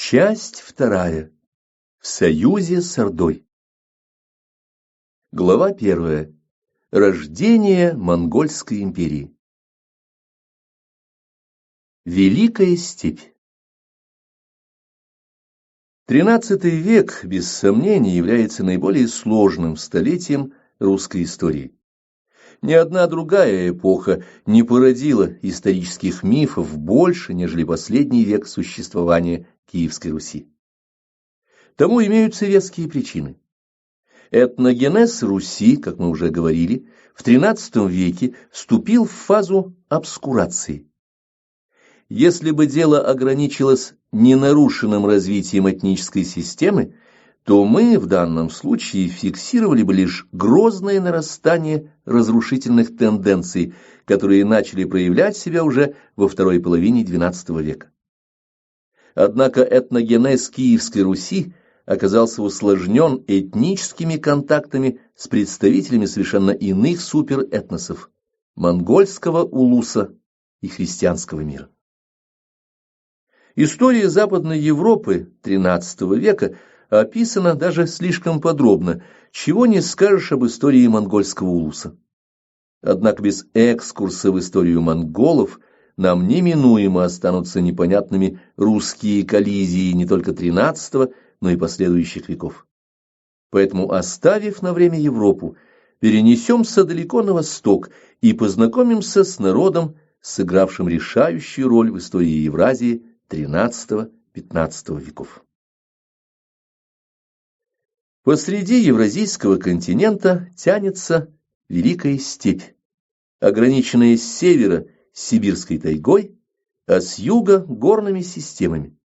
Часть вторая. В союзе с Ордой. Глава первая. Рождение Монгольской империи. Великая степь. XIII век, без сомнения, является наиболее сложным столетием русской истории. Ни одна другая эпоха не породила исторических мифов больше, нежели последний век существования Киевской Руси. Тому имеются веские причины. Этногенез Руси, как мы уже говорили, в XIII веке вступил в фазу обскурации. Если бы дело ограничилось ненарушенным развитием этнической системы, то мы в данном случае фиксировали бы лишь грозное нарастание разрушительных тенденций, которые начали проявлять себя уже во второй половине XII века. Однако этногенез Киевской Руси оказался усложнен этническими контактами с представителями совершенно иных суперэтносов – монгольского улуса и христианского мира. История Западной Европы XIII века описана даже слишком подробно, чего не скажешь об истории монгольского улуса. Однако без экскурса в историю монголов нам неминуемо останутся непонятными русские коллизии не только XIII, но и последующих веков. Поэтому, оставив на время Европу, перенесемся далеко на восток и познакомимся с народом, сыгравшим решающую роль в истории Евразии XIII-XV веков. Посреди Евразийского континента тянется Великая степь, ограниченная с севера Сибирской тайгой, а с юга горными системами.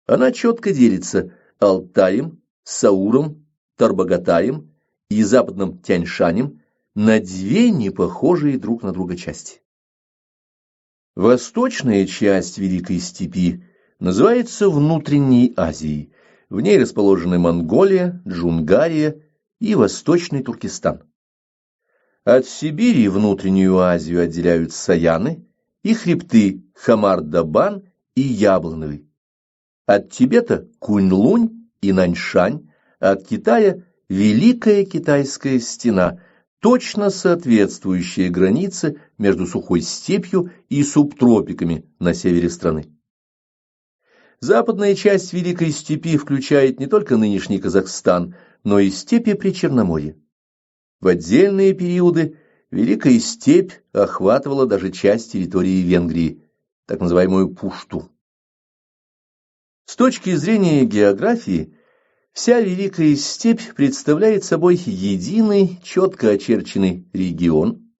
Она четко делится Алтаем, Сауром, Тарбагатаем и западным Тяньшанем на две непохожие друг на друга части. Восточная часть Великой степи называется Внутренней Азией. В ней расположены Монголия, Джунгария и Восточный Туркестан. От Сибири Внутреннюю Азию отделяют Саяны и хребты Хамар-Дабан и Яблоновый. От Тибета Кунь-Лунь и Наньшань, от Китая Великая Китайская стена, точно соответствующая границе между сухой степью и субтропиками на севере страны. Западная часть Великой степи включает не только нынешний Казахстан, но и степи Причерноморья. В отдельные периоды Великая степь охватывала даже часть территории Венгрии, так называемую Пушту. С точки зрения географии, вся Великая степь представляет собой единый, четко очерченный регион,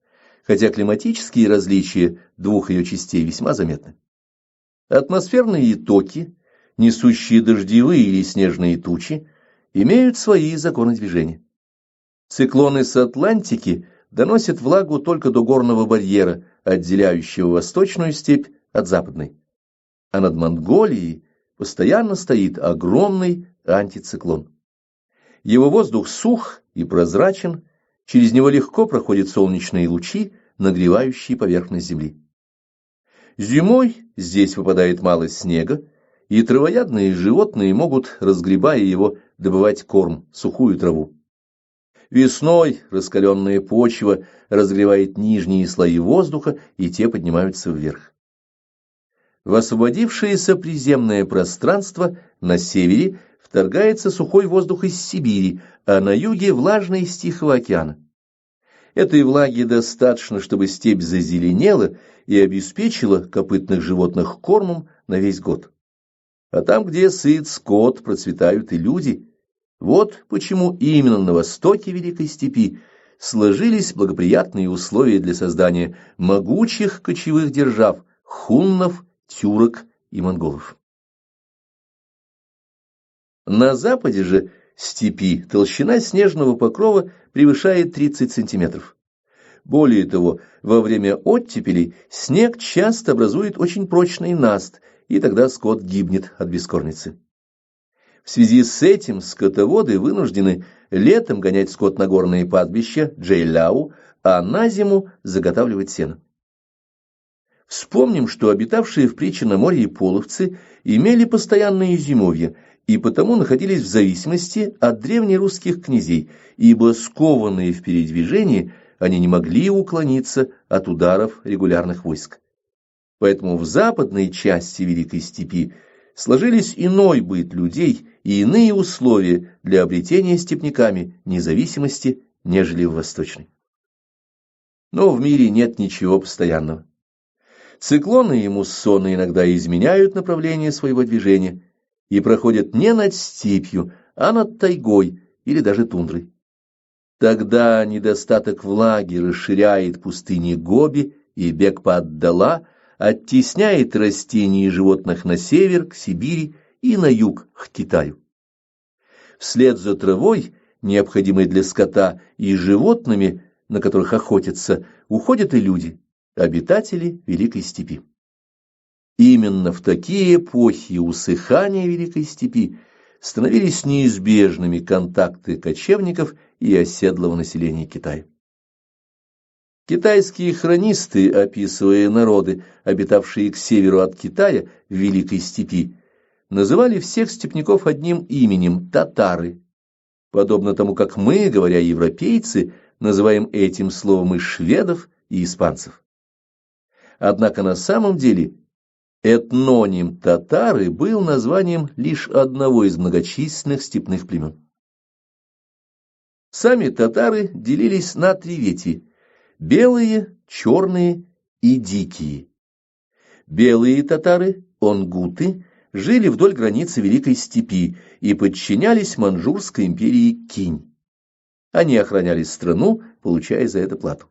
хотя климатические различия двух ее частей весьма заметны. Атмосферные токи, несущие дождевые или снежные тучи, имеют свои законы движения. Циклоны с Атлантики доносят влагу только до горного барьера, отделяющего восточную степь от западной. А над Монголией постоянно стоит огромный антициклон. Его воздух сух и прозрачен, через него легко проходят солнечные лучи, нагревающие поверхность земли. Зимой здесь выпадает мало снега, и травоядные животные могут, разгребая его, добывать корм, сухую траву. Весной раскаленная почва разгревает нижние слои воздуха, и те поднимаются вверх. В освободившееся приземное пространство на севере вторгается сухой воздух из Сибири, а на юге влажный из Тихого океана. Этой влаги достаточно, чтобы степь зазеленела и обеспечила копытных животных кормом на весь год. А там, где сыт скот, процветают и люди. Вот почему именно на востоке Великой степи сложились благоприятные условия для создания могучих кочевых держав хуннов, тюрок и монголов. На западе же степи толщина снежного покрова превышает 30 сантиметров. Более того, во время оттепелей снег часто образует очень прочный наст, и тогда скот гибнет от бескормицы. В связи с этим скотоводы вынуждены летом гонять скот на горные пастбища Джейляу, а на зиму заготавливать сено. Вспомним, что обитавшие в Причерноморье половцы имели постоянные зимовья и потому находились в зависимости от древнерусских князей, ибо скованные в передвижении они не могли уклониться от ударов регулярных войск. Поэтому в западной части Великой Степи сложились иной быт людей и иные условия для обретения степняками независимости, нежели в восточной. Но в мире нет ничего постоянного. Циклоны и муссоны иногда изменяют направление своего движения и проходят не над степью, а над тайгой или даже тундрой. Тогда недостаток влаги расширяет пустыни Гоби и Бекпа-ад-Дала, оттесняет растений и животных на север, к Сибири и на юг, к Китаю. Вслед за травой, необходимой для скота, и животными, на которых охотятся, уходят и люди, обитатели Великой Степи. Именно в такие эпохи усыхания Великой Степи становились неизбежными контакты кочевников и оседлого населения Китая. Китайские хронисты, описывая народы, обитавшие к северу от Китая в Великой Степи, называли всех степняков одним именем – татары, подобно тому, как мы, говоря европейцы, называем этим словом и шведов, и испанцев. Однако на самом деле этноним татары был названием лишь одного из многочисленных степных племен. Сами татары делились на три ветви – белые, черные и дикие. Белые татары, онгуты, жили вдоль границы Великой Степи и подчинялись Манчжурской империи Кинь. Они охраняли страну, получая за это плату.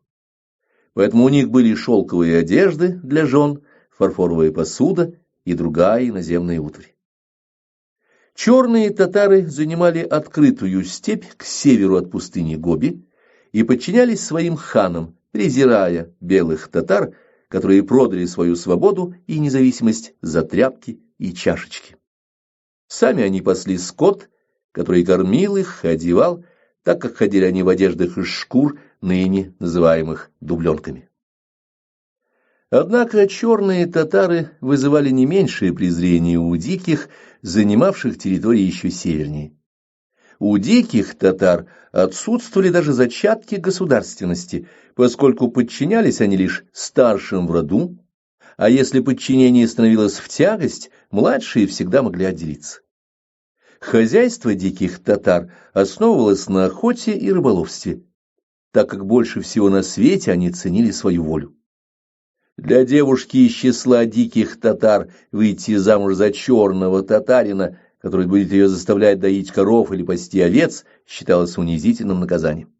Поэтому у них были шелковые одежды для жен, фарфоровая посуда и другая иноземная утварь. Черные татары занимали открытую степь к северу от пустыни Гоби и подчинялись своим ханам, презирая белых татар, которые продали свою свободу и независимость за тряпки и чашечки. Сами они пасли скот, который кормил их и одевал, так как ходили они в одеждах из шкур, ныне называемых дубленками. Однако черные татары вызывали не меньшее презрение у диких, занимавших территории еще севернее. У диких татар отсутствовали даже зачатки государственности, поскольку подчинялись они лишь старшим в роду, а если подчинение становилось в тягость, младшие всегда могли отделиться. Хозяйство диких татар основывалось на охоте и рыболовстве, так как больше всего на свете они ценили свою волю. Для девушки из числа диких татар выйти замуж за черного татарина, который будет ее заставлять доить коров или пасти овец, считалось унизительным наказанием.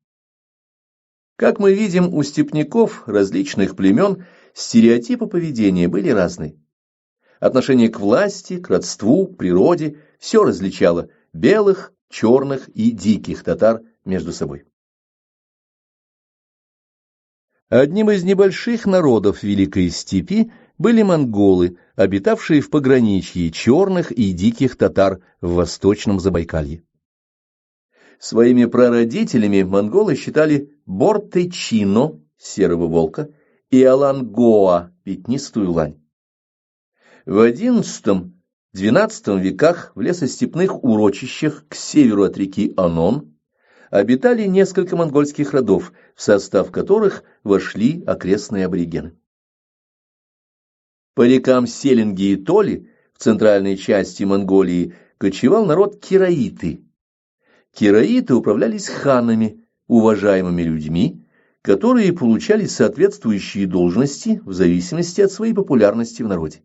Как мы видим, у степняков различных племен стереотипы поведения были разные. Отношение к власти, к родству, к природе – все различало белых, черных и диких татар между собой. Одним из небольших народов Великой Степи были монголы, обитавшие в пограничье черных и диких татар в Восточном Забайкалье. Своими прародителями монголы считали Борте-Чино, серого волка, и Алангоа, пятнистую лань. В XI-XII веках в лесостепных урочищах к северу от реки Анон обитали несколько монгольских родов, в состав которых вошли окрестные аборигены. По рекам Селенги и Толи в центральной части Монголии кочевал народ кираиты. Кираиты управлялись ханами, уважаемыми людьми, которые получали соответствующие должности в зависимости от своей популярности в народе.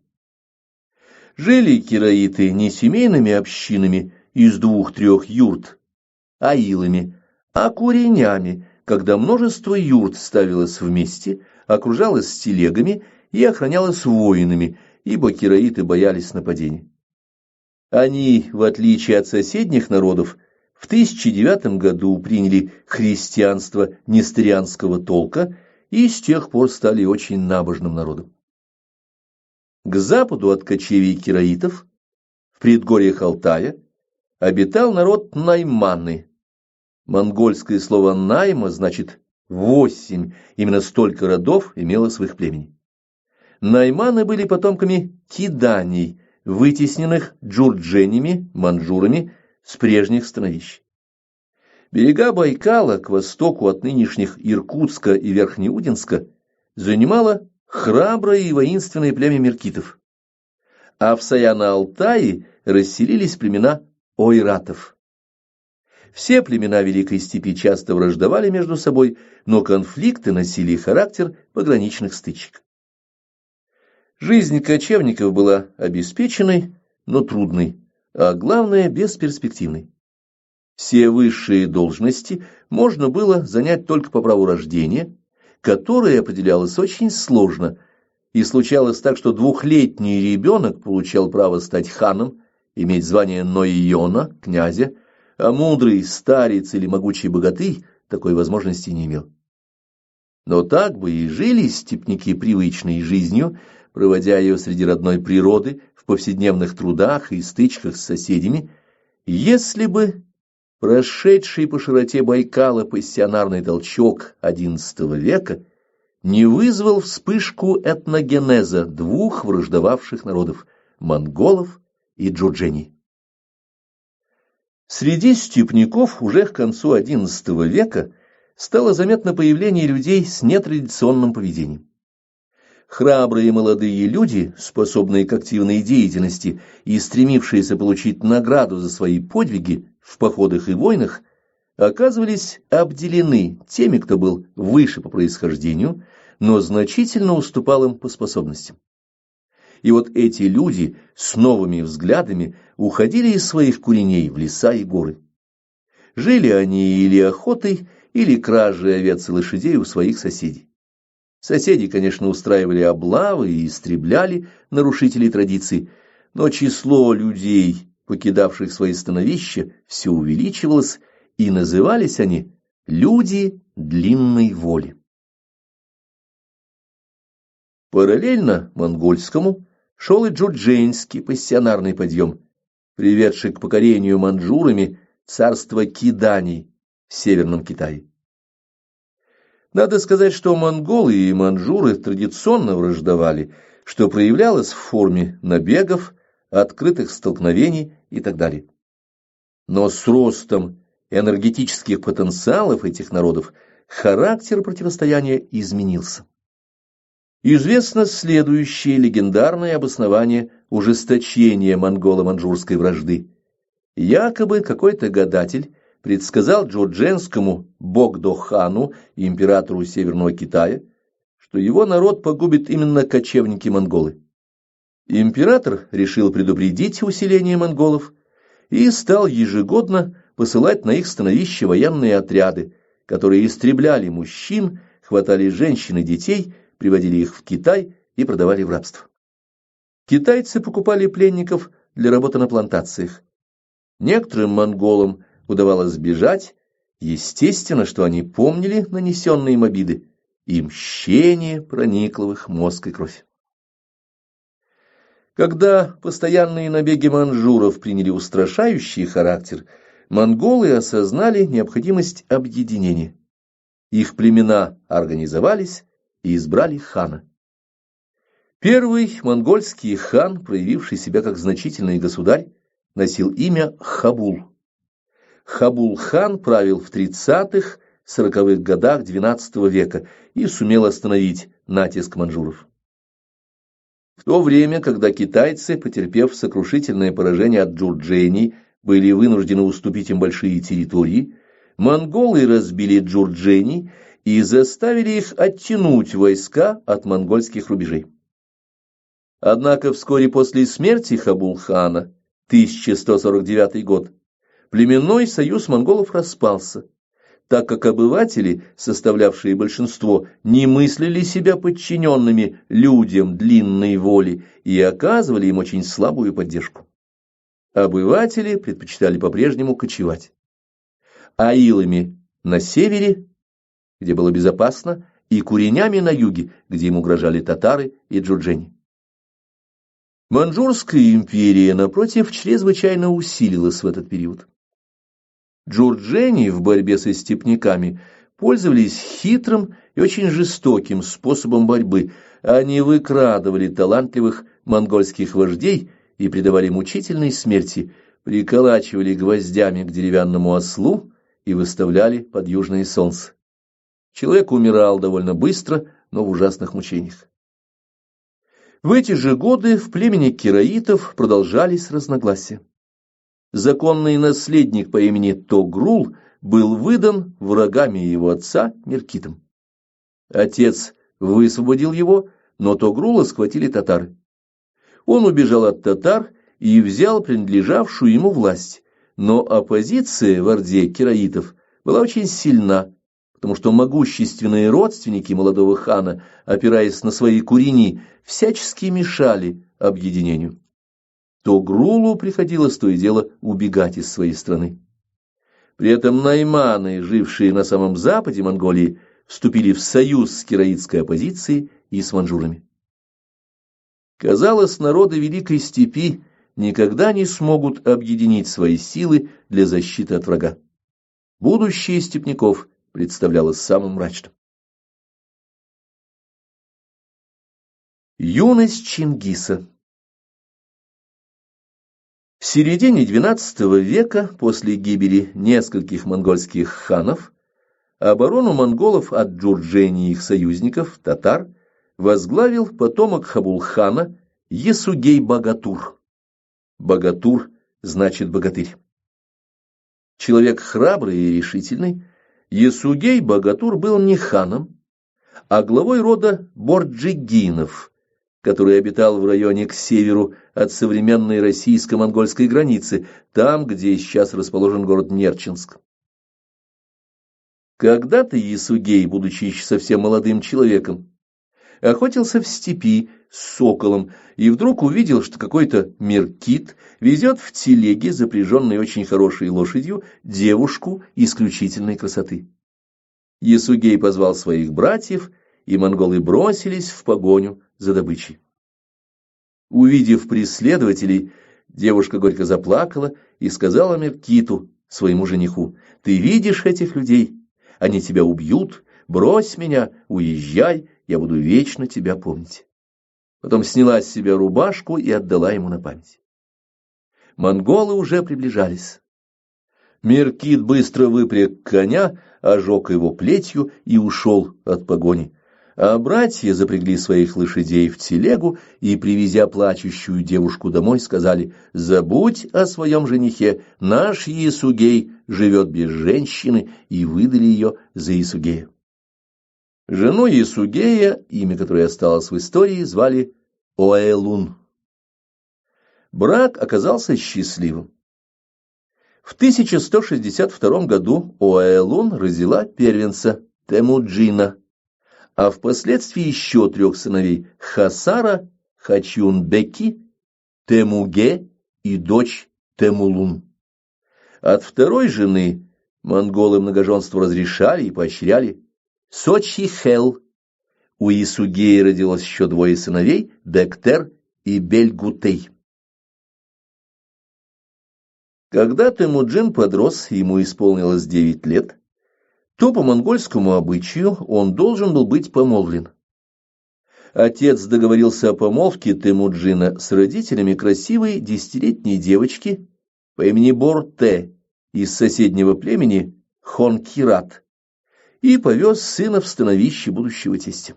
Жили кираиты не семейными общинами из 2-3 юрт, аилами, а куренями, когда множество юрт ставилось вместе, окружалось телегами и охранялось воинами, ибо кираиты боялись нападений. Они, в отличие от соседних народов, в 1009 году приняли христианство несторианского толка и с тех пор стали очень набожным народом. К западу от кочевий кираитов, в предгорьях Алтая, обитал народ найманы. Монгольское слово «найма» значит 8, именно столько родов имело своих племени. Найманы были потомками киданий, вытесненных джурдженями, маньчжурами с прежних становищ. Берега Байкала к востоку от нынешних Иркутска и Верхнеудинска занимало храброе и воинственное племя меркитов, а в Саяно-Алтае расселились племена ойратов. Все племена Великой Степи часто враждовали между собой, но конфликты носили характер пограничных стычек. Жизнь кочевников была обеспеченной, но трудной, а главное – бесперспективной. Все высшие должности можно было занять только по праву рождения, которое определялось очень сложно, и случалось так, что двухлетний ребенок получал право стать ханом, иметь звание нойона, князя, а мудрый старец или могучий богатырь такой возможности не имел. Но так бы и жили степняки привычной жизнью, проводя ее среди родной природы, в повседневных трудах и стычках с соседями, если бы прошедший по широте Байкала пассионарный толчок XI века не вызвал вспышку этногенеза двух враждовавших народов – монголов и джурдженей. Среди степняков уже к концу XI века стало заметно появление людей с нетрадиционным поведением. Храбрые молодые люди, способные к активной деятельности и стремившиеся получить награду за свои подвиги в походах и войнах, оказывались обделены теми, кто был выше по происхождению, но значительно уступал им по способностям. И вот эти люди с новыми взглядами уходили из своих куреней в леса и горы. Жили они или охотой, или кражей овец и лошадей у своих соседей. Соседи, конечно, устраивали облавы и истребляли нарушителей традиций, но число людей, покидавших свои становища, все увеличивалось, и назывались они «люди длинной воли». Параллельно монгольскому шел и джурдженский пассионарный подъем, приведший к покорению маньчжурами царства киданий в Северном Китае. Надо сказать, что монголы и маньчжуры традиционно враждовали, что проявлялось в форме набегов, открытых столкновений и так далее. Но с ростом энергетических потенциалов этих народов характер противостояния изменился. Известно следующее легендарное обоснование ужесточения монголо-маньчжурской вражды. Якобы какой-то гадатель предсказал джурдженскому Богдо-хану, императору Северного Китая, что его народ погубит именно кочевники-монголы. Император решил предупредить усиление монголов и стал ежегодно посылать на их становища военные отряды, которые истребляли мужчин, хватали женщин и детей, приводили их в Китай и продавали в рабство. Китайцы покупали пленников для работы на плантациях. Некоторым монголам удавалось сбежать, естественно, что они помнили нанесенные им обиды, и мщение проникло в их мозг и кровь. Когда постоянные набеги маньчжуров приняли устрашающий характер, монголы осознали необходимость объединения. Их племена организовались и избрали хана. Первый монгольский хан, проявивший себя как значительный государь, носил имя Хабул. Хабул-хан правил в 30-40-х годах XII века и сумел остановить натиск маньчжуров. В то время, когда китайцы, потерпев сокрушительное поражение от джурдженей, были вынуждены уступить им большие территории, монголы разбили джурдженей и заставили их оттянуть войска от монгольских рубежей. Однако вскоре после смерти Хабул-хана, 1149 год, племенной союз монголов распался, так как обыватели, составлявшие большинство, не мыслили себя подчиненными людям длинной воли и оказывали им очень слабую поддержку. Обыватели предпочитали по-прежнему кочевать. Аилами на севере, где было безопасно, и куренями на юге, где им угрожали татары и джурджени. Маньчжурская империя, напротив, чрезвычайно усилилась в этот период. Джурджени в борьбе со степняками пользовались хитрым и очень жестоким способом борьбы, Они выкрадывали талантливых монгольских вождей и предавали мучительной смерти, приколачивали гвоздями к деревянному ослу и выставляли под южное солнце. Человек умирал довольно быстро, но в ужасных мучениях. В эти же годы в племени кераитов продолжались разногласия. Законный наследник по имени Тогрул был выдан врагами его отца Меркитом. Отец высвободил его, но Тогрула схватили татары. Он убежал от татар и взял принадлежавшую ему власть, но оппозиция в орде кераитов была очень сильна, потому что могущественные родственники молодого хана, опираясь на свои курени, всячески мешали объединению. Тогрулу приходилось то и дело убегать из своей страны. При этом найманы, жившие на самом западе Монголии, вступили в союз с кераитской оппозицией и с манжурами. Казалось, народы Великой Степи никогда не смогут объединить свои силы для защиты от врага. Будущее степняков представлялось самым мрачным. Юность Чингиса. В середине XII века, после гибели нескольких монгольских ханов, оборону монголов от Джурджени и их союзников, татар, возглавил потомок Хабулхана Есугей-Богатур. Богатур значит богатырь. Человек храбрый и решительный, Есугей-Богатур был не ханом, а главой рода Борджигинов, который обитал в районе к северу от современной российско-монгольской границы, там, где сейчас расположен город Нерчинск. Когда-то Есугей, будучи еще совсем молодым человеком, охотился в степи с соколом и вдруг увидел, что какой-то меркит везет в телеге, запряженной очень хорошей лошадью, девушку исключительной красоты. Есугей позвал своих братьев, и монголы бросились в погоню за добычей. Увидев преследователей, девушка горько заплакала и сказала меркиту, своему жениху: «Ты видишь этих людей? Они тебя убьют, брось меня, уезжай, я буду вечно тебя помнить». Потом сняла с себя рубашку и отдала ему на память. Монголы уже приближались. Меркит быстро выпряг коня, ожег его плетью и ушел от погони, а братья запрягли своих лошадей в телегу и, привезя плачущую девушку домой, сказали: «Забудь о своем женихе, наш Есугей живет без женщины», и выдали ее за Есугея. Жену Есугея, имя которой осталось в истории, звали Оэлун. Брак оказался счастливым. В 1162 году Оэлун родила первенца Темуджина, а впоследствии еще 3 сыновей — Хасара, Хачюнбеки, Темуге и дочь Темулун. От второй жены монголы многоженство разрешали и поощряли. Сочи-Хел. У Есугея родилось еще 2 сыновей — Бектер и Бельгутей. Когда Темуджин подрос, ему исполнилось 9 лет, то по монгольскому обычаю он должен был быть помолвлен. Отец договорился о помолвке Темуджина с родителями красивой 10-летней девочки по имени Борте из соседнего племени Хонкират и повез сына в становище будущего тестя.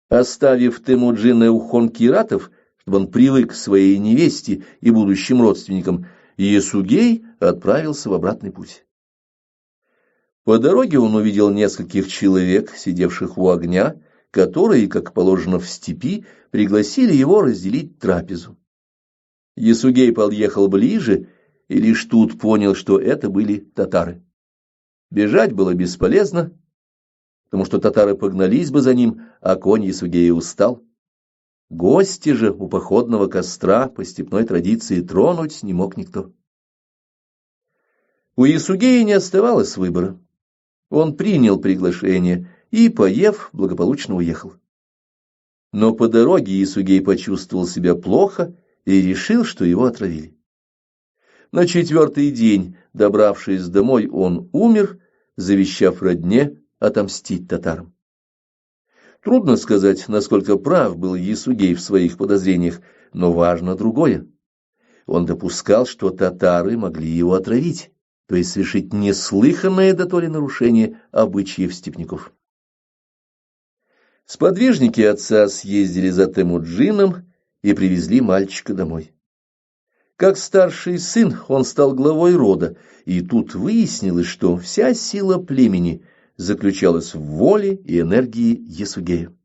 Оставив Темуджина у Хонкиратов, чтобы он привык к своей невесте и будущим родственникам, Есугей отправился в обратный путь. По дороге он увидел нескольких человек, сидевших у огня, которые, как положено в степи, пригласили его разделить трапезу. Есугей подъехал ближе и лишь тут понял, что это были татары. Бежать было бесполезно, потому что татары погнались бы за ним, а конь Есугея устал. Гости же у походного костра по степной традиции тронуть не мог никто. У Есугея не оставалось выбора. Он принял приглашение и, поев, благополучно уехал. Но по дороге Есугей почувствовал себя плохо и решил, что его отравили. На 4-й день, добравшись домой, он умер, завещав родне отомстить татарам. Трудно сказать, насколько прав был Ясугей в своих подозрениях, но важно другое. Он допускал, что татары могли его отравить, то есть совершить неслыханное доторе нарушение обычаев степняков. Сподвижники отца съездили за Темуджином и привезли мальчика домой. Как старший сын он стал главой рода, и тут выяснилось, что вся сила племени заключалась в воле и энергии Ясугея.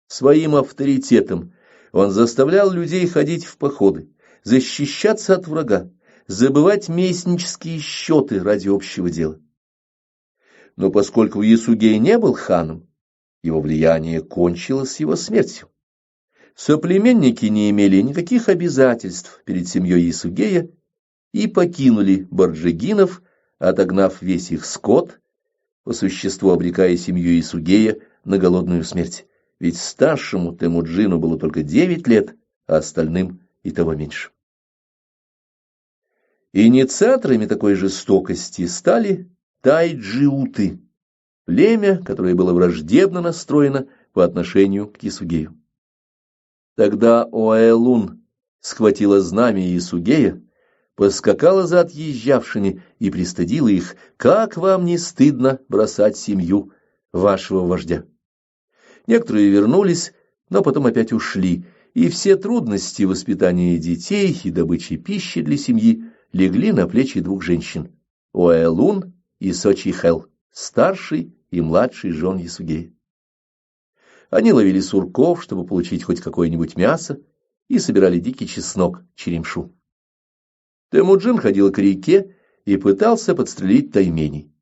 Своим авторитетом он заставлял людей ходить в походы, защищаться от врага, забывать местнические счеты ради общего дела. Но поскольку Ясугей не был ханом, его влияние кончилось его смертью. Соплеменники не имели никаких обязательств перед семьей Ясугея и покинули Борджигинов, отогнав весь их скот, по существу обрекая семью Ясугея на голодную смерть, ведь старшему Темуджину было только 9 лет, а остальным и того меньше. Инициаторами такой жестокости стали тайджиуты, племя, которое было враждебно настроено по отношению к Ясугею. Тогда Оэлун схватила знамя Ясугея, поскакала за отъезжавшими и пристыдила их: «Как вам не стыдно бросать семью вашего вождя?» Некоторые вернулись, но потом опять ушли, и все трудности воспитания детей и добычи пищи для семьи легли на плечи 2 женщин — Оэлун и Сочихел, старший и младший жен Ясугея. Они ловили сурков, чтобы получить хоть какое-нибудь мясо, и собирали дикий чеснок, черемшу. Темуджин ходил к реке и пытался подстрелить тайменей.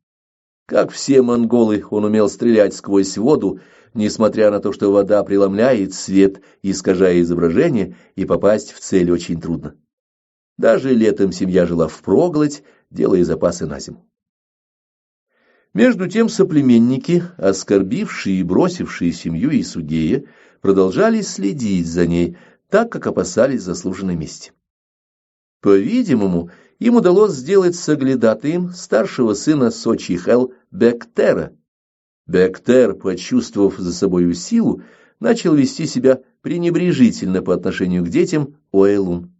Как все монголы, он умел стрелять сквозь воду, несмотря на то, что вода преломляет свет, искажая изображение, и попасть в цель очень трудно. Даже летом семья жила впроголодь, делая запасы на зиму. Между тем соплеменники, оскорбившие и бросившие семью Ясугея, продолжали следить за ней, так как опасались заслуженной мести. По-видимому, им удалось сделать соглядатаем старшего сына Сочихел Бектера. Бектер, почувствовав за собою силу, начал вести себя пренебрежительно по отношению к детям Оэлун.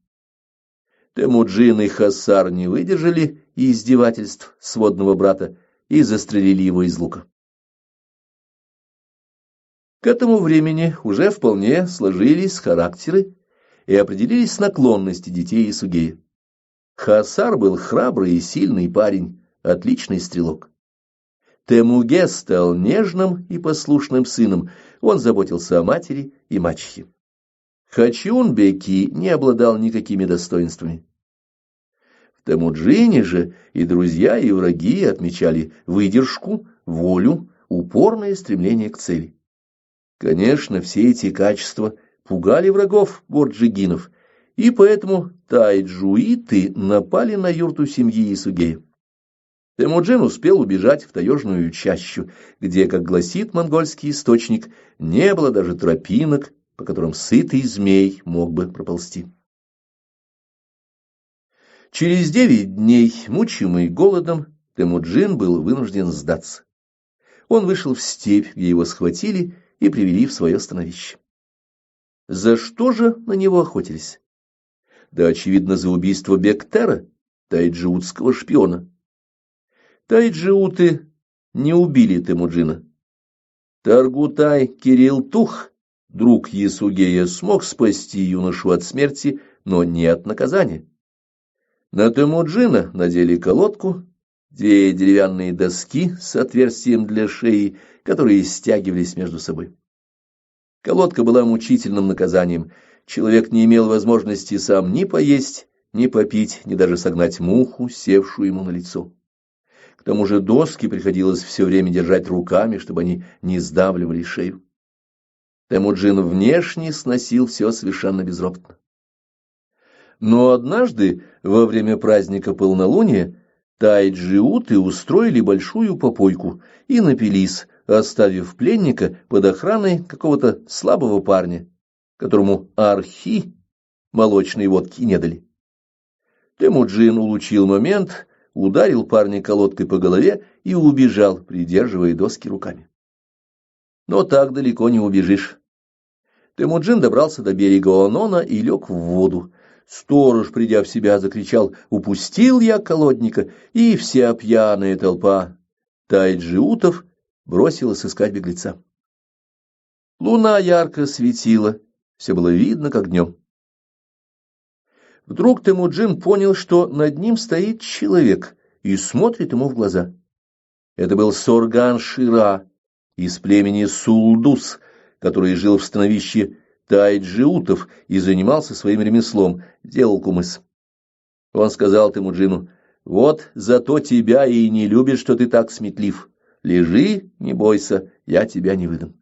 Темуджин и Хасар не выдержали издевательств сводного брата и застрелили его из лука. К этому времени уже вполне сложились характеры и определились наклонности детей Ясугея. Хасар был храбрый и сильный парень, отличный стрелок. Темуге стал нежным и послушным сыном, он заботился о матери и мачехе. Хачиун-беки не обладал никакими достоинствами. В Темуджине же и друзья, и враги отмечали выдержку, волю, упорное стремление к цели. Конечно, все эти качества пугали врагов борджигинов, и поэтому тайджуиты напали на юрту семьи Ясугея. Темуджин успел убежать в таежную чащу, где, как гласит монгольский источник, не было даже тропинок, по которым сытый змей мог бы проползти. Через 9 дней, мучимый голодом, Темуджин был вынужден сдаться. Он вышел в степь, где его схватили и привели в свое становище. За что же на него охотились? Да, очевидно, за убийство Бектера, тайджиутского шпиона. Тайджиуты не убили Темуджина. Таргутай Кирилтух, друг Ясугея, смог спасти юношу от смерти, но не от наказания. На Темуджина надели колодку, 2 деревянные доски с отверстием для шеи, которые стягивались между собой. Колодка была мучительным наказанием. Человек не имел возможности сам ни поесть, ни попить, ни даже согнать муху, севшую ему на лицо. К тому же доски приходилось все время держать руками, чтобы они не сдавливали шею. Темуджин внешне сносил все совершенно безропотно. Но однажды, во время праздника полнолуния, тайджиуты устроили большую попойку и напились, оставив пленника под охраной какого-то слабого парня, которому архи молочной водки не дали. Темуджин улучил момент, ударил парня колодкой по голове и убежал, придерживая доски руками. но так далеко не убежишь. Темуджин добрался до берега Онона и лег в воду. Сторож, придя в себя, закричал: «Упустил я колодника!» И вся пьяная толпа тайджиутов бросилась искать беглеца. Луна ярко светила, все было видно, как днем. Вдруг Темуджин понял, что над ним стоит человек и смотрит ему в глаза. Это был Сорган-Шира из племени Сулдус, который жил в становище тайджиутов и занимался своим ремеслом, делал кумыс. Он сказал Темуджину: «Вот зато тебя и не любят, что ты так сметлив. Лежи, не бойся, я тебя не выдам».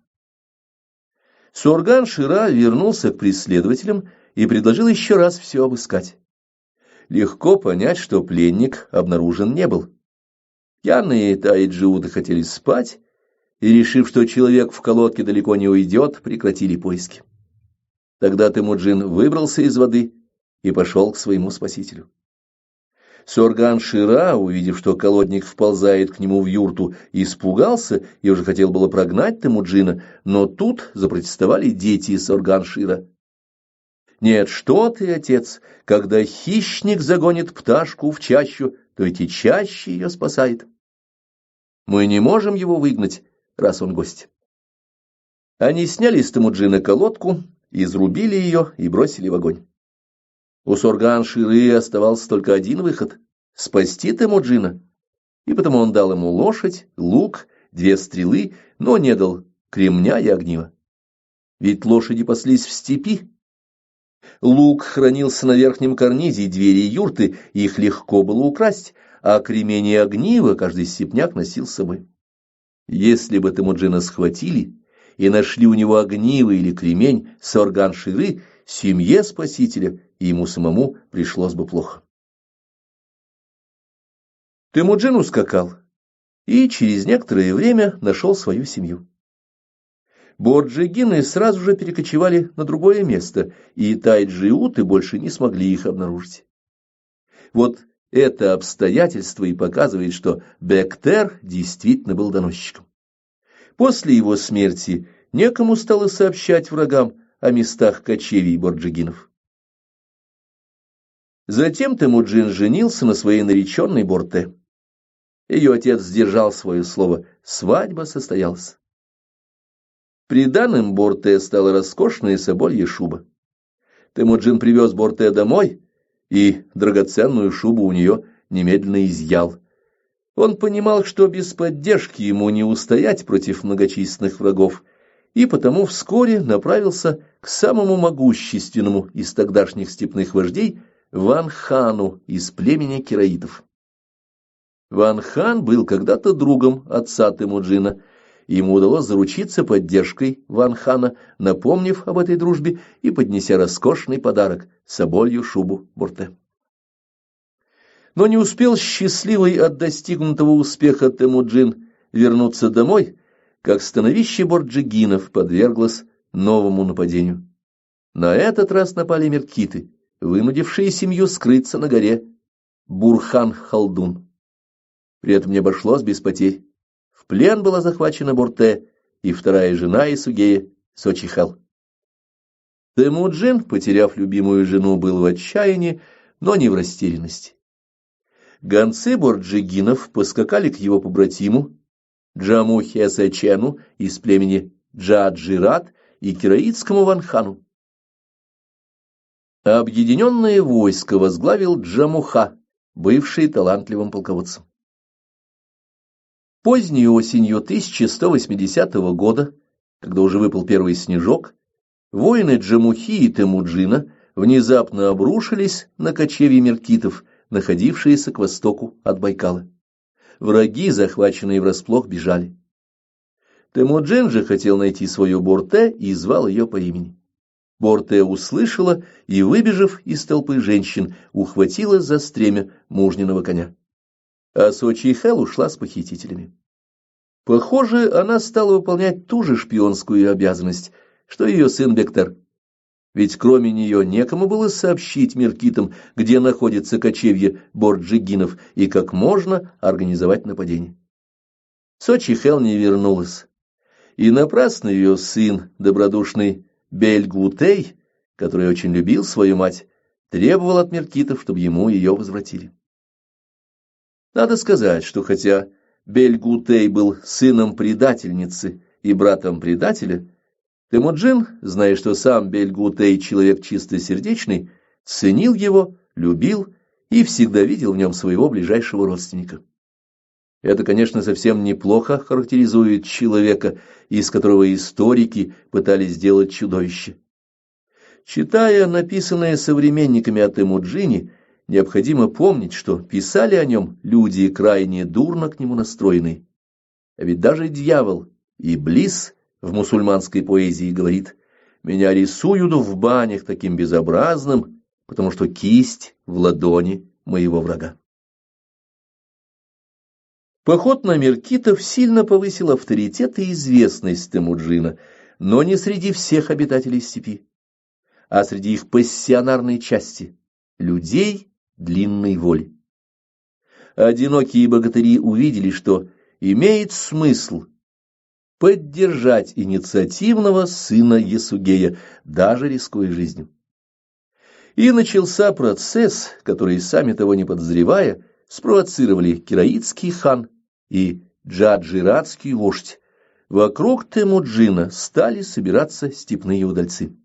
Сорган-Шира вернулся к преследователям и предложил еще раз все обыскать. Легко понять, что пленник обнаружен не был. Пьяные тайджиуты хотели спать, и, решив, что человек в колодке далеко не уйдет, прекратили поиски. Тогда Темуджин выбрался из воды и пошел к своему спасителю. Сорган-Шира, увидев, что колодник вползает к нему в юрту, испугался и уже хотел было прогнать Темуджина, но тут запротестовали дети Сорган-Шира. «Нет, что ты, отец, когда хищник загонит пташку в чащу, то ведь и чаще ее спасает. Мы не можем его выгнать, раз он гость». Они сняли с Темуджина колодку, изрубили ее и бросили в огонь. У Сорган-Ширы оставался только один выход — спасти Темуджина, и потому он дал ему лошадь, лук, 2 стрелы, но не дал кремня и огнива. Ведь лошади паслись в степи. Лук хранился на верхнем карнизе двери юрты, и их легко было украсть, а кремень и огниво каждый степняк носил с собой. Если бы Темуджина схватили и нашли у него огниво или кремень Сорган-Ширы, семье спасителя и ему самому пришлось бы плохо. Темуджин ускакал и через некоторое время нашел свою семью. Борджигины сразу же перекочевали на другое место, и тайджиуты больше не смогли их обнаружить. Вот это обстоятельство и показывает, что Бектер действительно был доносчиком. После его смерти некому стало сообщать врагам о местах кочевий борджигинов. Затем Темуджин женился на своей нареченной Борте. Ее отец сдержал свое слово, свадьба состоялась. Приданым Борте стала роскошная соболья шуба. Темуджин привез Борте домой, и драгоценную шубу у нее немедленно изъял. Он понимал, что без поддержки ему не устоять против многочисленных врагов, и потому вскоре направился к самому могущественному из тогдашних степных вождей Ван-Хану из племени кераитов. Ван-Хан был когда-то другом отца Темуджина, и ему удалось заручиться поддержкой Ван-Хана, напомнив об этой дружбе и поднеся роскошный подарок — соболью шубу Борте. Но не успел счастливый от достигнутого успеха Темуджин вернуться домой, как становище борджигинов подверглось новому нападению. На этот раз напали меркиты, вынудившие семью скрыться на горе Бурхан-Халдун. При этом не обошлось без потерь. В плен была захвачена Борте и вторая жена Исугея Сочихел. Темуджин, потеряв любимую жену, был в отчаянии, но не в растерянности. Гонцы борджигинов поскакали к его побратиму Джамухе-Сечену из племени Джаджират и кераитскому Ван-Хану. Объединенное войско возглавил Джамуха, бывший талантливым полководцем. Поздней осенью 1180 года, когда уже выпал первый снежок, воины Джамухи и Темуджина внезапно обрушились на кочевье меркитов, находившиеся к востоку от Байкала. Враги, захваченные врасплох, бежали. Темуджин же хотел найти свою Борте и звал ее по имени. Борте услышала и, выбежав из толпы женщин, ухватилась за стремя мужниного коня. А Сочихел ушла с похитителями. Похоже, она стала выполнять ту же шпионскую обязанность, что и ее сын Бектер. Ведь кроме нее некому было сообщить меркитам, где находится кочевье борджигинов и как можно организовать нападение. Сочихел не вернулась, И напрасно ее сын, добродушный Бельгутей, который очень любил свою мать, требовал от меркитов, чтобы ему ее возвратили. Надо сказать, что хотя Бельгутей был сыном предательницы и братом предателя, Темуджин, зная, что сам Бельгутей человек чистосердечный, ценил его, любил и всегда видел в нем своего ближайшего родственника. Это, конечно, совсем неплохо характеризует человека, из которого историки пытались сделать чудовище. Читая написанное современниками о Темуджине, необходимо помнить, что писали о нем люди крайне дурно к нему настроенные. А ведь даже дьявол, Иблис, в мусульманской поэзии говорит: «Меня рисуют в банях таким безобразным, потому что кисть в ладони моего врага». Поход на меркитов сильно повысил авторитет и известность Темуджина, но не среди всех обитателей степи, а среди их пассионарной части, людей длинной воли. Одинокие богатыри увидели, что имеет смысл поддержать инициативного сына Ясугея, даже рискуя жизнью. И начался процесс, который, сами того не подозревая, спровоцировали Кираитский хан и Джаджиратский вождь. Вокруг Темуджина стали собираться степные удальцы.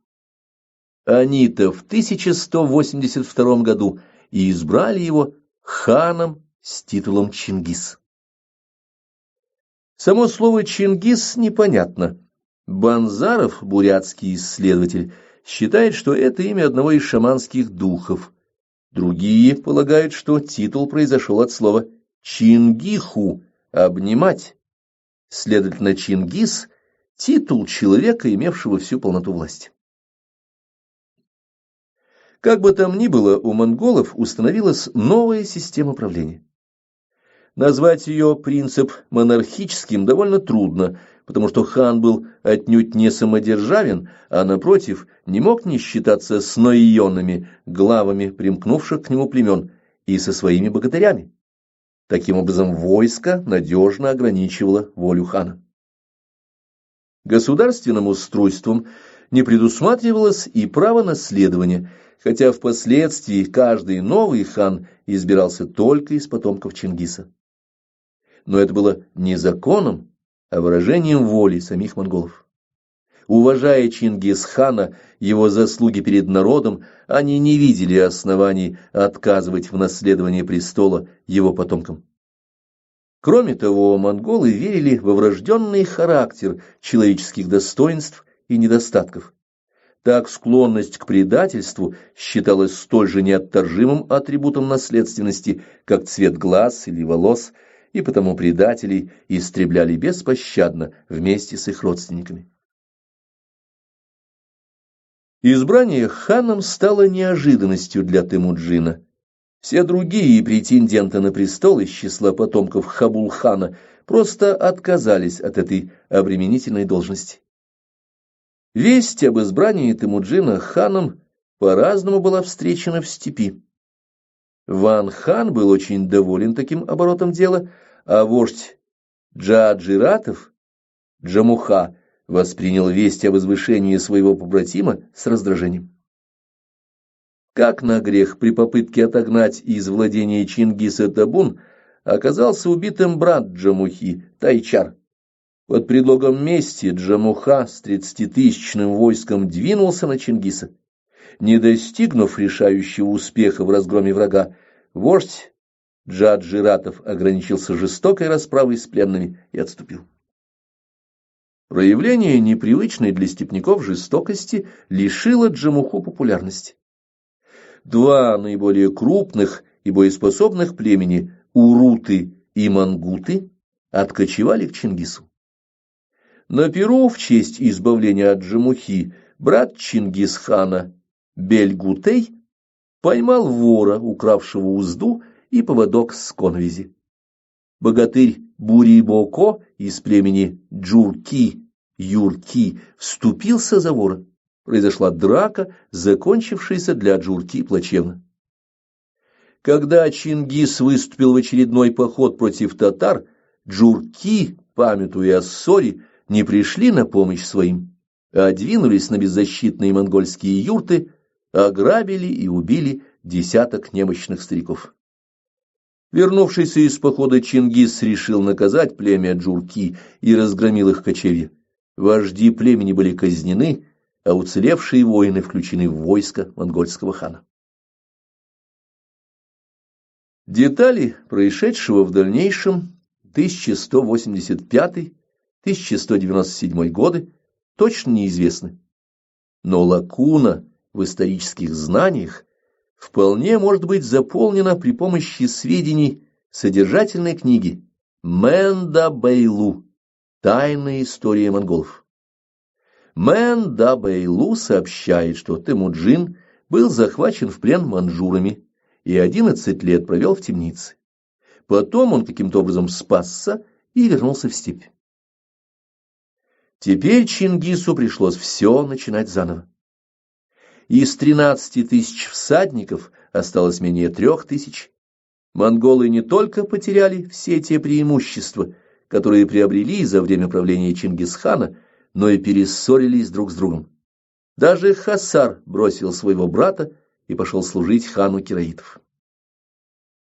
Они-то в 1182 году и избрали его ханом с титулом Чингис. Само слово «Чингис» непонятно. Банзаров, бурятский исследователь, считает, что это имя одного из шаманских духов. Другие полагают, что титул произошел от слова «чингиху» — «обнимать». Следовательно, Чингис — титул человека, имевшего всю полноту власти. Как бы там ни было, у монголов установилась новая система правления. Назвать ее принцип монархическим довольно трудно, потому что хан был отнюдь не самодержавен, а, напротив, не мог не считаться с ноионами, главами примкнувших к нему племен, и со своими богатырями. Таким образом, войско надежно ограничивало волю хана. Государственным устройством не предусматривалось и право наследования, хотя впоследствии каждый новый хан избирался только из потомков Чингиса. Но это было не законом, а выражением воли самих монголов. Уважая Чингисхана, его заслуги перед народом, они не видели оснований отказывать в наследовании престола его потомкам. Кроме того, монголы верили во врожденный характер человеческих достоинств и недостатков. Так склонность к предательству считалась столь же неотторжимым атрибутом наследственности, как цвет глаз или волос, и потому предателей истребляли беспощадно вместе с их родственниками. Избрание ханом стало неожиданностью для Темуджина. Все другие претенденты на престол из числа потомков Хабулхана просто отказались от этой обременительной должности. Весть об избрании Темуджина ханом по-разному была встречена в степи. Ван-хан был очень доволен таким оборотом дела, а вождь Джаджиратов, Джамуха, воспринял весть о возвышении своего побратима с раздражением. Как на грех при попытке отогнать из владения Чингиса табун оказался убитым брат Джамухи, Тайчар. Под предлогом мести Джамуха с 30-тысячным войском двинулся на Чингиса. Не достигнув решающего успеха в разгроме врага, вождь Джаджиратов ограничился жестокой расправой с пленными и отступил. Проявление непривычной для степняков жестокости лишило Джамуху популярности. Два наиболее крупных и боеспособных племени, уруты и мангуты, откочевали к Чингису. На пиру в честь избавления от Джамухи брат Чингисхана Бельгутей поймал вора, укравшего узду и поводок с коновизи. Богатырь Бурибоко из племени Джурки-Юрки вступился за вора. Произошла драка, закончившаяся для Джурки плачевно. Когда Чингис выступил в очередной поход против татар, Джурки, памятуя о ссоре, не пришли на помощь своим, а двинулись на беззащитные монгольские юрты, ограбили и убили десяток немощных стариков. Вернувшийся из похода Чингис решил наказать племя Джурки и разгромил их кочевья. Вожди племени были казнены, а уцелевшие воины включены в войско монгольского хана. Детали происшедшего в дальнейшем 1185-1197 годы точно неизвестны, но лакуна в исторических знаниях вполне может быть заполнена при помощи сведений содержательной книги Мэн-да-Бэйлу «Тайная история монголов». Мэн-да-Бэйлу сообщает, что Темуджин был захвачен в плен маньчжурами и 11 лет провел в темнице. Потом он каким-то образом спасся и вернулся в степь. Теперь Чингису пришлось все начинать заново. Из 13 тысяч всадников осталось менее 3000. Монголы не только потеряли все те преимущества, которые приобрели за время правления Чингисхана, но и перессорились друг с другом. Даже Хасар бросил своего брата и пошел служить хану Кираитов.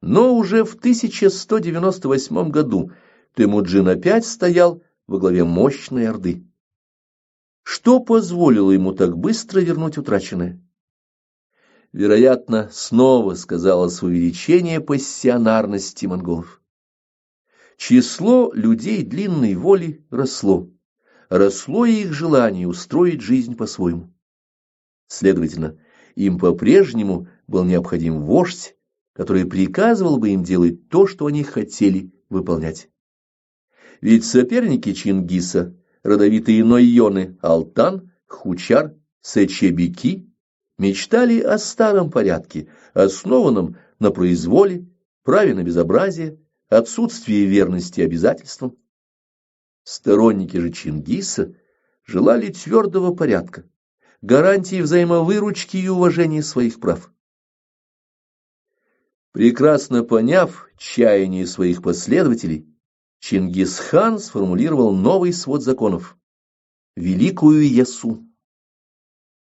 Но уже в 1198 году Темуджин опять стоял во главе мощной орды. Что позволило ему так быстро вернуть утраченное? Вероятно, снова сказалось увеличение пассионарности монголов. Число людей длинной воли росло. Росло и их желание устроить жизнь по-своему. Следовательно, им по-прежнему был необходим вождь, который приказывал бы им делать то, что они хотели выполнять. Ведь соперники Чингиса, родовитые нойоны Алтан, Хучар, Сечебики, мечтали о старом порядке, основанном на произволе, праве на безобразие, отсутствии верности обязательствам. Сторонники же Чингиса желали твердого порядка, гарантии взаимовыручки и уважения своих прав. Прекрасно поняв чаяние своих последователей, Чингисхан сформулировал новый свод законов – Великую Ясу.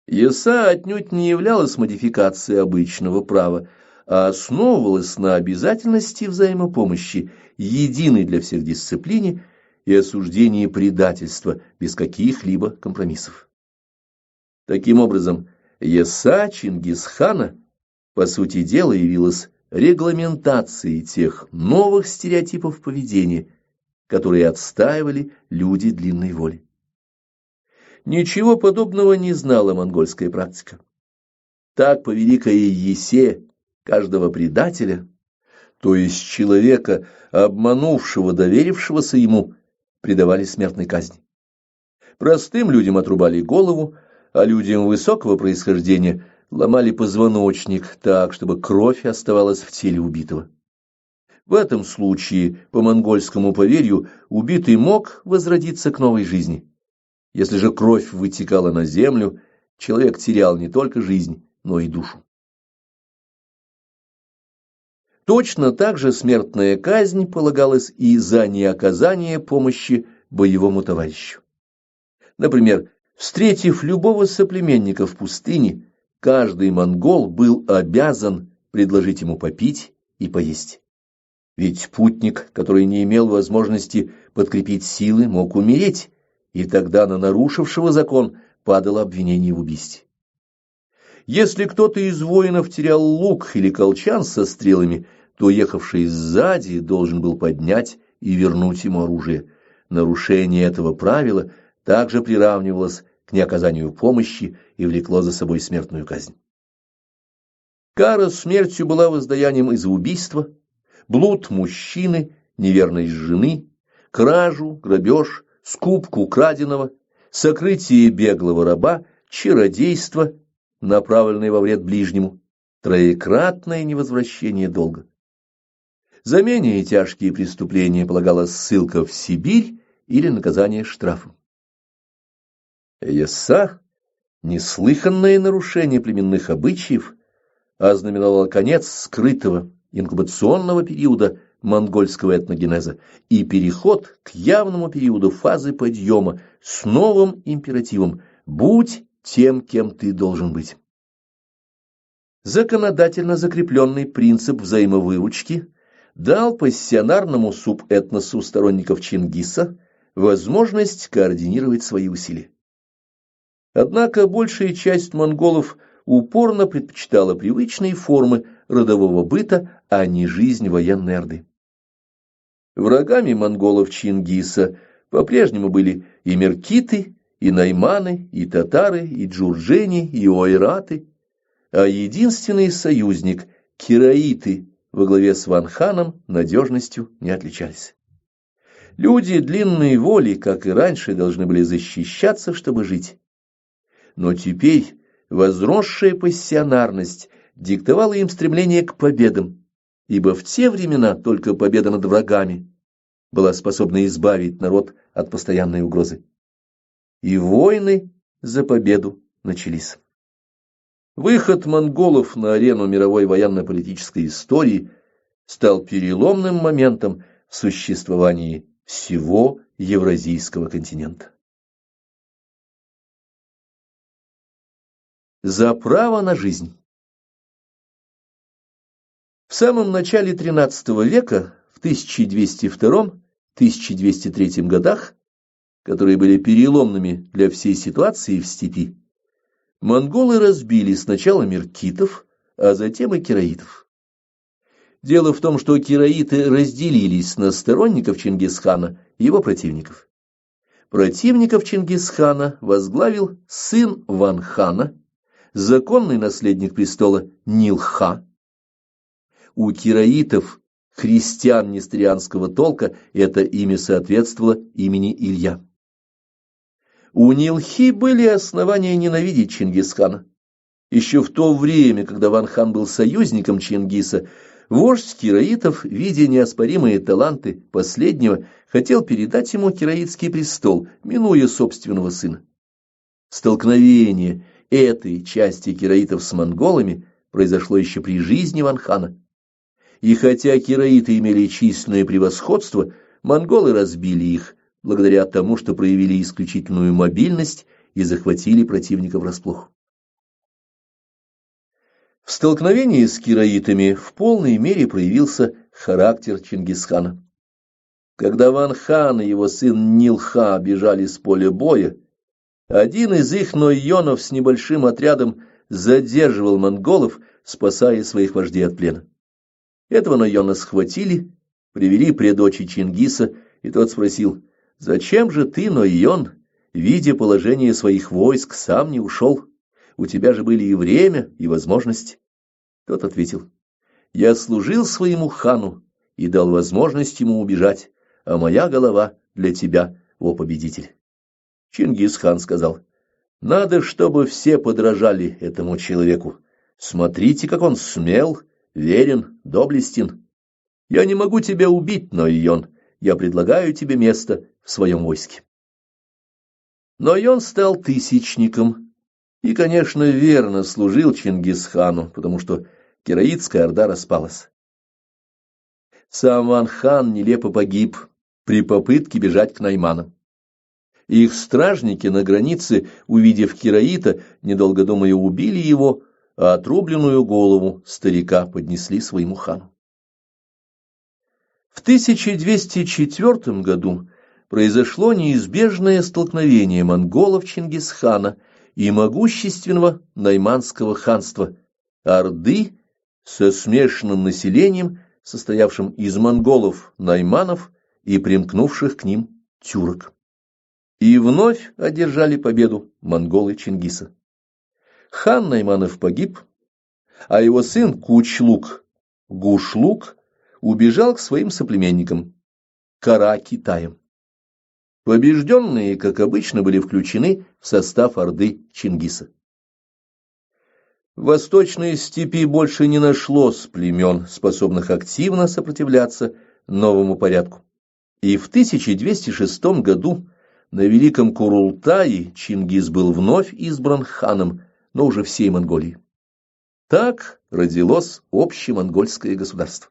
Яса отнюдь не являлась модификацией обычного права, а основывалась на обязательности взаимопомощи, единой для всех дисциплине и осуждении предательства без каких-либо компромиссов. Таким образом, Яса Чингисхана, по сути дела, явилась регламентацией тех новых стереотипов поведения, которые отстаивали люди длинной воли. Ничего подобного не знала монгольская практика. Так по великой Ясе каждого предателя, то есть человека, обманувшего, доверившегося ему, предавали смертной казни. Простым людям отрубали голову, а людям высокого происхождения ломали позвоночник так, чтобы кровь оставалась в теле убитого. В этом случае, по монгольскому поверью, убитый мог возродиться к новой жизни. Если же кровь вытекала на землю, человек терял не только жизнь, но и душу. Точно так же смертная казнь полагалась и за неоказание помощи боевому товарищу. Например, встретив любого соплеменника в пустыне, каждый монгол был обязан предложить ему попить и поесть. Ведь путник, который не имел возможности подкрепить силы, мог умереть, и тогда на нарушившего закон падало обвинение в убийстве. Если кто-то из воинов терял лук или колчан со стрелами, то ехавший сзади должен был поднять и вернуть ему оружие. Нарушение этого правила также приравнивалось к неоказанию помощи и влекло за собой смертную казнь. Кара смертью была воздаянием из-за убийства, блуд мужчины, неверность жены, кражу, грабеж, скупку украденного, сокрытие беглого раба, чародейство, направленное во вред ближнему, троекратное невозвращение долга. За менее тяжкие преступления полагалась ссылка в Сибирь или наказание штрафом. Яса, неслыханное нарушение племенных обычаев, ознаменовало конец скрытого инкубационного периода монгольского этногенеза и переход к явному периоду фазы подъема с новым императивом «Будь тем, кем ты должен быть». Законодательно закрепленный принцип взаимовыручки дал пассионарному субэтносу сторонников Чингиса возможность координировать свои усилия. Однако большая часть монголов упорно предпочитала привычные формы родового быта, а не жизнь военной орды. Врагами монголов Чингиса по-прежнему были и меркиты, и найманы, и татары, и джурджени, и ойраты, а единственный союзник – кираиты во главе с Ван-ханом надежностью не отличались. Люди длинной воли, как и раньше, должны были защищаться, чтобы жить. Но теперь возросшая пассионарность диктовала им стремление к победам, ибо в те времена только победа над врагами была способна избавить народ от постоянной угрозы. И войны за победу начались. Выход монголов на арену мировой военно-политической истории стал переломным моментом в существовании всего Евразийского континента. За право на жизнь. В самом начале XIII века, в 1202-1203 годах, которые были переломными для всей ситуации в степи, монголы разбили сначала меркитов, а затем и кираитов. Дело в том, что кираиты разделились на сторонников Чингисхана и его противников. Противников Чингисхана возглавил сын Ван-хана, законный наследник престола Нилх-ха. У кираитов, христиан несторианского толка, это имя соответствовало имени Илья. У Нилхи были основания ненавидеть Чингисхана. Еще в то время, когда Ван-хан был союзником Чингиса, вождь кираитов, видя неоспоримые таланты последнего, хотел передать ему кираитский престол, минуя собственного сына. Столкновение этой части кираитов с монголами произошло еще при жизни Ван-хана. И хотя кираиты имели численное превосходство, монголы разбили их, благодаря тому, что проявили исключительную мобильность и захватили противника врасплох. В столкновении с кираитами в полной мере проявился характер Чингисхана. Когда Ван-хан и его сын Нилх-ха бежали с поля боя, один из их нойонов с небольшим отрядом задерживал монголов, спасая своих вождей от плена. Этого нойона схватили, привели пред очи Чингиса, и тот спросил: «Зачем же ты, нойон, видя положение своих войск, сам не ушел? У тебя же были и время, и возможность». Тот ответил: «Я служил своему хану и дал возможность ему убежать, а моя голова для тебя, о победитель». Чингис-хан сказал: «Надо, чтобы все подражали этому человеку. Смотрите, как он смел, верен, доблестен. Я не могу тебя убить, нойон, я предлагаю тебе место в своем войске». Нойон стал тысячником и, конечно, верно служил Чингис-хану, потому что кираитская орда распалась. Сам Ван-хан нелепо погиб при попытке бежать к найманам. Их стражники на границе, увидев кираита, недолго думая, убили его, а отрубленную голову старика поднесли своему хану. В 1204 году произошло неизбежное столкновение монголов Чингисхана и могущественного найманского ханства, орды со смешанным населением, состоявшим из монголов, найманов и примкнувших к ним тюрок. И вновь одержали победу монголы Чингиса. Хан Найманов погиб, а его сын Кучлук, Гушлук, убежал к своим соплеменникам, Кара-Китаям. Побежденные, как обычно, были включены в состав орды Чингиса. В восточной степи больше не нашлось племен, способных активно сопротивляться новому порядку. И в 1206 году на Великом Курултае Чингис был вновь избран ханом, но уже всей Монголии. Так родилось общемонгольское государство.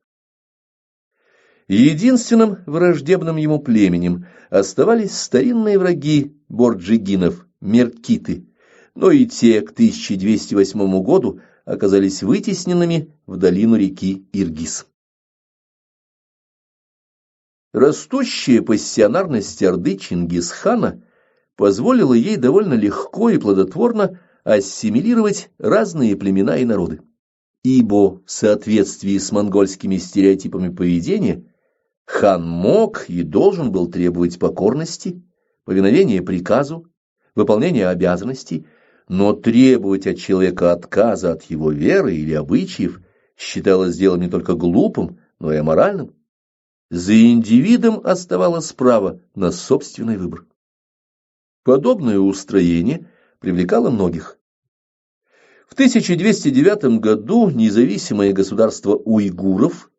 Единственным враждебным ему племенем оставались старинные враги борджигинов, меркиты, но и те к 1208 году оказались вытесненными в долину реки Иргиз. Растущая пассионарность орды Чингисхана позволила ей довольно легко и плодотворно ассимилировать разные племена и народы, ибо в соответствии с монгольскими стереотипами поведения хан мог и должен был требовать покорности, повиновения приказу, выполнения обязанностей, но требовать от человека отказа от его веры или обычаев считалось делом не только глупым, но и аморальным. За индивидом оставалось право на собственный выбор. Подобное устроение привлекало многих. В 1209 году независимое государство уйгуров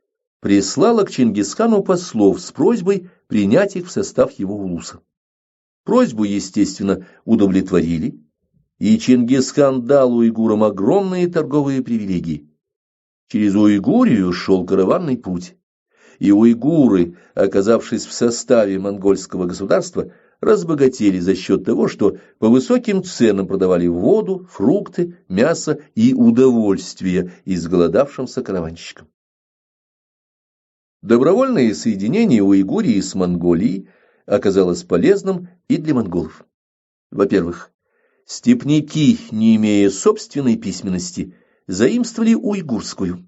прислало к Чингисхану послов с просьбой принять их в состав его улуса. Просьбу, естественно, удовлетворили, и Чингисхан дал уйгурам огромные торговые привилегии. Через Уйгурию шел караванный путь, и уйгуры, оказавшись в составе монгольского государства, разбогатели за счет того, что по высоким ценам продавали воду, фрукты, мясо и удовольствия изголодавшимся караванщикам. Добровольное соединение Уйгурии с Монголией оказалось полезным и для монголов. Во-первых, степняки, не имея собственной письменности, заимствовали уйгурскую.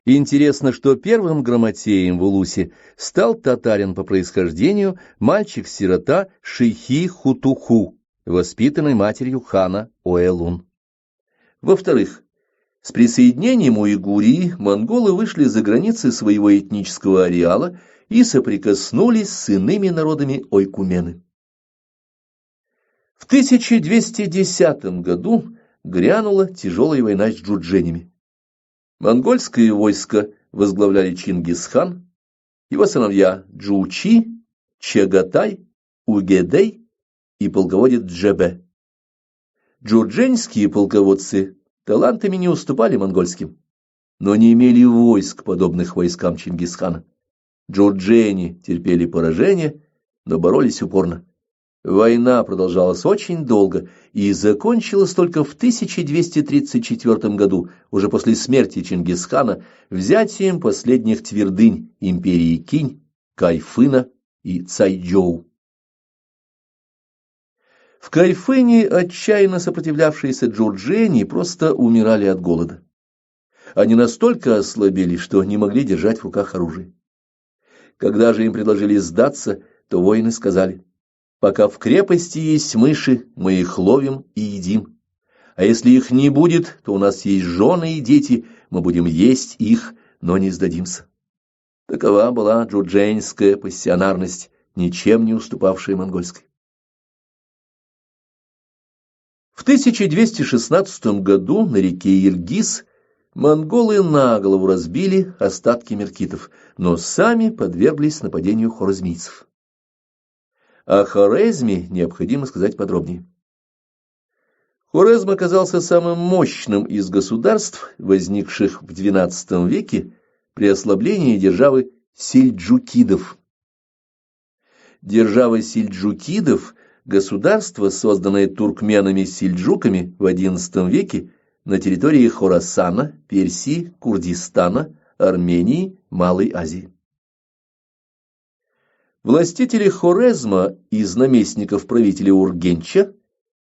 Интересно, что первым грамотеем в улусе стал татарин по происхождению, мальчик-сирота Шейхи Хутуху, воспитанный матерью хана Оэлун. Во-вторых, с присоединением Уйгурии монголы вышли за границы своего этнического ареала и соприкоснулись с иными народами Ойкумены. В 1210 году грянула тяжелая война с джурдженями. Монгольское войско возглавляли Чингисхан, его сыновья Джучи, Чагатай, Угедей и полководец Джебе. Джурдженские полководцы талантами не уступали монгольским, но не имели войск, подобных войскам Чингисхана. Джурджени терпели поражение, но боролись упорно. Война продолжалась очень долго и закончилась только в 1234 году, уже после смерти Чингисхана, взятием последних твердынь империи Кинь, Кайфына и Цайджоу. В Кайфыне отчаянно сопротивлявшиеся джурджени просто умирали от голода. Они настолько ослабели, что не могли держать в руках оружие. Когда же им предложили сдаться, то воины сказали: «Пока в крепости есть мыши, мы их ловим и едим. А если их не будет, то у нас есть жены и дети, мы будем есть их, но не сдадимся». Такова была джурдженская пассионарность, ничем не уступавшая монгольской. В 1216 году на реке Иргиз монголы на голову разбили остатки меркитов, но сами подверглись нападению хорезмийцев. О Хорезме необходимо сказать подробнее. Хорезм оказался самым мощным из государств, возникших в XII веке при ослаблении державы сельджукидов. Держава сельджукидов – государство, созданное туркменами-сельджуками в XI веке на территории Хорасана, Персии, Курдистана, Армении, Малой Азии. Властители Хорезма из наместников правителя Ургенча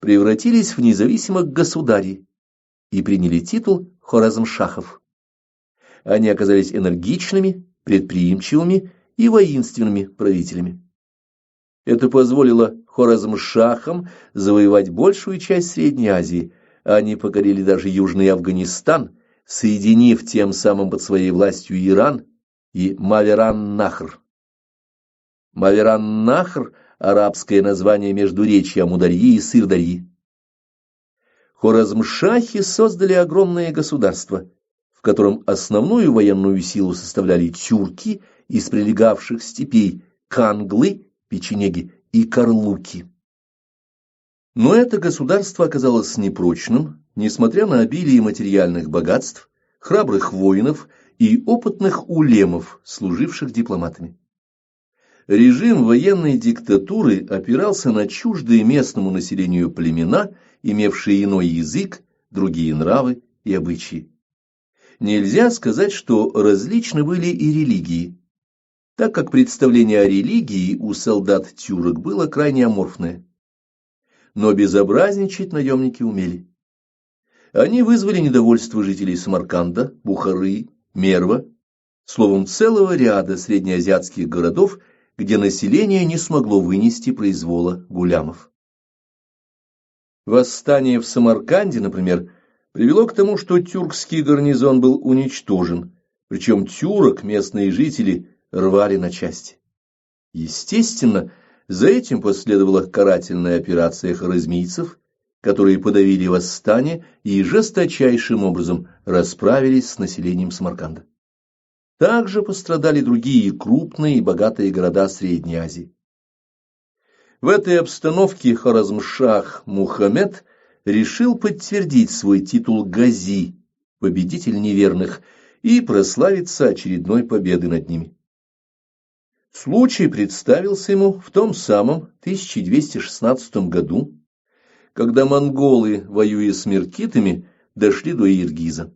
превратились в независимых государей и приняли титул хорезмшахов. Они оказались энергичными, предприимчивыми и воинственными правителями. Это позволило хорезмшахам завоевать большую часть Средней Азии. Они покорили даже Южный Афганистан, соединив тем самым под своей властью Иран и Мавераннахр. Мавераннахр – арабское название междуречья Амударьи и Сырдарьи. Хорезмшахи создали огромное государство, в котором основную военную силу составляли тюрки из прилегавших степей, канглы, печенеги и карлуки. Но это государство оказалось непрочным, несмотря на обилие материальных богатств, храбрых воинов и опытных улемов, служивших дипломатами. Режим военной диктатуры опирался на чуждые местному населению племена, имевшие иной язык, другие нравы и обычаи. Нельзя сказать, что различны были и религии, так как представление о религии у солдат-тюрок было крайне аморфное. Но безобразничать наемники умели. Они вызвали недовольство жителей Самарканда, Бухары, Мерва, словом, целого ряда среднеазиатских городов, где население не смогло вынести произвола гулямов. Восстание в Самарканде, например, привело к тому, что тюркский гарнизон был уничтожен, причем тюрок местные жители рвали на части. Естественно, за этим последовала карательная операция хорезмийцев, которые подавили восстание и жесточайшим образом расправились с населением Самарканда. Также пострадали другие крупные и богатые города Средней Азии. В этой обстановке Хорезм-шах Мухаммед решил подтвердить свой титул Гази, победитель неверных, и прославиться очередной победой над ними. Случай представился ему в том самом 1216 году, когда монголы, воюя с меркитами, дошли до Иргиза.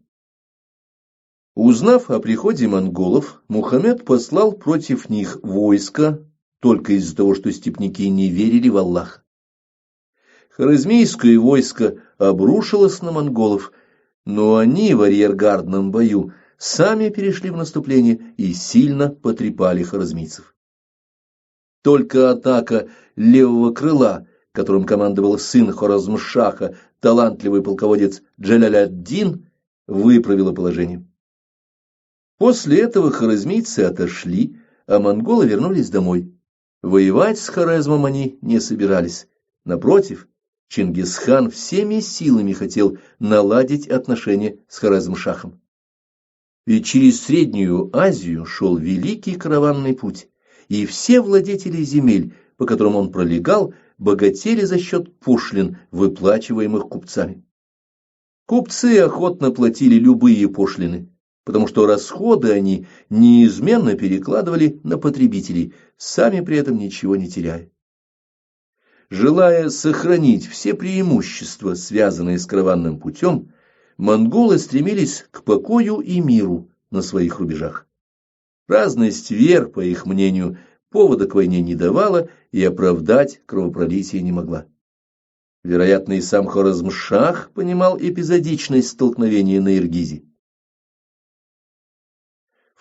Узнав о приходе монголов, Мухаммед послал против них войско только из-за того, что степняки не верили в Аллаха. Хорезмийское войско обрушилось на монголов, но они в арьергардном бою сами перешли в наступление и сильно потрепали хорезмийцев. Только атака левого крыла, которым командовал сын Хорезм-шаха, талантливый полководец Джаляль-ад-Дин, выправила положение. После этого хорезмийцы отошли, а монголы вернулись домой. Воевать с Хорезмом они не собирались. Напротив, Чингисхан всеми силами хотел наладить отношения с Хорезм-шахом. Ведь через Среднюю Азию шел великий караванный путь, и все владетели земель, по которым он пролегал, богатели за счет пошлин, выплачиваемых купцами. Купцы охотно платили любые пошлины, потому что расходы они неизменно перекладывали на потребителей, сами при этом ничего не теряя. Желая сохранить все преимущества, связанные с караванным путем, монголы стремились к покою и миру на своих рубежах. Разность вер, по их мнению, повода к войне не давала и оправдать кровопролитие не могла. Вероятно, и сам Хорезм-шах понимал эпизодичность столкновения на Иргизе.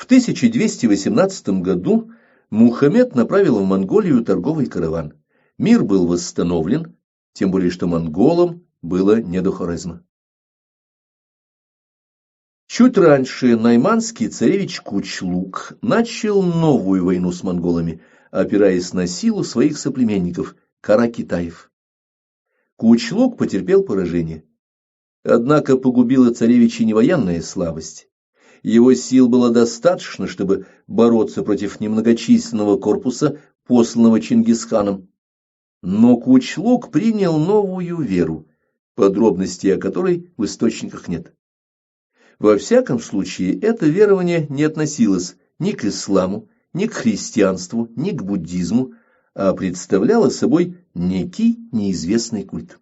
В 1218 году Мухаммед направил в Монголию торговый караван. Мир был восстановлен, тем более что монголам было не до Хорезма. Чуть раньше найманский царевич Кучлук начал новую войну с монголами, опираясь на силу своих соплеменников Каракитаев. Кучлук потерпел поражение. Однако погубила царевича не военная слабость. Его сил было достаточно, чтобы бороться против немногочисленного корпуса, посланного Чингисханом. Но Кучлук принял новую веру, подробностей о которой в источниках нет. Во всяком случае, это верование не относилось ни к исламу, ни к христианству, ни к буддизму, а представляло собой некий неизвестный культ.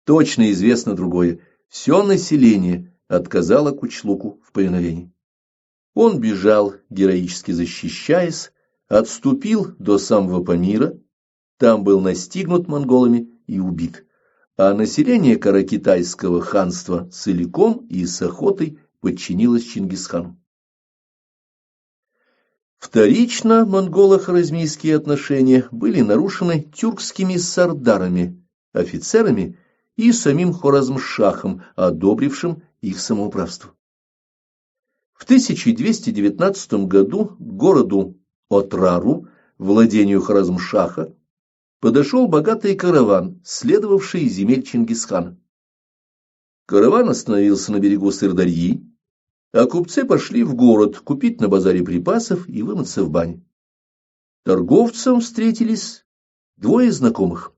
Точно известно другое: все население отказало Кучлуку в повиновении. Он бежал, героически защищаясь, отступил до самого Памира, там был настигнут монголами и убит, а население Каракитайского ханства целиком и с охотой подчинилось Чингисхану. Вторично монголо-хорезмийские отношения были нарушены тюркскими сардарами, офицерами и самим Хорезм-шахом, одобрившим их самоуправство. В 1219 году к городу Отрару, владению Хорезм-шаха, подошел богатый караван, следовавший из земель Чингисхана. Караван остановился на берегу Сырдарьи, а купцы пошли в город купить на базаре припасов и вымыться в бане. Торговцам встретились двое знакомых,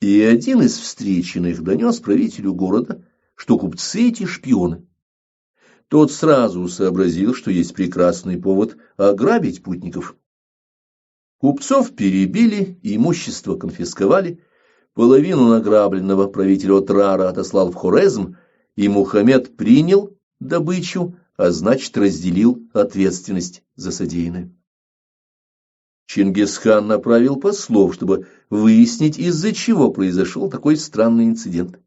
и один из встреченных донес правителю города, что купцы эти шпионы. тот сразу сообразил, что есть прекрасный повод ограбить путников. Купцов перебили, имущество конфисковали, половину награбленного правитель Отрара отослал в Хорезм, и Мухаммед принял добычу, а значит разделил ответственность за содеянное. Чингисхан направил послов, чтобы выяснить, из-за чего произошел такой странный инцидент.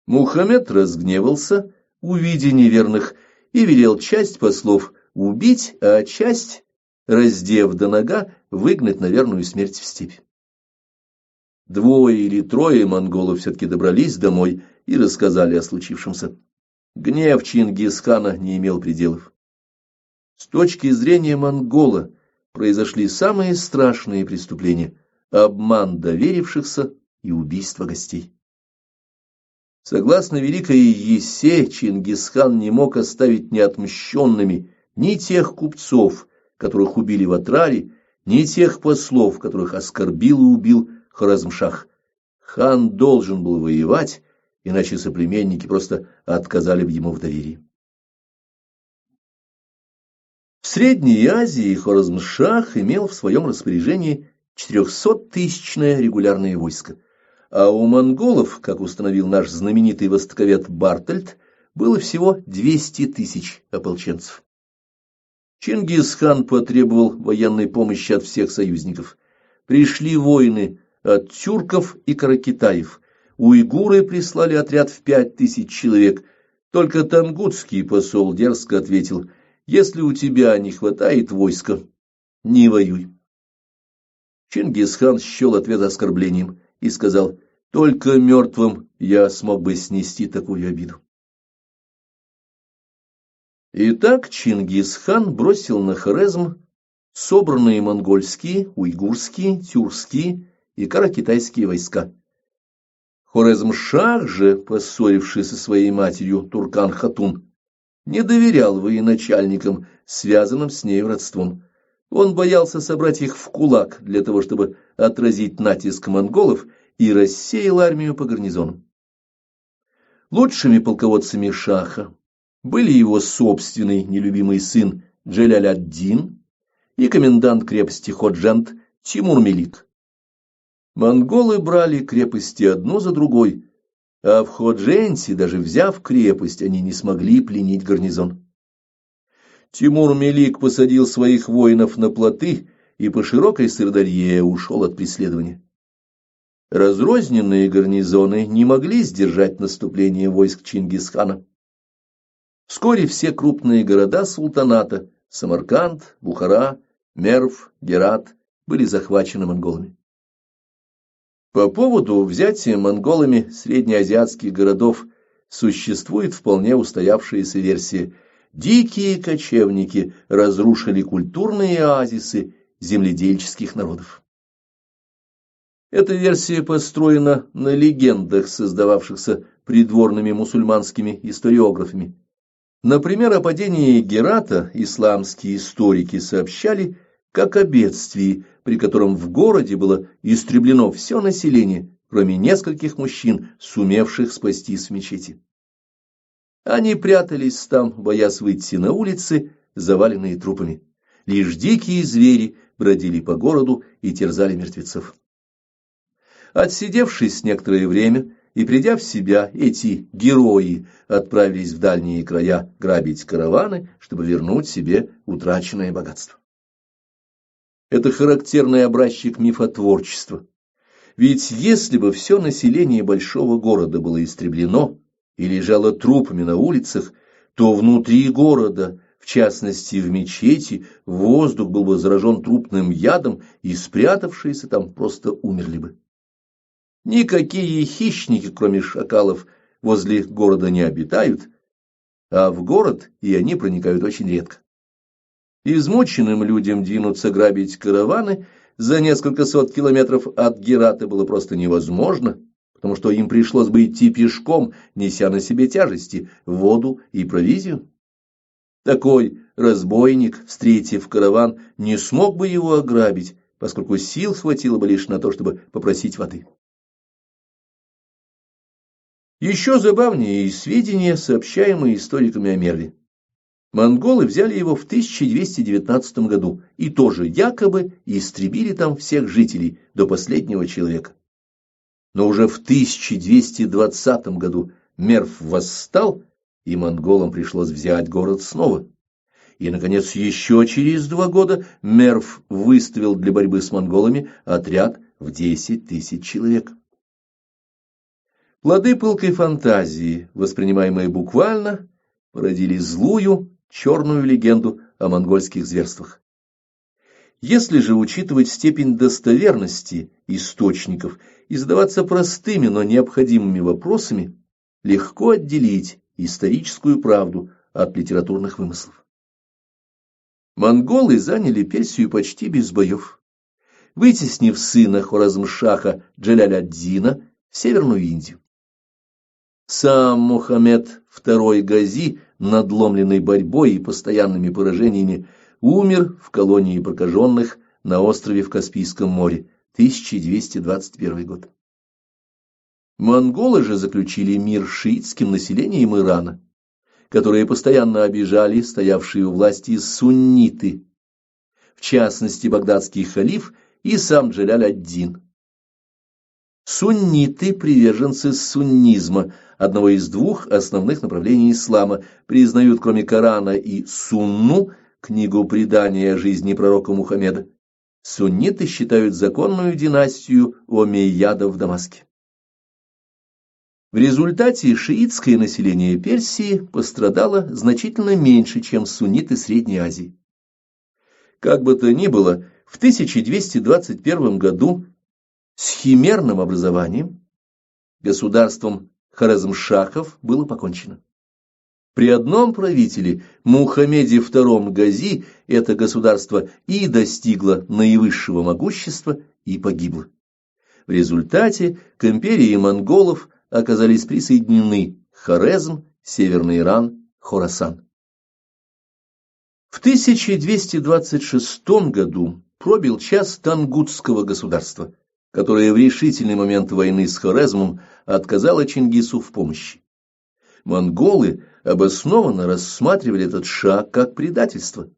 Мухаммед разгневался, увидя неверных, и велел часть послов убить, а часть, раздев до нога, выгнать на верную смерть в степь. 2 или 3 монголов все-таки добрались домой и рассказали о случившемся. Гнев Чингисхана не имел пределов. С точки зрения монгола произошли самые страшные преступления – обман доверившихся и убийство гостей. Согласно Великой Есе, Чингисхан не мог оставить неотмщенными ни тех купцов, которых убили в Отраре, ни тех послов, которых оскорбил и убил Хорезмшах. Хан должен был воевать, иначе соплеменники просто отказали бы ему в доверии. В Средней Азии Хорезмшах имел в своем распоряжении 400-тысячное регулярное войско, а у монголов, как установил наш знаменитый востоковед Бартольд, было всего 200 тысяч ополченцев. Чингисхан потребовал военной помощи от всех союзников. Пришли воины от тюрков и каракитаев. Уйгуры прислали отряд в 5000 человек. Только тангутский посол дерзко ответил: «Если у тебя не хватает войска, не воюй». Чингисхан счел ответ оскорблением и сказал: «Только мертвым я смог бы снести такую обиду». Итак, Чингисхан бросил на Хорезм собранные монгольские, уйгурские, тюркские и каракитайские войска. Хорезмшах же, поссорившись со своей матерью Туркан-Хатун, не доверял военачальникам, связанным с нею родством. Он боялся собрать их в кулак для того, чтобы отразить натиск монголов, и рассеял армию по гарнизонам. Лучшими полководцами шаха были его собственный нелюбимый сын Джаляль-ад-Дин и комендант крепости Ходжент Тимур-Мелик. Монголы брали крепости одну за другой, а в Ходженте, даже взяв крепость, они не смогли пленить гарнизон. Тимур-Мелик посадил своих воинов на плоты и по широкой Сырдарье ушел от преследования. Разрозненные гарнизоны не могли сдержать наступление войск Чингисхана. Вскоре все крупные города султаната – Самарканд, Бухара, Мерв, Герат – были захвачены монголами. По поводу взятия монголами среднеазиатских городов существует вполне устоявшаяся версия: дикие кочевники разрушили культурные оазисы земледельческих народов. Эта версия построена на легендах, создававшихся придворными мусульманскими историографами. Например, о падении Герата исламские историки сообщали как о бедствии, при котором в городе было истреблено все население, кроме нескольких мужчин, сумевших спастись в мечети. Они прятались там, боясь выйти на улицы, заваленные трупами. Лишь дикие звери бродили по городу и терзали мертвецов. Отсидевшись некоторое время и придя в себя, эти герои отправились в дальние края грабить караваны, чтобы вернуть себе утраченное богатство. Это характерный образчик мифотворчества. Ведь если бы все население большого города было истреблено и лежало трупами на улицах, то внутри города, в частности в мечети, воздух был бы заражен трупным ядом, и спрятавшиеся там просто умерли бы. Никакие хищники, кроме шакалов, возле города не обитают, а в город и они проникают очень редко. Измученным людям двинуться грабить караваны за несколько сот километров от Герата было просто невозможно, потому что им пришлось бы идти пешком, неся на себе тяжести, воду и провизию. Такой разбойник, встретив караван, не смог бы его ограбить, поскольку сил хватило бы лишь на то, чтобы попросить воды. Еще забавнее и сведения, сообщаемые историками о Мерве. Монголы взяли его в 1219 году и тоже якобы истребили там всех жителей до последнего человека. Но уже в 1220 году Мерв восстал, и монголам пришлось взять город снова. И, наконец, еще через 2 года Мерв выставил для борьбы с монголами отряд в 10 тысяч человек. Плоды пылкой фантазии, воспринимаемые буквально, породили злую, черную легенду о монгольских зверствах. Если же учитывать степень достоверности источников и задаваться простыми, но необходимыми вопросами, легко отделить историческую правду от литературных вымыслов. Монголы заняли Персию почти без боев, вытеснив сына Хорезм-Шаха Джаляль-ад-Дина в Северную Индию. Сам Мухаммед II Гази, надломленный борьбой и постоянными поражениями, умер в колонии прокаженных на острове в Каспийском море, 1221 год. Монголы же заключили мир с шиитским населением Ирана, которые постоянно обижали стоявшие у власти сунниты, в частности багдадский халиф и сам Джаляль-ад-Дин. Сунниты – приверженцы суннизма, одного из 2 основных направлений ислама, признают кроме Корана и Сунну, книгу предания о жизни пророка Мухаммеда. Сунниты считают законную династию омейядов в Дамаске. В результате шиитское население Персии пострадало значительно меньше, чем сунниты Средней Азии. Как бы то ни было, в 1221 году с химерным образованием, государством Хорезм-Шахов, было покончено. При одном правителе, Мухаммеде II Гази, это государство и достигло наивысшего могущества, и погибло. В результате к империи монголов оказались присоединены Хорезм, Северный Иран, Хорасан. В 1226 году пробил час Тангутского государства, которое в решительный момент войны с Хорезмом отказало Чингису в помощи. Монголы обоснованно рассматривали этот шаг как предательство,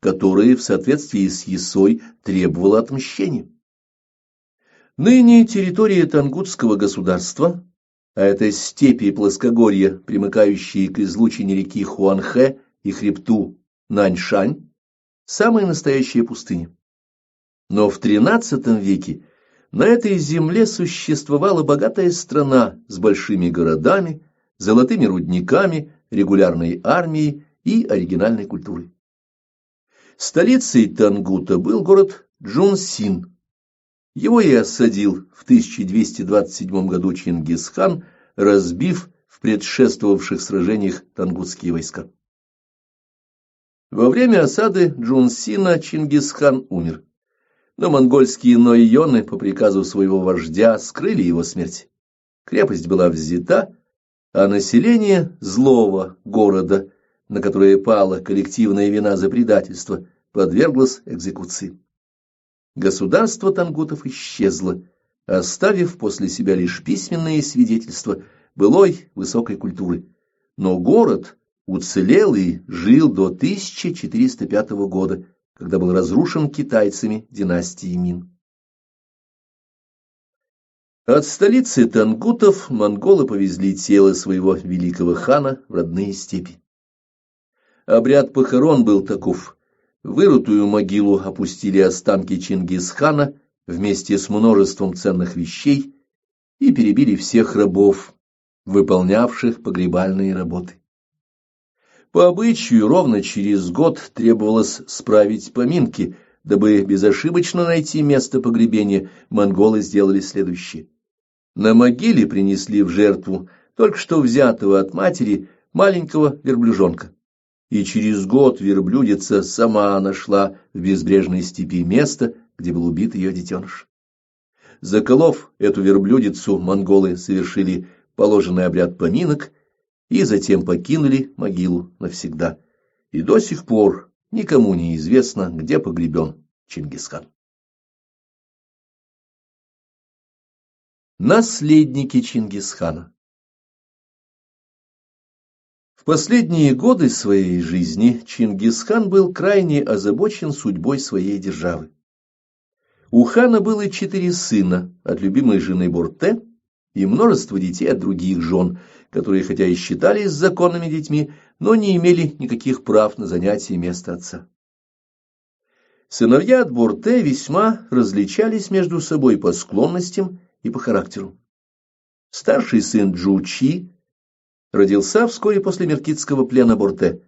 которое в соответствии с Ясой требовало отмщения. Ныне территория Тангутского государства, а это степи и плоскогорья, примыкающие к излучине реки Хуанхэ и хребту Наньшань, самая настоящая пустыня. Но в XIII веке на этой земле существовала богатая страна с большими городами, золотыми рудниками, регулярной армией и оригинальной культурой. Столицей Тангута был город Джунсин. Его и осадил в 1227 году Чингисхан, разбив в предшествовавших сражениях тангутские войска. Во время осады Джунсина Чингисхан умер, но монгольские нойоны по приказу своего вождя скрыли его смерть. Крепость была взята, а население злого города, на которое пала коллективная вина за предательство, подверглось экзекуции. Государство тангутов исчезло, оставив после себя лишь письменные свидетельства былой высокой культуры. Но город уцелел и жил до 1405 года, когда был разрушен китайцами династии Мин. От столицы тангутов монголы повезли тело своего великого хана в родные степи. Обряд похорон был таков. В вырытую могилу опустили останки Чингисхана вместе с множеством ценных вещей и перебили всех рабов, выполнявших погребальные работы. По обычаю ровно через год требовалось справить поминки, дабы безошибочно найти место погребения, монголы сделали следующее. На могиле принесли в жертву только что взятого от матери маленького верблюжонка. И через год верблюдица сама нашла в безбрежной степи место, где был убит ее детеныш. Заколов эту верблюдицу, монголы совершили положенный обряд поминок и затем покинули могилу навсегда. И до сих пор никому не известно, где погребен Чингисхан. Наследники Чингисхана. В последние годы своей жизни Чингисхан был крайне озабочен судьбой своей державы. У хана было 4 сына от любимой жены Бурте и множество детей от других жен, которые хотя и считались законными детьми, но не имели никаких прав на занятие места отца. Сыновья от Бурте весьма различались между собой по склонностям и по характеру. Старший сын Джучи родился вскоре после меркитского плена Бурте,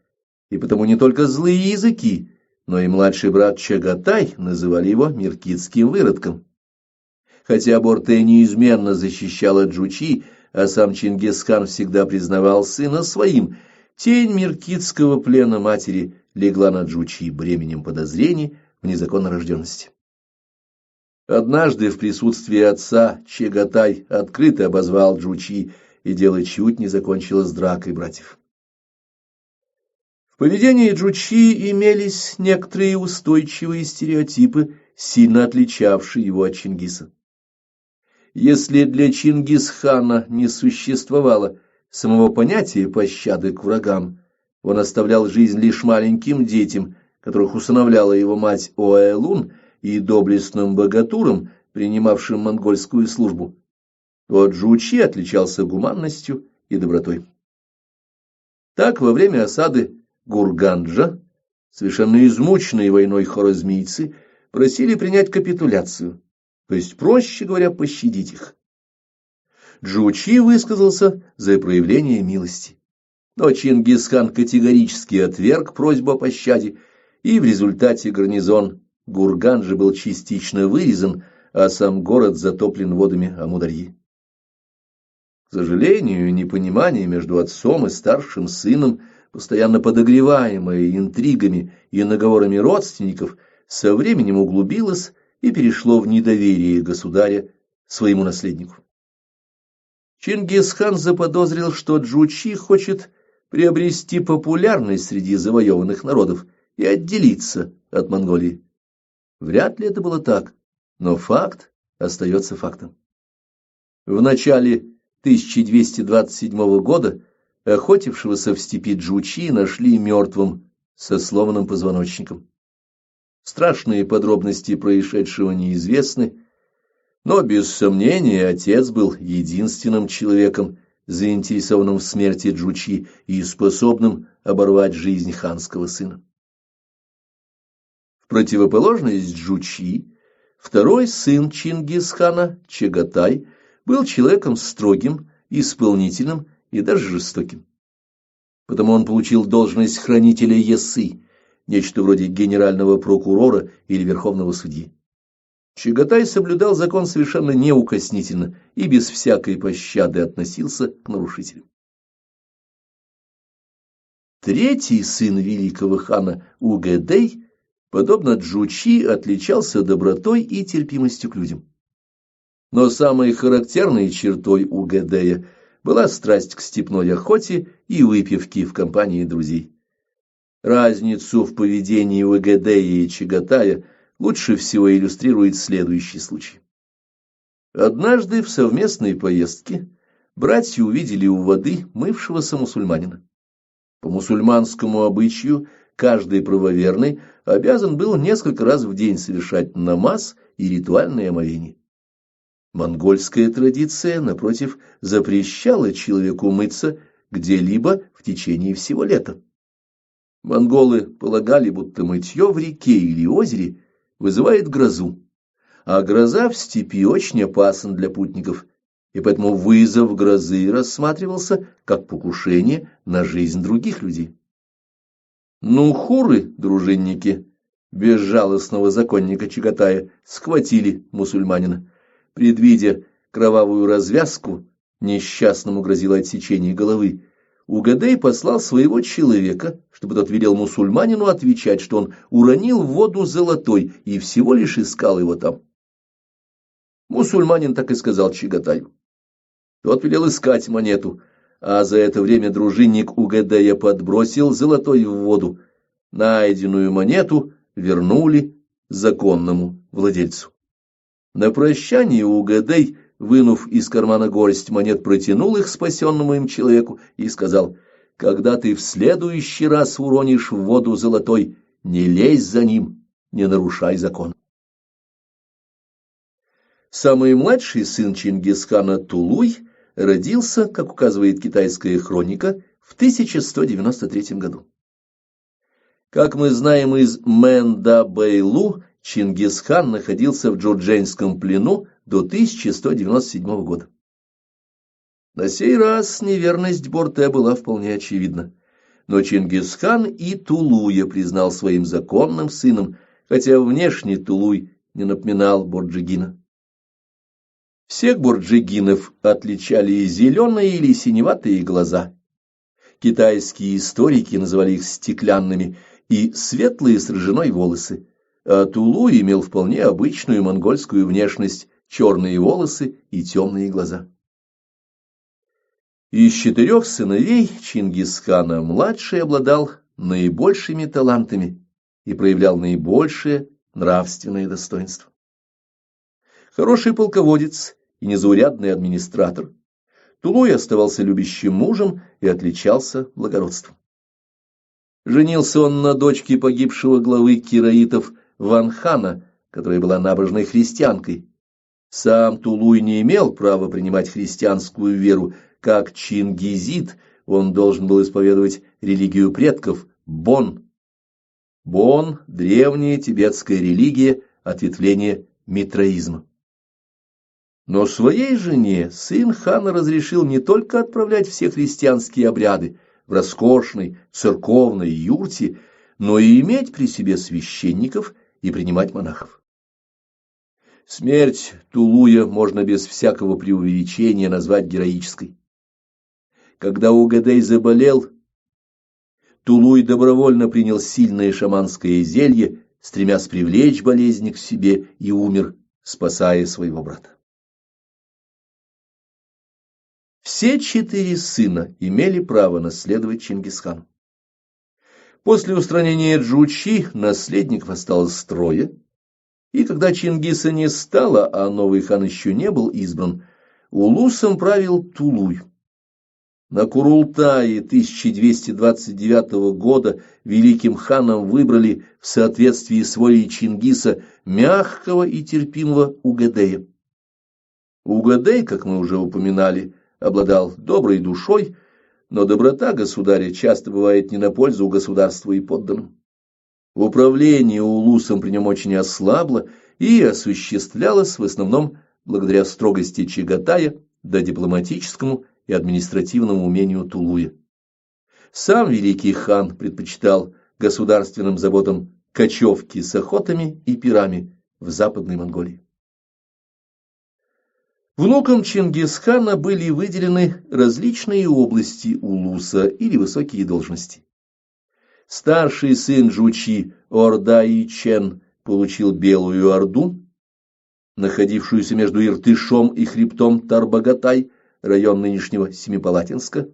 и потому не только злые языки, но и младший брат Чагатай называли его меркитским выродком. Хотя Бурте неизменно защищала Джучи, а сам Чингисхан всегда признавал сына своим, тень меркитского плена матери легла на Джучи бременем подозрений в незаконной рожденности. Однажды в присутствии отца Чагатай открыто обозвал Джучи, и дело чуть не закончилось дракой братьев. В поведении Джучи имелись некоторые устойчивые стереотипы, сильно отличавшие его от Чингиса. Если для Чингисхана не существовало самого понятия пощады к врагам, он оставлял жизнь лишь маленьким детям, которых усыновляла его мать Оэлун, и доблестным богатурам, принимавшим монгольскую службу, то Джучи отличался гуманностью и добротой. Так, во время осады Гурганджа совершенно измученные войной хорезмийцы просили принять капитуляцию, то есть, проще говоря, пощадить их. Джучи высказался за проявление милости, но Чингисхан категорически отверг просьбу о пощаде, и в результате гарнизон Гурганджа был частично вырезан, а сам город затоплен водами Амударьи. К сожалению, непонимание между отцом и старшим сыном, постоянно подогреваемое интригами и наговорами родственников, со временем углубилось и перешло в недоверие государя своему наследнику. Чингисхан заподозрил, что Джучи хочет приобрести популярность среди завоеванных народов и отделиться от Монголии. Вряд ли это было так, но факт остается фактом. В начале 1227 года охотившегося в степи Джучи нашли мертвым со сломанным позвоночником. Страшные подробности происшедшего неизвестны, но без сомнения отец был единственным человеком, заинтересованным в смерти Джучи и способным оборвать жизнь ханского сына. В противоположность Джучи, второй сын Чингисхана, Чагатай, был человеком строгим, исполнительным и даже жестоким. Потому он получил должность хранителя Ясы, нечто вроде генерального прокурора или верховного судьи. Чагатай соблюдал закон совершенно неукоснительно и без всякой пощады относился к нарушителям. Третий сын великого хана Угэдэй, подобно Джучи, отличался добротой и терпимостью к людям. Но самой характерной чертой Угэдэя была страсть к степной охоте и выпивке в компании друзей. Разницу в поведении Угэдэя и Чагатая лучше всего иллюстрирует следующий случай. Однажды в совместной поездке братья увидели у воды мывшегося мусульманина. По мусульманскому обычаю каждый правоверный обязан был несколько раз в день совершать намаз и ритуальное омовение. Монгольская традиция, напротив, запрещала человеку мыться где-либо в течение всего лета. Монголы полагали, будто мытье в реке или озере вызывает грозу, а гроза в степи очень опасна для путников, и поэтому вызов грозы рассматривался как покушение на жизнь других людей. Нухуры, дружинники безжалостного законника Чагатая, схватили мусульманина. Предвидя кровавую развязку, несчастному грозило отсечение головы, Угэдэй послал своего человека, чтобы тот велел мусульманину отвечать, что он уронил в воду золотой и всего лишь искал его там. Мусульманин так и сказал Чагатаю. Тот велел искать монету, а за это время дружинник Угэдэя подбросил золотой в воду. Найденную монету вернули законному владельцу. На прощание Угадей, вынув из кармана горсть монет, протянул их спасенному им человеку и сказал: когда ты в следующий раз уронишь в воду золотой, не лезь за ним, не нарушай закон. Самый младший сын Чингисхана Тулуй родился, как указывает китайская хроника, в 1193 году. Как мы знаем из Мэнда-Бэйлу, Чингисхан находился в джурдженском плену до 1197 года. На сей раз неверность Борте была вполне очевидна, но Чингисхан и Тулуя признал своим законным сыном, хотя внешне Тулуй не напоминал Борджигина. Всех борджигинов отличали зеленые или синеватые глаза. Китайские историки называли их стеклянными, и светлые с рыжиной волосы, а Тулуй имел вполне обычную монгольскую внешность, черные волосы и темные глаза. Из 4 сыновей Чингисхана младший обладал наибольшими талантами и проявлял наибольшее нравственное достоинство. Хороший полководец и незаурядный администратор, Тулуй оставался любящим мужем и отличался благородством. Женился он на дочке погибшего главы кираитов Ван-хана, которая была набожной христианкой. Сам Тулуй не имел права принимать христианскую веру, как чингизид, он должен был исповедовать религию предков Бон. Бон – древняя тибетская религия, ответвление митраизма. Но своей жене сын хана разрешил не только отправлять все христианские обряды в роскошной церковной юрте, но и иметь при себе священников и принимать монахов. Смерть Тулуя можно без всякого преувеличения назвать героической. Когда Угадей заболел, Тулуй добровольно принял сильное шаманское зелье, стремясь привлечь болезнь к себе, и умер, спасая своего брата. Все 4 сына имели право наследовать Чингисхану. После устранения Джучи наследников осталось 3, и когда Чингиса не стало, а новый хан еще не был избран, улусом правил Тулуй. На Курултае 1229 года великим ханом выбрали в соответствии с волей Чингиса мягкого и терпимого Угадея. Угадей, как мы уже упоминали, обладал доброй душой, но доброта государя часто бывает не на пользу государству и подданным. Управление улусом при нем очень ослабло и осуществлялось в основном благодаря строгости Чагатая да дипломатическому и административному умению Тулуя. Сам великий хан предпочитал государственным заботам кочевки с охотами и пирами в Западной Монголии. Внукам Чингисхана были выделены различные области улуса или высокие должности. Старший сын Джучи Орда-Ичен получил Белую Орду, находившуюся между Иртышом и хребтом Тарбагатай, район нынешнего Семипалатинска.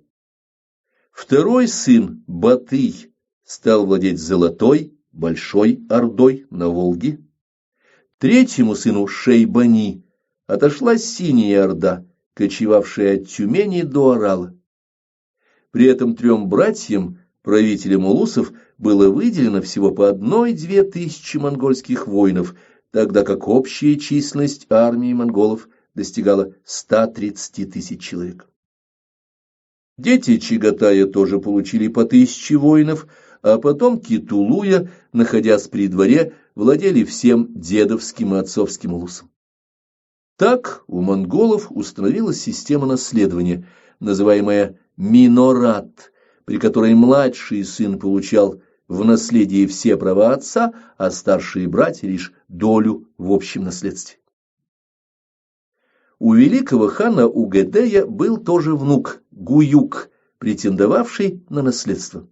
Второй сын Батый стал владеть Золотой, Большой Ордой на Волге. Третьему сыну Шейбани отошла Синяя Орда, кочевавшая от Тюмени до Орала. При этом 3 братьям, правителям улусов, было выделено всего по 1-2 тысячи монгольских воинов, тогда как общая численность армии монголов достигала 130 000 человек. Дети Чагатая тоже получили по 1000 воинов, а потомки Тулуя, находясь при дворе, владели всем дедовским и отцовским улусом. Так у монголов установилась система наследования, называемая минорат, при которой младший сын получал в наследие все права отца, а старшие братья лишь долю в общем наследстве. У великого хана Угадея был тоже внук Гуюк, претендовавший на наследство.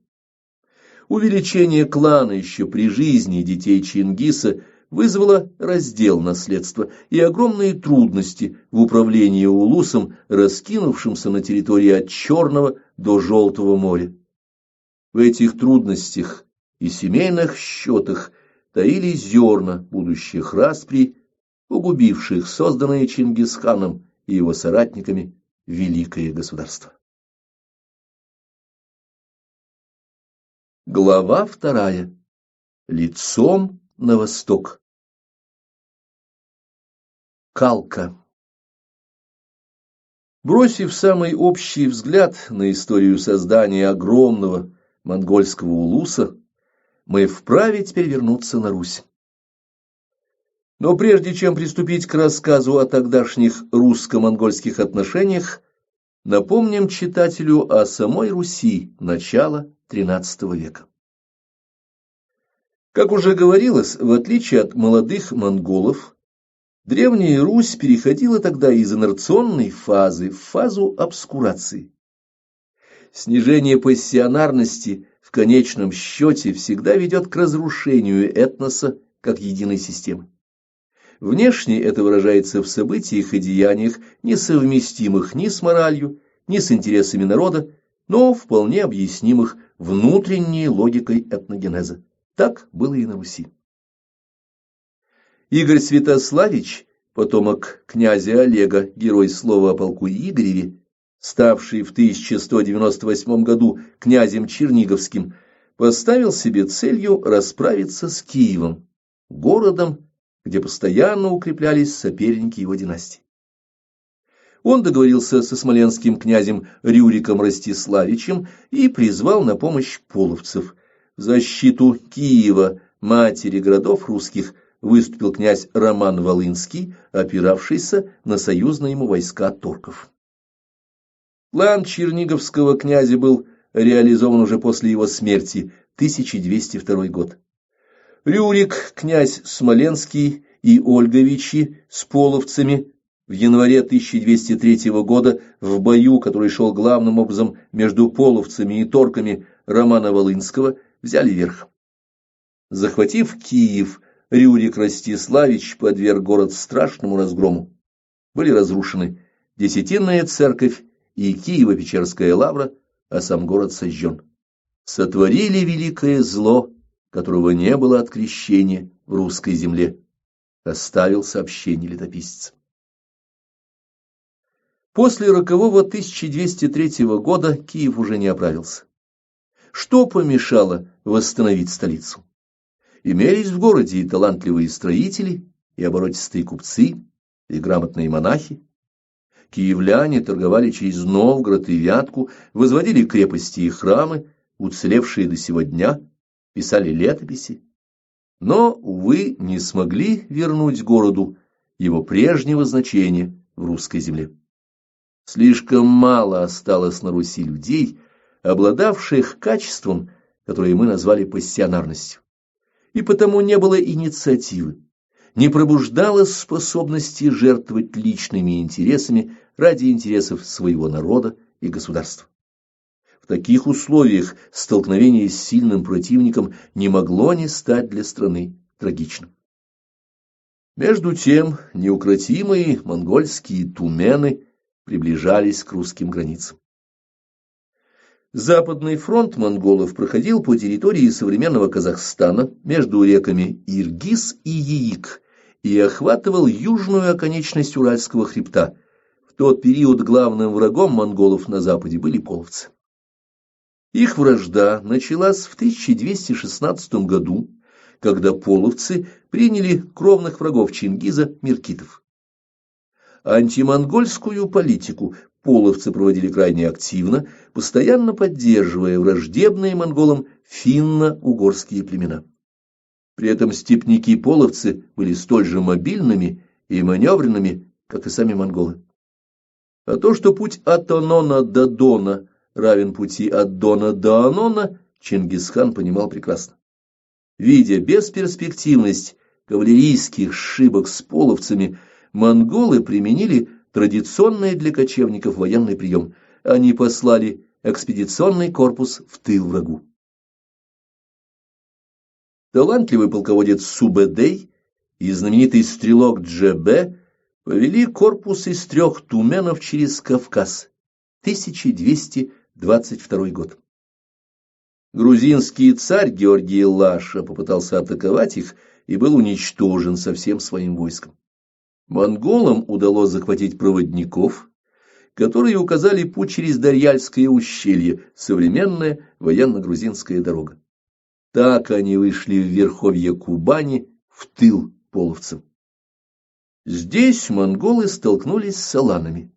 Увеличение клана еще при жизни детей Чингиса вызвало раздел наследства и огромные трудности в управлении улусом, раскинувшимся на территории от Черного до Желтого моря. В этих трудностях и семейных счетах таились зерна будущих расприй, погубивших созданное Чингисханом и его соратниками великое государство. Глава 2. Лицом на восток. Калка. Бросив самый общий взгляд на историю создания огромного монгольского улуса, мы вправе теперь вернуться на Русь. Но прежде чем приступить к рассказу о тогдашних русско-монгольских отношениях, напомним читателю о самой Руси начала XIII века. Как уже говорилось, в отличие от молодых монголов, Древняя Русь переходила тогда из инерционной фазы в фазу обскурации. Снижение пассионарности в конечном счете всегда ведет к разрушению этноса как единой системы. Внешне это выражается в событиях и деяниях, несовместимых ни с моралью, ни с интересами народа, но вполне объяснимых внутренней логикой этногенеза. Так было и на Руси. Игорь Святославич, потомок князя Олега, герой слова о полку Игореве, ставший в 1198 году князем Черниговским, поставил себе целью расправиться с Киевом, городом, где постоянно укреплялись соперники его династии. Он договорился со смоленским князем Рюриком Ростиславичем и призвал на помощь половцев. В защиту Киева, матери городов русских, выступил князь Роман Волынский, опиравшийся на союзные ему войска торков. План черниговского князя был реализован уже после его смерти, 1202 год. Рюрик, князь Смоленский и Ольговичи с половцами в январе 1203 года в бою, который шел главным образом между половцами и торками Романа Волынского, взяли верх. Захватив Киев, Рюрик Ростиславич подверг город страшному разгрому. Были разрушены Десятинная церковь и Киево-Печерская лавра, а сам город сожжен. Сотворили великое зло, которого не было от крещения в русской земле, оставил сообщение летописца. После рокового 1203 года Киев уже не оправился. Что помешало восстановить столицу? Имелись в городе и талантливые строители, и оборотистые купцы, и грамотные монахи. Киевляне торговали через Новгород и Вятку, возводили крепости и храмы, уцелевшие до сего дня, писали летописи. Но, увы, не смогли вернуть городу его прежнего значения в русской земле. Слишком мало осталось на Руси людей, обладавших качеством, которое мы назвали пассионарностью. И потому не было инициативы, не пробуждалось способности жертвовать личными интересами ради интересов своего народа и государства. В таких условиях столкновение с сильным противником не могло не стать для страны трагичным. Между тем неукротимые монгольские тумены приближались к русским границам. Западный фронт монголов проходил по территории современного Казахстана между реками Иргиз и Яик и охватывал южную оконечность Уральского хребта. В тот период главным врагом монголов на западе были половцы. Их вражда началась в 1216 году, когда половцы приняли кровных врагов Чингиза миркитов. Антимонгольскую политику половцы проводили крайне активно, постоянно поддерживая враждебные монголам финно-угорские племена. При этом степняки-половцы были столь же мобильными и маневренными, как и сами монголы. А то, что путь от Онона до Дона равен пути от Дона до Онона, Чингисхан понимал прекрасно. Видя бесперспективность кавалерийских сшибок с половцами, монголы применили традиционный для кочевников военный прием. Они послали экспедиционный корпус в тыл врагу. Талантливый полководец Субэдэй и знаменитый стрелок Джебе повели корпус из 3 туменов через Кавказ, 1222 год. Грузинский царь Георгий Лаша попытался атаковать их и был уничтожен со всем своим войском. Монголам удалось захватить проводников, которые указали путь через Дарьяльское ущелье, современная военно-грузинская дорога. Так они вышли в верховье Кубани, в тыл половцам. Здесь монголы столкнулись с аланами.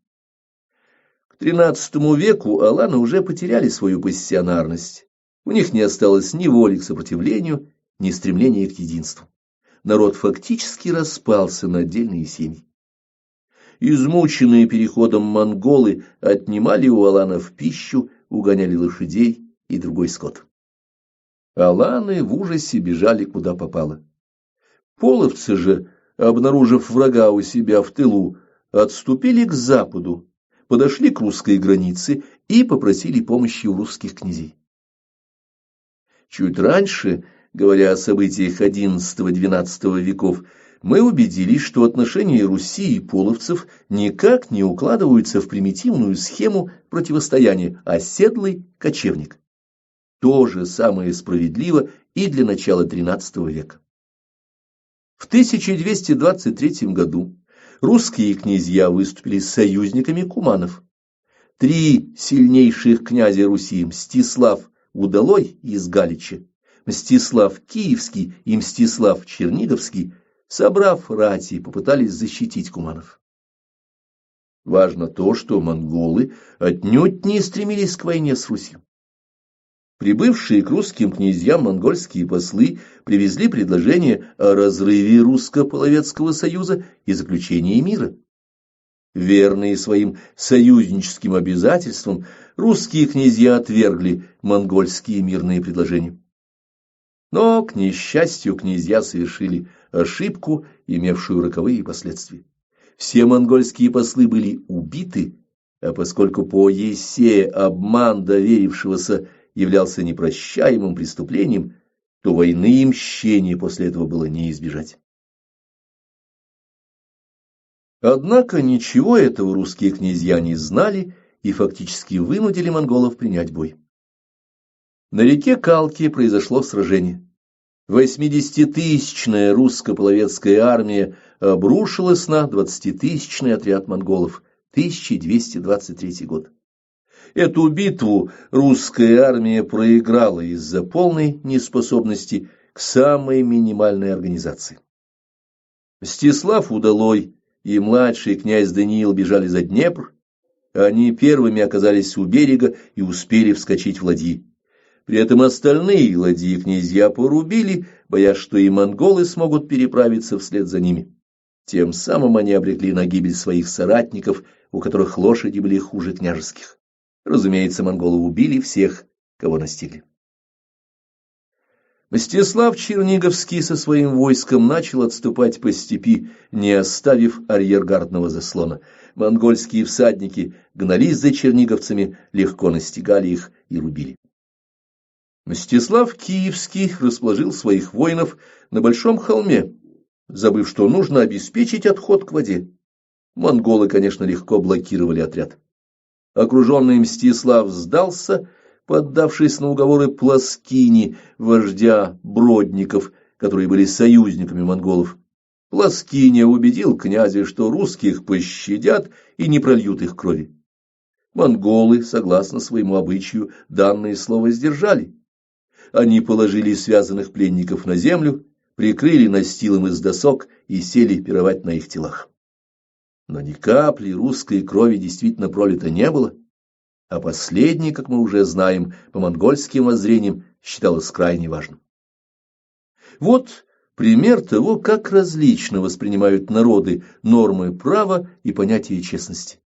К XIII веку аланы уже потеряли свою пассионарность. У них не осталось ни воли к сопротивлению, ни стремления к единству. Народ фактически распался на отдельные семьи. Измученные переходом монголы отнимали у аланов пищу, угоняли лошадей и другой скот. Аланы в ужасе бежали куда попало. Половцы же, обнаружив врага у себя в тылу, отступили к западу, подошли к русской границе и попросили помощи у русских князей. Чуть раньше, говоря о событиях XI-XII веков, мы убедились, что отношения Руси и половцев никак не укладываются в примитивную схему противостояния оседлый-кочевник. То же самое справедливо и для начала XIII века. В 1223 году русские князья выступили союзниками куманов. Три сильнейших князя Руси – Мстислав Удалой из Галича, Мстислав Киевский и Мстислав Черниговский, собрав рати, попытались защитить куманов. Важно то, что монголы отнюдь не стремились к войне с Русью. Прибывшие к русским князьям монгольские послы привезли предложение о разрыве русско-половецкого союза и заключении мира. Верные своим союзническим обязательствам, русские князья отвергли монгольские мирные предложения. Но, к несчастью, князья совершили ошибку, имевшую роковые последствия. Все монгольские послы были убиты, а поскольку по Есе обман доверившегося являлся непрощаемым преступлением, то войны и мщения после этого было не избежать. Однако ничего этого русские князья не знали и фактически вынудили монголов принять бой. На реке Калке произошло сражение. 80-тысячная русско-половецкая армия обрушилась на 20-тысячный отряд монголов, 1223 год. Эту битву русская армия проиграла из-за полной неспособности к самой минимальной организации. Мстислав Удалой и младший князь Даниил бежали за Днепр, они первыми оказались у берега и успели вскочить в ладьи. При этом остальные ладьи князья порубили, боясь, что и монголы смогут переправиться вслед за ними. Тем самым они обрекли на гибель своих соратников, у которых лошади были хуже княжеских. Разумеется, монголы убили всех, кого настигли. Мстислав Черниговский со своим войском начал отступать по степи, не оставив арьергардного заслона. Монгольские всадники гнались за черниговцами, легко настигали их и рубили. Мстислав Киевский расположил своих воинов на большом холме, забыв, что нужно обеспечить отход к воде. Монголы, конечно, легко блокировали отряд. Окруженный Мстислав сдался, поддавшись на уговоры Плоскини, вождя Бродников, которые были союзниками монголов. Плоскиня убедил князя, что русских пощадят и не прольют их крови. Монголы, согласно своему обычаю, данное слово сдержали. Они положили связанных пленников на землю, прикрыли настилом из досок и сели пировать на их телах. Но ни капли русской крови действительно пролито не было, а последнее, как мы уже знаем, по монгольским воззрениям считалось крайне важным. Вот пример того, как различно воспринимают народы нормы права и понятия честности.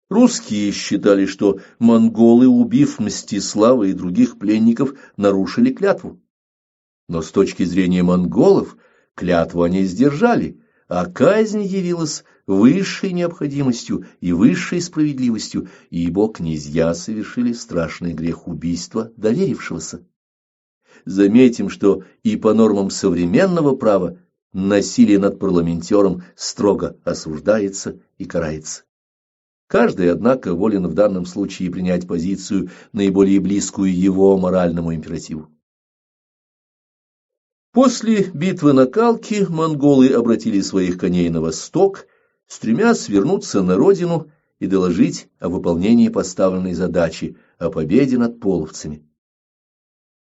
Русские считали, что монголы, убив Мстислава и других пленников, нарушили клятву. Но с точки зрения монголов клятву они сдержали, а казнь явилась высшей необходимостью и высшей справедливостью, ибо князья совершили страшный грех убийства доверившегося. Заметим, что и по нормам современного права насилие над парламентером строго осуждается и карается. Каждый, однако, волен в данном случае принять позицию, наиболее близкую его моральному императиву. После битвы на Калке монголы обратили своих коней на восток, стремясь вернуться на родину и доложить о выполнении поставленной задачи, о победе над половцами.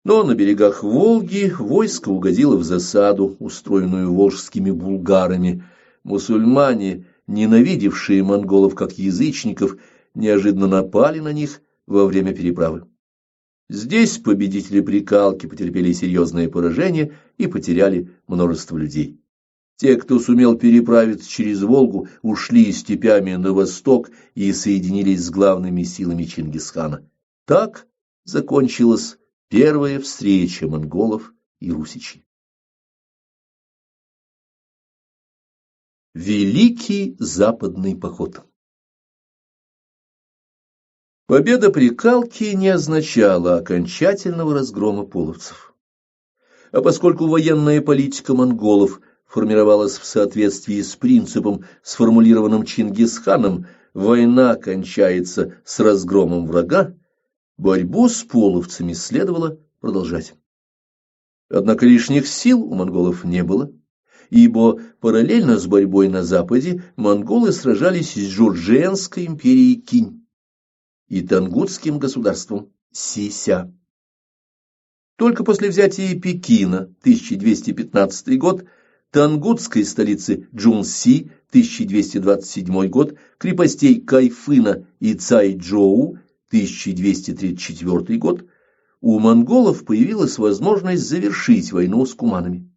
Но на берегах Волги войско угодило в засаду, устроенную волжскими булгарами. Мусульмане, ненавидевшие монголов как язычников, неожиданно напали на них во время переправы. Здесь победители Прикалки потерпели серьезное поражение и потеряли множество людей. Те, кто сумел переправиться через Волгу, ушли степями на восток и соединились с главными силами Чингисхана. Так закончилась первая встреча монголов и русичей. Великий западный поход. Победа при Калке не означала окончательного разгрома половцев. А поскольку военная политика монголов формировалась в соответствии с принципом, сформулированным Чингисханом, война кончается с разгромом врага, борьбу с половцами следовало продолжать. Однако лишних сил у монголов не было, ибо параллельно с борьбой на западе монголы сражались с Джурдженской империей Кинь и Тангутским государством Си-Ся. Только после взятия Пекина, 1215 год, Тангутской столицы Джунси, 1227 год, крепостей Кайфына и Цайчжоу, 1234 год, у монголов появилась возможность завершить войну с куманами.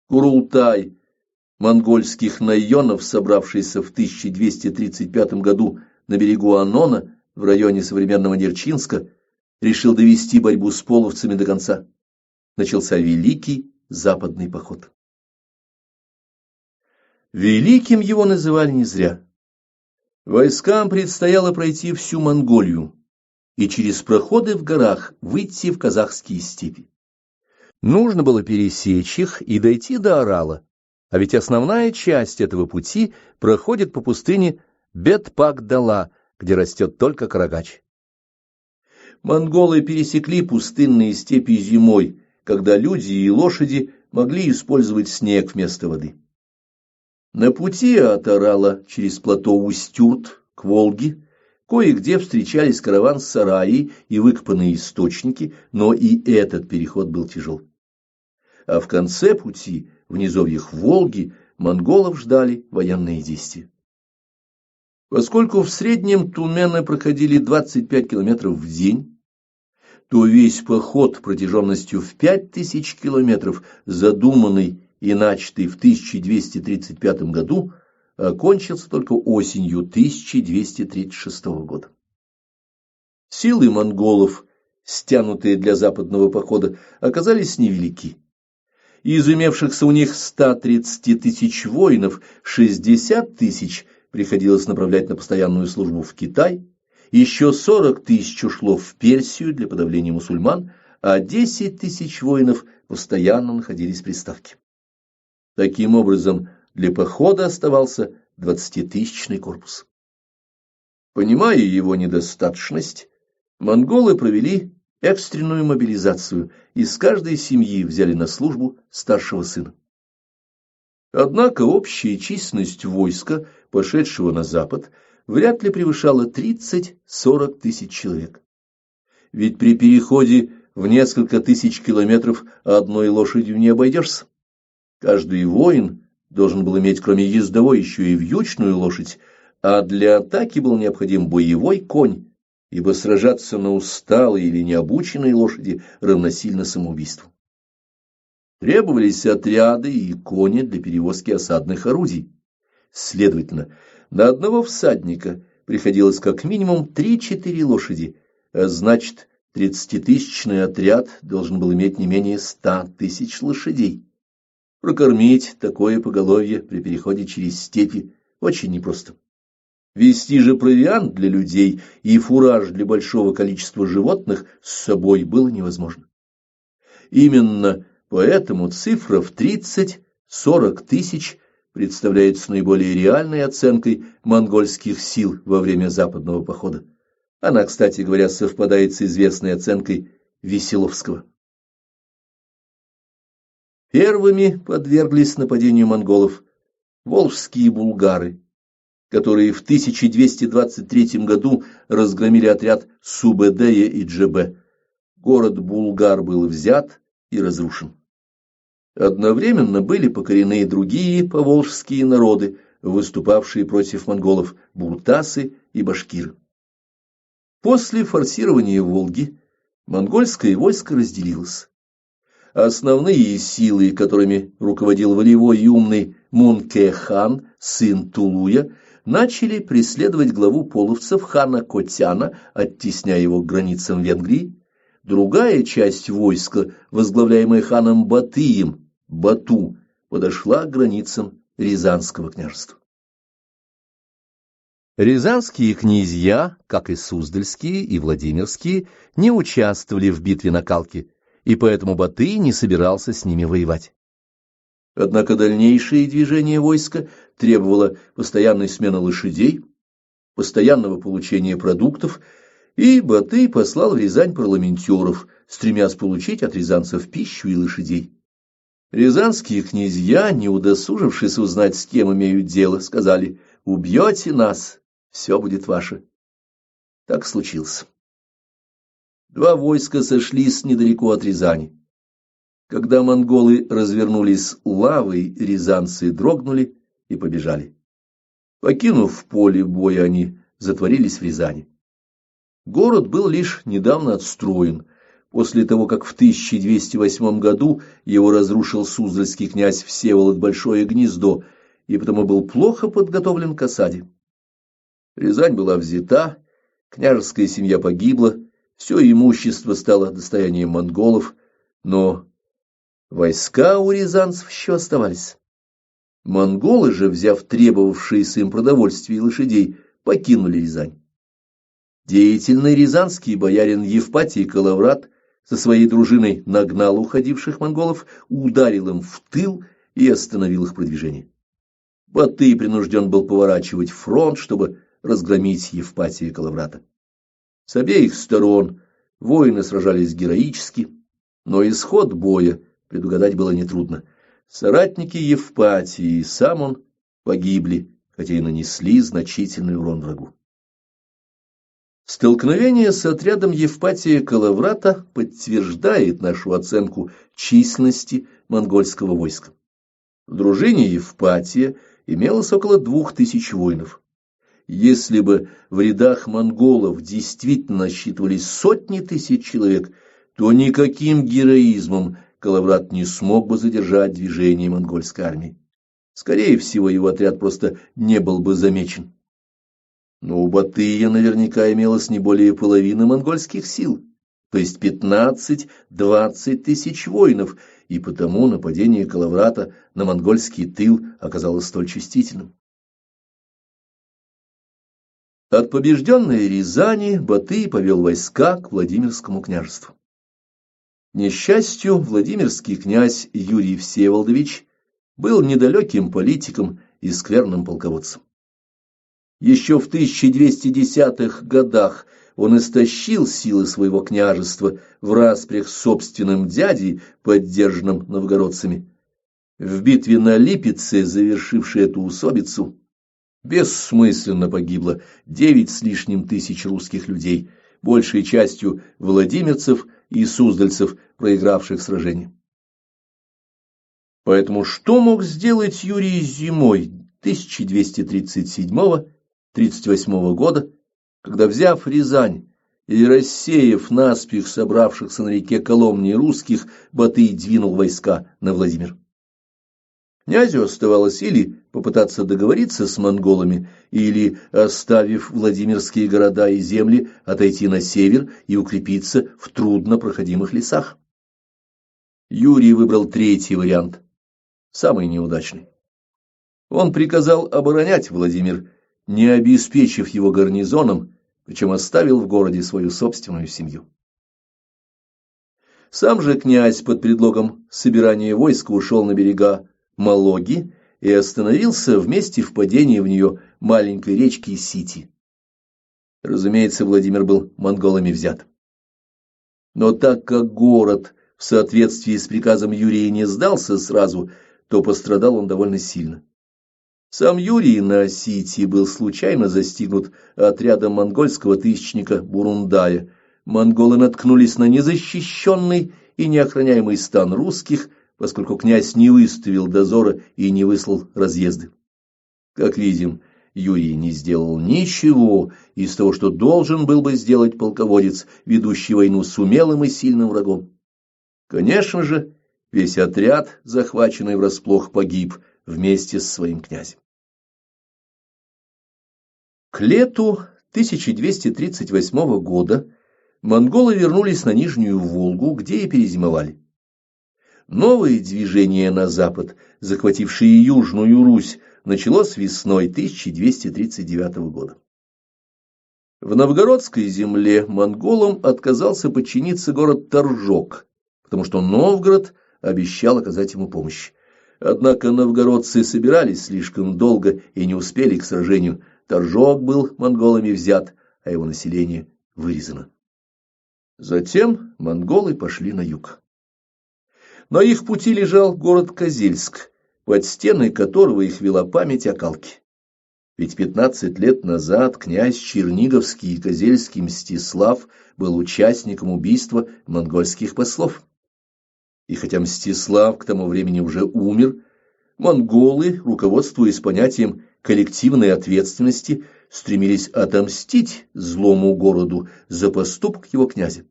Курултай монгольских найонов, собравшийся в 1235 году на берегу Анона в районе современного Нерчинска, решил довести борьбу с половцами до конца. Начался Великий западный поход. Великим его называли не зря. Войскам предстояло пройти всю Монголию и через проходы в горах выйти в казахские степи. Нужно было пересечь их и дойти до Орала, а ведь основная часть этого пути проходит по пустыне Бетпак-Дала, где растет только карагач. Монголы пересекли пустынные степи зимой, когда люди и лошади могли использовать снег вместо воды. На пути от Орала через плато Устюрт к Волге кое-где встречались караван-сараи и выкопанные источники, но и этот переход был тяжел. А в конце пути, в низовьях Волги, монголов ждали военные действия. Поскольку в среднем тумены проходили 25 километров в день, то весь поход протяженностью в 5000 километров, задуманный и начатый в 1235 году, окончился только осенью 1236 года. Силы монголов, стянутые для западного похода, оказались невелики. Из имевшихся у них 130 тысяч воинов 60 тысяч приходилось направлять на постоянную службу в Китай, еще 40 тысяч ушло в Персию для подавления мусульман, а 10 тысяч воинов постоянно находились при ставке. Таким образом, для похода оставался 20-тысячный корпус. Понимая его недостаточность, монголы провели экстренную мобилизацию и с каждой семьи взяли на службу старшего сына. Однако общая численность войска, пошедшего на запад, вряд ли превышала 30-40 тысяч человек. Ведь при переходе в несколько тысяч километров одной лошадью не обойдешься. Каждый воин должен был иметь кроме ездовой еще и вьючную лошадь, а для атаки был необходим боевой конь, ибо сражаться на усталой или необученной лошади равносильно самоубийству. Требовались отряды и кони для перевозки осадных орудий. Следовательно, на одного всадника приходилось как минимум 3-4 лошади, а значит, 30-тысячный отряд должен был иметь не менее 100 тысяч лошадей. Прокормить такое поголовье при переходе через степи очень непросто. Везти же провиант для людей и фураж для большого количества животных с собой было невозможно. Именно поэтому цифра в 30-40 тысяч представляется наиболее реальной оценкой монгольских сил во время западного похода. Она, кстати говоря, совпадает с известной оценкой Веселовского. Первыми подверглись нападению монголов волжские булгары, которые в 1223 году разгромили отряд Субэдэя и Джебе. город Булгар был взят и разрушен. Одновременно были покорены и другие поволжские народы, выступавшие против монголов, буртасы и башкиры. После форсирования Волги монгольское войско разделилось. Основные силы, которыми руководил волевой и умный Мунке-хан, сын Тулуя, начали преследовать главу половцев хана Котяна, оттесняя его к границам Венгрии. Другая часть войска, возглавляемая ханом Батыем, Бату, подошла к границам Рязанского княжества. Рязанские князья, как и Суздальские и Владимирские, не участвовали в битве на Калке, и поэтому Батый не собирался с ними воевать. Однако дальнейшее движение войска требовало постоянной смены лошадей, постоянного получения продуктов, и Батый послал в Рязань парламентеров, стремясь получить от рязанцев пищу и лошадей. Рязанские князья, не удосужившись узнать, с кем имеют дело, сказали: «Убьете нас, все будет ваше». Так случилось. Два войска сошлись недалеко от Рязани. Когда монголы развернулись лавой, рязанцы дрогнули и побежали. Покинув поле боя, они затворились в Рязани. Город был лишь недавно отстроен, после того, как в 1208 году его разрушил суздальский князь Всеволод Большое Гнездо, и потому был плохо подготовлен к осаде. Рязань была взята, княжеская семья погибла, все имущество стало достоянием монголов, но войска у рязанцев еще оставались. Монголы же, взяв требовавшиеся им продовольствие и лошадей, покинули Рязань. Деятельный рязанский боярин Евпатий Калаврат со своей дружиной нагнал уходивших монголов, ударил им в тыл и остановил их продвижение. Батый принужден был поворачивать фронт, чтобы разгромить Евпатия Калаврата. С обеих сторон воины сражались героически, но исход боя предугадать было нетрудно. Соратники Евпатии и сам он погибли, хотя и нанесли значительный урон врагу. Столкновение с отрядом Евпатия Калаврата подтверждает нашу оценку численности монгольского войска. В дружине Евпатия имелось около 2000 воинов. Если бы в рядах монголов действительно насчитывались сотни тысяч человек, то никаким героизмом Калаврат не смог бы задержать движение монгольской армии. Скорее всего, его отряд просто не был бы замечен. Но у Батыя наверняка имелось не более половины монгольских сил, то есть 15-20 тысяч воинов, и потому нападение Калаврата на монгольский тыл оказалось столь чувствительным. От побежденной Рязани Батый повел войска к Владимирскому княжеству. К несчастью, Владимирский князь Юрий Всеволодович был недалеким политиком и скверным полководцем. Еще в 1210-х годах он истощил силы своего княжества в распрях с собственным дядей, поддержанным новгородцами. В битве на Липеце, завершившей эту усобицу, бессмысленно погибло 9 с лишним тысяч русских людей, большей частью владимирцев и суздальцев, проигравших сражение. Поэтому что мог сделать Юрий зимой 1237-38 года, когда, взяв Рязань и рассеяв наспех собравшихся на реке Коломне русских, Батый двинул войска на Владимир? Князю оставалось или попытаться договориться с монголами, или, оставив Владимирские города и земли, отойти на север и укрепиться в труднопроходимых лесах. Юрий выбрал третий вариант, самый неудачный. Он приказал оборонять Владимир, не обеспечив его гарнизоном, причем оставил в городе свою собственную семью. Сам же князь под предлогом собирания войска ушел на берега Малоги и остановился в месте впадения в нее маленькой речки Сити. Разумеется, Владимир был монголами взят. Но так как город в соответствии с приказом Юрия не сдался сразу, то пострадал он довольно сильно. Сам Юрий на Сити был случайно застигнут отрядом монгольского тысячника Бурундая. монголы наткнулись на незащищенный и неохраняемый стан русских, поскольку князь не выставил дозора и не выслал разъезды. Как видим, Юрий не сделал ничего из того, что должен был бы сделать полководец, ведущий войну с умелым и сильным врагом. Конечно же, весь отряд, захваченный врасплох, погиб вместе с своим князем. К лету 1238 года монголы вернулись на Нижнюю Волгу, где и перезимовали. Новое движение на запад, захватившее Южную Русь, началось весной 1239 года. В новгородской земле монголам отказался подчиниться город Торжок, потому что Новгород обещал оказать ему помощь. Однако новгородцы собирались слишком долго и не успели к сражению. Торжок был монголами взят, а его население вырезано. Затем монголы пошли на юг. На их пути лежал город Козельск, под стены которого их вела память о Калке. Ведь 15 лет назад князь Черниговский и Козельский Мстислав был участником убийства монгольских послов. И хотя Мстислав к тому времени уже умер, монголы, руководствуясь понятием коллективной ответственности, стремились отомстить злому городу за поступок его князя.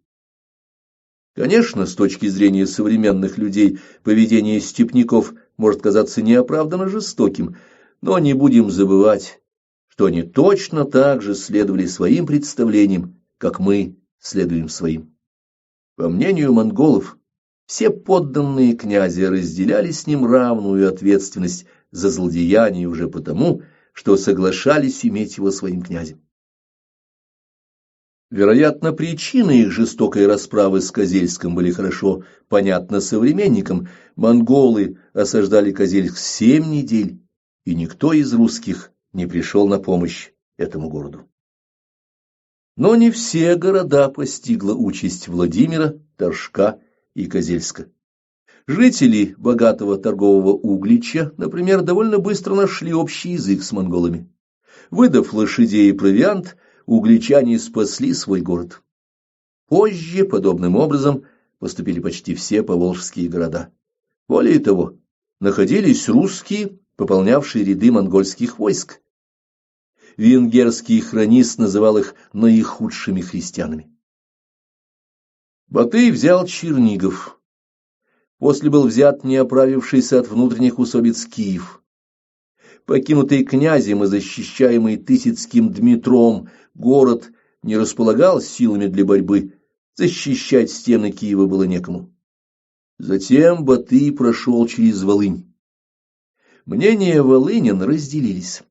Конечно, с точки зрения современных людей, поведение степняков может казаться неоправданно жестоким, но не будем забывать, что они точно так же следовали своим представлениям, как мы следуем своим. По мнению монголов, все подданные князя разделяли с ним равную ответственность за злодеяние уже потому, что соглашались иметь его своим князем. Вероятно, причины их жестокой расправы с Козельском были хорошо понятны современникам. Монголы осаждали Козельск 7 недель, и никто из русских не пришел на помощь этому городу. Но не все города постигла участь Владимира, Торжка и Козельска. Жители богатого торгового Углича, например, довольно быстро нашли общий язык с монголами. Выдав лошадей и провиант, угличане спасли свой город. Позже подобным образом поступили почти все поволжские города. Более того, находились русские, пополнявшие ряды монгольских войск. Венгерский хронист называл их наихудшими христианами. Батый взял Чернигов. После был взят не оправившийся от внутренних усобиц Киев. Покинутый князем и защищаемый Тысяцким Дмитром, город не располагал силами для борьбы, защищать стены Киева было некому. Затем Батый прошел через Волынь. Мнения волынян разделились.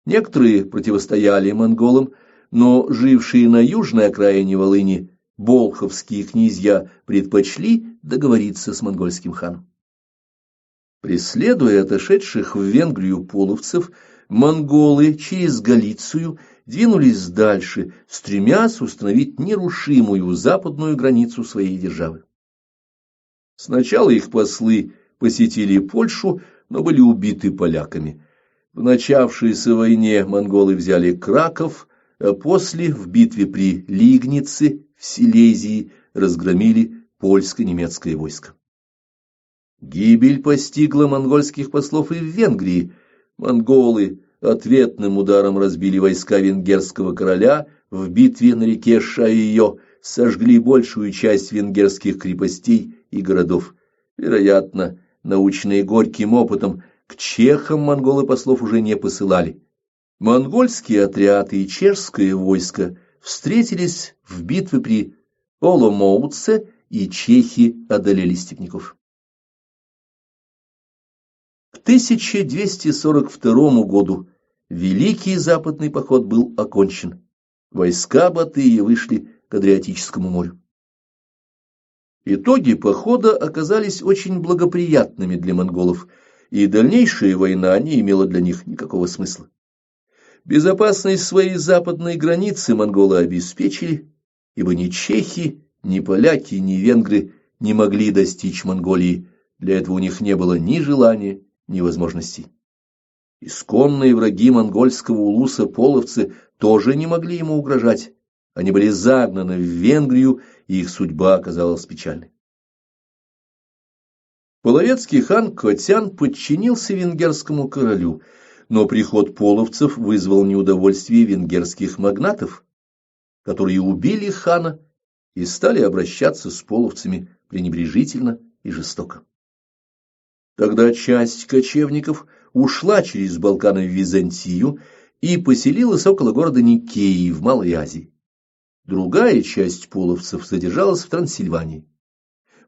Некоторые противостояли монголам, но жившие на южной окраине Волыни болховские князья предпочли договориться с монгольским ханом. Преследуя отошедших в Венгрию половцев, монголы через Галицию двинулись дальше, стремясь установить нерушимую западную границу своей державы. Сначала их послы посетили Польшу, но были убиты поляками. В начавшейся войне монголы взяли Краков, а после в битве при Лигнице в Силезии разгромили польско-немецкое войско. Гибель постигла монгольских послов и в Венгрии. Монголы ответным ударом разбили войска венгерского короля в битве на реке Шайо, сожгли большую часть венгерских крепостей и городов. Вероятно, наученные горьким опытом, к чехам монголы послов уже не посылали. Монгольские отряды и чешское войско встретились в битве при Оломоуце, и чехи одолели степняков. К 1242 году Великий Западный поход был окончен. Войска Батыя вышли к Адриатическому морю. Итоги похода оказались очень благоприятными для монголов, и дальнейшая война не имела для них никакого смысла. Безопасность своей западной границы монголы обеспечили, ибо ни чехи, ни поляки, ни венгры не могли достичь Монголии, для этого у них не было ни желания, ни возможностей. Исконные враги монгольского улуса половцы тоже не могли ему угрожать, Они были загнаны в Венгрию, и их судьба оказалась печальной. Половецкий хан Котян подчинился венгерскому королю, но приход половцев вызвал неудовольствие венгерских магнатов, которые убили хана и стали обращаться с половцами пренебрежительно и жестоко. Тогда часть кочевников ушла через Балканы в Византию и поселилась около города Никеи в Малой Азии. Другая часть половцев задержалась в Трансильвании.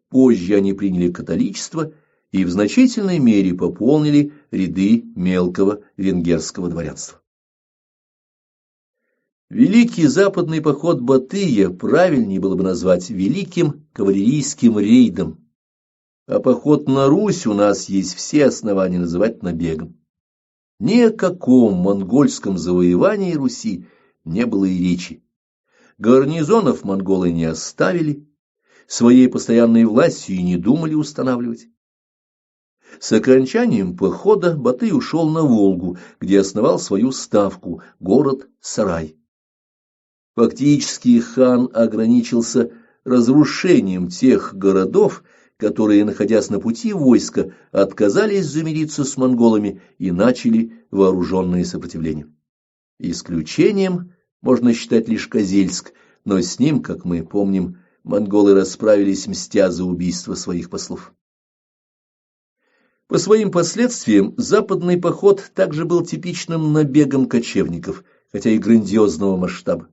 Позже они приняли католичество и в значительной мере пополнили ряды мелкого венгерского дворянства. Великий западный поход Батыя правильнее было бы назвать великим кавалерийским рейдом, а поход на Русь у нас есть все основания называть набегом. Ни о каком монгольском завоевании Руси не было и речи. Гарнизонов монголы не оставили, своей постоянной властью и не думали устанавливать. С окончанием похода Батый ушел на Волгу, где основал свою ставку, город Сарай. Фактически хан ограничился разрушением тех городов, которые, находясь на пути войска, отказались замириться с монголами и начали вооруженное сопротивление. Исключением можно считать лишь Козельск, но с ним, как мы помним, монголы расправились, мстя за убийство своих послов. По своим последствиям западный поход также был типичным набегом кочевников, хотя и грандиозного масштаба.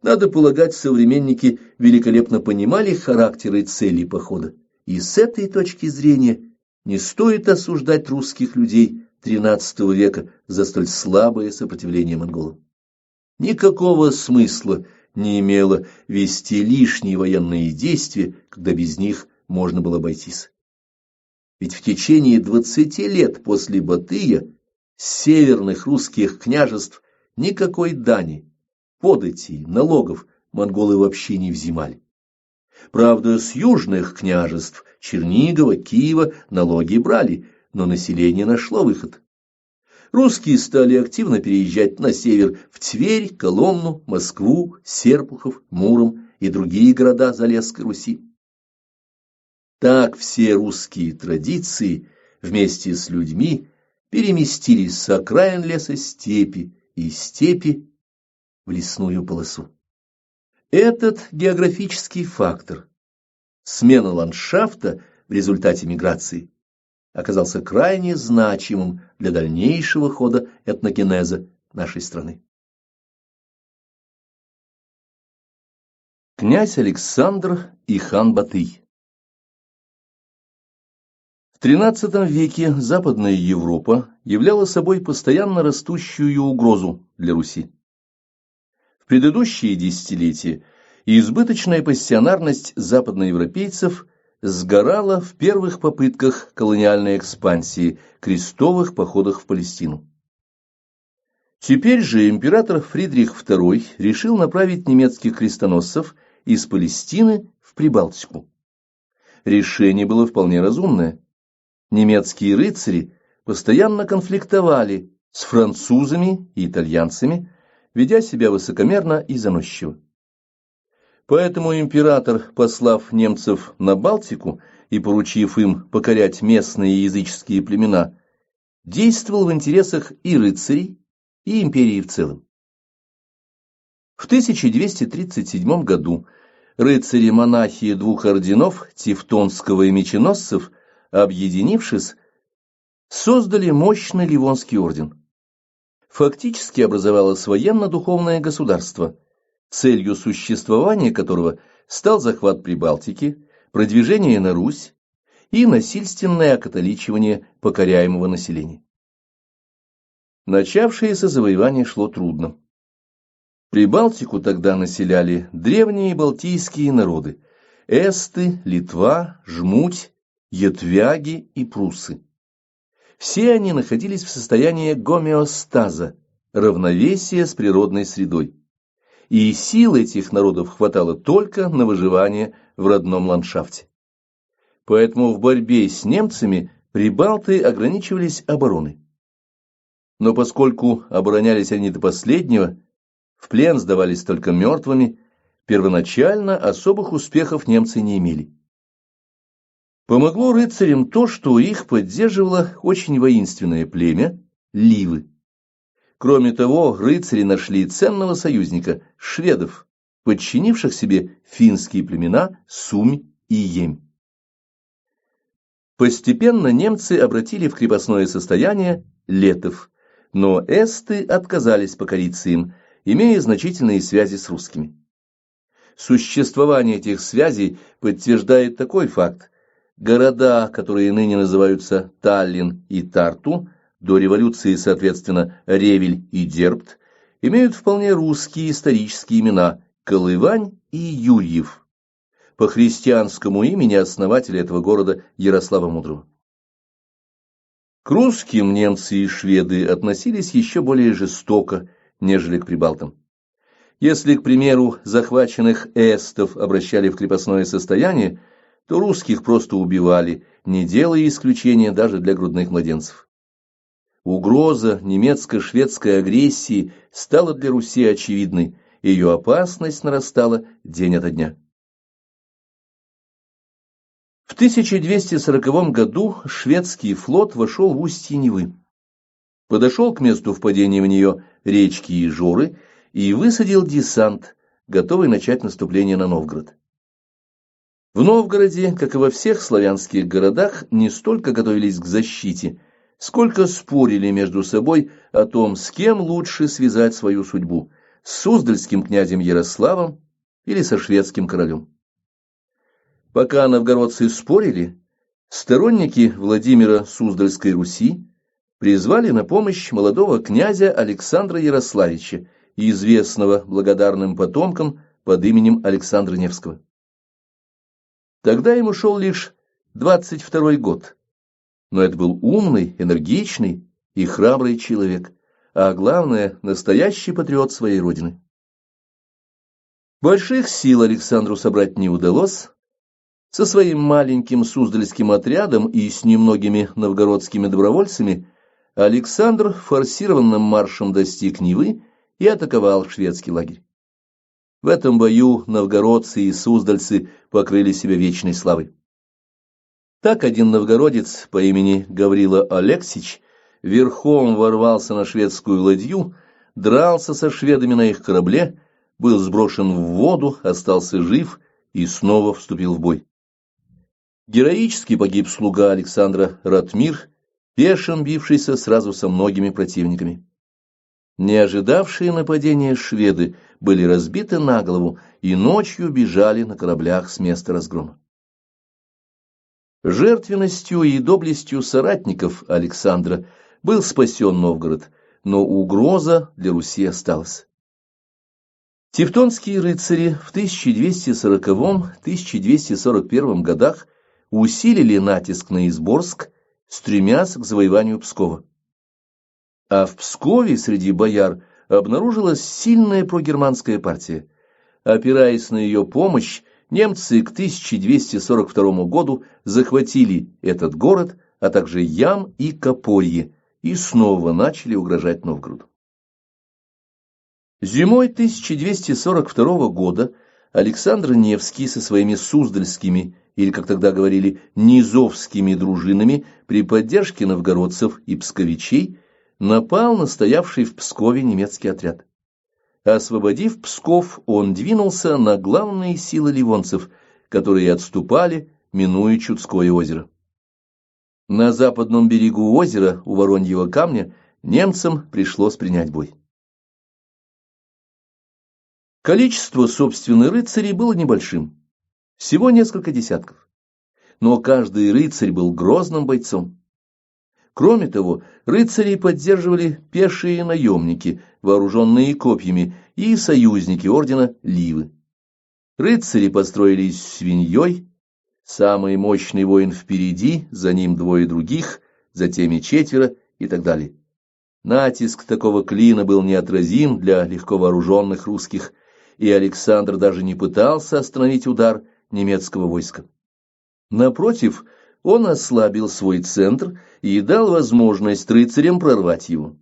Надо полагать, современники великолепно понимали характер и цели похода, и с этой точки зрения не стоит осуждать русских людей XIII века за столь слабое сопротивление монголам. Никакого смысла не имело вести лишние военные действия, когда без них можно было обойтись. Ведь в течение 20 лет после Батыя с северных русских княжеств никакой дани, податей, налогов монголы вообще не взимали. Правда, с южных княжеств Чернигова, Киева налоги брали, но население нашло выход. Русские стали активно переезжать на север, в Тверь, Коломну, Москву, Серпухов, Муром и другие города Залесской Руси. Так все русские традиции вместе с людьми переместились с окраин леса степи и степи в лесную полосу. Этот географический фактор, смена ландшафта в результате миграции, оказался крайне значимым для дальнейшего хода этногенеза нашей страны. Князь Александр и хан Батый. В XIII веке Западная Европа являла собой постоянно растущую угрозу для Руси. В предыдущие десятилетия избыточная пассионарность западноевропейцев сгорала в первых попытках колониальной экспансии, крестовых походах в Палестину. Теперь же император Фридрих II решил направить немецких крестоносцев из Палестины в Прибалтику. Решение было вполне разумное. Немецкие рыцари постоянно конфликтовали с французами и итальянцами, ведя себя высокомерно и заносчиво. Поэтому император, послав немцев на Балтику и поручив им покорять местные языческие племена, действовал в интересах и рыцарей, и империи в целом. В 1237 году рыцари-монахи двух орденов, Тевтонского и Меченосцев, объединившись, создали мощный Ливонский орден. Фактически образовалось военно-духовное государство, целью существования которого стал захват Прибалтики, продвижение на Русь и насильственное окатоличивание покоряемого населения. Начавшееся завоевание шло трудно. Прибалтику тогда населяли древние балтийские народы – эсты, Литва, Жмуть, ятвяги и пруссы. Все они находились в состоянии гомеостаза, равновесия с природной средой. И сил этих народов хватало только на выживание в родном ландшафте. Поэтому в борьбе с немцами прибалты ограничивались обороной. Но поскольку оборонялись они до последнего, в плен сдавались только мертвыми, первоначально особых успехов немцы не имели. Помогло рыцарям то, что их поддерживало очень воинственное племя Ливы. Кроме того, рыцари нашли ценного союзника – шведов, подчинивших себе финские племена Сумь и Емь. Постепенно немцы обратили в крепостное состояние летов, но эсты отказались покориться им, имея значительные связи с русскими. Существование этих связей подтверждает такой факт. Города, которые ныне называются Таллин и Тарту, до революции, соответственно, Ревель и Дербт, имеют вполне русские исторические имена Колывань и Юрьев, по христианскому имени основателя этого города Ярослава Мудрого. К русским немцы и шведы относились еще более жестоко, нежели к прибалтам. Если, к примеру, захваченных эстов обращали в крепостное состояние, то русских просто убивали, не делая исключения даже для грудных младенцев. Угроза немецко-шведской агрессии стала для Руси очевидной, ее опасность нарастала день ото дня. В 1240 году шведский флот вошел в устье Невы, подошел к месту впадения в нее речки Ижоры и высадил десант, готовый начать наступление на Новгород. В Новгороде, как и во всех славянских городах, не столько готовились к защите, сколько спорили между собой о том, с кем лучше связать свою судьбу – с суздальским князем Ярославом или со шведским королем. Пока новгородцы спорили, сторонники Владимира Суздальской Руси призвали на помощь молодого князя Александра Ярославича, известного благодарным потомкам под именем Александра Невского. Тогда ему шел лишь 22-й год, но это был умный, энергичный и храбрый человек, а главное, настоящий патриот своей родины. Больших сил Александру собрать не удалось. Со своим маленьким суздальским отрядом и с немногими новгородскими добровольцами Александр форсированным маршем достиг Невы и атаковал шведский лагерь. В этом бою новгородцы и суздальцы покрыли себя вечной славой. Так один новгородец по имени Гаврила Алексич верхом ворвался на шведскую ладью, дрался со шведами на их корабле, был сброшен в воду, остался жив и снова вступил в бой. Героически погиб слуга Александра Ратмир, пешим бившийся сразу со многими противниками. Не ожидавшие нападения шведы были разбиты на голову и ночью бежали на кораблях с места разгрома. Жертвенностью и доблестью соратников Александра был спасен Новгород, но угроза для Руси осталась. Тевтонские рыцари в 1240-1241 годах усилили натиск на Изборск, стремясь к завоеванию Пскова. А в Пскове среди бояр обнаружилась сильная прогерманская партия. Опираясь на ее помощь, немцы к 1242 году захватили этот город, а также Ям и Копорье, и снова начали угрожать Новгороду. Зимой 1242 года Александр Невский со своими суздальскими, или, как тогда говорили, низовскими дружинами при поддержке новгородцев и псковичей напал на стоявший в Пскове немецкий отряд. Освободив Псков, он двинулся на главные силы ливонцев, которые отступали, минуя Чудское озеро. На западном берегу озера, у Вороньего камня, немцам пришлось принять бой. Количество, собственно, рыцарей было небольшим, всего несколько десятков, но каждый рыцарь был грозным бойцом. Кроме того, рыцарей поддерживали пешие наемники, вооруженные копьями, и союзники ордена Ливы. Рыцари построились свиньей, самый мощный воин впереди, за ним двое других, за теми четверо и так далее. Натиск такого клина был неотразим для легко вооруженных русских, и Александр даже не пытался остановить удар немецкого войска. Напротив, он ослабил свой центр и дал возможность рыцарям прорвать его.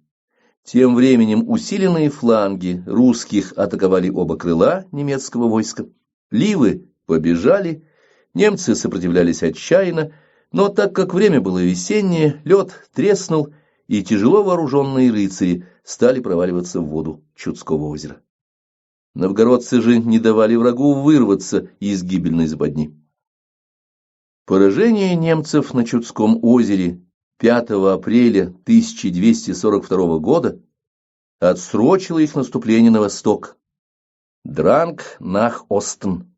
Тем временем усиленные фланги русских атаковали оба крыла немецкого войска. Ливы побежали, немцы сопротивлялись отчаянно, но так как время было весеннее, лед треснул, и тяжело вооруженные рыцари стали проваливаться в воду Чудского озера. Новгородцы же не давали врагу вырваться из гибельной западни. Поражение немцев на Чудском озере 5 апреля 1242 года отсрочило их наступление на восток. Дранг нах Остен,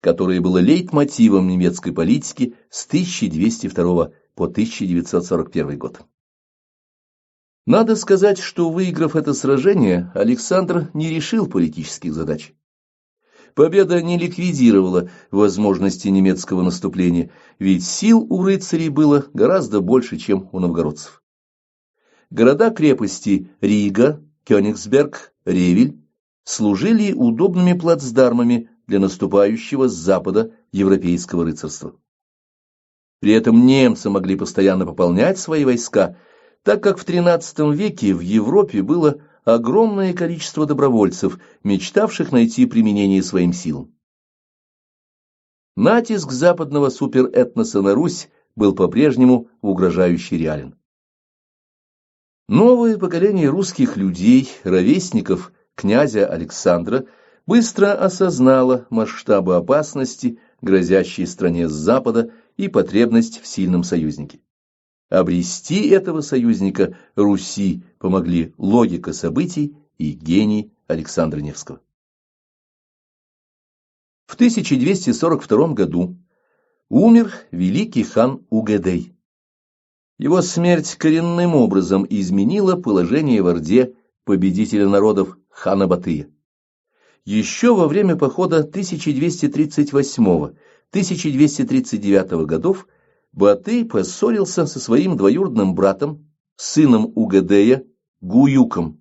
которое было лейтмотивом немецкой политики с 1202 по 1941 год. Надо сказать, что, выиграв это сражение, Александр не решил политических задач. Победа не ликвидировала возможности немецкого наступления, ведь сил у рыцарей было гораздо больше, чем у новгородцев. Города-крепости Рига, Кёнигсберг, Ревель служили удобными плацдармами для наступающего с запада европейского рыцарства. При этом немцы могли постоянно пополнять свои войска, так как в XIII веке в Европе было огромное количество добровольцев, мечтавших найти применение своим силам. Натиск западного суперэтноса на Русь был по-прежнему угрожающе реален. Новое поколение русских людей, ровесников князя Александра, быстро осознало масштабы опасности, грозящей стране с запада, и потребность в сильном союзнике. Обрести этого союзника Руси помогли логика событий и гений Александра Невского. В 1242 году умер великий хан Угедей. Его смерть коренным образом изменила положение в Орде победителя народов хана Батыя. Еще во время похода 1238-1239 годов Батый поссорился со своим двоюродным братом, сыном Угедея, Гуюком.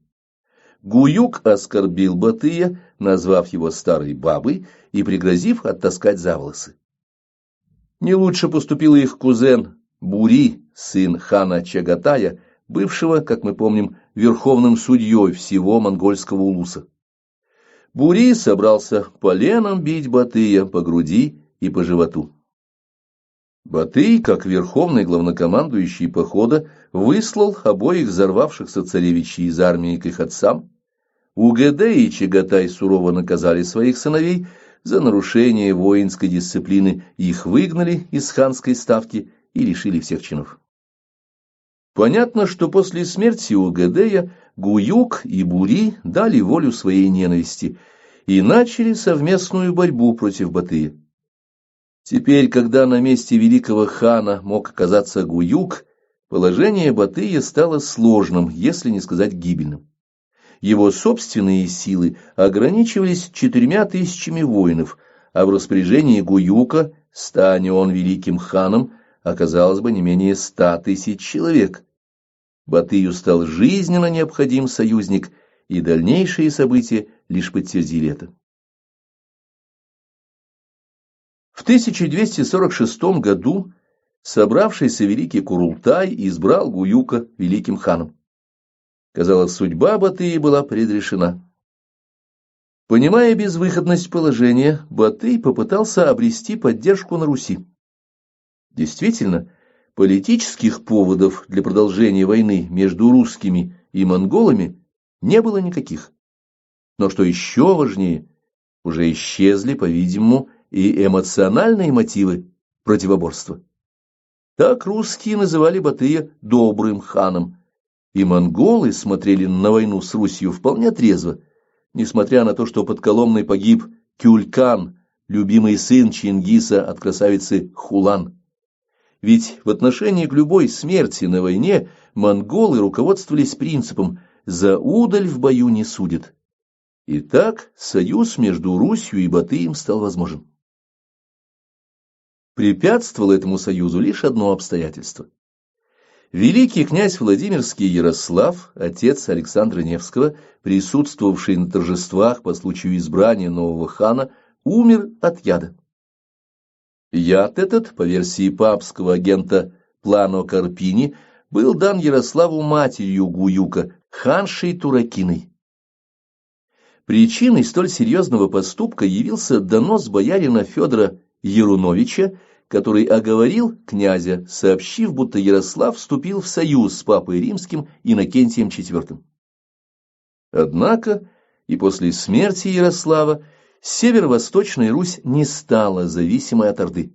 Гуюк оскорбил Батыя, назвав его старой бабой и пригрозив оттаскать за волосы. Не лучше поступил их кузен Бури, сын хана Чагатая, бывшего, как мы помним, верховным судьей всего монгольского улуса. Бури собрался поленом бить Батыя по груди и по животу. Батый, как верховный главнокомандующий похода, выслал обоих взорвавшихся царевичей из армии к их отцам. Угедей и Чагатай сурово наказали своих сыновей за нарушение воинской дисциплины, их выгнали из ханской ставки и лишили всех чинов. Понятно, что после смерти Угедея Гуюк и Бури дали волю своей ненависти и начали совместную борьбу против Батыя. Теперь, когда на месте великого хана мог оказаться Гуюк, положение Батыя стало сложным, если не сказать гибельным. Его собственные силы ограничивались 4000 воинов, а в распоряжении Гуюка, стань он великим ханом, оказалось бы не менее 100 000 человек. Батыю стал жизненно необходим союзник, и дальнейшие события лишь подтвердили это. В 1246 году собравшийся великий Курултай избрал Гуюка великим ханом. Казалось, судьба Батыя была предрешена. Понимая безвыходность положения, Батый попытался обрести поддержку на Руси. Действительно, политических поводов для продолжения войны между русскими и монголами не было никаких. Но что еще важнее, уже исчезли, по-видимому, и эмоциональные мотивы противоборства. Так русские называли Батыя добрым ханом, и монголы смотрели на войну с Русью вполне трезво, несмотря на то, что под Коломной погиб Кюлькан, любимый сын Чингиса от красавицы Хулан. Ведь в отношении к любой смерти на войне монголы руководствовались принципом «за удаль в бою не судят». И так союз между Русью и Батыем стал возможен. Препятствовало этому союзу лишь одно обстоятельство. Великий князь Владимирский Ярослав, отец Александра Невского, присутствовавший на торжествах по случаю избрания нового хана, умер от яда. Яд этот, по версии папского агента Плано Карпини, был дан Ярославу матерью Гуюка, ханшей Туракиной. Причиной столь серьезного поступка явился донос боярина Федора Еруновича, который оговорил князя, сообщив, будто Ярослав вступил в союз с папой римским Иннокентием IV. Однако и после смерти Ярослава северо-восточная Русь не стала зависимой от Орды.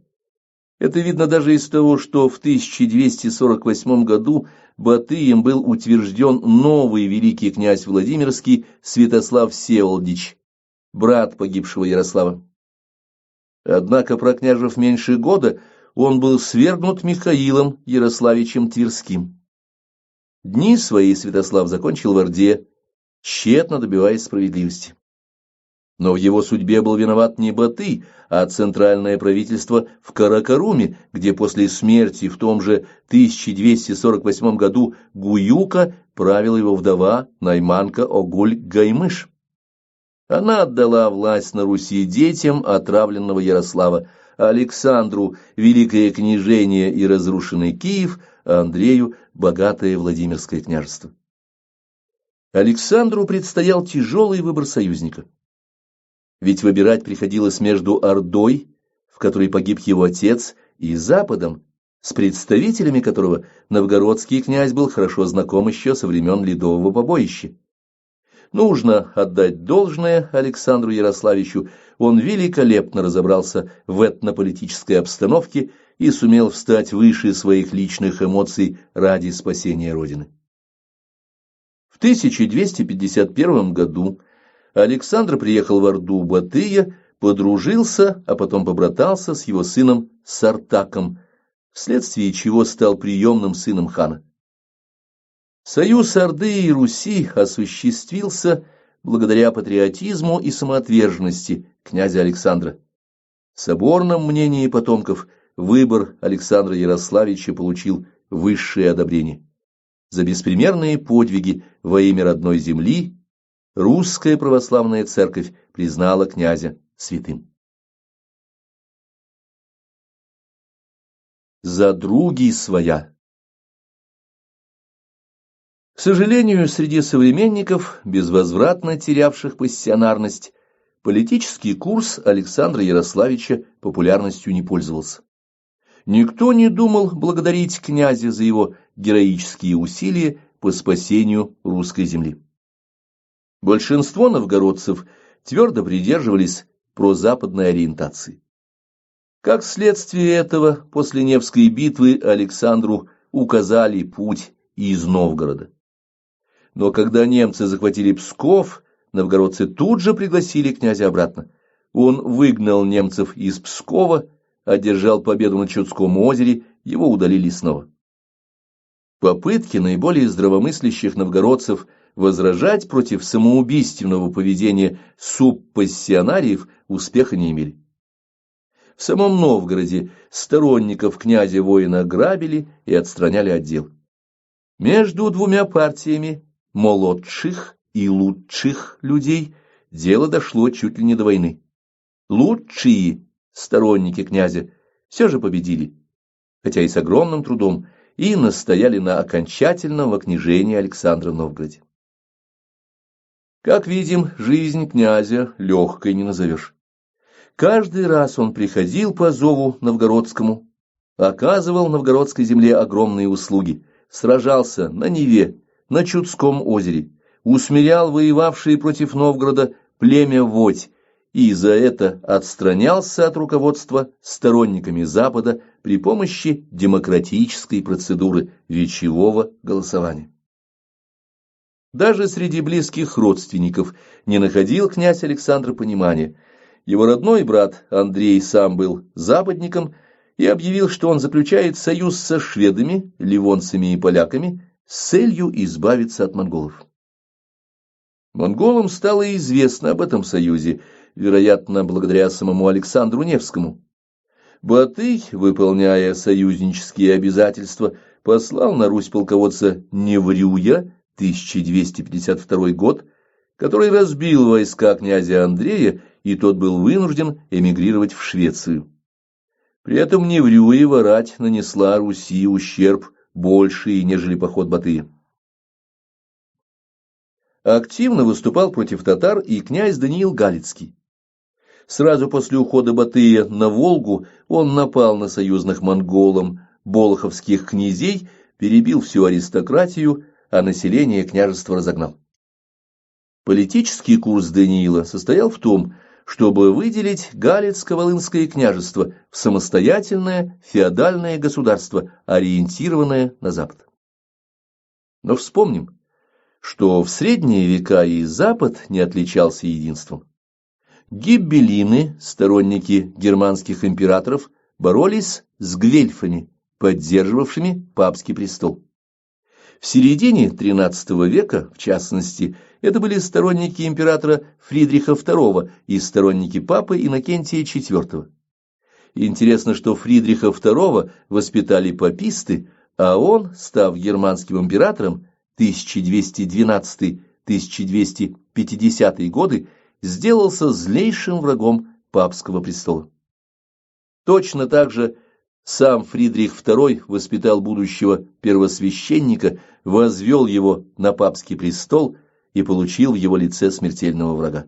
Это видно даже из того, что в 1248 году Батыем был утвержден новый великий князь Владимирский Святослав Всеволодич, брат погибшего Ярослава. Однако, прокняжив меньше года, он был свергнут Михаилом Ярославичем Тверским. Дни свои Святослав закончил в Орде, тщетно добиваясь справедливости. Но в его судьбе был виноват не Батый, а центральное правительство в Каракаруме, где после смерти в том же 1248 году Гуюка правила его вдова Найманка Огуль-Гаймыш. Она отдала власть на Руси детям отравленного Ярослава, Александру – великое княжение и разрушенный Киев, а Андрею – богатое Владимирское княжество. Александру предстоял тяжелый выбор союзника. Ведь выбирать приходилось между Ордой, в которой погиб его отец, и Западом, с представителями которого новгородский князь был хорошо знаком еще со времен Ледового побоища. Нужно отдать должное Александру Ярославичу, он великолепно разобрался в этнополитической обстановке и сумел встать выше своих личных эмоций ради спасения Родины. В 1251 году Александр приехал в Орду Батыя, подружился, а потом побратался с его сыном Сартаком, вследствие чего стал приемным сыном хана. Союз Орды и Руси осуществился благодаря патриотизму и самоотверженности князя Александра. В соборном мнении потомков выбор Александра Ярославича получил высшее одобрение. За беспримерные подвиги во имя родной земли Русская православная церковь признала князя святым. Задруги своя. К сожалению, среди современников, безвозвратно терявших пассионарность, политический курс Александра Ярославича популярностью не пользовался. Никто не думал благодарить князя за его героические усилия по спасению русской земли. Большинство новгородцев твердо придерживались прозападной ориентации. Как следствие этого, после Невской битвы Александру указали путь из Новгорода. Но когда немцы захватили Псков, новгородцы тут же пригласили князя обратно. Он выгнал немцев из Пскова, одержал победу на Чудском озере, его удалили снова. Попытки наиболее здравомыслящих новгородцев возражать против самоубийственного поведения субпассионариев успеха не имели. В самом Новгороде сторонников князя-воина грабили и отстраняли от дел. Между двумя партиями молодших и лучших людей дело дошло чуть ли не до войны. Лучшие сторонники князя все же победили, хотя и с огромным трудом, и настояли на окончательном вокнижении Александра в Новгороде. Как видим, жизнь князя легкой не назовешь. Каждый раз он приходил по зову новгородскому, оказывал новгородской земле огромные услуги, сражался на Неве, на Чудском озере, усмирял воевавшие против Новгорода племя Водь и за это отстранялся от руководства сторонниками Запада при помощи демократической процедуры речевого голосования. Даже среди близких родственников не находил князь Александр понимания. Его родной брат Андрей сам был западником и объявил, что он заключает союз со шведами, ливонцами и поляками с целью избавиться от монголов. Монголам стало известно об этом союзе, вероятно, благодаря самому Александру Невскому. Батый, выполняя союзнические обязательства, послал на Русь полководца Неврюя, 1252 год, который разбил войска князя Андрея, и тот был вынужден эмигрировать в Швецию. При этом Неврюева рать нанесла Руси ущерб больший, нежели поход Батыя. Активно выступал против татар и князь Даниил Галицкий. Сразу после ухода Батыя на Волгу он напал на союзных монголам болоховских князей, перебил всю аристократию, а население княжества разогнал. Политический курс Даниила состоял в том, чтобы выделить Галицко-Волынское княжество в самостоятельное феодальное государство, ориентированное на Запад. Но вспомним, что в средние века и Запад не отличался единством. Гиббелины, сторонники германских императоров, боролись с гвельфами, поддерживавшими папский престол. В середине XIII века, в частности, это были сторонники императора Фридриха II и сторонники папы Иннокентия IV. Интересно, что Фридриха II воспитали паписты, а он, став германским императором 1212-1250 годы, сделался злейшим врагом папского престола. Точно так же сам Фридрих II воспитал будущего первосвященника, возвел его на папский престол и получил в его лице смертельного врага.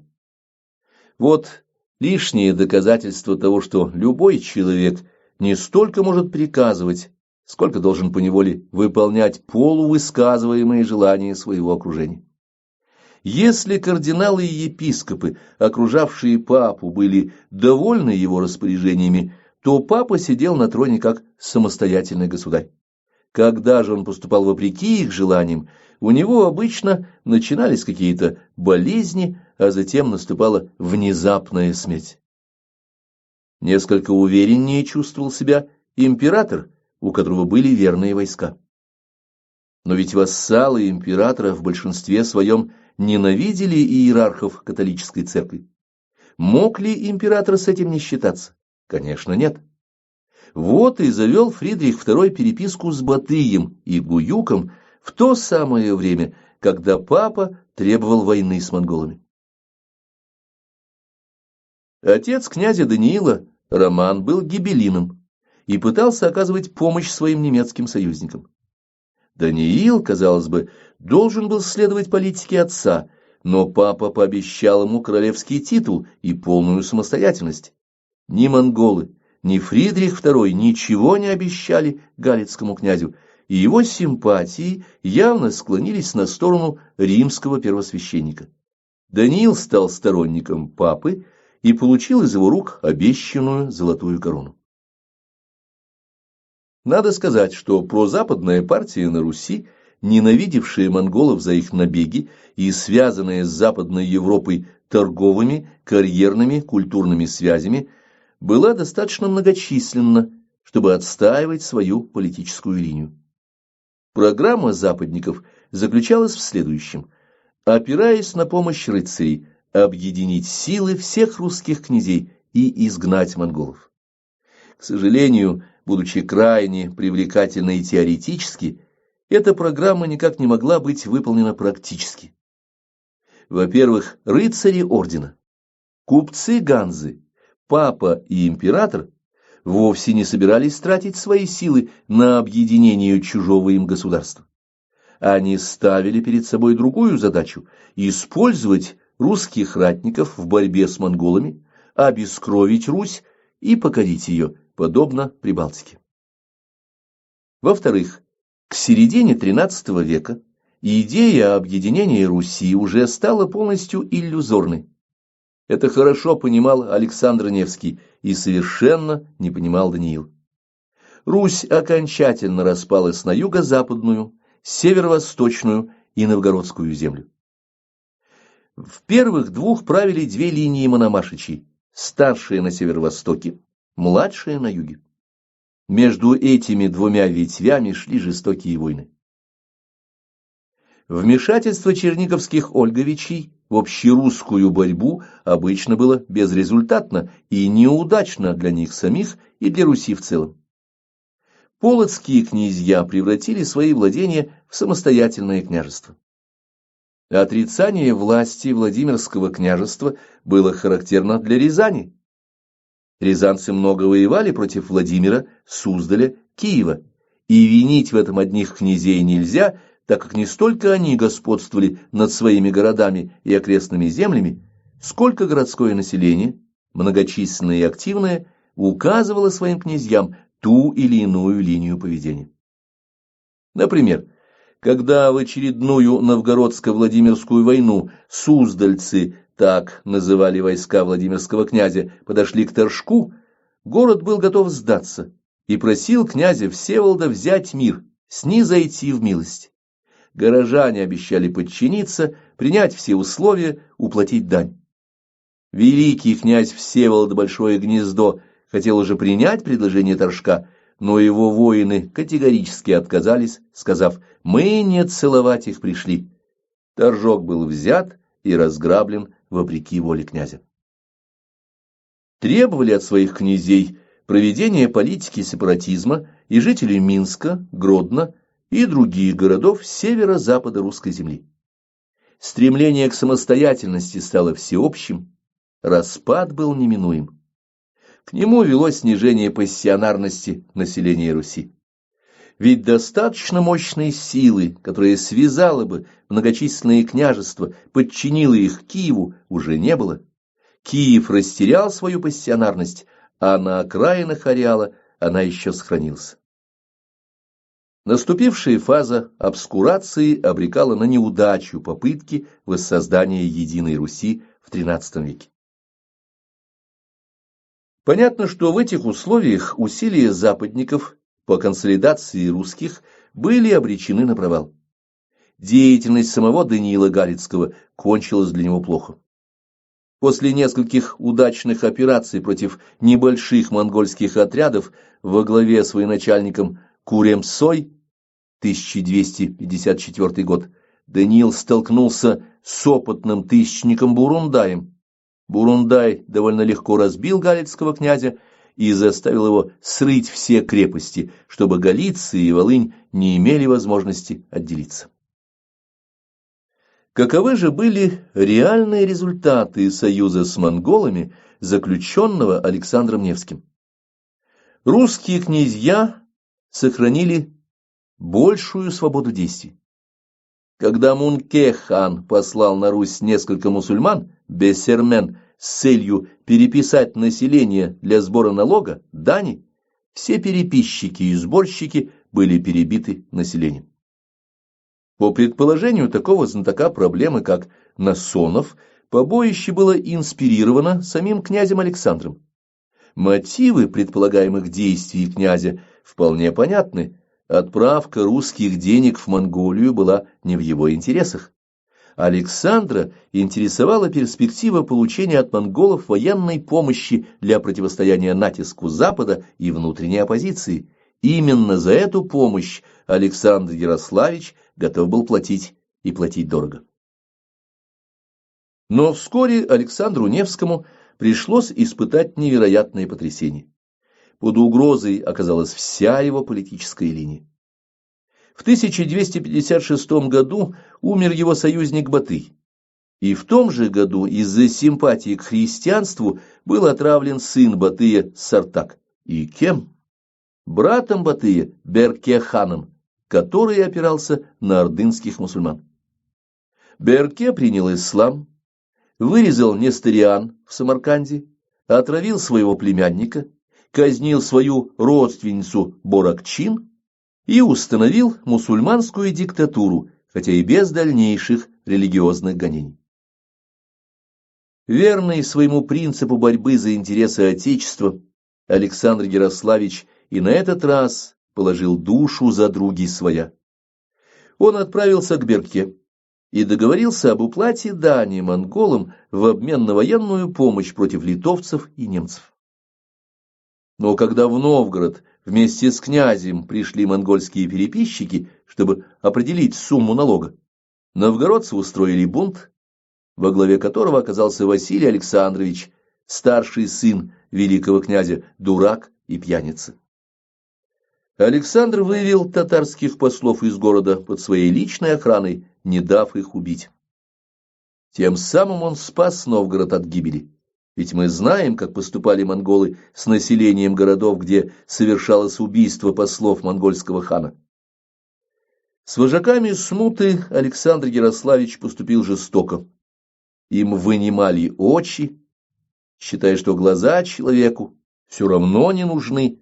Вот лишнее доказательство того, что любой человек не столько может приказывать, сколько должен поневоле выполнять полувысказываемые желания своего окружения. Если кардиналы и епископы, окружавшие папу, были довольны его распоряжениями, то папа сидел на троне как самостоятельный государь. Когда же он поступал вопреки их желаниям, у него обычно начинались какие-то болезни, а затем наступала внезапная смерть. Несколько увереннее чувствовал себя император, у которого были верные войска. Но ведь вассалы императора в большинстве своем ненавидели иерархов католической церкви. Мог ли император с этим не считаться? Конечно, нет. Вот и завел Фридрих II переписку с Батыем и Гуюком в то самое время, когда папа требовал войны с монголами. Отец князя Даниила, Роман, был гибелином и пытался оказывать помощь своим немецким союзникам. Даниил, казалось бы, должен был следовать политике отца, но папа пообещал ему королевский титул и полную самостоятельность. Ни монголы, ни Фридрих II ничего не обещали галицкому князю, и его симпатии явно склонились на сторону римского первосвященника. Даниил стал сторонником папы и получил из его рук обещанную золотую корону. Надо сказать, что прозападная партия на Руси, ненавидевшая монголов за их набеги и связанная с Западной Европой торговыми, карьерными, культурными связями, была достаточно многочисленна, чтобы отстаивать свою политическую линию. Программа западников заключалась в следующем: опираясь на помощь рыцарей, объединить силы всех русских князей и изгнать монголов. К сожалению, будучи крайне привлекательной теоретически, эта программа никак не могла быть выполнена практически. Во-первых, рыцари ордена, купцы Ганзы, папа и император вовсе не собирались тратить свои силы на объединение чужого им государства. Они ставили перед собой другую задачу – использовать русских ратников в борьбе с монголами, обескровить Русь и покорить ее, подобно Прибалтике. Во-вторых, к середине XIII века идея объединения Руси уже стала полностью иллюзорной. Это хорошо понимал Александр Невский и совершенно не понимал Даниил. Русь окончательно распалась на юго-западную, северо-восточную и новгородскую землю. В первых двух правили две линии мономашичей, старшая на северо-востоке, младшая на юге. Между этими двумя ветвями шли жестокие войны. Вмешательство черниговских ольговичей в общерусскую борьбу обычно было безрезультатно и неудачно для них самих и для Руси в целом. Полоцкие князья превратили свои владения в самостоятельное княжество. Отрицание власти Владимирского княжества было характерно для Рязани. Рязанцы много воевали против Владимира, Суздаля, Киева, и винить в этом одних князей нельзя, так как не столько они господствовали над своими городами и окрестными землями, сколько городское население, многочисленное и активное, указывало своим князьям ту или иную линию поведения. Например, когда в очередную новгородско-владимирскую войну суздальцы, так называли войска Владимирского князя, подошли к Торжку, город был готов сдаться и просил князя Всеволода взять мир, снизойти в милость. Горожане обещали подчиниться, принять все условия, уплатить дань. Великий князь Всеволод Большое Гнездо хотел уже принять предложение Торжка, но его воины категорически отказались, сказав: «Мы не целовать их пришли». Торжок был взят и разграблен вопреки воле князя. Требовали от своих князей проведения политики сепаратизма и жителей Минска, Гродно и других городов северо-запада русской земли. Стремление к самостоятельности стало всеобщим, распад был неминуем. К нему вело снижение пассионарности населения Руси. Ведь достаточно мощной силы, которая связала бы многочисленные княжества, подчинила их Киеву, уже не было. Киев растерял свою пассионарность, а на окраинах ареала она еще сохранилась. Наступившая фаза обскурации обрекала на неудачу попытки воссоздания единой Руси в XIII веке. Понятно, что в этих условиях усилия западников по консолидации русских были обречены на провал. Деятельность самого Даниила Галицкого кончилась для него плохо. После нескольких удачных операций против небольших монгольских отрядов во главе с военачальником Курем-Сой, 1254 год, Даниил столкнулся с опытным тысячником Бурундаем. Бурундай довольно легко разбил галицкого князя и заставил его срыть все крепости, чтобы Галиция и Волынь не имели возможности отделиться. Каковы же были реальные результаты союза с монголами, заключенного Александром Невским? Русские князья сохранили большую свободу действий. Когда Мунке-хан послал на Русь несколько мусульман, бессермен, с целью переписать население для сбора налога, дани, все переписчики и сборщики были перебиты населением. По предположению такого знатока проблемы, как Насонов, побоище было инспирировано самим князем Александром. Мотивы предполагаемых действий князя вполне понятны. Отправка русских денег в Монголию была не в его интересах. Александра интересовала перспектива получения от монголов военной помощи для противостояния натиску Запада и внутренней оппозиции. Именно за эту помощь Александр Ярославич готов был платить, и платить дорого. Но вскоре Александру Невскому пришлось испытать невероятное потрясение. Под угрозой оказалась вся его политическая линия. В 1256 году умер его союзник Батый, и в том же году из-за симпатии к христианству был отравлен сын Батыя Сартак. И кем? Братом Батыя, Берке-ханом, который опирался на ордынских мусульман. Берке принял ислам, вырезал Несториан в Самарканде, отравил своего племянника, казнил свою родственницу Боракчин и установил мусульманскую диктатуру, хотя и без дальнейших религиозных гонений. Верный своему принципу борьбы за интересы Отечества, Александр Ярославич и на этот раз положил душу за други своя. Он отправился к Берке и договорился об уплате дани монголам в обмен на военную помощь против литовцев и немцев. Но когда в Новгород вместе с князем пришли монгольские переписчики, чтобы определить сумму налога, новгородцы устроили бунт, во главе которого оказался Василий Александрович, старший сын великого князя, дурак и пьяница. Александр вывел татарских послов из города под своей личной охраной, не дав их убить. Тем самым он спас Новгород от гибели. Ведь мы знаем, как поступали монголы с населением городов, где совершалось убийство послов монгольского хана. С вожаками смуты Александр Ярославич поступил жестоко. Им вынимали очи, считая, что глаза человеку все равно не нужны,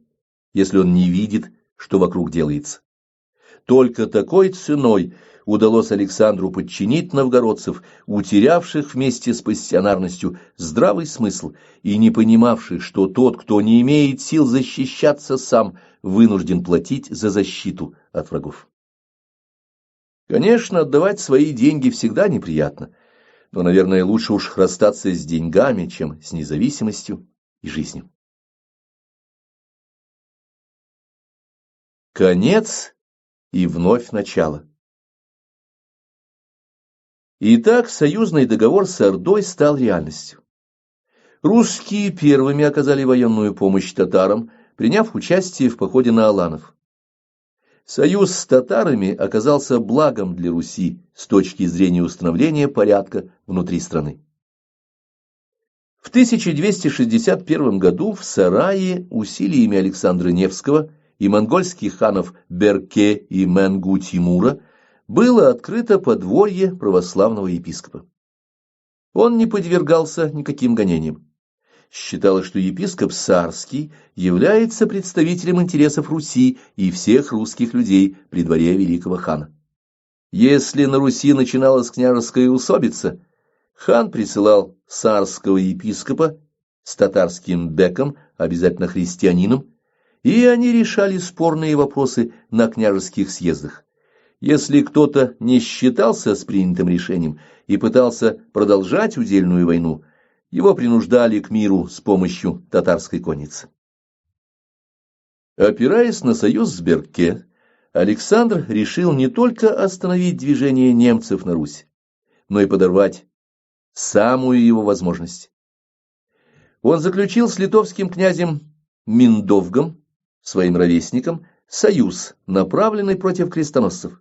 если он не видит, что вокруг делается. Только такой ценой удалось Александру подчинить новгородцев, утерявших вместе с пассионарностью здравый смысл и не понимавших, что тот, кто не имеет сил защищаться сам, вынужден платить за защиту от врагов. Конечно, отдавать свои деньги всегда неприятно, но, наверное, лучше уж расстаться с деньгами, чем с независимостью и жизнью. Конец и вновь начало. Итак, союзный договор с Ордой стал реальностью. Русские первыми оказали военную помощь татарам, приняв участие в походе на Аланов. Союз с татарами оказался благом для Руси с точки зрения установления порядка внутри страны. В 1261 году в Сарае усилиями Александра Невского и монгольских ханов Берке и Менгу-Тимура было открыто подворье православного епископа. Он не подвергался никаким гонениям. Считалось, что епископ Сарский является представителем интересов Руси и всех русских людей при дворе великого хана. Если на Руси начиналась княжеская усобица, хан присылал сарского епископа с татарским беком, обязательно христианином, и они решали спорные вопросы на княжеских съездах. Если кто-то не считался с принятым решением и пытался продолжать удельную войну, его принуждали к миру с помощью татарской конницы. Опираясь на союз с Берке, Александр решил не только остановить движение немцев на Русь, но и подорвать самую его возможность. Он заключил с литовским князем Миндовгом, своим ровесником, союз, направленный против крестоносцев.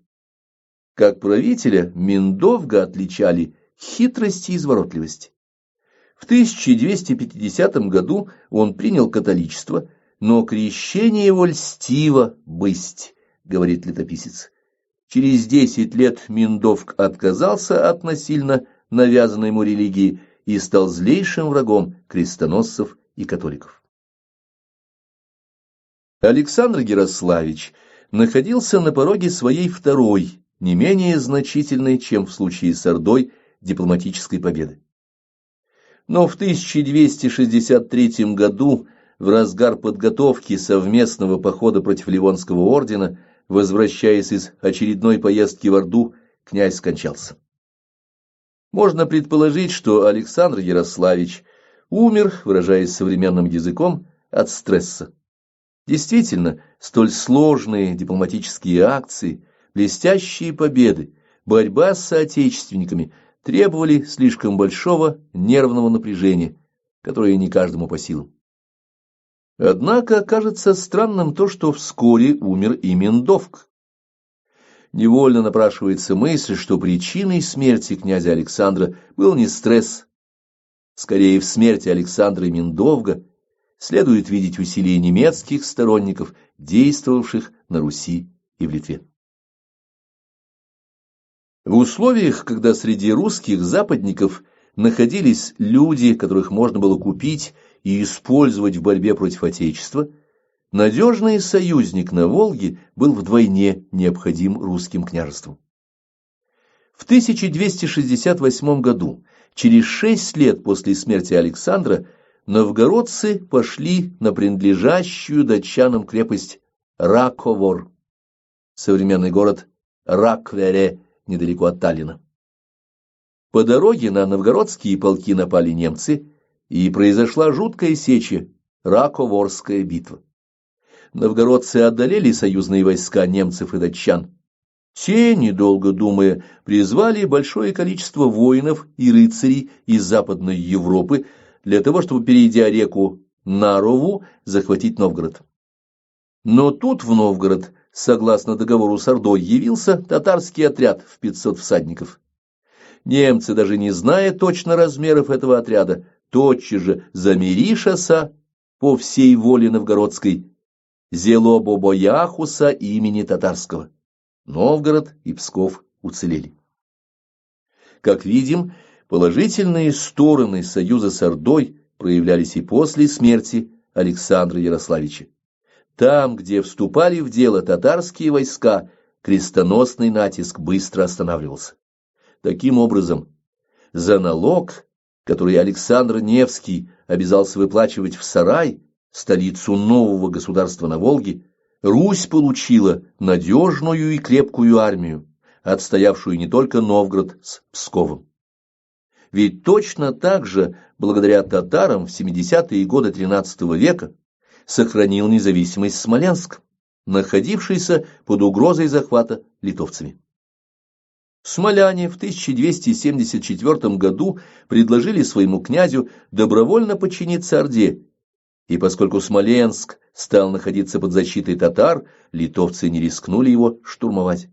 Как правителя Миндовга отличали хитрость и изворотливость. В 1250 году он принял католичество, но крещение его льстиво бысть, говорит летописец. Через 10 лет Миндовг отказался от насильно навязанной ему религии и стал злейшим врагом крестоносцев и католиков. Александр Ярославич находился на пороге своей второй, не менее значительной, чем в случае с Ордой, дипломатической победы. Но в 1263 году, в разгар подготовки совместного похода против Ливонского ордена, возвращаясь из очередной поездки в Орду, князь скончался. Можно предположить, что Александр Ярославич умер, выражаясь современным языком, от стресса. Действительно, столь сложные дипломатические акции, блестящие победы, борьба с соотечественниками требовали слишком большого нервного напряжения, которое не каждому по силам. Однако кажется странным то, что вскоре умер и Миндовг. Невольно напрашивается мысль, что причиной смерти князя Александра был не стресс. Скорее, в смерти Александра и Миндовга следует видеть усилия немецких сторонников, действовавших на Руси и в Литве. В условиях, когда среди русских западников находились люди, которых можно было купить и использовать в борьбе против Отечества, надежный союзник на Волге был вдвойне необходим русским княжествам. В 1268 году, через 6 лет после смерти Александра, новгородцы пошли на принадлежащую датчанам крепость Раковор, современный город Раквере, недалеко от Таллина. По дороге на новгородские полки напали немцы, и произошла жуткая сеча, Раковорская битва. Новгородцы одолели союзные войска немцев и датчан. Те, недолго думая, призвали большое количество воинов и рыцарей из Западной Европы для того, чтобы, перейдя реку Нарову, захватить Новгород. Но тут в Новгород, согласно договору с Ордой, явился татарский отряд в 500 всадников. Немцы, даже не зная точно размеров этого отряда, тотчас же замиришася по всей воле новгородской, зело бобояхуса имени татарского. Новгород и Псков уцелели. Как видим, положительные стороны союза с Ордой проявлялись и после смерти Александра Ярославича. Там, где вступали в дело татарские войска, крестоносный натиск быстро останавливался. Таким образом, за налог, который Александр Невский обязался выплачивать в Сарай, столицу нового государства на Волге, Русь получила надежную и крепкую армию, отстоявшую не только Новгород с Псковом. Ведь точно так же, благодаря татарам, в 70-е годы XIII века сохранил независимость Смоленск, находившийся под угрозой захвата литовцами. Смоляне в 1274 году предложили своему князю добровольно подчиниться Орде, и поскольку Смоленск стал находиться под защитой татар, литовцы не рискнули его штурмовать.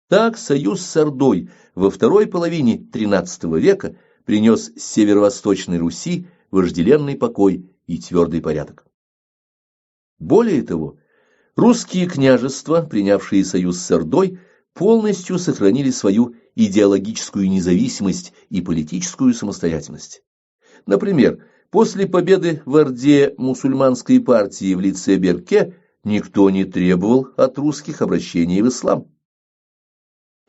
Так союз с Ордой во второй половине XIII века принес северо-восточной Руси вожделенный покой и твердый порядок. Более того, русские княжества, принявшие союз с Ордой, полностью сохранили свою идеологическую независимость и политическую самостоятельность. Например, после победы в Орде мусульманской партии в лице Берке никто не требовал от русских обращения в ислам.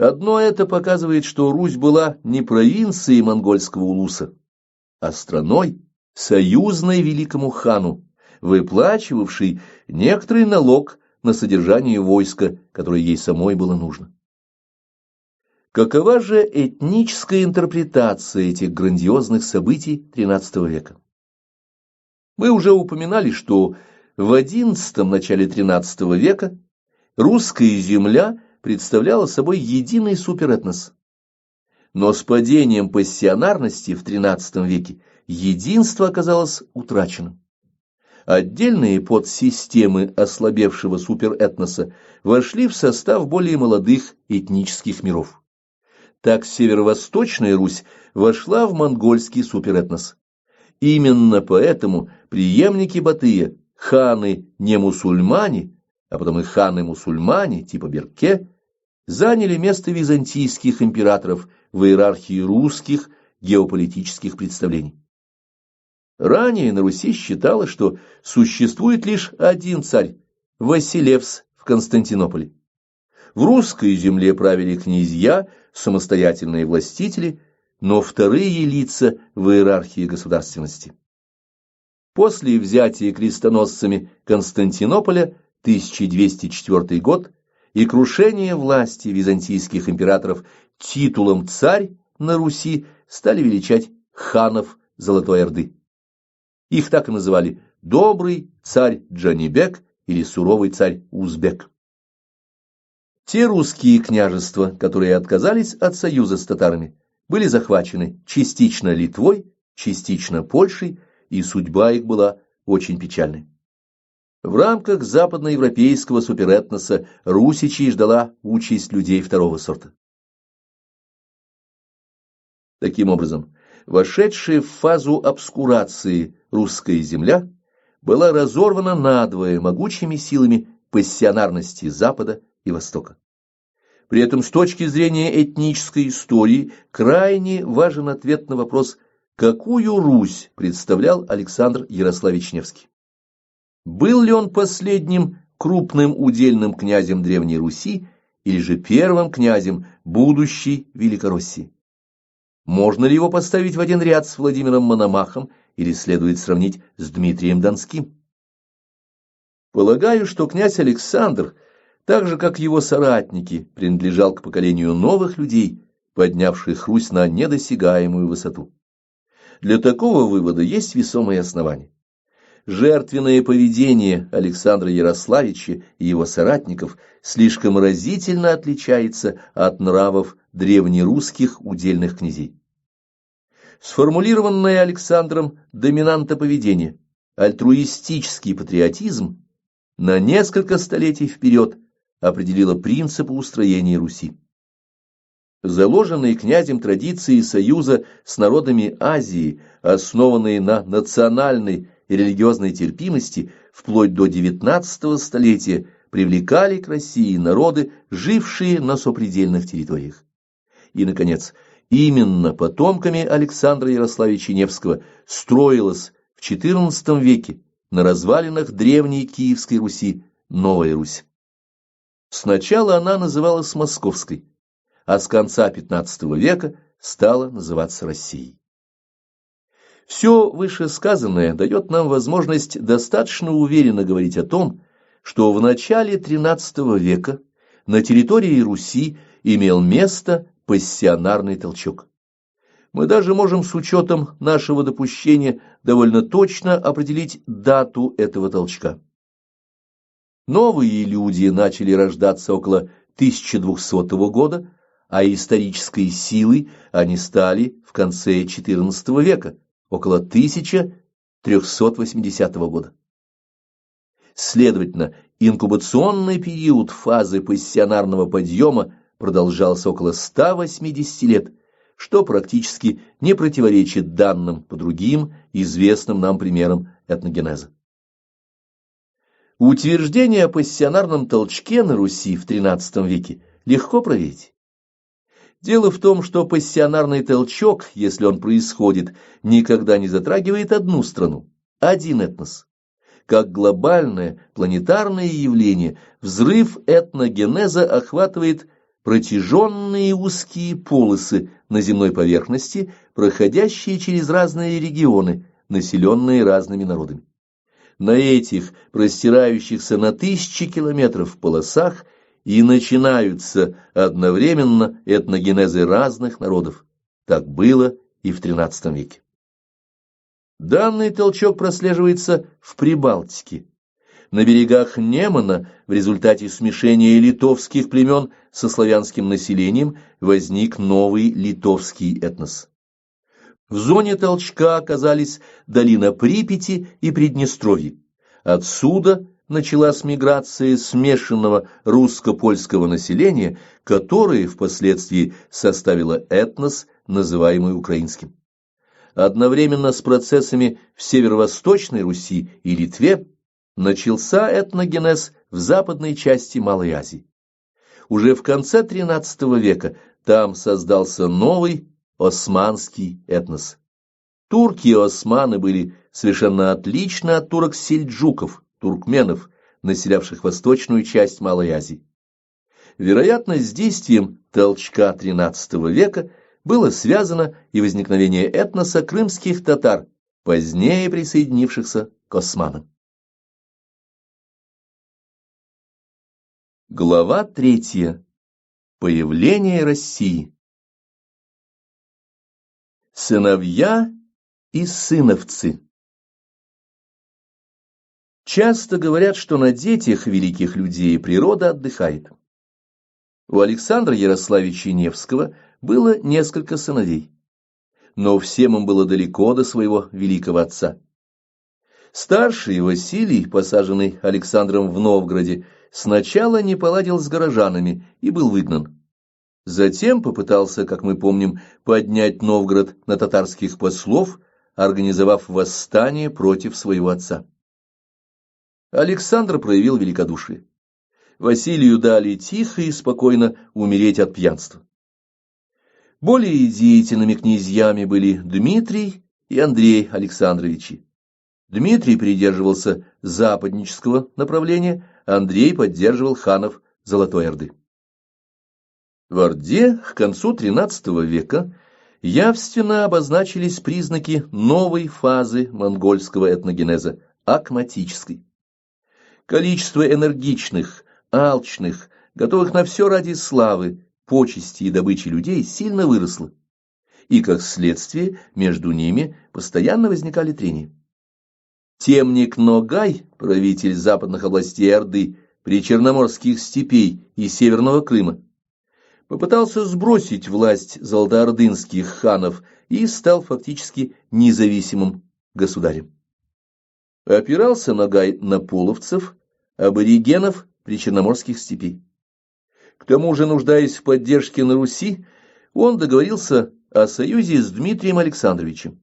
Одно это показывает, что Русь была не провинцией монгольского улуса, а страной, союзной великому хану, выплачивавшей некоторый налог на содержание войска, которое ей самой было нужно. Какова же этническая интерпретация этих грандиозных событий XIII века? Мы уже упоминали, что в XI – начале XIII века русская земля представляла собой единый суперэтнос. Но с падением пассионарности в XIII веке единство оказалось утраченным. Отдельные подсистемы ослабевшего суперэтноса вошли в состав более молодых этнических миров. Так северо-восточная Русь вошла в монгольский суперэтнос. Именно поэтому преемники Батыя, ханы не мусульмане, а потом и ханы-мусульмане, типа Берке, заняли место византийских императоров в иерархии русских геополитических представлений. Ранее на Руси считалось, что существует лишь один царь – Василевс в Константинополе. В русской земле правили князья, самостоятельные властители, но вторые лица в иерархии государственности. После взятия крестоносцами Константинополя 1204 год и крушения власти византийских императоров титулом «царь» на Руси стали величать ханов Золотой Орды. Их так и называли «добрый царь Джанибек» или «суровый царь Узбек». Те русские княжества, которые отказались от союза с татарами, были захвачены частично Литвой, частично Польшей, и судьба их была очень печальной. В рамках западноевропейского суперэтноса русичей ждала участь людей второго сорта. Таким образом, вошедшая в фазу обскурации русская земля была разорвана надвое могучими силами пассионарности Запада и Востока. При этом с точки зрения этнической истории крайне важен ответ на вопрос, какую Русь представлял Александр Ярославич Невский. Был ли он последним крупным удельным князем Древней Руси или же первым князем будущей Великороссии? Можно ли его поставить в один ряд с Владимиром Мономахом или следует сравнить с Дмитрием Донским? Полагаю, что князь Александр, так же как его соратники, принадлежал к поколению новых людей, поднявших Русь на недосягаемую высоту. Для такого вывода есть весомые основания. Жертвенное поведение Александра Ярославича и его соратников слишком разительно отличается от нравов древнерусских удельных князей. Сформулированное Александром доминанта поведения, альтруистический патриотизм, на несколько столетий вперед определило принципы устроения Руси. Заложенные князем традиции союза с народами Азии, основанные на национальной и религиозной терпимости, вплоть до XIX столетия привлекали к России народы, жившие на сопредельных территориях. И, наконец, именно потомками Александра Ярославича Невского строилась в XIV веке на развалинах древней Киевской Руси Новая Русь. Сначала она называлась Московской, а с конца XV века стала называться Россией. Все вышесказанное дает нам возможность достаточно уверенно говорить о том, что в начале XIII века на территории Руси имел место пассионарный толчок. Мы даже можем с учетом нашего допущения довольно точно определить дату этого толчка. Новые люди начали рождаться около 1200 года, а исторической силой они стали в конце XIV века, около 1380 года. Следовательно, инкубационный период фазы пассионарного подъема продолжался около 180 лет, что практически не противоречит данным по другим известным нам примерам этногенеза. Утверждение о пассионарном толчке на Руси в XIII веке легко проверить. Дело в том, что пассионарный толчок, если он происходит, никогда не затрагивает одну страну, один этнос. Как глобальное планетарное явление, взрыв этногенеза охватывает протяженные узкие полосы на земной поверхности, проходящие через разные регионы, населенные разными народами. На этих, простирающихся на тысячи километров полосах, и начинаются одновременно этногенезы разных народов. Так было и в XIII веке. Данный толчок прослеживается в Прибалтике. На берегах Немана в результате смешения литовских племен со славянским населением возник новый литовский этнос. В зоне толчка оказались долина Припяти и Приднестровье. Отсюда началась миграция смешанного русско-польского населения, которое впоследствии составило этнос, называемый украинским. Одновременно с процессами в северо-восточной Руси и Литве начался этногенез в западной части Малой Азии. Уже в конце XIII века там создался новый османский этнос. Турки и османы были совершенно отличны от турок-сельджуков, туркменов, населявших восточную часть Малой Азии. Вероятно, с действием толчка XIII века было связано и возникновение этноса крымских татар, позднее присоединившихся к османам. Глава 3. Появление России. Сыновья и сыновцы. Часто говорят, что на детях великих людей природа отдыхает. У Александра Ярославича Невского было несколько сыновей, но всем им было далеко до своего великого отца. Старший Василий, посаженный Александром в Новгороде, сначала не поладил с горожанами и был выгнан. Затем попытался, как мы помним, поднять Новгород на татарских послов, организовав восстание против своего отца. Александр проявил великодушие. Василию дали тихо и спокойно умереть от пьянства. Более деятельными князьями были Дмитрий и Андрей Александровичи. Дмитрий придерживался западнического направления, Андрей поддерживал ханов Золотой Орды. В Орде к концу XIII века явственно обозначились признаки новой фазы монгольского этногенеза – акматической. Количество энергичных, алчных, готовых на все ради славы, почести и добычи людей сильно выросло, и, как следствие, между ними постоянно возникали трения. Темник Ногай, правитель западных областей Орды, причерноморских степей и Северного Крыма, попытался сбросить власть золотоордынских ханов и стал фактически независимым государем. Опирался Ногай на половцев, аборигенов причерноморских степей. К тому же, нуждаясь в поддержке на Руси, он договорился о союзе с Дмитрием Александровичем.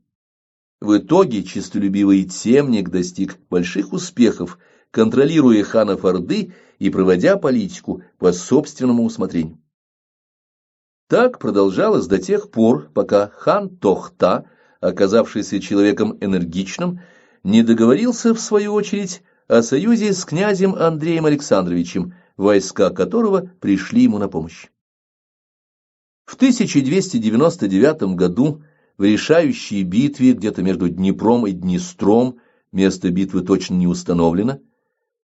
В итоге честолюбивый темник достиг больших успехов, контролируя ханов Орды и проводя политику по собственному усмотрению. Так продолжалось до тех пор, пока хан Тохта, оказавшийся человеком энергичным, не договорился, в свою очередь, о союзе с князем Андреем Александровичем, войска которого пришли ему на помощь. В 1299 году в решающей битве где-то между Днепром и Днестром, место битвы точно не установлено,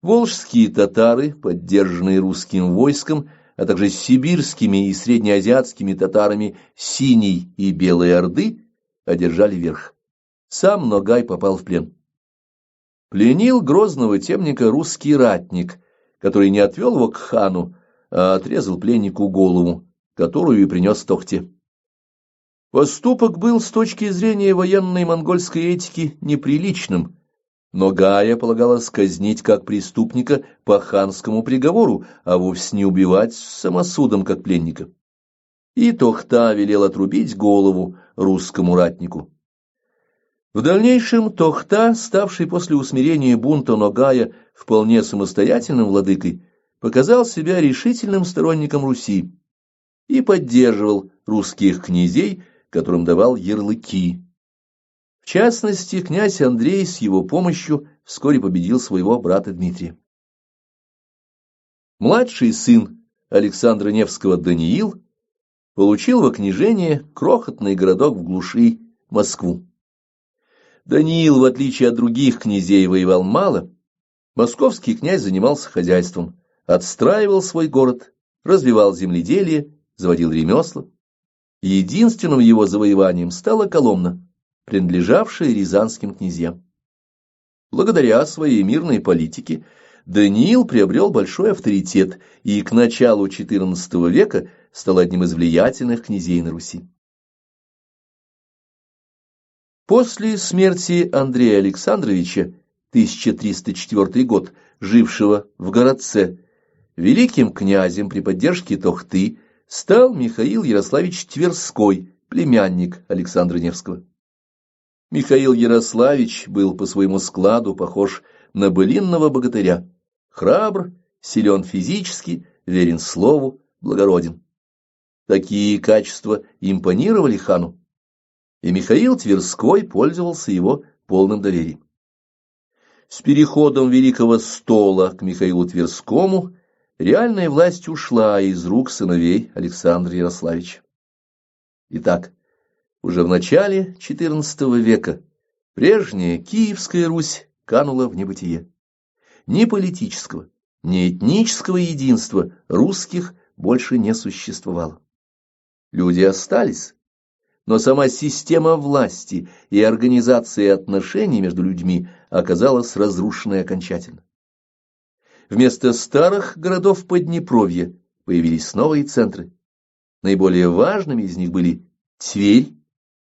волжские татары, поддержанные русским войском, а также сибирскими и среднеазиатскими татарами Синей и Белой Орды, одержали верх. Сам Ногай попал в плен. Пленил грозного темника русский ратник, который не отвел его к хану, а отрезал пленнику голову, которую и принес Тохте. Поступок был с точки зрения военной монгольской этики неприличным, но Гая полагалось казнить как преступника по ханскому приговору, а вовсе не убивать самосудом как пленника. И Тохта велел отрубить голову русскому ратнику. В дальнейшем Тохта, ставший после усмирения бунта Ногая вполне самостоятельным владыкой, показал себя решительным сторонником Руси и поддерживал русских князей, которым давал ярлыки. В частности, князь Андрей с его помощью вскоре победил своего брата Дмитрия. Младший сын Александра Невского Даниил получил во княжение крохотный городок в глуши Москву. Даниил, в отличие от других князей, воевал мало. Московский князь занимался хозяйством, отстраивал свой город, развивал земледелие, заводил ремесла. Единственным его завоеванием стала Коломна, принадлежавшая рязанским князьям. Благодаря своей мирной политике Даниил приобрел большой авторитет и к началу XIV века стал одним из влиятельных князей на Руси. После смерти Андрея Александровича, 1304 год, жившего в Городце, великим князем при поддержке Тохты стал Михаил Ярославич Тверской, племянник Александра Невского. Михаил Ярославич был по своему складу похож на былинного богатыря, храбр, силен физически, верен слову, благороден. Такие качества импонировали хану, и Михаил Тверской пользовался его полным доверием. С переходом Великого Стола к Михаилу Тверскому реальная власть ушла из рук сыновей Александра Ярославича. Итак, уже в начале XIV века прежняя Киевская Русь канула в небытие. Ни политического, ни этнического единства русских больше не существовало. Люди остались, но сама система власти и организации отношений между людьми оказалась разрушенной окончательно. Вместо старых городов Поднепровья появились новые центры. Наиболее важными из них были Тверь,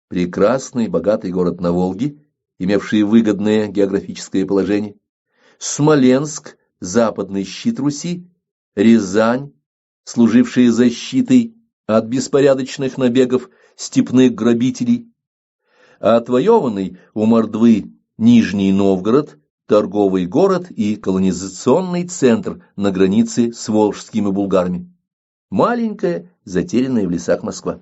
прекрасный и богатый город на Волге, имевший выгодное географическое положение, Смоленск, западный щит Руси, Рязань, служившая защитой от беспорядочных набегов степных грабителей, а отвоеванный у Мордвы Нижний Новгород, торговый город и колонизационный центр на границе с волжскими булгарами, маленькая, затерянная в лесах Москва.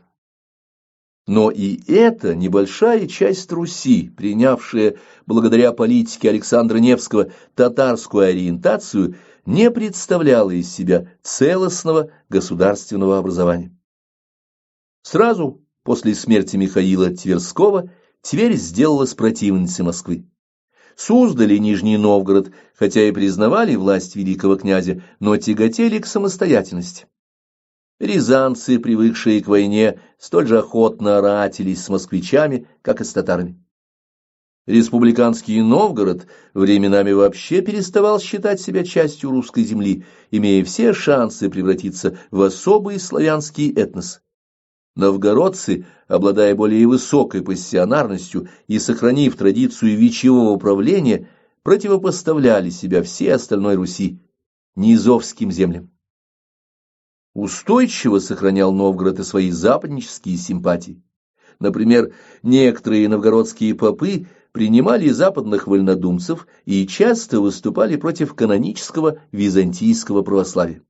Но и эта небольшая часть Руси, принявшая благодаря политике Александра Невского татарскую ориентацию, не представляла из себя целостного государственного образования. Сразу после смерти Михаила Тверского Тверь сделалась противницей Москвы. Суздаль и Нижний Новгород, хотя и признавали власть великого князя, но тяготели к самостоятельности. Рязанцы, привыкшие к войне, столь же охотно ратились с москвичами, как и с татарами. Республиканский Новгород временами вообще переставал считать себя частью русской земли, имея все шансы превратиться в особый славянский этнос. Новгородцы, обладая более высокой пассионарностью и сохранив традицию вечевого правления, противопоставляли себя всей остальной Руси, низовским землям. Устойчиво сохранял Новгород и свои западнические симпатии. Например, некоторые новгородские попы принимали западных вольнодумцев и часто выступали против канонического византийского православия.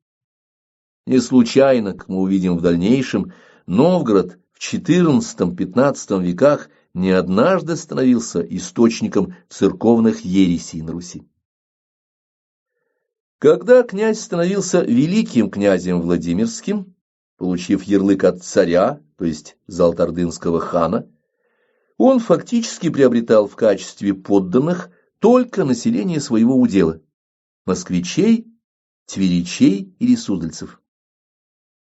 Не случайно, как мы увидим в дальнейшем, Новгород в XIV-XV веках не однажды становился источником церковных ересей на Руси. Когда князь становился великим князем Владимирским, получив ярлык от царя, то есть золотоордынского хана, он фактически приобретал в качестве подданных только население своего удела – москвичей, тверичей или суздальцев.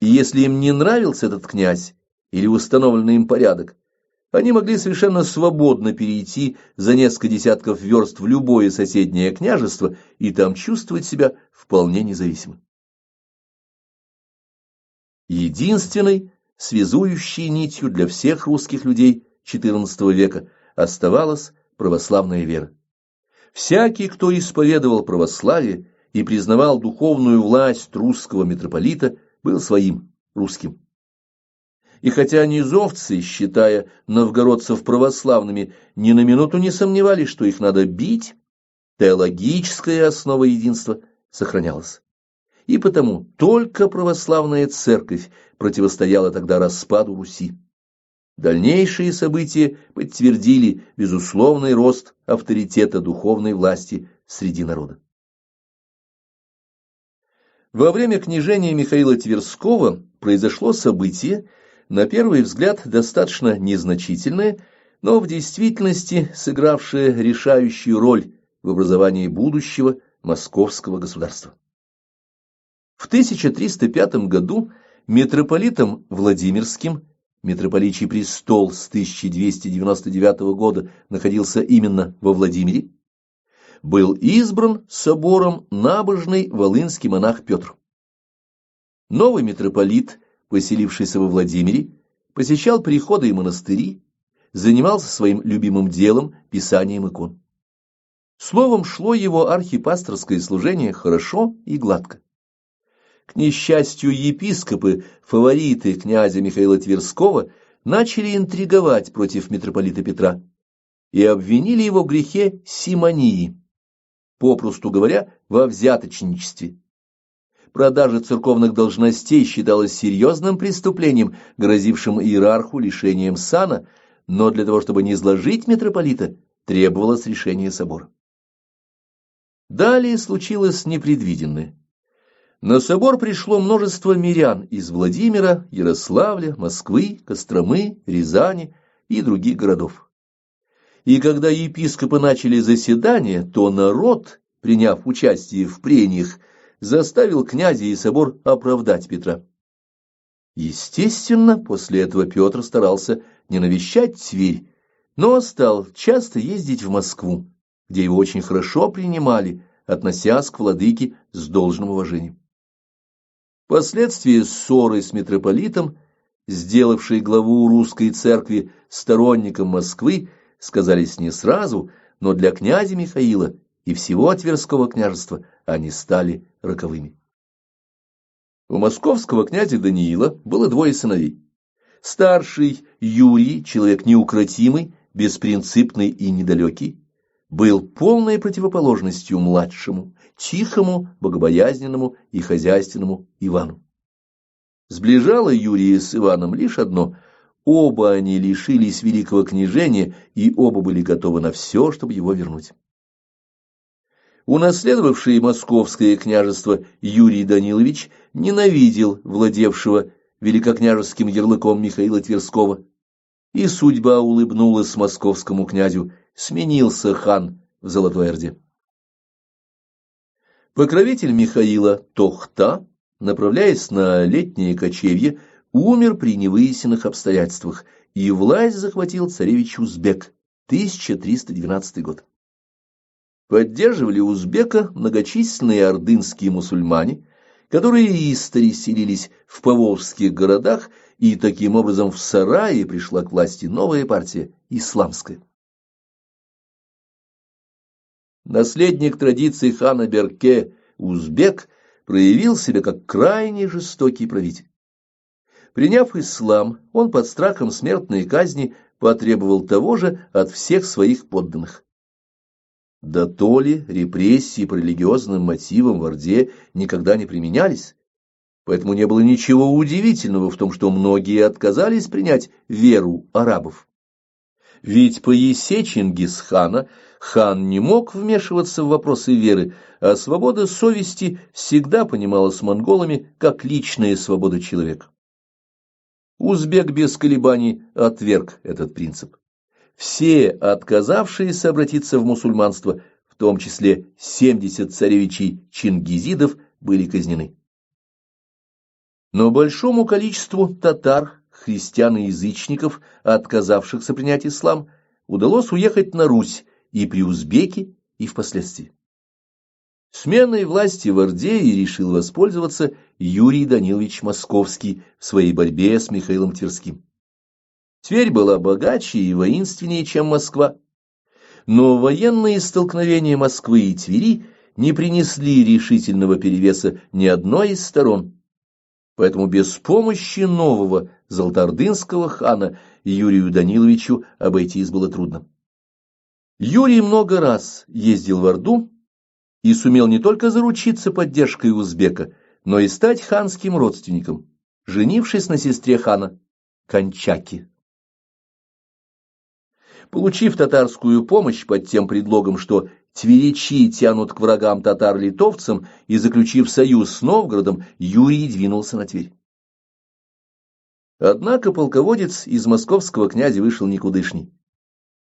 И если им не нравился этот князь или установленный им порядок, они могли совершенно свободно перейти за несколько десятков верст в любое соседнее княжество и там чувствовать себя вполне независимо. Единственной связующей нитью для всех русских людей XIV века оставалась православная вера. Всякий, кто исповедовал православие и признавал духовную власть русского митрополита, был своим, русским. И хотя низовцы, считая новгородцев православными, ни на минуту не сомневались, что их надо бить, теологическая основа единства сохранялась. И потому только православная церковь противостояла тогда распаду Руси. Дальнейшие события подтвердили безусловный рост авторитета духовной власти среди народа. Во время княжения Михаила Тверского произошло событие, на первый взгляд достаточно незначительное, но в действительности сыгравшее решающую роль в образовании будущего московского государства. В 1305 году митрополитом Владимирским, митрополичий престол с 1299 года находился именно во Владимире, был избран собором набожный волынский монах Петр. Новый митрополит, поселившийся во Владимире, посещал приходы и монастыри, занимался своим любимым делом – писанием икон. Словом, шло его архипасторское служение хорошо и гладко. К несчастью, епископы, фавориты князя Михаила Тверского, начали интриговать против митрополита Петра и обвинили его в грехе симонии, попросту говоря, во взяточничестве. Продажа церковных должностей считалась серьезным преступлением, грозившим иерарху лишением сана, но для того, чтобы не изложить митрополита, требовалось решение собора. Далее случилось непредвиденное. На собор пришло множество мирян из Владимира, Ярославля, Москвы, Костромы, Рязани и других городов. И когда епископы начали заседание, то народ, приняв участие в прениях, заставил князя и собор оправдать Петра. Естественно, после этого Петр старался не навещать Тверь, но стал часто ездить в Москву, где его очень хорошо принимали, относясь к владыке с должным уважением. Впоследствии ссоры с митрополитом, сделавшей главу русской церкви сторонником Москвы, сказались не сразу, но для князя Михаила и всего Тверского княжества они стали роковыми. У московского князя Даниила было двое сыновей. Старший Юрий, человек неукротимый, беспринципный и недалекий, был полной противоположностью младшему, тихому, богобоязненному и хозяйственному Ивану. Сближало Юрия с Иваном лишь одно – оба они лишились великого княжения, и оба были готовы на все, чтобы его вернуть. Унаследовавший московское княжество Юрий Данилович ненавидел владевшего великокняжеским ярлыком Михаила Тверского, и судьба улыбнулась московскому князю, сменился хан в Золотой Орде. Покровитель Михаила Тохта, направляясь на летнее кочевье, умер при невыясненных обстоятельствах, и власть захватил царевич Узбек, 1312 год. Поддерживали узбека многочисленные ордынские мусульмане, которые истори селились в поволжских городах, и таким образом в Сарае пришла к власти новая партия – исламская. Наследник традиций хана Берке, узбек, проявил себя как крайне жестокий правитель. Приняв ислам, он под страхом смертной казни потребовал того же от всех своих подданных. Да то ли репрессии по религиозным мотивам в Орде никогда не применялись, поэтому не было ничего удивительного в том, что многие отказались принять веру арабов. Ведь по эссе Чингисхана хан не мог вмешиваться в вопросы веры, а свобода совести всегда понималась монголами как личная свобода человека. Узбек без колебаний отверг этот принцип. Все отказавшиеся обратиться в мусульманство, в том числе 70 царевичей чингизидов, были казнены. Но большому количеству татар, христиан и язычников, отказавшихся принять ислам, удалось уехать на Русь и при узбеке, и впоследствии. Сменой власти в Орде и решил воспользоваться Юрий Данилович Московский в своей борьбе с Михаилом Тверским. Тверь была богаче и воинственнее, чем Москва, но военные столкновения Москвы и Твери не принесли решительного перевеса ни одной из сторон, поэтому без помощи нового золотоордынского хана Юрию Даниловичу обойтись было трудно. Юрий много раз ездил в Орду и сумел не только заручиться поддержкой узбека, но и стать ханским родственником, женившись на сестре хана Кончаки. Получив татарскую помощь под тем предлогом, что тверичи тянут к врагам татар-литовцам, и заключив союз с Новгородом, Юрий двинулся на Тверь. Однако полководец из московского князя вышел никудышний.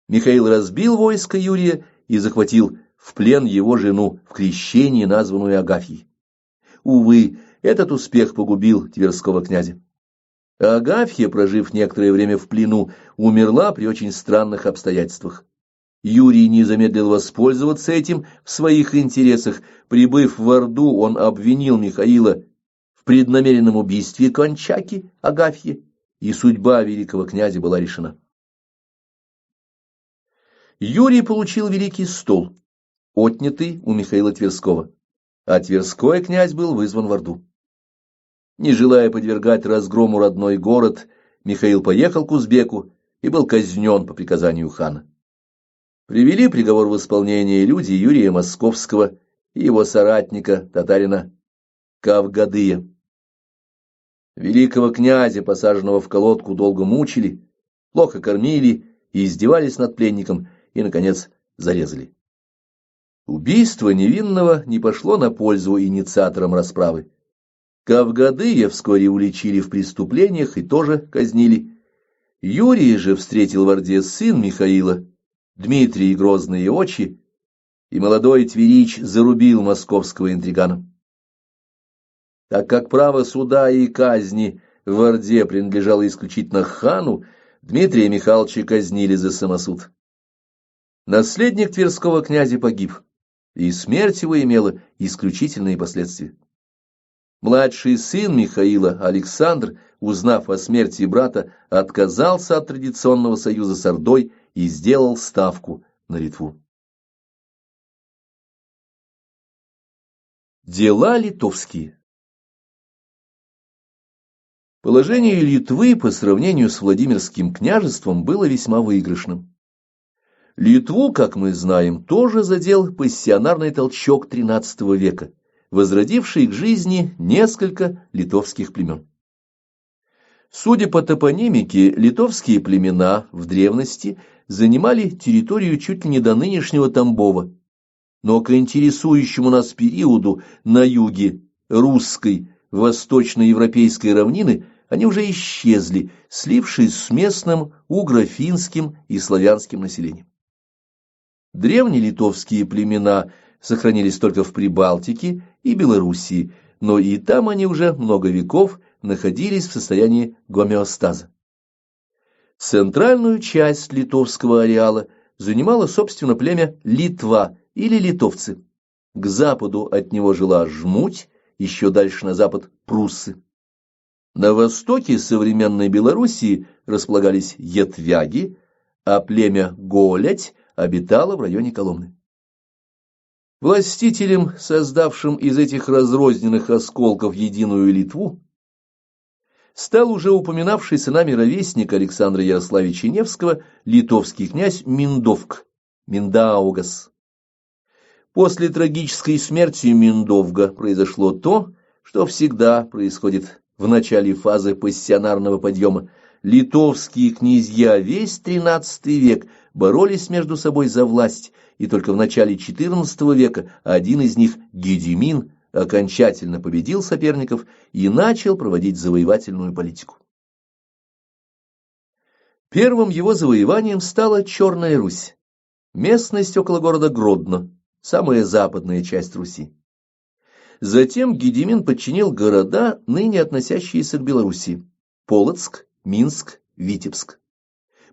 Михаил разбил войско Юрия и захватил в плен его жену, в крещении названную Агафьей. Увы, этот успех погубил тверского князя. Агафья, прожив некоторое время в плену, умерла при очень странных обстоятельствах. Юрий не замедлил воспользоваться этим в своих интересах. Прибыв в Орду, он обвинил Михаила в преднамеренном убийстве Кончаки, Агафьи, и судьба великого князя была решена. Юрий получил Великий стол, отнятый у Михаила Тверского, а Тверской князь был вызван в Орду. Не желая подвергать разгрому родной город, Михаил поехал к узбеку и был казнен по приказанию хана. Привели приговор в исполнение люди Юрия Московского и его соратника, татарина Кавгадыя. Великого князя, посаженного в колодку, долго мучили, плохо кормили и издевались над пленником, и, наконец, зарезали. Убийство невинного не пошло на пользу инициаторам расправы. Кавгадыя вскоре уличили в преступлениях и тоже казнили. Юрий же встретил в Орде сын Михаила, Дмитрий Грозные очи, и молодой тверич зарубил московского интригана. Так как право суда и казни в Орде принадлежало исключительно хану, Дмитрия Михайловича казнили за самосуд. Наследник тверского князя погиб, и смерть его имела исключительные последствия. Младший сын Михаила, Александр, узнав о смерти брата, отказался от традиционного союза с Ордой и сделал ставку на Литву. Дела литовские. Положение Литвы по сравнению с Владимирским княжеством было весьма выигрышным. Литву, как мы знаем, тоже задел пассионарный толчок XIII века, возродивший к жизни несколько литовских племен. Судя по топонимике, литовские племена в древности занимали территорию чуть ли не до нынешнего Тамбова, но к интересующему нас периоду на юге русской восточноевропейской равнины они уже исчезли, слившись с местным угро-финским и славянским населением. Древние литовские племена сохранились только в Прибалтике и Белоруссии, но и там они уже много веков находились в состоянии гомеостаза. Центральную часть литовского ареала занимало, собственно, племя Литва или литовцы. К западу от него жила Жмуть, еще дальше на запад пруссы. На востоке современной Белоруссии располагались ятвяги, а племя Голядь обитало в районе Коломны. Властителем, создавшим из этих разрозненных осколков единую Литву, стал уже упоминавшийся нами ровесник Александра Ярославича Невского литовский князь Миндаугас. После трагической смерти Миндовга произошло то, что всегда происходит в начале фазы пассионарного подъема. Литовские князья весь XIII век боролись между собой за власть, и только в начале XIV века один из них, Гедимин, окончательно победил соперников и начал проводить завоевательную политику. Первым его завоеванием стала Черная Русь, местность около города Гродно, самая западная часть Руси. Затем Гедимин подчинил города, ныне относящиеся к Белоруссии: Полоцк, Минск, Витебск.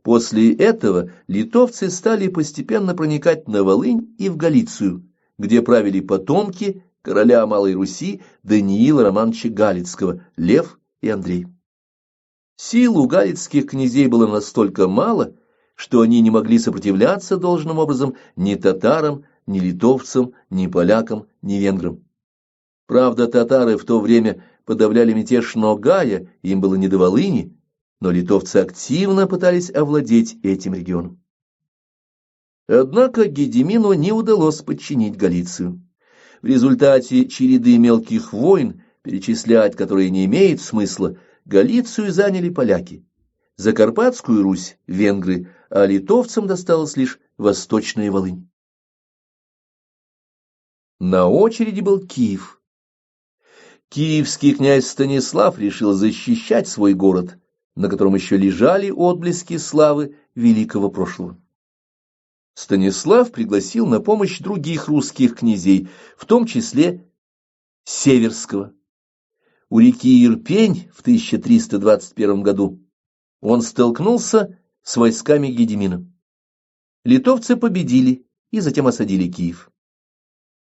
После этого литовцы стали постепенно проникать на Волынь и в Галицию, где правили потомки короля Малой Руси Даниила Романовича Галицкого, Лев и Андрей. Сил у галицких князей было настолько мало, что они не могли сопротивляться должным образом ни татарам, ни литовцам, ни полякам, ни венграм. Правда, татары в то время подавляли мятеж Ногая, им было не до Волыни, но литовцы активно пытались овладеть этим регионом. Однако Гедимину не удалось подчинить Галицию. В результате череды мелких войн, перечислять которые не имеет смысла, Галицию заняли поляки, Закарпатскую Русь – венгры, а литовцам досталась лишь Восточная Волынь. На очереди был Киев. Киевский князь Станислав решил защищать свой город, на котором еще лежали отблески славы великого прошлого. Станислав пригласил на помощь других русских князей, в том числе Северского. У реки Ирпень в 1321 году он столкнулся с войсками Гедимина. Литовцы победили и затем осадили Киев.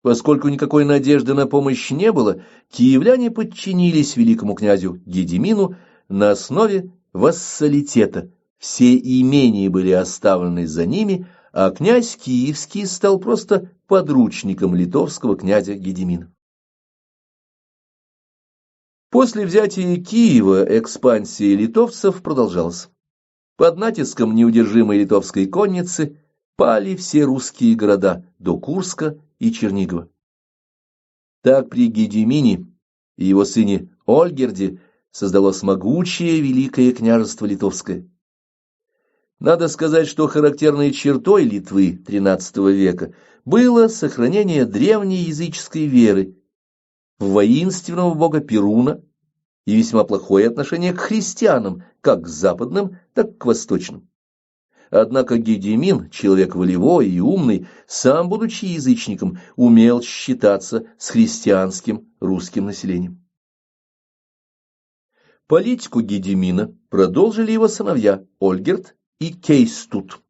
Поскольку никакой надежды на помощь не было, киевляне подчинились великому князю Гедимину на основе вассалитета. Все имения были оставлены за ними, а князь Киевский стал просто подручником литовского князя Гедимина. После взятия Киева экспансия литовцев продолжалась. Под натиском неудержимой литовской конницы пали все русские города до Курска и Чернигова. Так при Гедимине и его сыне Ольгерде создалось могучее великое княжество литовское. Надо сказать, что характерной чертой Литвы XIII века было сохранение древней языческой веры в воинственного бога Перуна и весьма плохое отношение к христианам, как к западным, так и к восточным. Однако Гедимин, человек волевой и умный, сам, будучи язычником, умел считаться с христианским русским населением. Политику Гедимина продолжили его сыновья Ольгерд и Кейстут.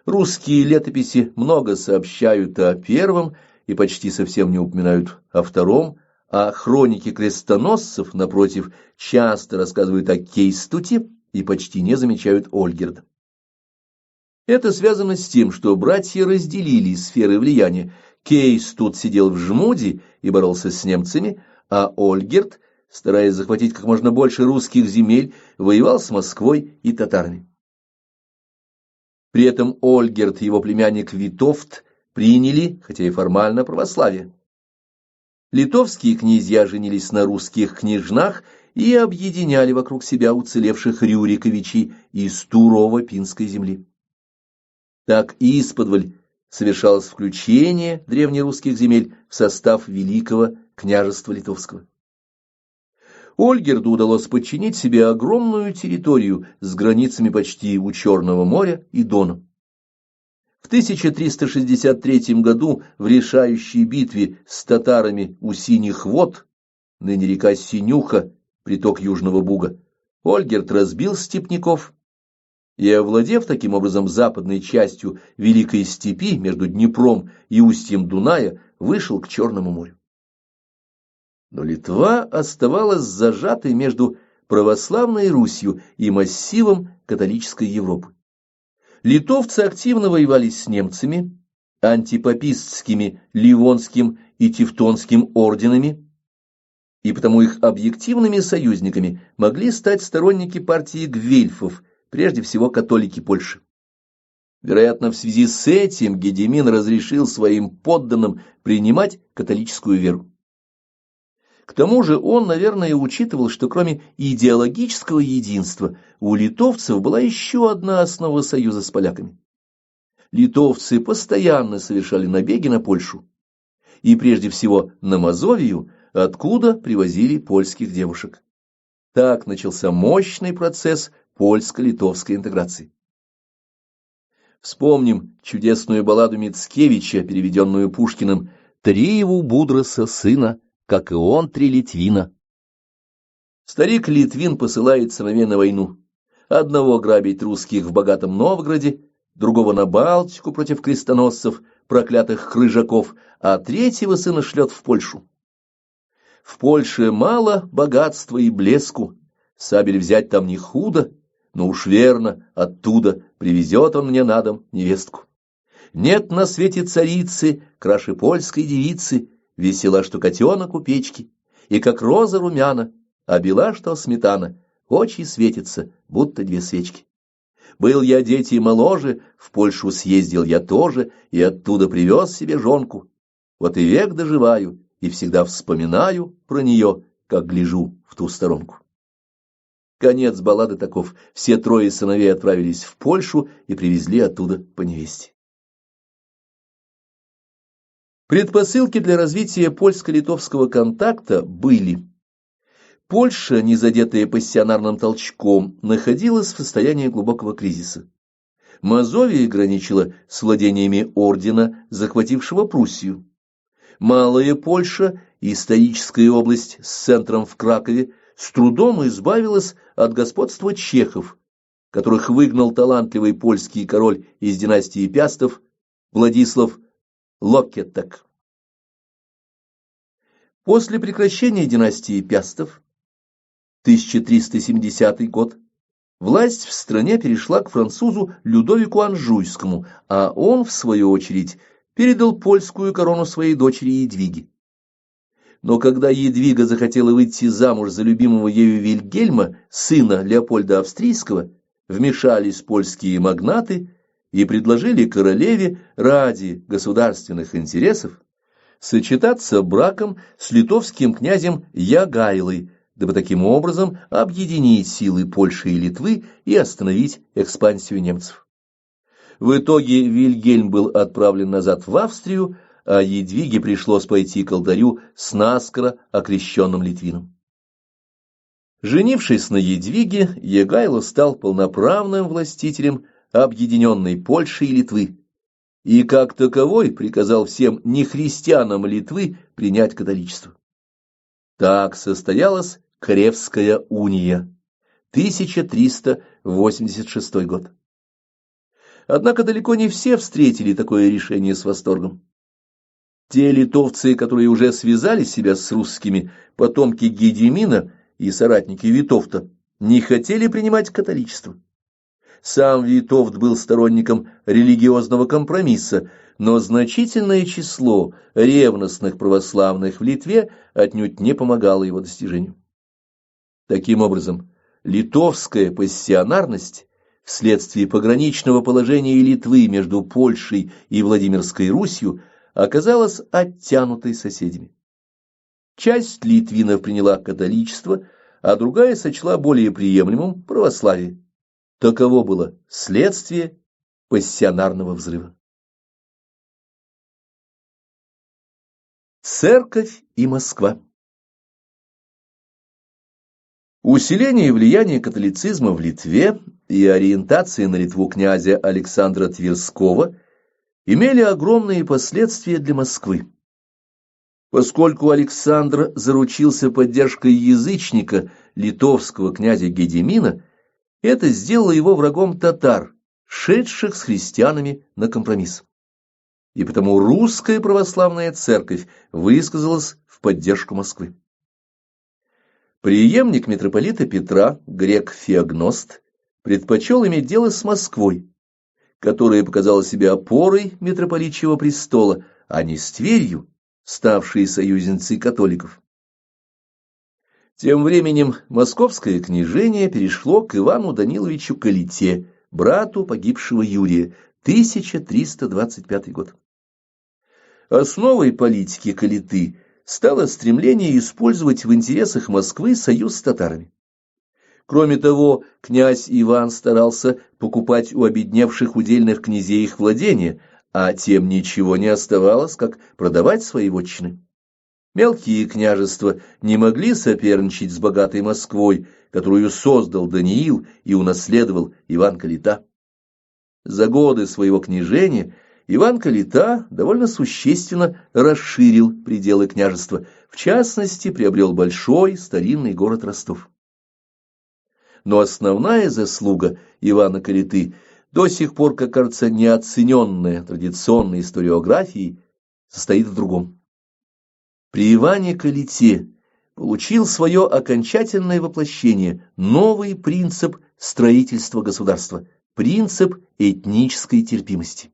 Русские летописи много сообщают о первом и почти совсем не упоминают о втором, а хроники крестоносцев, напротив, часто рассказывают о Кейстуте и почти не замечают Ольгерда. Это связано с тем, что братья разделили сферы влияния. Кейстут сидел в Жмуде и боролся с немцами, а Ольгерд, стараясь захватить как можно больше русских земель, воевал с Москвой и татарами. При этом Ольгерд и его племянник Витовт приняли, хотя и формально, православие. Литовские князья женились на русских княжнах и объединяли вокруг себя уцелевших Рюриковичей из Турово-Пинской земли. Так исподволь совершалось включение древнерусских земель в состав Великого княжества Литовского. Ольгерду удалось подчинить себе огромную территорию с границами почти у Черного моря и Дона. В 1363 году в решающей битве с татарами у Синих вод, ныне река Синюха, приток Южного Буга, Ольгерд разбил степняков и, овладев таким образом западной частью Великой степи между Днепром и устьем Дуная, вышел к Черному морю. Но Литва оставалась зажатой между православной Русью и массивом католической Европы. Литовцы активно воевали с немцами, антипапистскими Ливонским и Тевтонским орденами, и потому их объективными союзниками могли стать сторонники партии гвельфов, прежде всего католики Польши. Вероятно, в связи с этим Гедемин разрешил своим подданным принимать католическую веру. К тому же он, наверное, учитывал, что кроме идеологического единства у литовцев была еще одна основа союза с поляками. Литовцы постоянно совершали набеги на Польшу, и прежде всего на Мазовию, откуда привозили польских девушек. Так начался мощный процесс польско-литовской интеграции. Вспомним чудесную балладу Мицкевича, переведенную Пушкиным «Триеву Будроса сына, как и он, 3 литвина». Старик Литвин посылает сыновей на войну. Одного грабить русских в богатом Новгороде, другого на Балтику против крестоносцев, проклятых крыжаков, а третьего сына шлет в Польшу. В Польше мало богатства и блеску, сабель взять там не худо, но уж верно, оттуда привезет он мне на дом невестку. Нет на свете царицы, краше польской девицы, весела, что котенок у печки, и как роза румяна, а бела, что сметана, очи светятся, будто 2 свечки. Был я дети моложе, в Польшу съездил я тоже, и оттуда привез себе жонку. Вот и век доживаю, и всегда вспоминаю про нее, как гляжу в ту сторонку. Конец баллады таков. Все 3 сыновей отправились в Польшу и привезли оттуда по невесте. Предпосылки для развития польско-литовского контакта были. Польша, не задетая пассионарным толчком, находилась в состоянии глубокого кризиса. Мазовия граничила с владениями ордена, захватившего Пруссию. Малая Польша, историческая область с центром в Кракове, с трудом избавилась от господства чехов, которых выгнал талантливый польский король из династии Пястов Владислав Локкетак. После прекращения династии Пястов, 1370 год, власть в стране перешла к французу Людовику Анжуйскому, а он, в свою очередь, передал польскую корону своей дочери Едвиге. Но когда Едвига захотела выйти замуж за любимого ею Вильгельма, сына Леопольда Австрийского, вмешались польские магнаты и предложили королеве ради государственных интересов сочетаться браком с литовским князем Ягайлой, дабы таким образом объединить силы Польши и Литвы и остановить экспансию немцев. В итоге Вильгельм был отправлен назад в Австрию, а Едвиге пришлось пойти к алтарю с наскоро окрещенным Литвином. Женившись на Едвиге, Ягайло стал полноправным властителем объединенной Польши и Литвы, и как таковой приказал всем нехристианам Литвы принять католичество. Так состоялась Кревская уния, 1386 год. Однако далеко не все встретили такое решение с восторгом. Те литовцы, которые уже связали себя с русскими, потомки Гедемина и соратники Витовта, не хотели принимать католичество. Сам Витовт был сторонником религиозного компромисса, но значительное число ревностных православных в Литве отнюдь не помогало его достижению. Таким образом, литовская пассионарность вследствие пограничного положения Литвы между Польшей и Владимирской Русью оказалась оттянутой соседями. Часть литвинов приняла католичество, а другая сочла более приемлемым православие. Таково было следствие пассионарного взрыва. Церковь и Москва. Усиление влияния католицизма в Литве и ориентация на Литву князя Александра Тверского имели огромные последствия для Москвы. Поскольку Александр заручился поддержкой язычника, литовского князя Гедемина, это сделало его врагом татар, шедших с христианами на компромисс. И потому русская православная церковь высказалась в поддержку Москвы. Преемник митрополита Петра, грек Феогност, предпочел иметь дело с Москвой, которая показала себя опорой митрополичьего престола, а не с Тверью, ставшей союзницей католиков. Тем временем московское княжение перешло к Ивану Даниловичу Калите, брату погибшего Юрия, 1325 год. Основой политики Калиты стало стремление использовать в интересах Москвы союз с татарами. Кроме того, князь Иван старался покупать у обедневших удельных князей их владения, а тем ничего не оставалось, как продавать свои вотчины. Мелкие княжества не могли соперничать с богатой Москвой, которую создал Даниил и унаследовал Иван Калита. За годы своего княжения Иван Калита довольно существенно расширил пределы княжества, в частности, приобрел большой старинный город Ростов. Но основная заслуга Ивана Калиты, до сих пор, как кажется, неоцененная традиционной историографией, состоит в другом. При Иване Калите получил свое окончательное воплощение новый принцип строительства государства, принцип этнической терпимости.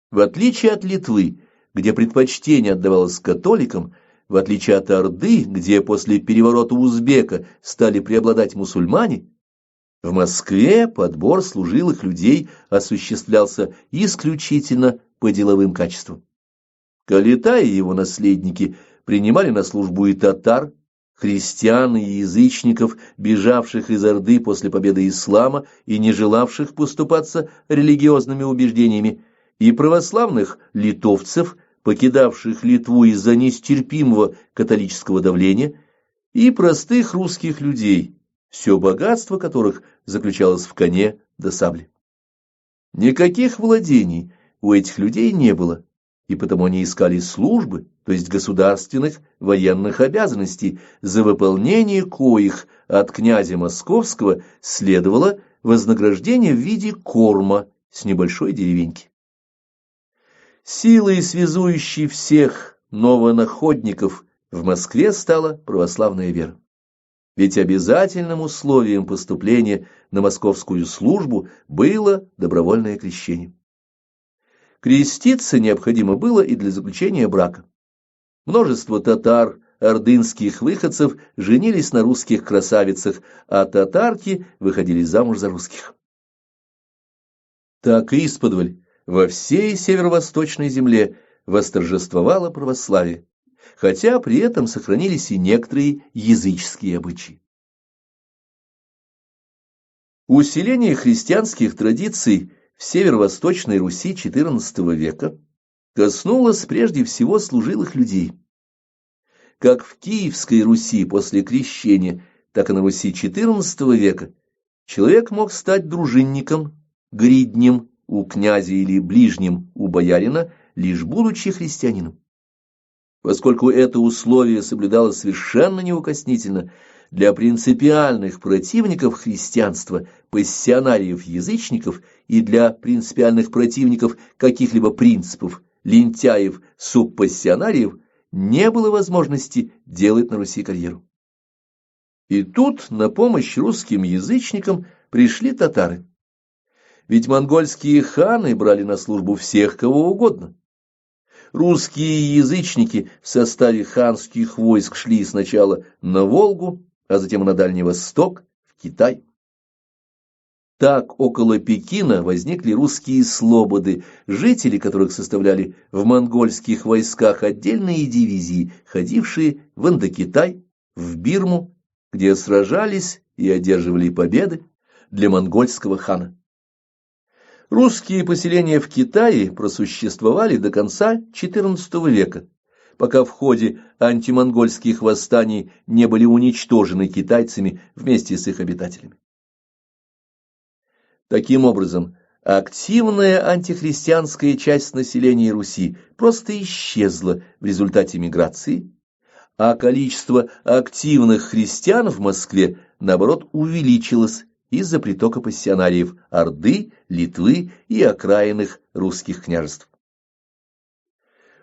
В отличие от Литвы, где предпочтение отдавалось католикам, в отличие от Орды, где после переворота узбека стали преобладать мусульмане, в Москве подбор служилых людей осуществлялся исключительно по деловым качествам. Калита и его наследники принимали на службу и татар, христиан и язычников, бежавших из Орды после победы ислама и не желавших поступаться религиозными убеждениями, и православных литовцев, покидавших Литву из-за нестерпимого католического давления, и простых русских людей, все богатство которых заключалось в коне да сабле. Никаких владений у этих людей не было, и потому они искали службы, то есть государственных военных обязанностей, за выполнение коих от князя Московского следовало вознаграждение в виде корма с небольшой деревеньки. Силой, связующей всех новонаходников, в Москве стала православная вера. Ведь обязательным условием поступления на московскую службу было добровольное крещение. Креститься необходимо было и для заключения брака. Множество татар, ордынских выходцев женились на русских красавицах, а татарки выходили замуж за русских. Так исподволь во всей северо-восточной земле восторжествовало православие, хотя при этом сохранились и некоторые языческие обычаи. Усиление христианских традиций в северо-восточной Руси XIV века коснулось прежде всего служилых людей. Как в Киевской Руси после крещения, так и на Руси XIV века человек мог стать дружинником, гриднем у князя или ближним у боярина, лишь будучи христианином. Поскольку это условие соблюдалось совершенно неукоснительно, для принципиальных противников христианства, пассионариев-язычников и для принципиальных противников каких-либо принципов, лентяев, субпассионариев, не было возможности делать на Руси карьеру. И тут на помощь русским язычникам пришли татары. Ведь монгольские ханы брали на службу всех, кого угодно. Русские язычники в составе ханских войск шли сначала на Волгу, а затем на Дальний Восток, в Китай. Так около Пекина возникли русские слободы, жители которых составляли в монгольских войсках отдельные дивизии, ходившие в Индокитай, в Бирму, где сражались и одерживали победы для монгольского хана. Русские поселения в Китае просуществовали до конца XIV века, пока в ходе антимонгольских восстаний не были уничтожены китайцами вместе с их обитателями. Таким образом, активная антихристианская часть населения Руси просто исчезла в результате миграции, а количество активных христиан в Москве, наоборот, увеличилось из-за притока пассионариев Орды, Литвы и окраинных русских княжеств.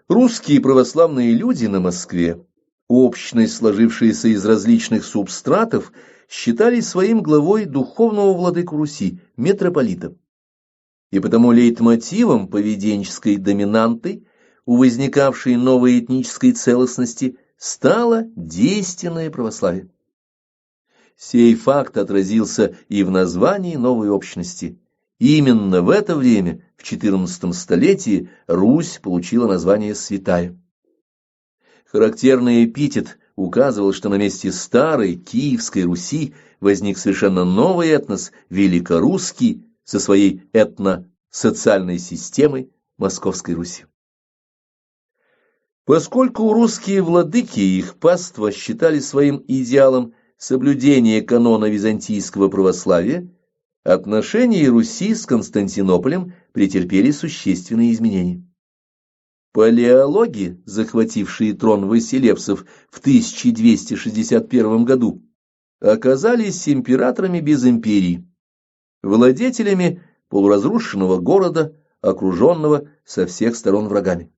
Русские православные люди на Москве, общность, сложившаяся из различных субстратов, считали своим главой духовного владыку Руси, митрополита. И потому лейтмотивом поведенческой доминанты у возникавшей новой этнической целостности стало действенное православие. Сей факт отразился и в названии новой общности. Именно в это время, в XIV столетии, Русь получила название «Святая». Характерный эпитет указывал, что на месте старой Киевской Руси возник совершенно новый этнос, великорусский, со своей этно-социальной системой Московской Руси. Поскольку русские владыки и их паства считали своим идеалом соблюдение канона византийского православия, отношения Руси с Константинополем претерпели существенные изменения. Палеологи, захватившие трон василевсов в 1261 году, оказались императорами без империи, владетелями полуразрушенного города, окруженного со всех сторон врагами.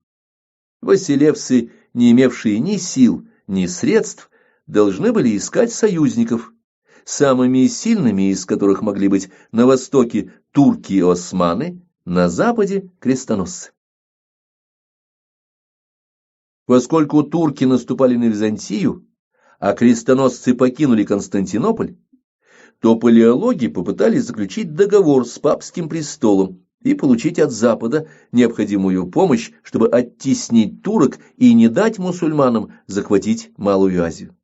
Василевсы, не имевшие ни сил, ни средств, должны были искать союзников, самыми сильными из которых могли быть на востоке турки и османы, на западе крестоносцы. Поскольку турки наступали на Византию, а крестоносцы покинули Константинополь, то палеологи попытались заключить договор с папским престолом и получить от Запада необходимую помощь, чтобы оттеснить турок и не дать мусульманам захватить Малую Азию.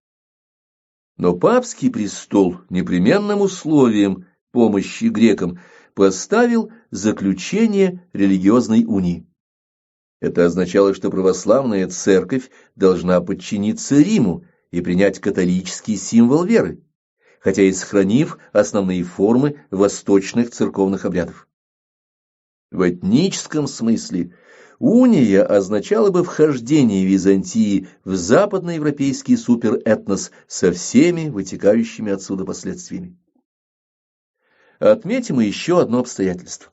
Но папский престол непременным условием помощи грекам поставил заключение религиозной унии. Это означало, что православная церковь должна подчиниться Риму и принять католический символ веры, хотя и сохранив основные формы восточных церковных обрядов. В этническом смысле уния означала бы вхождение Византии в западноевропейский суперэтнос со всеми вытекающими отсюда последствиями. Отметим еще одно обстоятельство.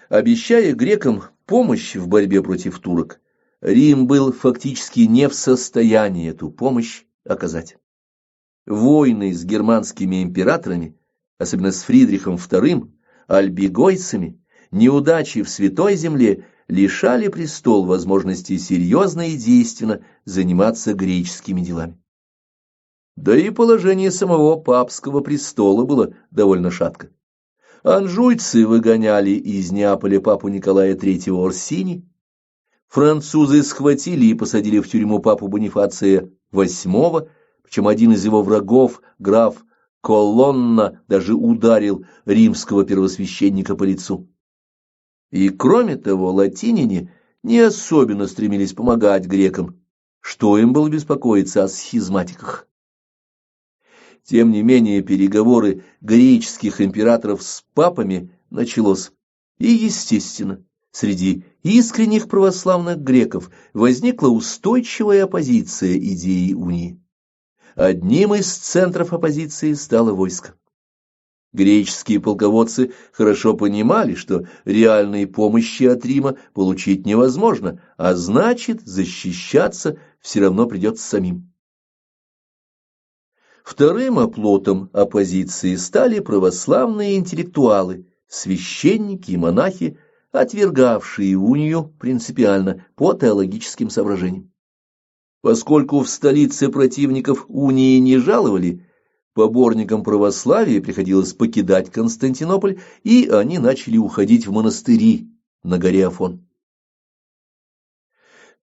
Обещая грекам помощь в борьбе против турок, Рим был фактически не в состоянии эту помощь оказать. Войны с германскими императорами, особенно с Фридрихом II, альбигойцами, неудачи в Святой Земле лишали престол возможности серьезно и действенно заниматься греческими делами. Да и положение самого папского престола было довольно шатко. Анжуйцы выгоняли из Неаполя папу Николая III Орсини, французы схватили и посадили в тюрьму папу Бонифация VIII, причем один из его врагов, граф Колонна, даже ударил римского первосвященника по лицу. И кроме того, латиняне не особенно стремились помогать грекам, что им было беспокоиться о схизматиках. Тем не менее, переговоры греческих императоров с папами началось, и, естественно, среди искренних православных греков возникла устойчивая оппозиция идеи унии. Одним из центров оппозиции стало войско. Греческие полководцы хорошо понимали, что реальной помощи от Рима получить невозможно, а значит, защищаться все равно придется самим. Вторым оплотом оппозиции стали православные интеллектуалы, священники и монахи, отвергавшие унию принципиально по теологическим соображениям. Поскольку в столице противников унии не жаловали, поборникам православия приходилось покидать Константинополь, и они начали уходить в монастыри на горе Афон.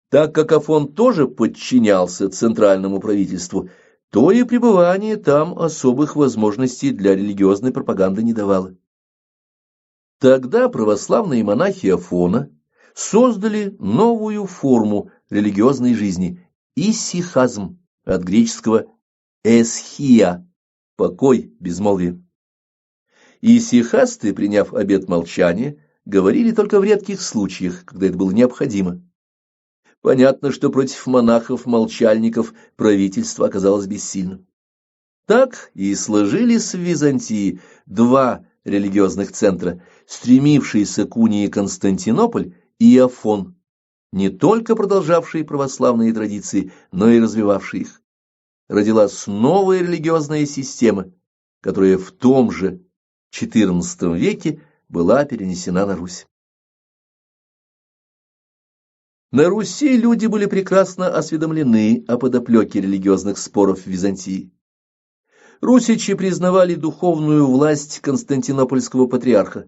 Так как Афон тоже подчинялся центральному правительству, то и пребывание там особых возможностей для религиозной пропаганды не давало. Тогда православные монахи Афона создали новую форму религиозной жизни – исихазм, от греческого «эсхия» – покой, безмолвие. Исихасты, приняв обет молчания, говорили только в редких случаях, когда это было необходимо. Понятно, что против монахов-молчальников правительство оказалось бессильным. Так и сложились в Византии два религиозных центра, стремившиеся к унии Константинополь и Афон, не только продолжавшие православные традиции, но и развивавшие их. Родилась новая религиозная система, которая в том же XIV веке была перенесена на Русь. На Руси люди были прекрасно осведомлены о подоплеке религиозных споров в Византии. Русичи признавали духовную власть константинопольского патриарха,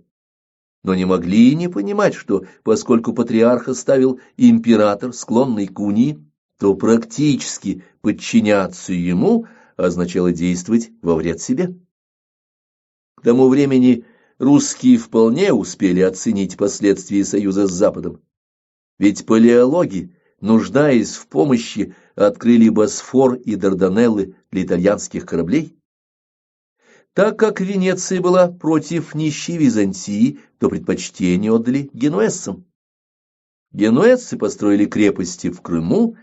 но не могли не понимать, что поскольку патриарха ставил император, склонный к унии, то практически подчиняться ему означало действовать во вред себе. К тому времени русские вполне успели оценить последствия союза с Западом, ведь палеологи, нуждаясь в помощи, открыли Босфор и Дарданеллы для итальянских кораблей. Так как Венеция была против нищей Византии, то предпочтение отдали генуэзцам. Генуэзцы построили крепости в Крыму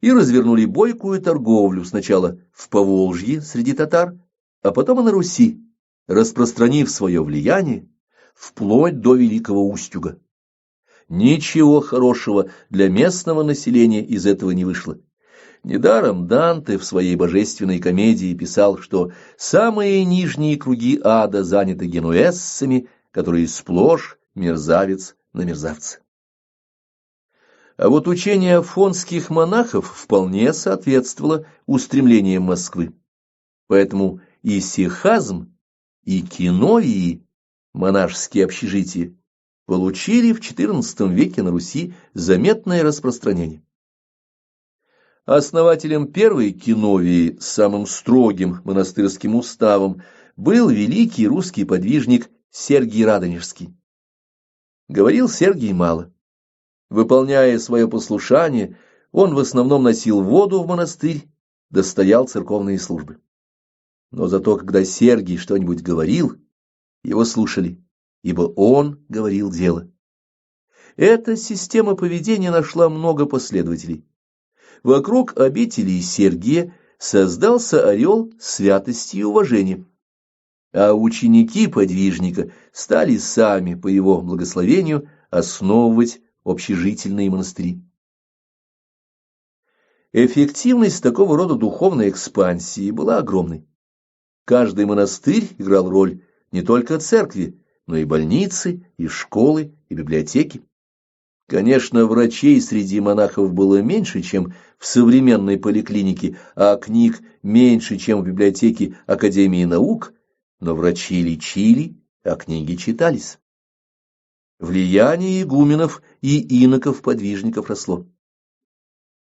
и развернули бойкую торговлю сначала в Поволжье среди татар, а потом и на Руси, распространив свое влияние вплоть до Великого Устюга. Ничего хорошего для местного населения из этого не вышло. Недаром Данте в своей божественной комедии писал, что самые нижние круги ада заняты генуэзцами, которые сплошь мерзавец на мерзавца. А вот учение афонских монахов вполне соответствовало устремлениям Москвы. Поэтому и сихазм, и киновии, монашеские общежития, получили в XIV веке на Руси заметное распространение. Основателем первой киновии с самым строгим монастырским уставом был великий русский подвижник Сергий Радонежский. Говорил Сергий мало. Выполняя свое послушание, он в основном носил воду в монастырь, достоял церковные службы. Но зато, когда Сергий что-нибудь говорил, его слушали, ибо он говорил дело. Эта система поведения нашла много последователей. Вокруг обители Сергия создался ореол святости и уважения, а ученики подвижника стали сами по его благословению основывать общежительные монастыри. Эффективность такого рода духовной экспансии была огромной. Каждый монастырь играл роль не только церкви, но и больницы, и школы, и библиотеки. Конечно, врачей среди монахов было меньше, чем в современной поликлинике, а книг меньше, чем в библиотеке Академии наук, но врачи лечили, а книги читались. Влияние игуменов и иноков-подвижников росло.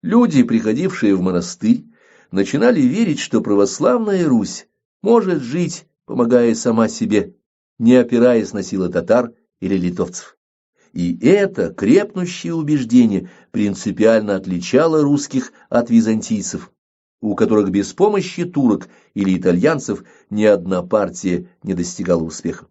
Люди, приходившие в монастырь, начинали верить, что православная Русь может жить, помогая сама себе, не опираясь на силы татар или литовцев. И это крепнущее убеждение принципиально отличало русских от византийцев, у которых без помощи турок или итальянцев ни одна партия не достигала успеха.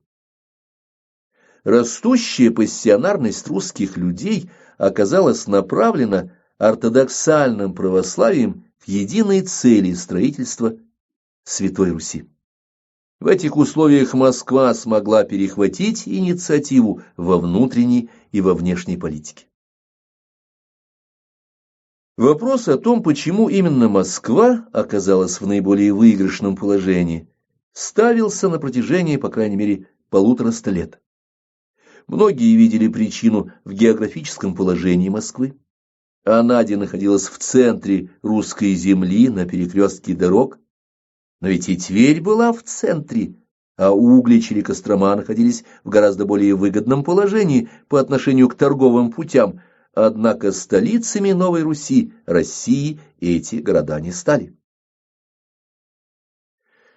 Растущая пассионарность русских людей оказалась направлена ортодоксальным православием к единой цели строительства Святой Руси. В этих условиях Москва смогла перехватить инициативу во внутренней и во внешней политике. Вопрос о том, почему именно Москва оказалась в наиболее выигрышном положении, ставился на протяжении, по крайней мере, 150 лет. Многие видели причину в географическом положении Москвы. Она находилась в центре русской земли на перекрестке дорог, но ведь и Тверь была в центре, а Углич или Кострома находились в гораздо более выгодном положении по отношению к торговым путям, однако столицами Новой Руси, России, эти города не стали.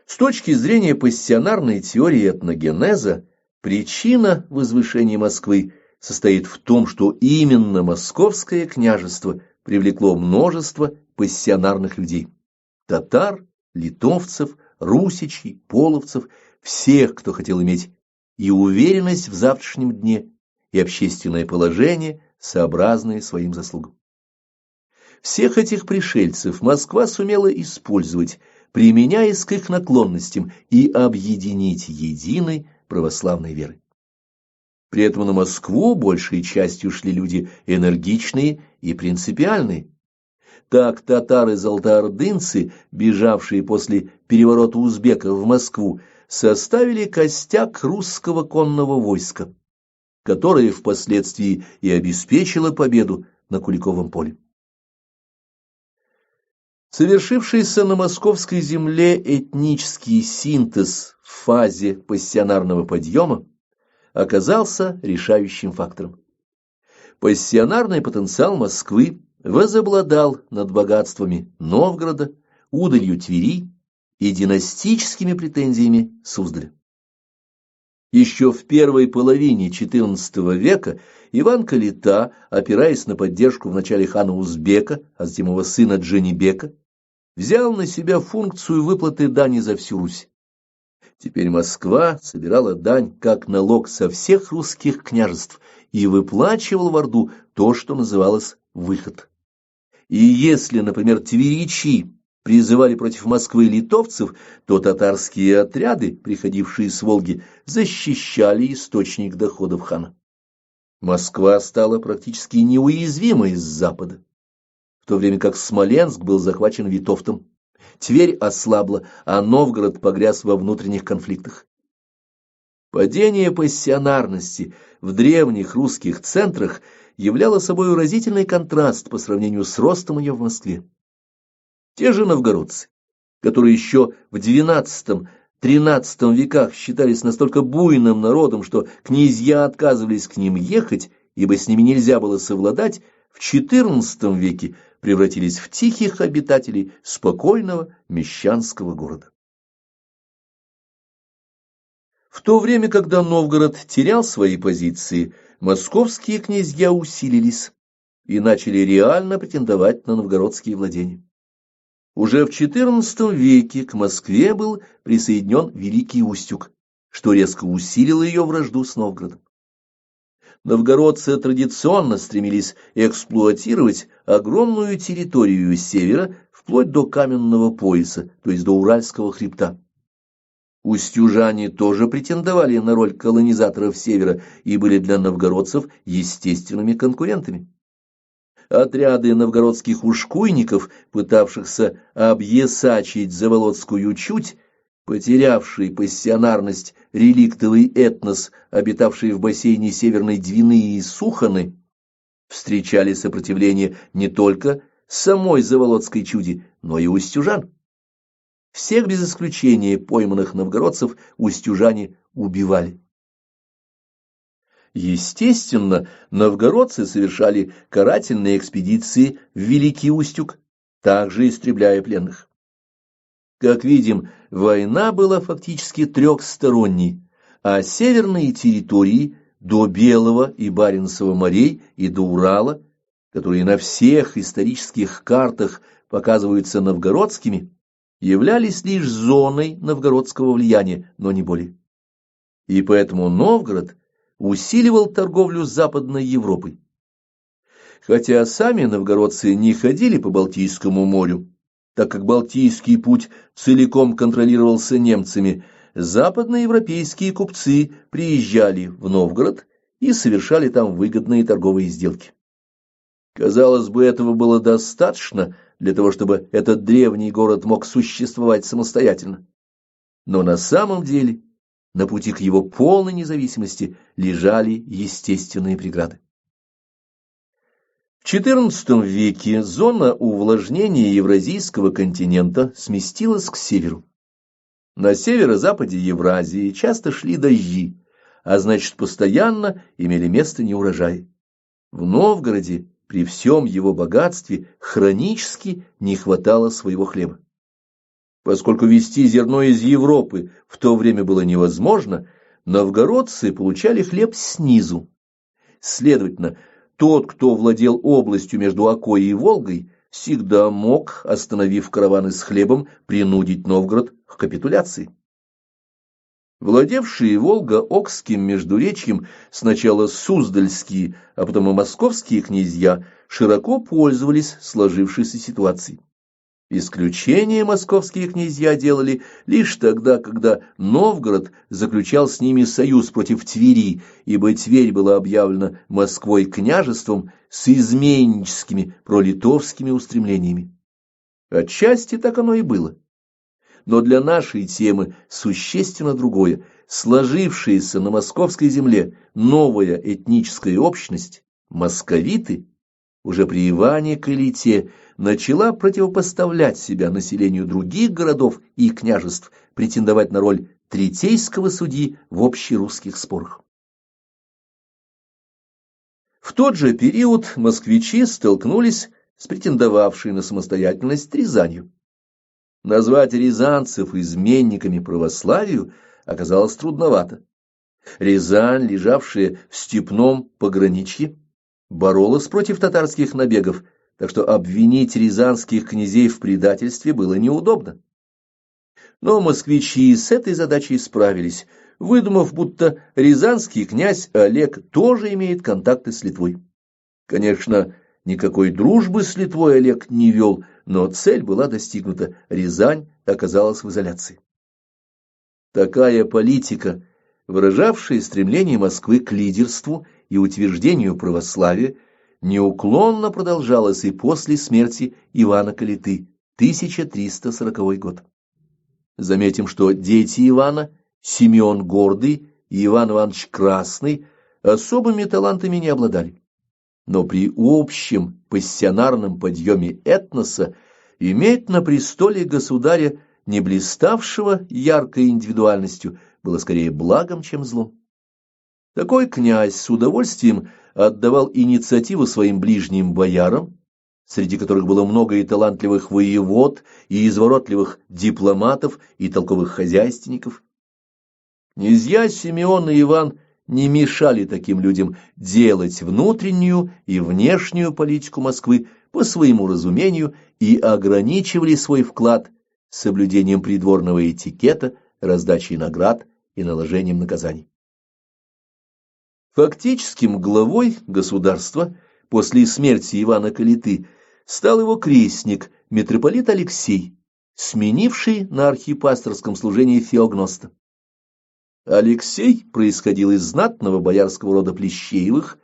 С точки зрения пассионарной теории этногенеза, причина возвышения Москвы состоит в том, что именно Московское княжество привлекло множество пассионарных людей – татар, литовцев, русичей, половцев, всех, кто хотел иметь и уверенность в завтрашнем дне, и общественное положение, сообразное своим заслугам. Всех этих пришельцев Москва сумела использовать, применяясь к их наклонностям, и объединить единой православной верой. При этом на Москву большей частью шли люди энергичные и принципиальные. Так татары-золотоордынцы, бежавшие после переворота узбеков в Москву, составили костяк русского конного войска, которое впоследствии и обеспечило победу на Куликовом поле. Совершившийся на московской земле этнический синтез в фазе пассионарного подъема оказался решающим фактором. Пассионарный потенциал Москвы возобладал над богатствами Новгорода, удалью Твери и династическими претензиями Суздаля. Еще в первой половине XIV века Иван Калита, опираясь на поддержку вначале хана Узбека, а затем его сына Джанибека, взял на себя функцию выплаты дани за всю Русь. Теперь Москва собирала дань как налог со всех русских княжеств и выплачивала в Орду то, что называлось выход. И если, например, тверичи призывали против Москвы литовцев, то татарские отряды, приходившие с Волги, защищали источник доходов хана. Москва стала практически неуязвимой с запада, в то время как Смоленск был захвачен Витовтом, Тверь ослабла, а Новгород погряз во внутренних конфликтах. Падение пассионарности в древних русских центрах являло собой разительный контраст по сравнению с ростом ее в Москве. Те же новгородцы, которые еще в XII-XIII веках считались настолько буйным народом, что князья отказывались к ним ехать, ибо с ними нельзя было совладать, в XIV веке превратились в тихих обитателей спокойного мещанского города. В то время, когда Новгород терял свои позиции, московские князья усилились и начали реально претендовать на новгородские владения. Уже в XIV веке к Москве был присоединен Великий Устюг, что резко усилило ее вражду с Новгородом. Новгородцы традиционно стремились эксплуатировать огромную территорию севера вплоть до каменного пояса, то есть до Уральского хребта. Устюжане тоже претендовали на роль колонизаторов севера и были для новгородцев естественными конкурентами. Отряды новгородских ушкуйников, пытавшихся объесачить Заволоцкую чуть, потерявший пассионарность реликтовый этнос, обитавший в бассейне Северной Двины и Суханы, встречали сопротивление не только самой Заволоцкой чуди, но и устюжан. Всех без исключения пойманных новгородцев устюжане убивали. Естественно, новгородцы совершали карательные экспедиции в Великий Устюг, также истребляя пленных. Как видим, война была фактически трехсторонней, а северные территории до Белого и Баренцева морей и до Урала, которые на всех исторических картах показываются новгородскими, являлись лишь зоной новгородского влияния, но не более. И поэтому Новгород усиливал торговлю с Западной Европой. Хотя сами новгородцы не ходили по Балтийскому морю, так как Балтийский путь целиком контролировался немцами, западноевропейские купцы приезжали в Новгород и совершали там выгодные торговые сделки. Казалось бы, этого было достаточно для того, чтобы этот древний город мог существовать самостоятельно. Но на самом деле на пути к его полной независимости лежали естественные преграды. В XIV веке зона увлажнения Евразийского континента сместилась к северу. На северо-западе Евразии часто шли дожди, а значит, постоянно имели место неурожаи. В Новгороде при всем его богатстве хронически не хватало своего хлеба. Поскольку везти зерно из Европы в то время было невозможно, новгородцы получали хлеб снизу. Следовательно, тот, кто владел областью между Окой и Волгой, всегда мог, остановив караваны с хлебом, принудить Новгород к капитуляции. Владевшие Волго-Окским междуречьем сначала суздальские, а потом и московские князья широко пользовались сложившейся ситуацией. Исключение московские князья делали лишь тогда, когда Новгород заключал с ними союз против Твери, ибо Тверь была объявлена Москвой княжеством с изменническими пролитовскими устремлениями. Отчасти так оно и было. Но для нашей темы существенно другое. Сложившаяся на московской земле новая этническая общность, московиты, уже при Иване Калите начала противопоставлять себя населению других городов и княжеств, претендовать на роль третейского судьи в общерусских спорах. В тот же период москвичи столкнулись с претендовавшей на самостоятельность Рязанью. Назвать рязанцев изменниками православию оказалось трудновато. Рязань, лежавшая в степном пограничье, боролась против татарских набегов, так что обвинить рязанских князей в предательстве было неудобно. Но москвичи с этой задачей справились, выдумав, будто рязанский князь Олег тоже имеет контакты с Литвой. Конечно, никакой дружбы с Литвой Олег не вел, но цель была достигнута, Рязань оказалась в изоляции. Такая политика, выражавшая стремление Москвы к лидерству и утверждению православия, неуклонно продолжалась и после смерти Ивана Калиты, 1340 год. Заметим, что дети Ивана, Симеон Гордый и Иван Иванович Красный, особыми талантами не обладали. Но при общем пассионарном подъеме этноса иметь на престоле государя, не блиставшего яркой индивидуальностью, было скорее благом, чем злом. Такой князь с удовольствием отдавал инициативу своим ближним боярам, среди которых было много и талантливых воевод, и изворотливых дипломатов, и толковых хозяйственников. Князья Симеон и Иван не мешали таким людям делать внутреннюю и внешнюю политику Москвы по своему разумению и ограничивали свой вклад соблюдением придворного этикета, раздачей наград и наложением наказаний. Фактическим главой государства после смерти Ивана Калиты стал его крестник, митрополит Алексей, сменивший на архипасторском служении Феогноста. Алексей происходил из знатного боярского рода Плещеевых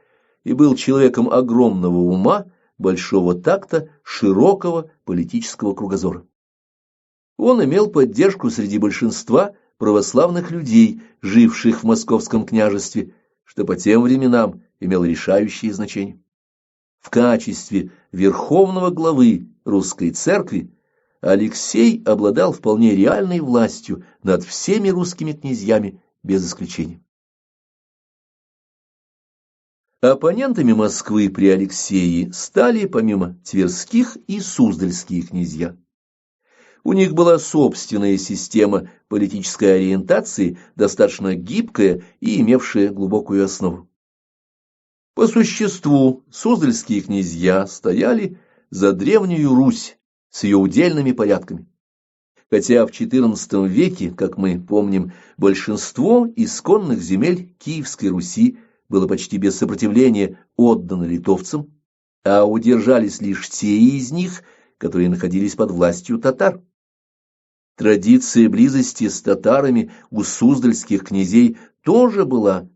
и был человеком огромного ума, большого такта, широкого политического кругозора. Он имел поддержку среди большинства православных людей, живших в московском княжестве, что по тем временам имело решающее значение. В качестве верховного главы русской церкви Алексей обладал вполне реальной властью над всеми русскими князьями без исключения. Оппонентами Москвы при Алексее стали, помимо тверских, и суздальские князья. У них была собственная система политической ориентации, достаточно гибкая и имевшая глубокую основу. По существу суздальские князья стояли за древнюю Русь с ее удельными порядками. Хотя в XIV веке, как мы помним, большинство исконных земель Киевской Руси было почти без сопротивления отдано литовцам, а удержались лишь те из них, которые находились под властью татар. Традиция близости с татарами у суздальских князей тоже была,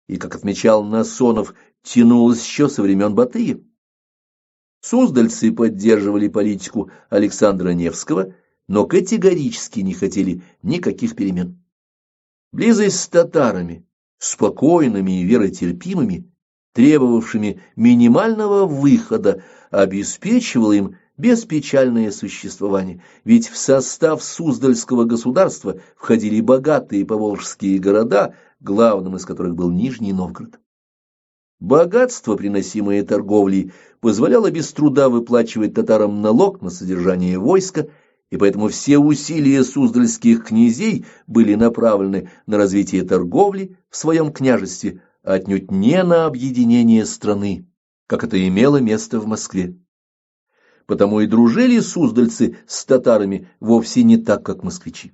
и, как отмечал Насонов, тянулась еще со времен Батыя. Суздальцы поддерживали политику Александра Невского, но категорически не хотели никаких перемен. Близость с татарами, спокойными и веротерпимыми, требовавшими минимального выхода, обеспечивала им беспечальное существование, ведь в состав Суздальского государства входили богатые поволжские города, главным из которых был Нижний Новгород. Богатство, приносимое торговлей, позволяло без труда выплачивать татарам налог на содержание войска, и поэтому все усилия суздальских князей были направлены на развитие торговли в своем княжестве, а отнюдь не на объединение страны, как это имело место в Москве. Потому и дружили суздальцы с татарами вовсе не так, как москвичи.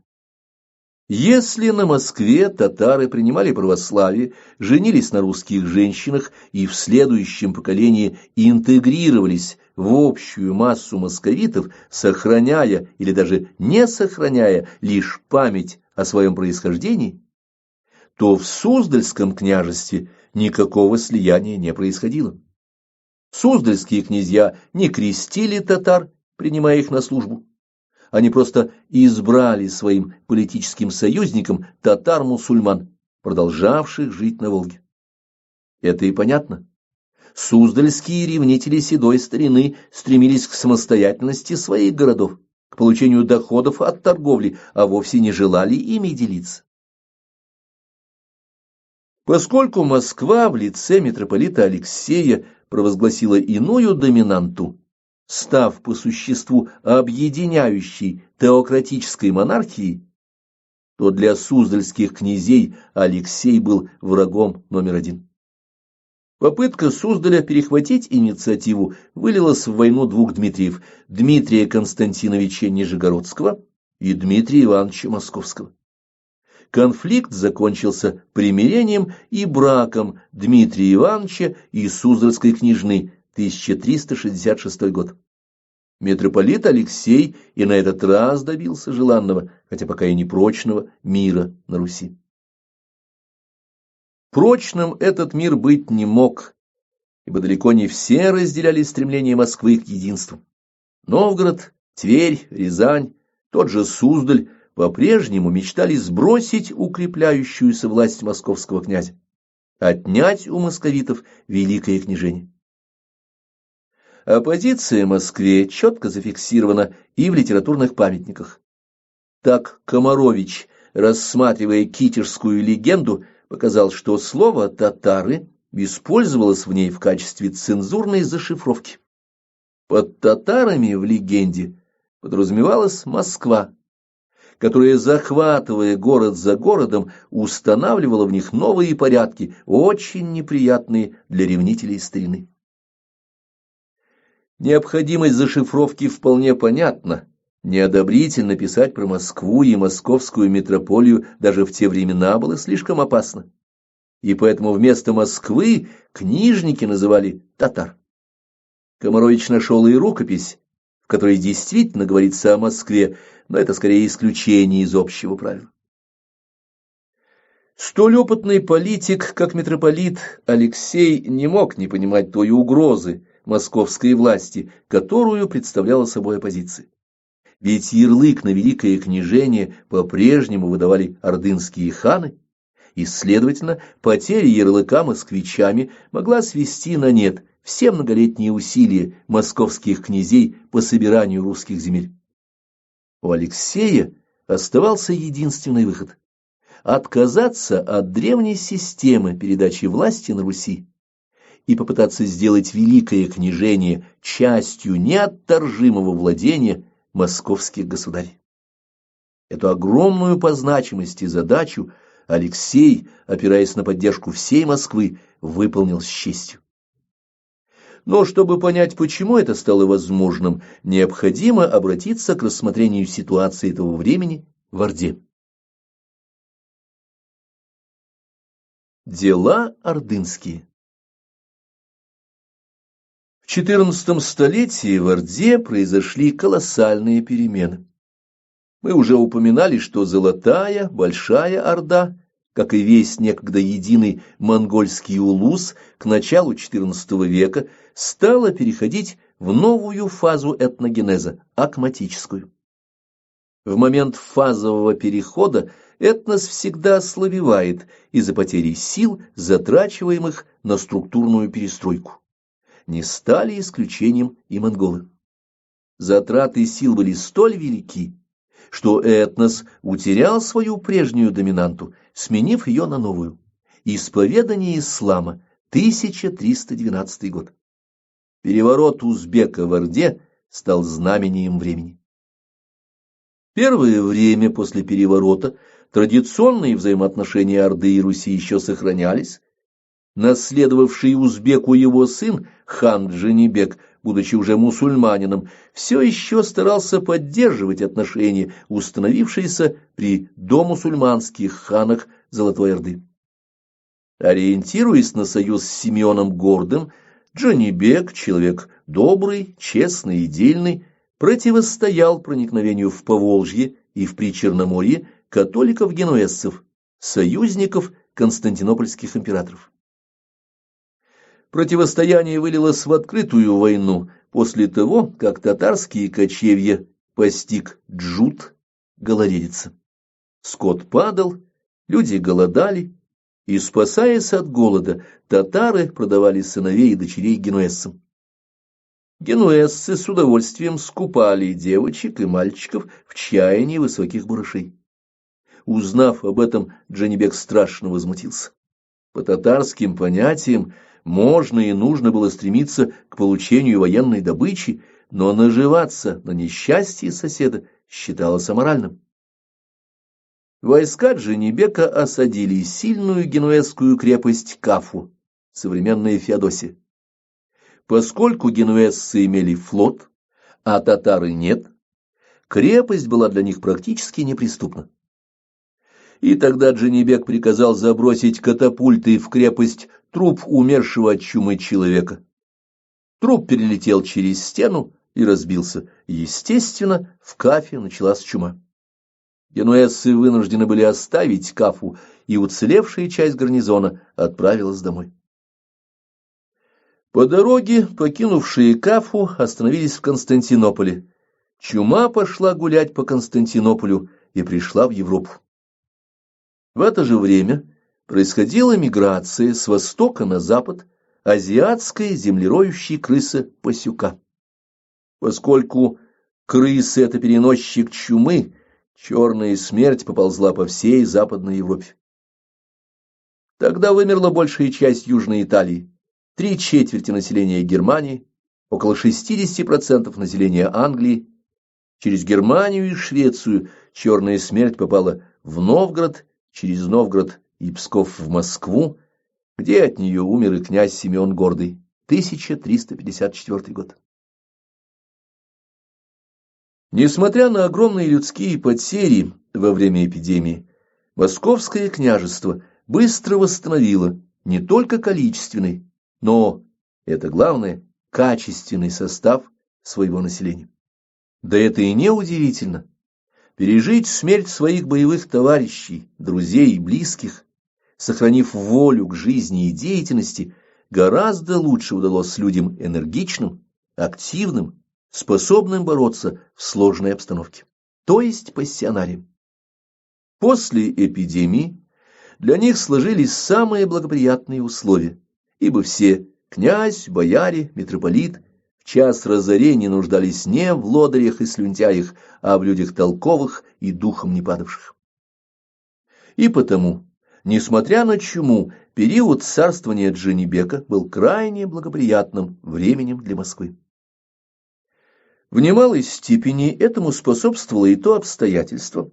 Если на Москве татары принимали православие, женились на русских женщинах и в следующем поколении интегрировались в общую массу московитов, сохраняя или даже не сохраняя лишь память о своем происхождении, то в Суздальском княжестве никакого слияния не происходило. Суздальские князья не крестили татар, принимая их на службу. Они просто избрали своим политическим союзником татар-мусульман, продолжавших жить на Волге. Это и понятно. Суздальские ревнители седой старины стремились к самостоятельности своих городов, к получению доходов от торговли, а вовсе не желали ими делиться. Поскольку Москва в лице митрополита Алексея провозгласила иную доминанту, став по существу объединяющей теократической монархией, то для суздальских князей Алексей был врагом номер один. Попытка Суздаля перехватить инициативу вылилась в войну двух Дмитриев – Дмитрия Константиновича Нижегородского и Дмитрия Ивановича Московского. Конфликт закончился примирением и браком Дмитрия Ивановича и Суздальской княжны, 1366 год. Митрополит Алексей и на этот раз добился желанного, хотя пока и не прочного, мира на Руси. Прочным этот мир быть не мог, ибо далеко не все разделяли стремление Москвы к единству. Новгород, Тверь, Рязань, тот же Суздаль по-прежнему мечтали сбросить укрепляющуюся власть московского князя, отнять у московитов великое княжение. Оппозиция Москве четко зафиксирована и в литературных памятниках. Так Комарович, рассматривая китежскую легенду, показал, что слово «татары» использовалось в ней в качестве цензурной зашифровки. Под татарами в легенде подразумевалась Москва, которая, захватывая город за городом, устанавливала в них новые порядки, очень неприятные для ревнителей старины. Необходимость зашифровки вполне понятна. Неодобрительно писать про Москву и московскую митрополию даже в те времена было слишком опасно. И поэтому вместо Москвы книжники называли татар. Комарович нашел и рукопись, в которой действительно говорится о Москве, но это скорее исключение из общего правила. Столь опытный политик, как митрополит Алексей, не мог не понимать той угрозы московской власти, которую представляла собой оппозиция. Ведь ярлык на великое княжение по-прежнему выдавали ордынские ханы, и, следовательно, потеря ярлыка москвичами могла свести на нет все многолетние усилия московских князей по собиранию русских земель. У Алексея оставался единственный выход – отказаться от древней системы передачи власти на Руси и попытаться сделать великое княжение частью неотторжимого владения московских государей. Эту огромную по значимости задачу Алексей, опираясь на поддержку всей Москвы, выполнил с честью. Но чтобы понять, почему это стало возможным, необходимо обратиться к рассмотрению ситуации того времени в Орде. Дела ордынские. В XIV столетии в Орде произошли колоссальные перемены. Мы уже упоминали, что Золотая, Большая Орда, как и весь некогда единый монгольский улус, к началу XIV века стала переходить в новую фазу этногенеза, акматическую. В момент фазового перехода этнос всегда ослабевает из-за потери сил, затрачиваемых на структурную перестройку. Не стали исключением и монголы. Затраты сил были столь велики, что этнос утерял свою прежнюю доминанту, сменив ее на новую. Исповедание ислама, 1312 год. Переворот узбека в Орде стал знамением времени. Первое время после переворота традиционные взаимоотношения Орды и Руси еще сохранялись. Наследовавший узбеку его сын, хан Джанибек, будучи уже мусульманином, все еще старался поддерживать отношения, установившиеся при домусульманских ханах Золотой Орды. Ориентируясь на союз с Симеоном Гордым, Джанибек, человек добрый, честный и дельный, противостоял проникновению в Поволжье и в Причерноморье католиков-генуэзцев, союзников константинопольских императоров. Противостояние вылилось в открытую войну после того, как татарские кочевья постиг джут, голодец. Скот падал, люди голодали, и, спасаясь от голода, татары продавали сыновей и дочерей генуэзцам. Генуэзцы с удовольствием скупали девочек и мальчиков в чаянии высоких барышей. Узнав об этом, Джанибек страшно возмутился. По татарским понятиям можно и нужно было стремиться к получению военной добычи, но наживаться на несчастье соседа считалось аморальным. Войска Джанибека осадили сильную генуэзскую крепость Кафу, современная Феодосия. Поскольку генуэзцы имели флот, а татары нет, крепость была для них практически неприступна. И тогда Джанибек приказал забросить катапультой в крепость труп умершего от чумы человека. Труп перелетел через стену и разбился. Естественно, в Кафе началась чума. Генуэзцы вынуждены были оставить Кафу, и уцелевшая часть гарнизона отправилась домой. По дороге, покинувшие Кафу, остановились в Константинополе. Чума пошла гулять по Константинополю и пришла в Европу. В это же время происходила миграция с востока на запад азиатской землероющей крысы пасюка. Поскольку крысы — это переносчик чумы, черная смерть поползла по всей Западной Европе. Тогда вымерла большая часть Южной Италии, 3/4 населения Германии, около 60% населения Англии. Через Германию и Швецию черная смерть попала в Новгород, через Новгород и Псков в Москву, где от нее умер и князь Симеон Гордый, 1354 год. Несмотря на огромные людские потери во время эпидемии, Московское княжество быстро восстановило не только количественный, но, это главное, качественный состав своего населения. Да это и не удивительно. Пережить смерть своих боевых товарищей, друзей и близких, сохранив волю к жизни и деятельности, гораздо лучше удалось людям энергичным, активным, способным бороться в сложной обстановке, то есть пассионариям. После эпидемии для них сложились самые благоприятные условия, ибо все – князь, бояре, митрополит – в час разорения нуждались не в лодырях и слюнтяях, а в людях толковых и духом не падавших. И потому, несмотря на чуму, период царствования Джанибека был крайне благоприятным временем для Москвы. В немалой степени этому способствовало и то обстоятельство,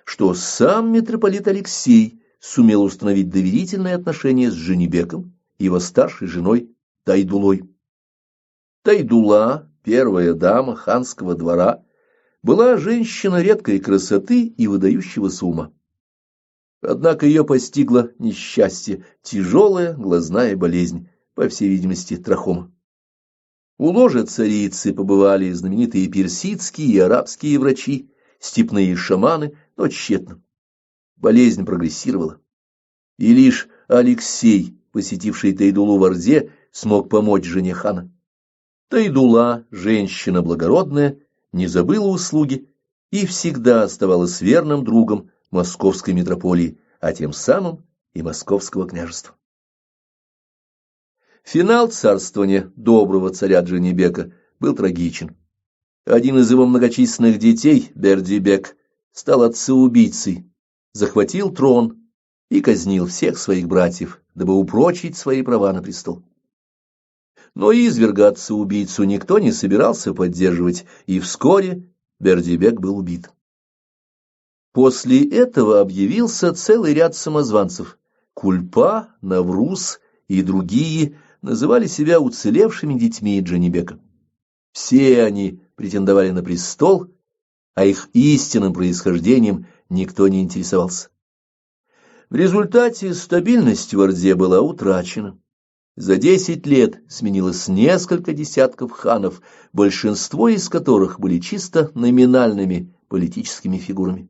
что сам митрополит Алексей сумел установить доверительные отношения с Джанибеком и его старшей женой Тайдулой. Тайдула, первая дама ханского двора, была женщина редкой красоты и выдающегося ума. Однако ее постигло несчастье, тяжелая глазная болезнь, по всей видимости, трахома. У ложа царицы побывали знаменитые персидские и арабские врачи, степные шаманы, но тщетно. Болезнь прогрессировала. И лишь Алексей, посетивший Тайдулу в Орде, смог помочь жене хана. Тайдула, женщина благородная, не забыла услуги и всегда оставалась верным другом московской митрополии, а тем самым и московского княжества. Финал царствования доброго царя Джанибека был трагичен. Один из его многочисленных детей, Бердибек, стал отцеубийцей, захватил трон и казнил всех своих братьев, дабы упрочить свои права на престол. Но изверга отца-убийцу никто не собирался поддерживать, и вскоре Бердибек был убит. После этого объявился целый ряд самозванцев. Кульпа, Навруз и другие называли себя уцелевшими детьми Джанибека. Все они претендовали на престол, а их истинным происхождением никто не интересовался. В результате стабильность в Орде была утрачена. За 10 лет сменилось несколько десятков ханов, большинство из которых были чисто номинальными политическими фигурами.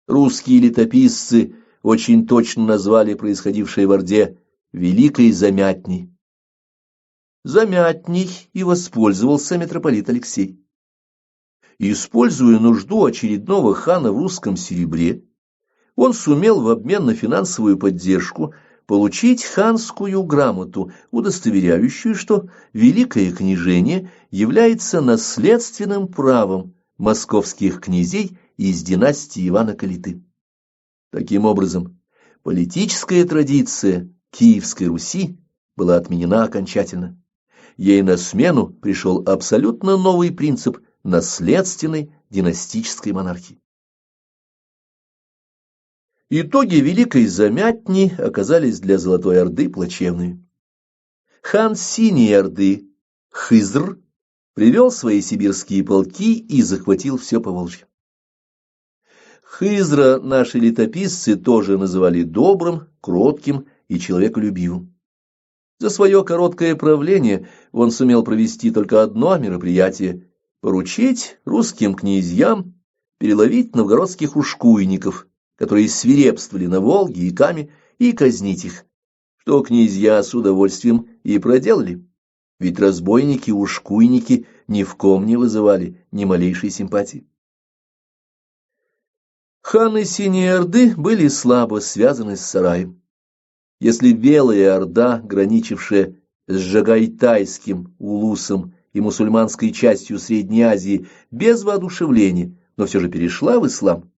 Русские летописцы очень точно назвали происходившее в Орде «Великой Замятней». Замятней и воспользовался митрополит Алексей. Используя нужду очередного хана в русском серебре, Он сумел в обмен на финансовую поддержку получить ханскую грамоту, удостоверяющую, что Великое княжение является наследственным правом московских князей из династии Ивана Калиты. Таким образом, политическая традиция Киевской Руси была отменена окончательно. Ей на смену пришел абсолютно новый принцип наследственной династической монархии. Итоги Великой Замятни оказались для Золотой Орды плачевными. Хан Синей Орды Хызр привел свои сибирские полки и захватил все Поволжье. Хызра наши летописцы тоже называли добрым, кротким и человеколюбивым. За свое короткое правление он сумел провести только одно мероприятие – поручить русским князьям переловить новгородских ушкуйников, которые свирепствовали на Волге и Каме, и казнить их, что князья с удовольствием и проделали, ведь разбойники и ушкуйники ни в ком не вызывали ни малейшей симпатии. Ханы Синей Орды были слабо связаны с сараем. Если Белая Орда, граничившая с Жагайтайским улусом и мусульманской частью Средней Азии, без воодушевления, но все же перешла в ислам,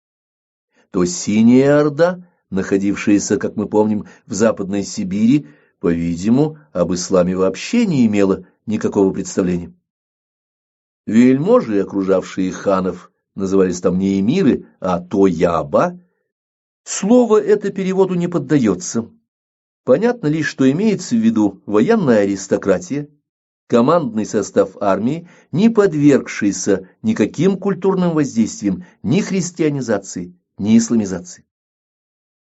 то Синяя Орда, находившаяся, как мы помним, в Западной Сибири, по-видимому, об исламе вообще не имела никакого представления. Вельможи, окружавшие ханов, назывались там не эмиры, а тояба. Слово это переводу не поддается. Понятно лишь, что имеется в виду военная аристократия, командный состав армии, не подвергшийся никаким культурным воздействиям, ни христианизации, ни исламизации.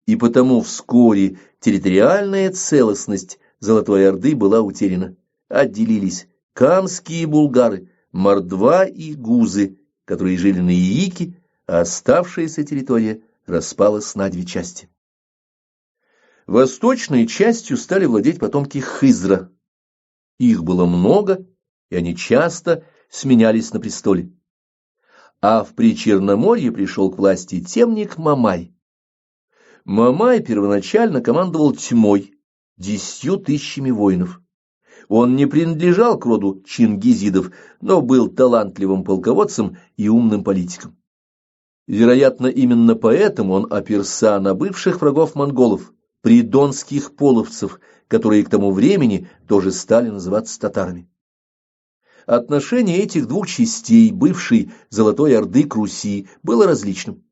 И потому вскоре территориальная целостность Золотой Орды была утеряна. Отделились камские булгары, мордва и гузы, которые жили на Яике, а оставшаяся территория распалась на две части. Восточной частью стали владеть потомки Хызра. Их было много, и они часто сменялись на престоле. А в Причерноморье пришел к власти темник Мамай. Мамай первоначально командовал тьмой, 10 000 воинов. Он не принадлежал к роду чингизидов, но был талантливым полководцем и умным политиком. Вероятно, именно поэтому он оперся на бывших врагов монголов, придонских половцев, которые к тому времени тоже стали называться татарами. Отношение этих двух частей бывшей Золотой Орды к Руси было различным.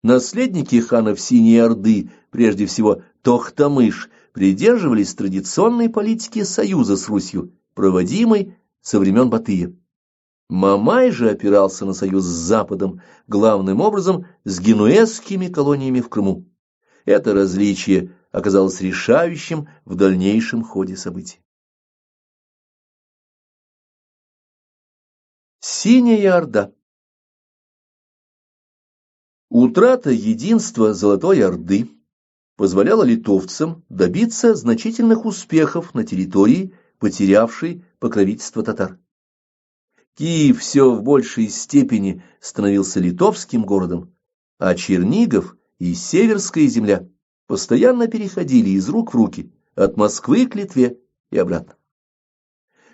Наследники ханов Синей Орды, прежде всего Тохтамыш, придерживались традиционной политики союза с Русью, проводимой со времен Батыя. Мамай же опирался на союз с Западом, главным образом с генуэзскими колониями в Крыму. Это различие оказалось решающим в дальнейшем ходе событий. Синяя Орда. Утрата единства Золотой Орды позволяла литовцам добиться значительных успехов на территории, потерявшей покровительство татар. Киев все в большей степени становился литовским городом, а Чернигов и Северская земля постоянно переходили из рук в руки, от Москвы к Литве и обратно.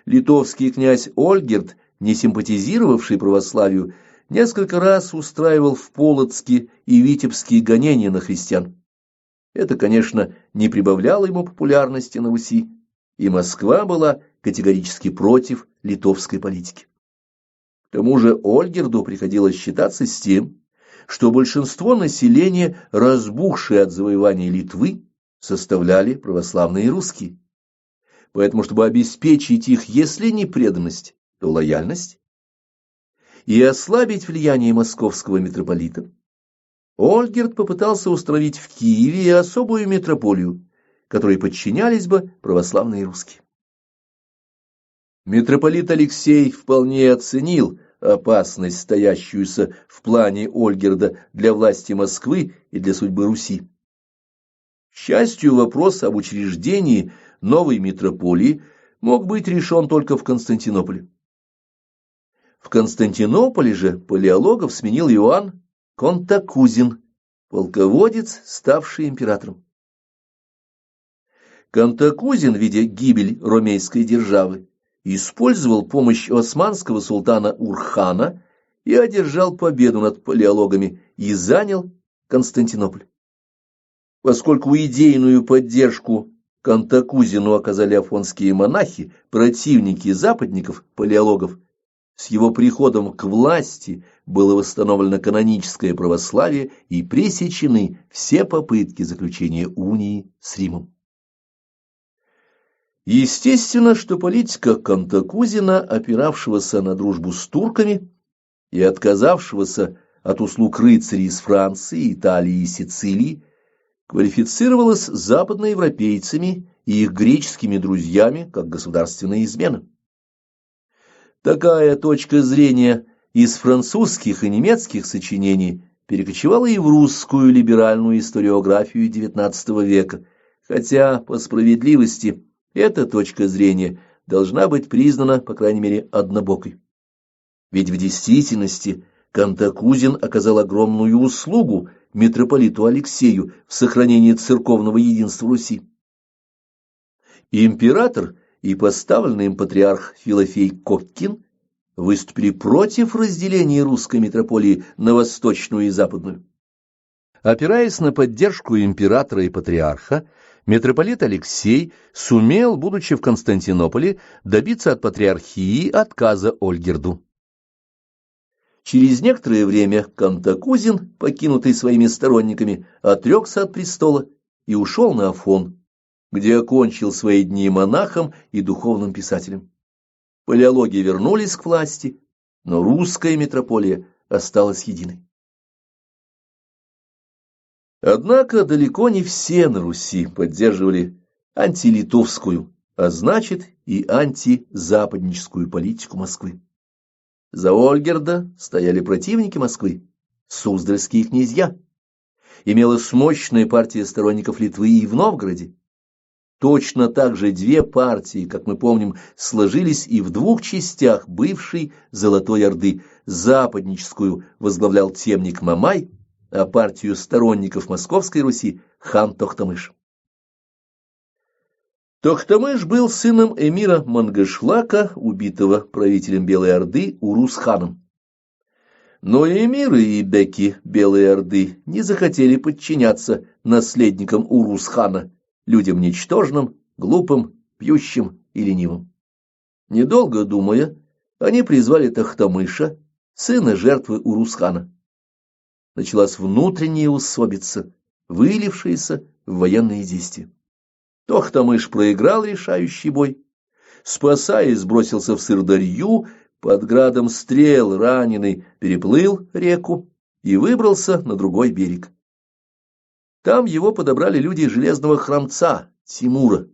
Литовский князь Ольгерд, не симпатизировавший православию, несколько раз устраивал в Полоцке и Витебске гонения на христиан. Это, конечно, не прибавляло ему популярности на Руси, и Москва была категорически против литовской политики. К тому же Ольгерду приходилось считаться с тем, что большинство населения, разбухшее от завоевания Литвы, составляли православные русские. Поэтому, чтобы обеспечить их, если не преданность, то лояльность, и ослабить влияние московского митрополита, Ольгерд попытался установить в Киеве особую митрополию, которой подчинялись бы православные русские. Митрополит Алексей вполне оценил опасность, стоящуюся в плане Ольгерда для власти Москвы и для судьбы Руси. К счастью, вопрос об учреждении новой митрополии мог быть решен только в Константинополе. В Константинополе же палеологов сменил Иоанн Контакузин, полководец, ставший императором. Кантакузин, видя гибель ромейской державы, использовал помощь османского султана Урхана и одержал победу над палеологами и занял Константинополь. Поскольку идейную поддержку Кантакузину оказали афонские монахи, противники западников, палеологов, с его приходом к власти было восстановлено каноническое православие и пресечены все попытки заключения унии с Римом. Естественно, что политика Кантакузина, опиравшегося на дружбу с турками и отказавшегося от услуг рыцарей из Франции, Италии и Сицилии, квалифицировалась западноевропейцами и их греческими друзьями как государственная измена. Такая точка зрения из французских и немецких сочинений перекочевала и в русскую либеральную историографию XIX века, хотя, по справедливости, эта точка зрения должна быть признана, по крайней мере, однобокой. Ведь в действительности Кантакузин оказал огромную услугу митрополиту Алексею в сохранении церковного единства Руси. Император и поставленный им патриарх Филофей Коккин выступили против разделения русской митрополии на восточную и западную. Опираясь на поддержку императора и патриарха, митрополит Алексей сумел, будучи в Константинополе, добиться от патриархии отказа Ольгерду. Через некоторое время Кантакузин, покинутый своими сторонниками, отрекся от престола и ушел на Афон, где окончил свои дни монахом и духовным писателем. Палеологи вернулись к власти, но русская митрополия осталась единой. Однако далеко не все на Руси поддерживали антилитовскую, а значит и антизападническую политику Москвы. За Ольгерда стояли противники Москвы, суздальские князья. Имелась мощная партия сторонников Литвы и в Новгороде. Точно так же две партии, как мы помним, сложились и в двух частях бывшей Золотой Орды. Западническую возглавлял темник Мамай, а партию сторонников Московской Руси – хан Тохтамыш. Тохтамыш был сыном эмира Мангышлака, убитого правителем Белой Орды Урус-ханом. Но эмиры и беки Белой Орды не захотели подчиняться наследникам Урус-хана, людям ничтожным, глупым, пьющим и ленивым. Недолго думая, они призвали Тохтамыша, сына жертвы Урус-хана. Началась внутренняя усобица, вылившаяся в военные действия. Тохтамыш проиграл решающий бой, спасаясь, бросился в Сырдарью, под градом стрел раненый переплыл реку и выбрался на другой берег. Там его подобрали люди железного храмца Тимура.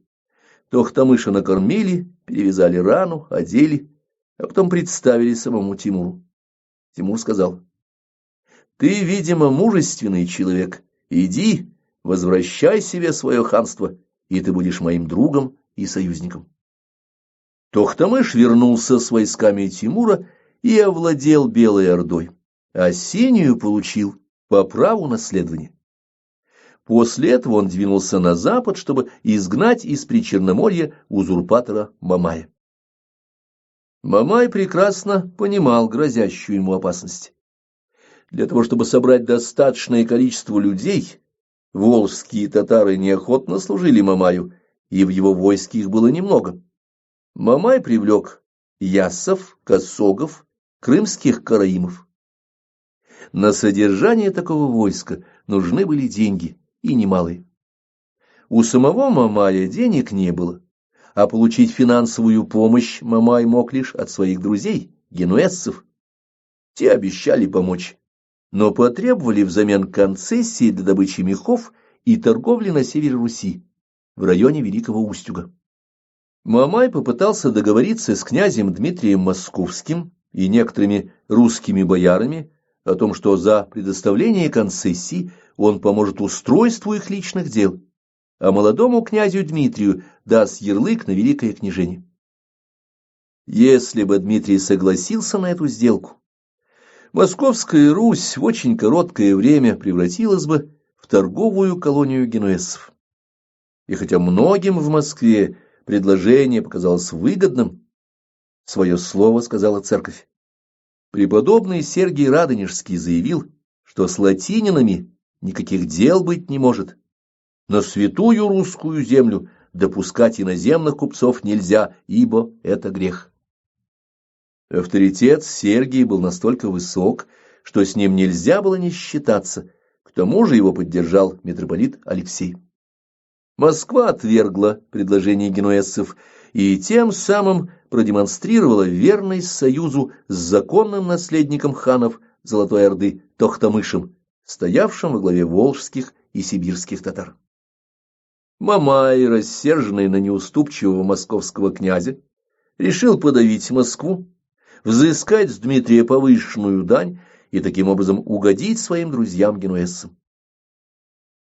Тохтамыша накормили, перевязали рану, одели, а потом представили самому Тимуру. Тимур сказал: «Ты, видимо, мужественный человек. Иди, возвращай себе свое ханство, и ты будешь моим другом и союзником». Тохтамыш вернулся с войсками Тимура и овладел Белой Ордой, а Синию получил по праву наследования. После этого он двинулся на запад, чтобы изгнать из Причерноморья узурпатора Мамая. Мамай прекрасно понимал грозящую ему опасность. Для того, чтобы собрать достаточное количество людей, волжские татары неохотно служили Мамаю, и в его войске их было немного. Мамай привлек яссов, косогов, крымских караимов. На содержание такого войска нужны были деньги, и немалые. У самого Мамая денег не было, а получить финансовую помощь Мамай мог лишь от своих друзей, генуэзцев. Те обещали помочь, но потребовали взамен концессии для добычи мехов и торговли на севере Руси, в районе Великого Устюга. Мамай попытался договориться с князем Дмитрием Московским и некоторыми русскими боярами о том, что за предоставление концессий он поможет устройству их личных дел, а молодому князю Дмитрию даст ярлык на великое княжение. Если бы Дмитрий согласился на эту сделку, Московская Русь в очень короткое время превратилась бы в торговую колонию генуэзцев. И хотя многим в Москве предложение показалось выгодным, свое слово сказала церковь. Преподобный Сергий Радонежский заявил, что с латининами никаких дел быть не может. На святую русскую землю допускать иноземных купцов нельзя, ибо это грех. Авторитет Сергия был настолько высок, что с ним нельзя было не считаться, к тому же его поддержал митрополит Алексей. Москва отвергла предложение генуэзцев и тем самым продемонстрировала верность союзу с законным наследником ханов Золотой Орды Тохтамышем, стоявшим во главе волжских и сибирских татар. Мамай, рассерженный на неуступчивого московского князя, решил подавить Москву, взыскать с Дмитрия повышенную дань и таким образом угодить своим друзьям-генуэзцам.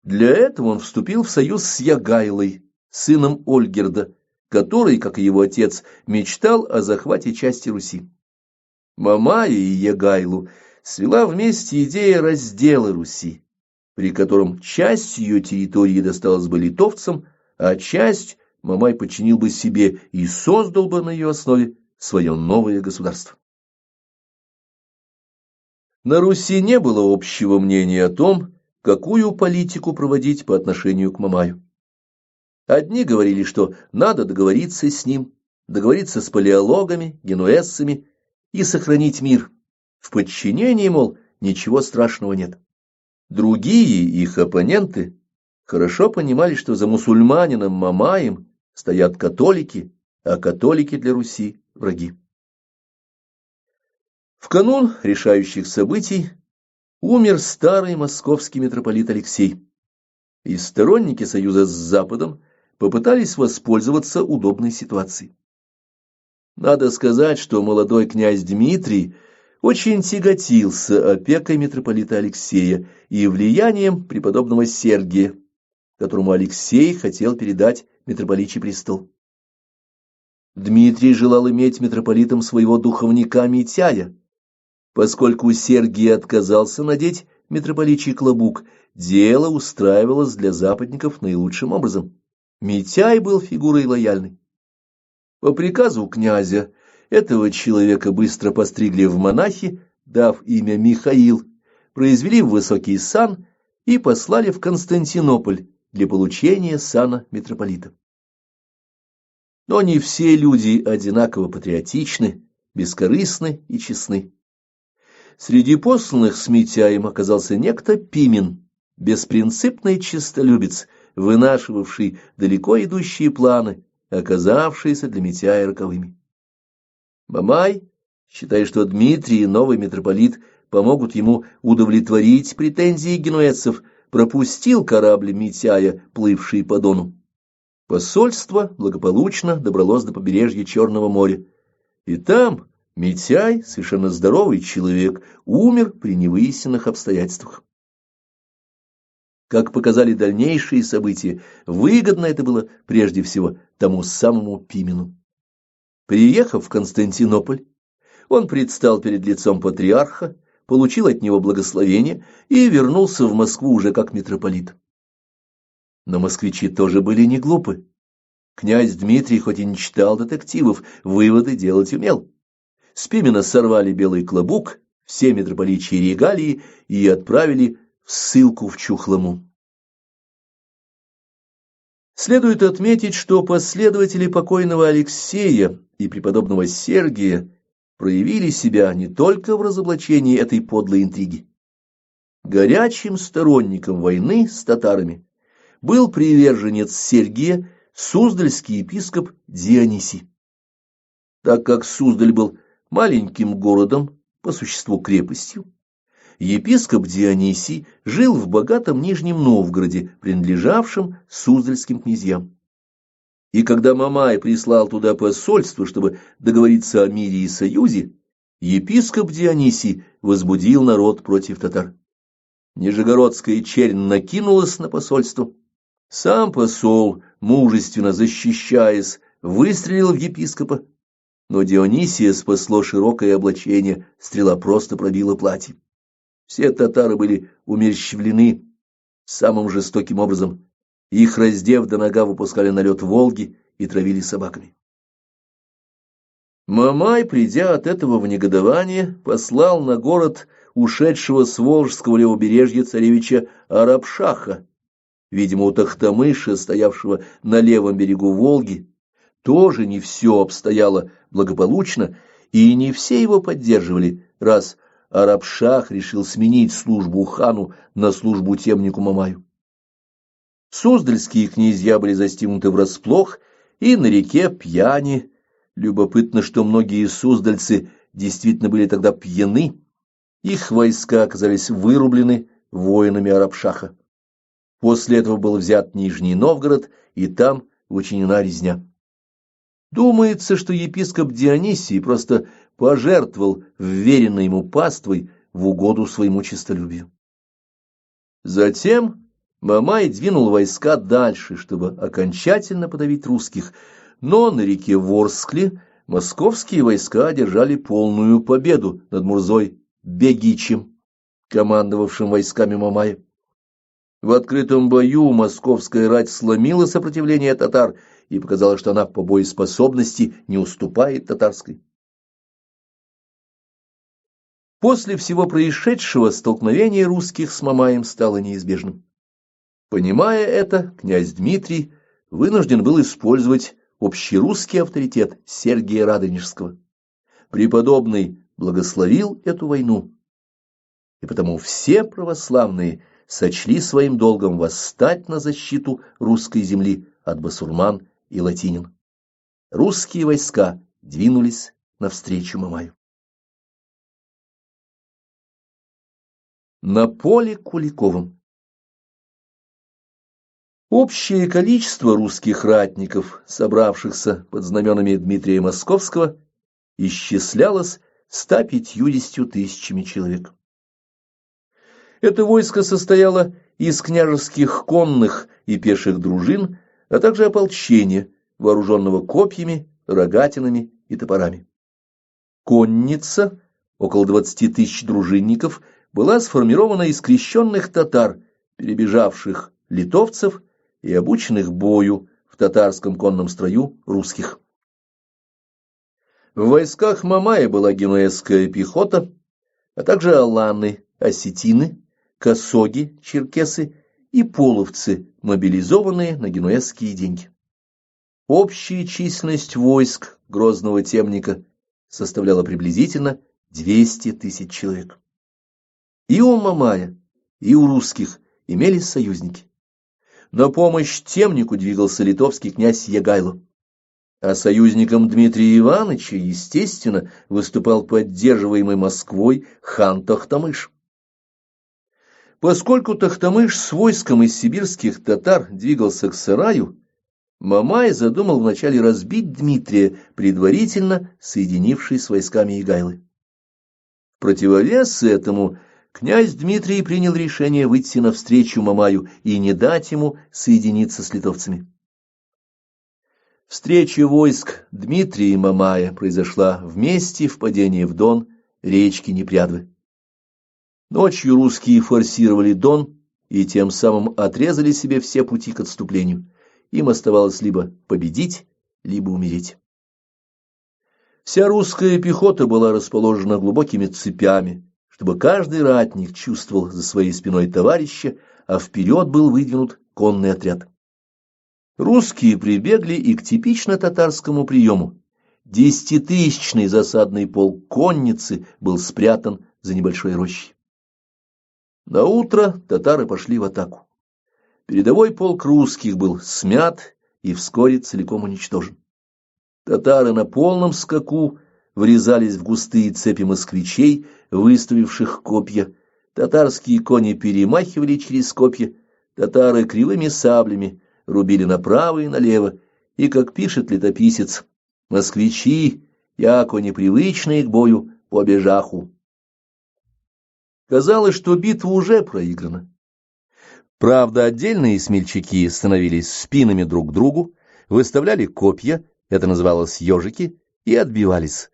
Для этого он вступил в союз с Ягайлой, сыном Ольгерда, который, как и его отец, мечтал о захвате части Руси. Мамая и Ягайлу свела вместе идея раздела Руси, при котором часть ее территории досталась бы литовцам, а часть Мамай подчинил бы себе и создал бы на ее основе свое новое государство. На Руси не было общего мнения о том, какую политику проводить по отношению к Мамаю. Одни говорили, что надо договориться с ним, договориться с палеологами, генуэзцами и сохранить мир. В подчинении, мол, ничего страшного нет. Другие, их оппоненты, хорошо понимали, что за мусульманином Мамаем стоят католики, а католики для Руси – враги. В канун решающих событий умер старый московский митрополит Алексей, и сторонники союза с Западом попытались воспользоваться удобной ситуацией. Надо сказать, что молодой князь Дмитрий очень тяготился опекой митрополита Алексея и влиянием преподобного Сергия, которому Алексей хотел передать митрополичий престол. Дмитрий желал иметь митрополитом своего духовника Митяя. Поскольку Сергий отказался надеть митрополичий клобук, дело устраивалось для западников наилучшим образом. Митяй был фигурой лояльной. По приказу князя этого человека быстро постригли в монахи, дав имя Михаил, произвели в высокий сан и послали в Константинополь для получения сана митрополита. Но не все люди одинаково патриотичны, бескорыстны и честны. Среди посланных с Митяем оказался некто Пимен, беспринципный честолюбец, вынашивавший далеко идущие планы, оказавшиеся для Митяя роковыми. Мамай, считая, что Дмитрий и новый митрополит помогут ему удовлетворить претензии генуэзцев, пропустил корабль Митяя, плывший по Дону. Посольство благополучно добралось до побережья Черного моря, и там Митяй, совершенно здоровый человек, умер при невыясненных обстоятельствах. Как показали дальнейшие события, выгодно это было прежде всего тому самому Пимену. Приехав в Константинополь, он предстал перед лицом патриарха, получил от него благословение и вернулся в Москву уже как митрополит. Но москвичи тоже были не глупы. Князь Дмитрий хоть и не читал детективов, выводы делать умел. С Пимена сорвали белый клобук, все митрополичьи регалии и отправили в ссылку в Чухлому. Следует отметить, что последователи покойного Алексея и преподобного Сергия проявили себя не только в разоблачении этой подлой интриги. Горячим сторонником войны с татарами был приверженец Сергия суздальский епископ Дионисий. Так как Суздаль был маленьким городом, по существу крепостью, епископ Дионисий жил в богатом Нижнем Новгороде, принадлежавшем суздальским князьям. И когда Мамай прислал туда посольство, чтобы договориться о мире и союзе, епископ Дионисий возбудил народ против татар. Нижегородская чернь накинулась на посольство. Сам посол, мужественно защищаясь, выстрелил в епископа. Но Дионисия спасло широкое облачение, стрела просто пробила платье. Все татары были умерщвлены самым жестоким образом. Их, раздев до нога, выпускали на лед Волги и травили собаками. Мамай, придя от этого в негодование, послал на город ушедшего с Волжского левобережья царевича Арапшаха, видимо, у Тохтамыша, стоявшего на левом берегу Волги. Тоже не все обстояло благополучно, и не все его поддерживали, раз Арапшах решил сменить службу хану на службу темнику Мамаю. Суздальские князья были застигнуты врасплох, и на реке пьяни. Любопытно, что многие суздальцы действительно были тогда пьяны. Их войска оказались вырублены воинами Арапшаха. После этого был взят Нижний Новгород, и там учинена резня. Думается, что епископ Дионисий просто пожертвовал вверенной ему паствой в угоду своему честолюбию. Затем Мамай двинул войска дальше, чтобы окончательно подавить русских, но на реке Ворскле московские войска одержали полную победу над Мурзой Бегичем, командовавшим войсками Мамая. В открытом бою московская рать сломила сопротивление татар и показала, что она по боеспособности не уступает татарской. После всего происшедшего столкновение русских с Мамаем стало неизбежным. Понимая это, князь Дмитрий вынужден был использовать общерусский авторитет Сергия Радонежского. Преподобный благословил эту войну, и потому все православные сочли своим долгом восстать на защиту русской земли от басурман и латинин. Русские войска двинулись навстречу Мамаю. На поле Куликовом. Общее количество русских ратников, собравшихся под знаменами Дмитрия Московского, исчислялось 150 тысячами человек. Это войско состояло из княжеских конных и пеших дружин, а также ополчения, вооруженного копьями, рогатинами и топорами. Конница, около 20 тысяч дружинников, была сформирована из крещенных татар, перебежавших литовцев и обученных бою в татарском конном строю русских. В войсках Мамая была генуэзская пехота, а также аланы, осетины, косоги, черкесы и половцы, мобилизованные на генуэзские деньги. Общая численность войск грозного темника составляла приблизительно 200 тысяч человек. И у Мамая, и у русских имелись союзники. На помощь темнику двигался литовский князь Ягайло, а союзником Дмитрия Ивановича, естественно, выступал поддерживаемый Москвой хан Тохтамыш. Поскольку Тохтамыш с войском из сибирских татар двигался к Сараю, Мамай задумал вначале разбить Дмитрия, предварительно соединившись с войсками Ягайлы. В противовес этому князь Дмитрий принял решение выйти навстречу Мамаю и не дать ему соединиться с литовцами. Встреча войск Дмитрия и Мамая произошла в месте впадения в Дон речки Непрядвы. Ночью русские форсировали Дон и тем самым отрезали себе все пути к отступлению. Им оставалось либо победить, либо умереть. Вся русская пехота была расположена глубокими цепями, чтобы каждый ратник чувствовал за своей спиной товарища, а вперед был выдвинут конный отряд. Русские прибегли и к типично татарскому приему. 10-тысячный засадный полк конницы был спрятан за небольшой рощей. Наутро татары пошли в атаку. Передовой полк русских был смят и вскоре целиком уничтожен. Татары на полном скаку врезались в густые цепи москвичей, выставивших копья. Татарские кони перемахивали через копья, татары кривыми саблями рубили направо и налево, и, как пишет летописец, москвичи, яко непривычные к бою, по бежаху. Казалось, что битва уже проиграна. Правда, отдельные смельчаки становились спинами друг к другу, выставляли копья, это называлось ежики, и отбивались.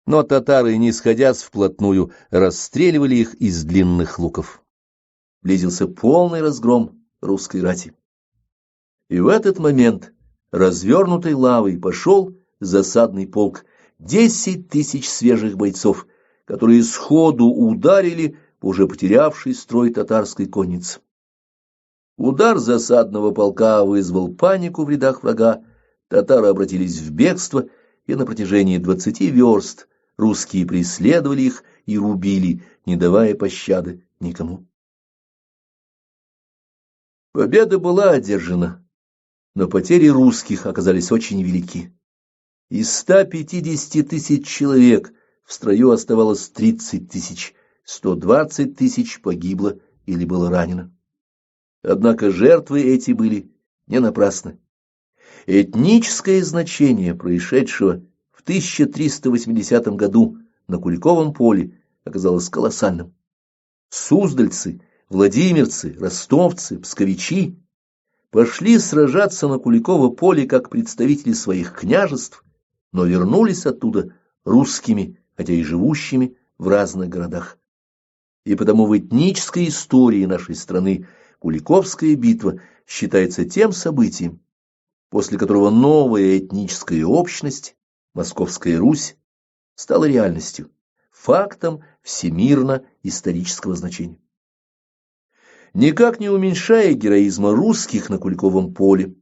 Но татары, не сходясь вплотную, расстреливали их из длинных луков. Близился полный разгром русской рати. И в этот момент развернутой лавой пошел засадный полк, 10 тысяч свежих бойцов, которые сходу ударили по уже потерявшей строй татарской конницы. Удар засадного полка вызвал панику в рядах врага, татары обратились в бегство, и на протяжении 20 верст русские преследовали их и рубили, не давая пощады никому. Победа была одержана, но потери русских оказались очень велики. Из 150 тысяч человек в строю оставалось 30 тысяч, 120 тысяч погибло или было ранено. Однако жертвы эти были не напрасны. Этническое значение происшедшего в 1380 году на Куликовом поле оказалось колоссальным. Суздальцы, владимирцы, ростовцы, псковичи пошли сражаться на Куликово поле как представители своих княжеств, но вернулись оттуда русскими, хотя и живущими в разных городах. И потому в этнической истории нашей страны Куликовская битва считается тем событием, после которого новая этническая общность, Московская Русь, стала реальностью, фактом всемирно-исторического значения. Никак не уменьшая героизма русских на Куликовом поле,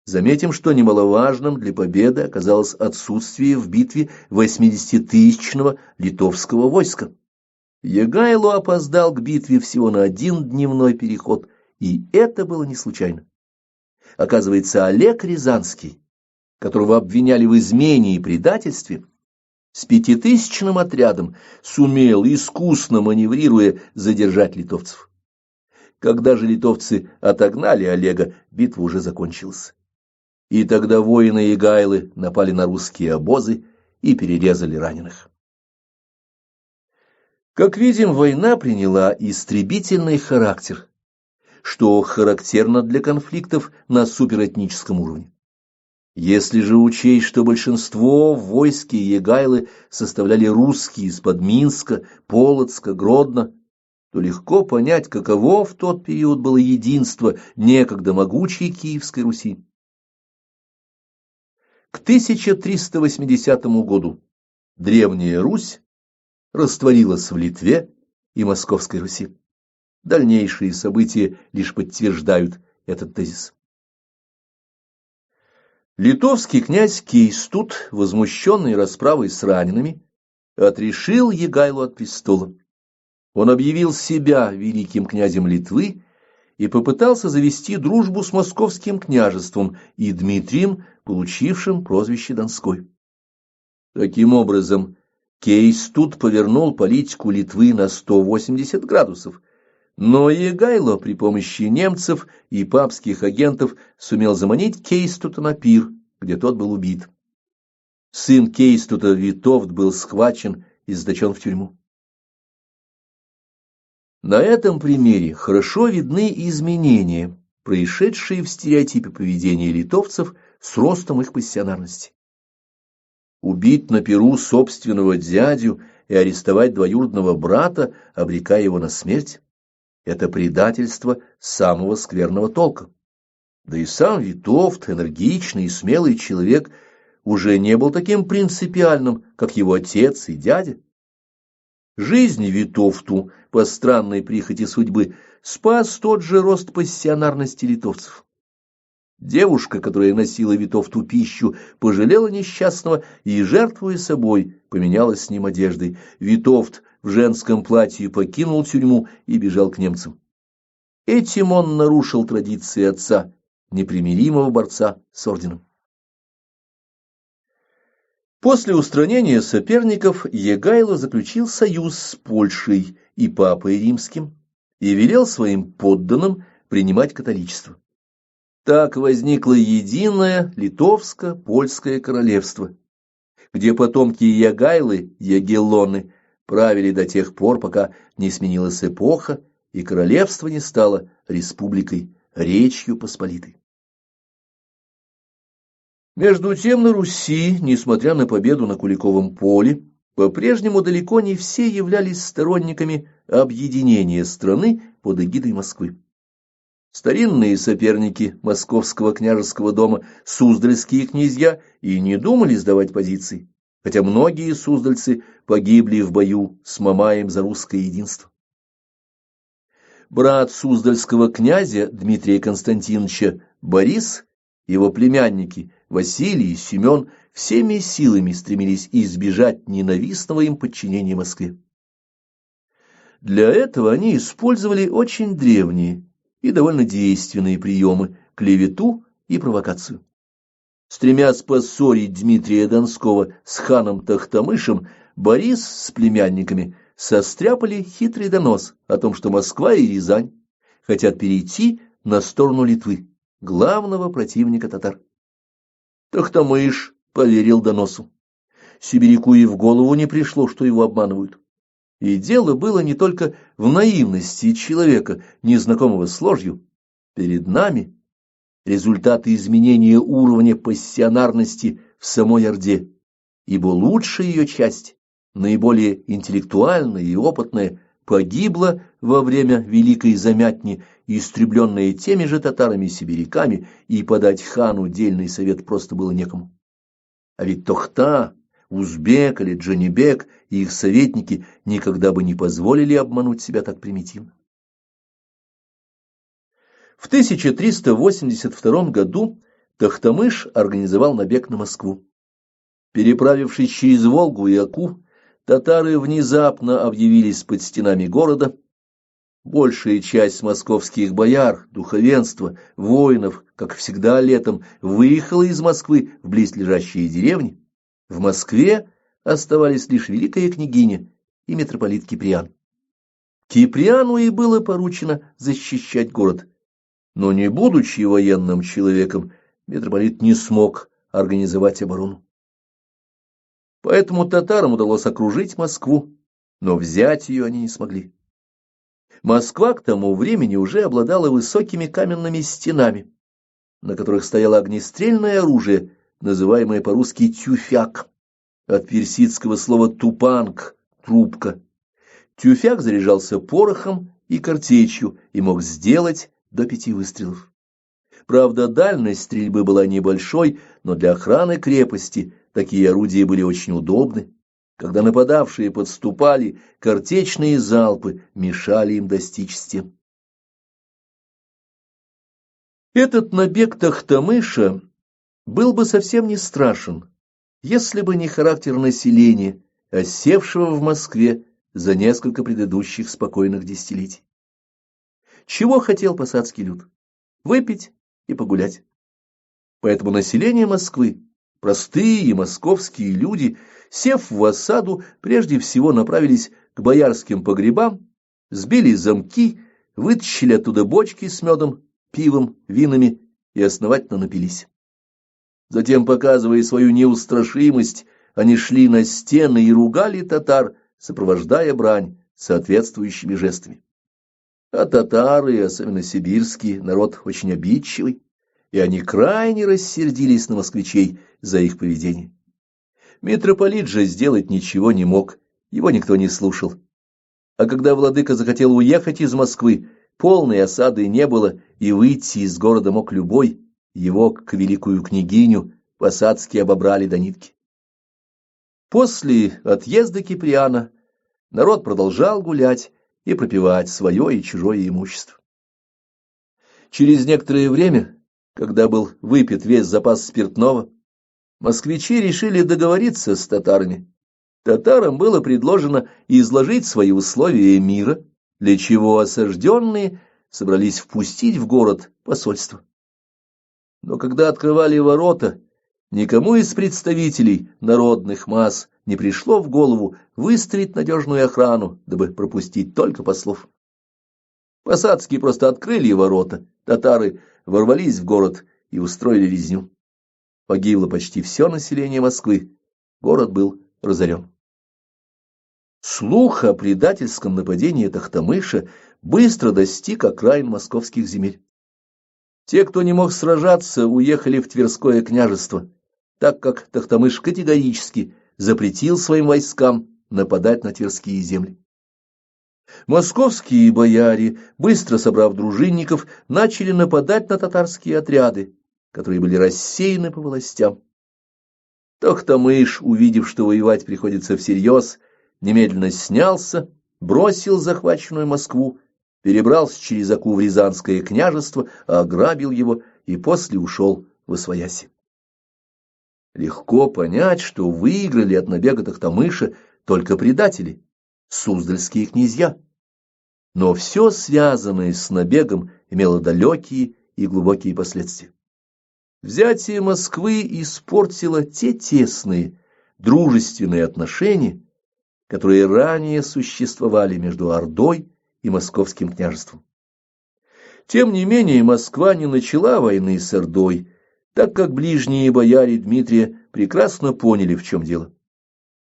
заметим, что немаловажным для победы оказалось отсутствие в битве 80-тысячного литовского войска. Егайло опоздал к битве всего на 1 дневной переход, и это было не случайно. Оказывается, Олег Рязанский, которого обвиняли в измене и предательстве, с 5000-ным отрядом сумел, искусно маневрируя, задержать литовцев. Когда же литовцы отогнали Олега, битва уже закончилась. И тогда воины Егайлы напали на русские обозы и перерезали раненых. Как видим, война приняла истребительный характер, что характерно для конфликтов на суперэтническом уровне. Если же учесть, что большинство в войске Егайлы составляли русские из-под Минска, Полоцка, Гродно, то легко понять, каково в тот период было единство некогда могучей Киевской Руси. К 1380 году Древняя Русь растворилась в Литве и Московской Руси. Дальнейшие события лишь подтверждают этот тезис. Литовский князь Кейстут, возмущенный расправой с ранеными, отрешил Егайлу от престола. Он объявил себя великим князем Литвы и попытался завести дружбу с московским княжеством и Дмитрием, получившим прозвище Донской. Таким образом, Кейстут повернул политику Литвы на 180 градусов, но Егайло при помощи немцев и папских агентов сумел заманить Кейстута на пир, где тот был убит. Сын Кейстута Витовт был схвачен и сдачен в тюрьму. На этом примере хорошо видны изменения, происшедшие в стереотипе поведения литовцев с ростом их пассионарности. Убить на пиру собственного дядю и арестовать двоюродного брата, обрекая его на смерть, это предательство самого скверного толка. Да и сам Витовт, энергичный и смелый человек, уже не был таким принципиальным, как его отец и дядя. Жизнь Витовту, по странной прихоти судьбы, спас тот же рост пассионарности литовцев. Девушка, которая носила Витовту пищу, пожалела несчастного и, жертвуя собой, поменялась с ним одеждой. Витовт в женском платье покинул тюрьму и бежал к немцам. Этим он нарушил традиции отца, непримиримого борца с орденом. После устранения соперников Егайло заключил союз с Польшей и папой римским и велел своим подданным принимать католичество. Так возникло единое литовско-польское королевство, где потомки Егайлы, Ягеллоны, правили до тех пор, пока не сменилась эпоха и королевство не стало республикой, Речью Посполитой. Между тем на Руси, несмотря на победу на Куликовом поле, по-прежнему далеко не все являлись сторонниками объединения страны под эгидой Москвы. Старинные соперники московского княжеского дома, суздальские князья, и не думали сдавать позиции, хотя многие суздальцы погибли в бою с Мамаем за русское единство. Брат суздальского князя Дмитрия Константиновича Борис, его племянники Василий и Семен всеми силами стремились избежать ненавистного им подчинения Москве. Для этого они использовали очень древние и довольно действенные приемы – клевету и провокацию. Стремясь поссорить Дмитрия Донского с ханом Тохтамышем, Борис с племянниками состряпали хитрый донос о том, что Москва и Рязань хотят перейти на сторону Литвы, главного противника татар. Тохтамыш поверил доносу. Сибиряку и в голову не пришло, что его обманывают. И дело было не только в наивности человека, незнакомого с ложью. Перед нами результаты изменения уровня пассионарности в самой Орде, ибо лучшая ее часть, наиболее интеллектуальная и опытная, погибла во время Великой Замятни, истребленная теми же татарами-сибиряками, и подать хану дельный совет просто было некому. А ведь Тохта, Узбек или Джанибек и их советники никогда бы не позволили обмануть себя так примитивно. В 1382 году Тохтамыш организовал набег на Москву. Переправившись через Волгу и Оку, татары внезапно объявились под стенами города. Большая часть московских бояр, духовенства, воинов, как всегда летом, выехала из Москвы в близлежащие деревни. В Москве оставались лишь великая княгиня и митрополит Киприан. Киприану и было поручено защищать город, но не будучи военным человеком, митрополит не смог организовать оборону. Поэтому татарам удалось окружить Москву, но взять ее они не смогли. Москва к тому времени уже обладала высокими каменными стенами, на которых стояло огнестрельное оружие, называемое по-русски тюфяк, от персидского слова тупанг – трубка. Тюфяк заряжался порохом и картечью и мог сделать до 5 выстрелов. Правда, дальность стрельбы была небольшой, но для охраны крепости такие орудия были очень удобны. Когда нападавшие подступали, картечные залпы мешали им достичь стен. Этот набег Тохтамыша был бы совсем не страшен, если бы не характер населения, осевшего в Москве за несколько предыдущих спокойных десятилетий. Чего хотел посадский люд? Выпить и погулять. Поэтому население Москвы, простые московские люди, сев в осаду, прежде всего направились к боярским погребам, сбили замки, вытащили оттуда бочки с медом, пивом, винами и основательно напились. Затем, показывая свою неустрашимость, они шли на стены и ругали татар, сопровождая брань соответствующими жестами. А татары, особенно сибирские, народ очень обидчивый, и они крайне рассердились на москвичей за их поведение. Митрополит же сделать ничего не мог, его никто не слушал. А когда владыка захотел уехать из Москвы, полной осады не было, и выйти из города мог любой, его, как великую княгиню, посадские обобрали до нитки. После отъезда Киприана народ продолжал гулять и пропивать свое и чужое имущество. Через некоторое время, когда был выпит весь запас спиртного, москвичи решили договориться с татарами. Татарам было предложено изложить свои условия мира, для чего осажденные собрались впустить в город посольство. Но когда открывали ворота, никому из представителей народных масс не пришло в голову выстроить надежную охрану, дабы пропустить только послов. Посадские просто открыли ворота, татары ворвались в город и устроили резню. Погибло почти все население Москвы, город был разорен. Слух о предательском нападении Тохтамыша быстро достиг окраин московских земель. Те, кто не мог сражаться, уехали в Тверское княжество, так как Тохтамыш категорически запретил своим войскам нападать на тверские земли. Московские бояре, быстро собрав дружинников, начали нападать на татарские отряды, которые были рассеяны по властям. Тохтамыш, увидев, что воевать приходится всерьез, немедленно снялся, бросил захваченную Москву, перебрался через Оку в Рязанское княжество, ограбил его и после ушел восвояси. Легко понять, что выиграли от набега Тохтамыша только предатели, суздальские князья. Но все связанное с набегом имело далекие и глубокие последствия. Взятие Москвы испортило те тесные, дружественные отношения, которые ранее существовали между Ордой и Московским княжеством. Тем не менее, Москва не начала войны с Ордой, так как ближние бояре Дмитрия прекрасно поняли, в чем дело.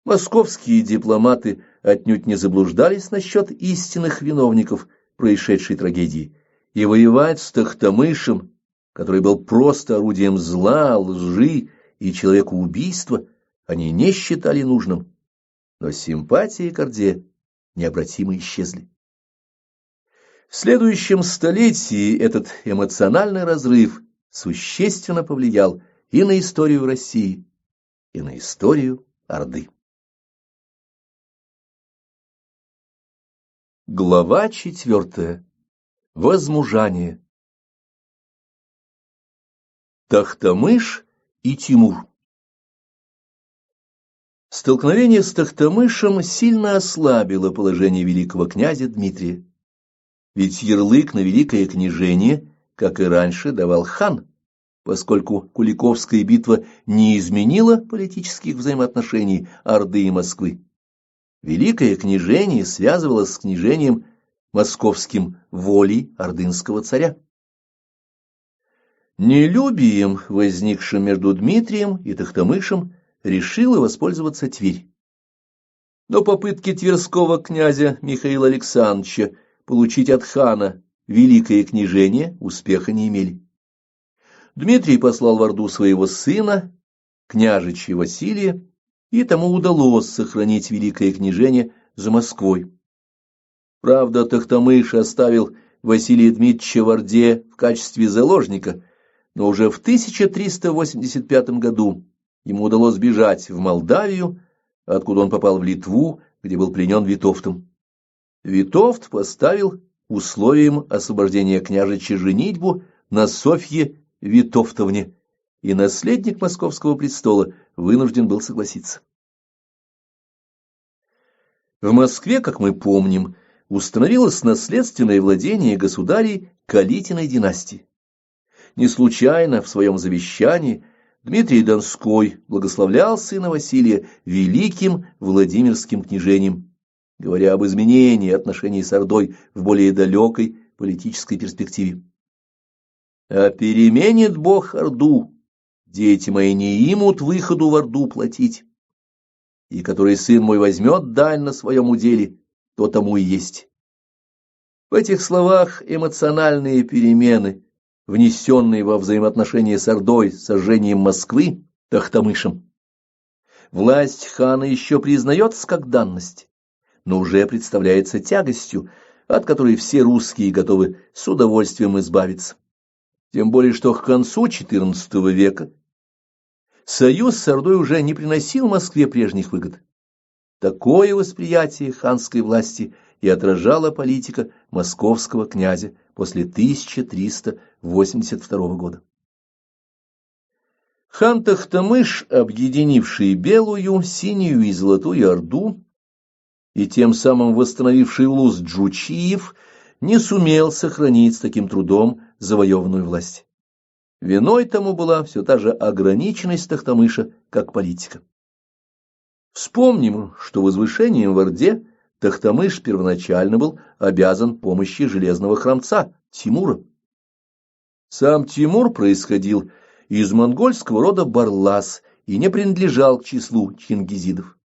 Московские дипломаты отнюдь не заблуждались насчет истинных виновников происшедшей трагедии, и воевать с Тохтамышем, который был просто орудием зла, лжи и человекоубийства, они не считали нужным, но симпатии к Орде необратимо исчезли. В следующем столетии этот эмоциональный разрыв существенно повлиял и на историю России, и на историю Орды. Глава 4. Возмужание. Тохтамыш и Тимур. Столкновение с Тохтамышем сильно ослабило положение великого князя Дмитрия. Ведь ярлык на великое княжение, как и раньше, давал хан, поскольку Куликовская битва не изменила политических взаимоотношений Орды и Москвы. Великое княжение связывалось с княжением московским волей ордынского царя. Нелюбием, возникшим между Дмитрием и Тохтамышем, решила воспользоваться Тверь. Но попытки тверского князя Михаила Александровича получить от хана великое княжение успеха не имели. Дмитрий послал в Орду своего сына, княжича Василия, и тому удалось сохранить великое княжение за Москвой. Правда, Тохтамыш оставил Василия Дмитрича в Орде в качестве заложника, но уже в 1385 году ему удалось бежать в Молдавию, откуда он попал в Литву, где был пленен Витовтом. Витовт поставил условием освобождения княжича женитьбу на Софье Витовтовне, и наследник московского престола вынужден был согласиться. В Москве, как мы помним, установилось наследственное владение государей Калитиной династии. Не случайно в своем завещании Дмитрий Донской благословлял сына Василия великим Владимирским княжением, говоря об изменении отношений с Ордой в более далекой политической перспективе. «А переменит Бог Орду, дети мои не имут выходу в Орду платить, и который сын мой возьмет даль на своем уделе, то тому и есть». В этих словах эмоциональные перемены, внесенные во взаимоотношения с Ордой с сожжением Москвы Тохтамышем. Власть хана еще признается как данность, но уже представляется тягостью, от которой все русские готовы с удовольствием избавиться. Тем более, что к концу XIV века союз с Ордой уже не приносил Москве прежних выгод. Такое восприятие ханской власти и отражала политика московского князя после 1382 года. Хан Тохтамыш, объединивший Белую, Синюю и Золотую Орду, и тем самым восстановивший улус Джучиев, не сумел сохранить с таким трудом завоеванную власть. Виной тому была все та же ограниченность Тохтамыша как политика. Вспомним, что возвышением в Орде Тохтамыш первоначально был обязан помощи железного храмца Тимура. Сам Тимур происходил из монгольского рода Барлас и не принадлежал к числу чингизидов.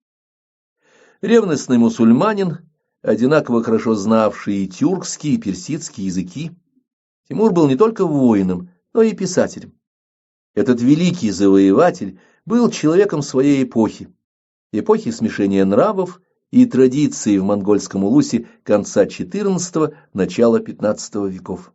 Ревностный мусульманин, одинаково хорошо знавший и тюркские, и персидские языки, Тимур был не только воином, но и писателем. Этот великий завоеватель был человеком своей эпохи смешения нравов и традиций в монгольском улусе конца XIV – начала XV веков.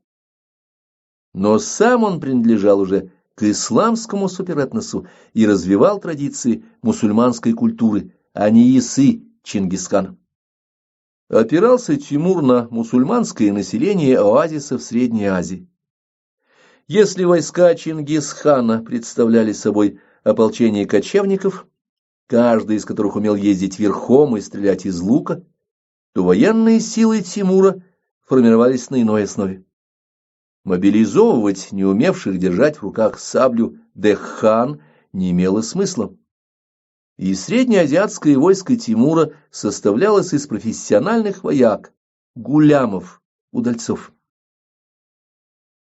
Но сам он принадлежал уже к исламскому суперэтносу и развивал традиции мусульманской культуры, а не ясы Чингисхана. Опирался Тимур на мусульманское население оазисов Средней Азии. Если войска Чингисхана представляли собой ополчение кочевников, каждый из которых умел ездить верхом и стрелять из лука, то военные силы Тимура формировались на иной основе. Мобилизовывать не умевших держать в руках саблю Дех-хан не имело смысла. И среднеазиатское войско Тимура составлялось из профессиональных вояк, гулямов, удальцов.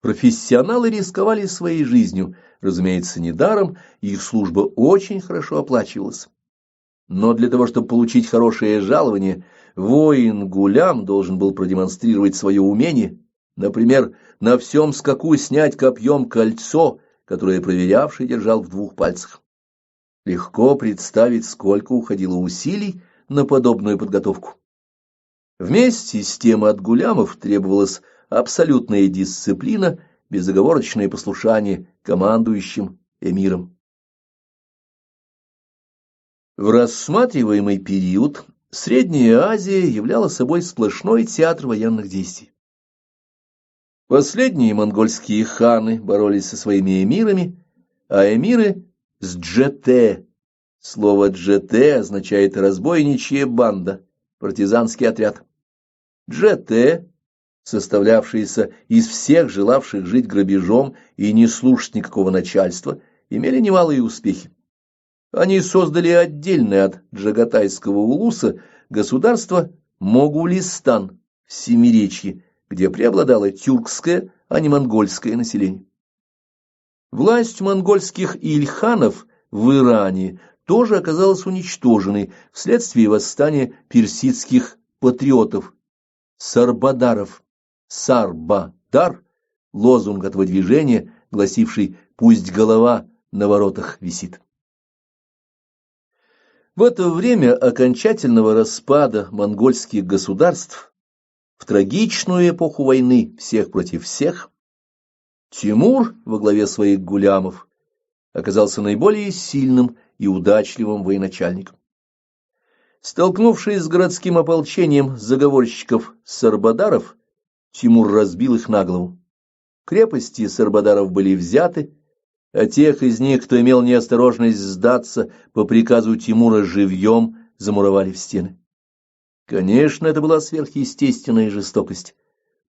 Профессионалы рисковали своей жизнью, разумеется, недаром, и их служба очень хорошо оплачивалась. Но для того, чтобы получить хорошее жалование, воин-гулям должен был продемонстрировать свое умение, например, на всем скаку снять копьем кольцо, которое проверявший держал в 2 пальцах. Легко представить, сколько уходило усилий на подобную подготовку. Вместе с тем от гулямов требовалась абсолютная дисциплина, безоговорочное послушание командующим эмирам. В рассматриваемый период Средняя Азия являла собой сплошной театр военных действий. Последние монгольские ханы боролись со своими эмирами, а эмиры с джете. Слово джете означает разбойничья банда, партизанский отряд. Джете, составлявшиеся из всех желавших жить грабежом и не слушать никакого начальства, имели немалые успехи. Они создали отдельное от Джагатайского улуса государство Могулистан в Семиречье, где преобладало тюркское, а не монгольское население. Власть монгольских ильханов в Иране тоже оказалась уничтоженной вследствие восстания персидских патриотов, сарбадаров. Сарбадар – лозунг этого движения, гласивший «пусть голова на воротах висит». В это время окончательного распада монгольских государств, в трагичную эпоху войны всех против всех, Тимур во главе своих гулямов оказался наиболее сильным и удачливым военачальником. Столкнувшись с городским ополчением заговорщиков-сарбадаров, Тимур разбил их на голову. Крепости сарбадаров были взяты, а тех из них, кто имел неосторожность сдаться, по приказу Тимура живьем замуровали в стены. Конечно, это была сверхъестественная жестокость,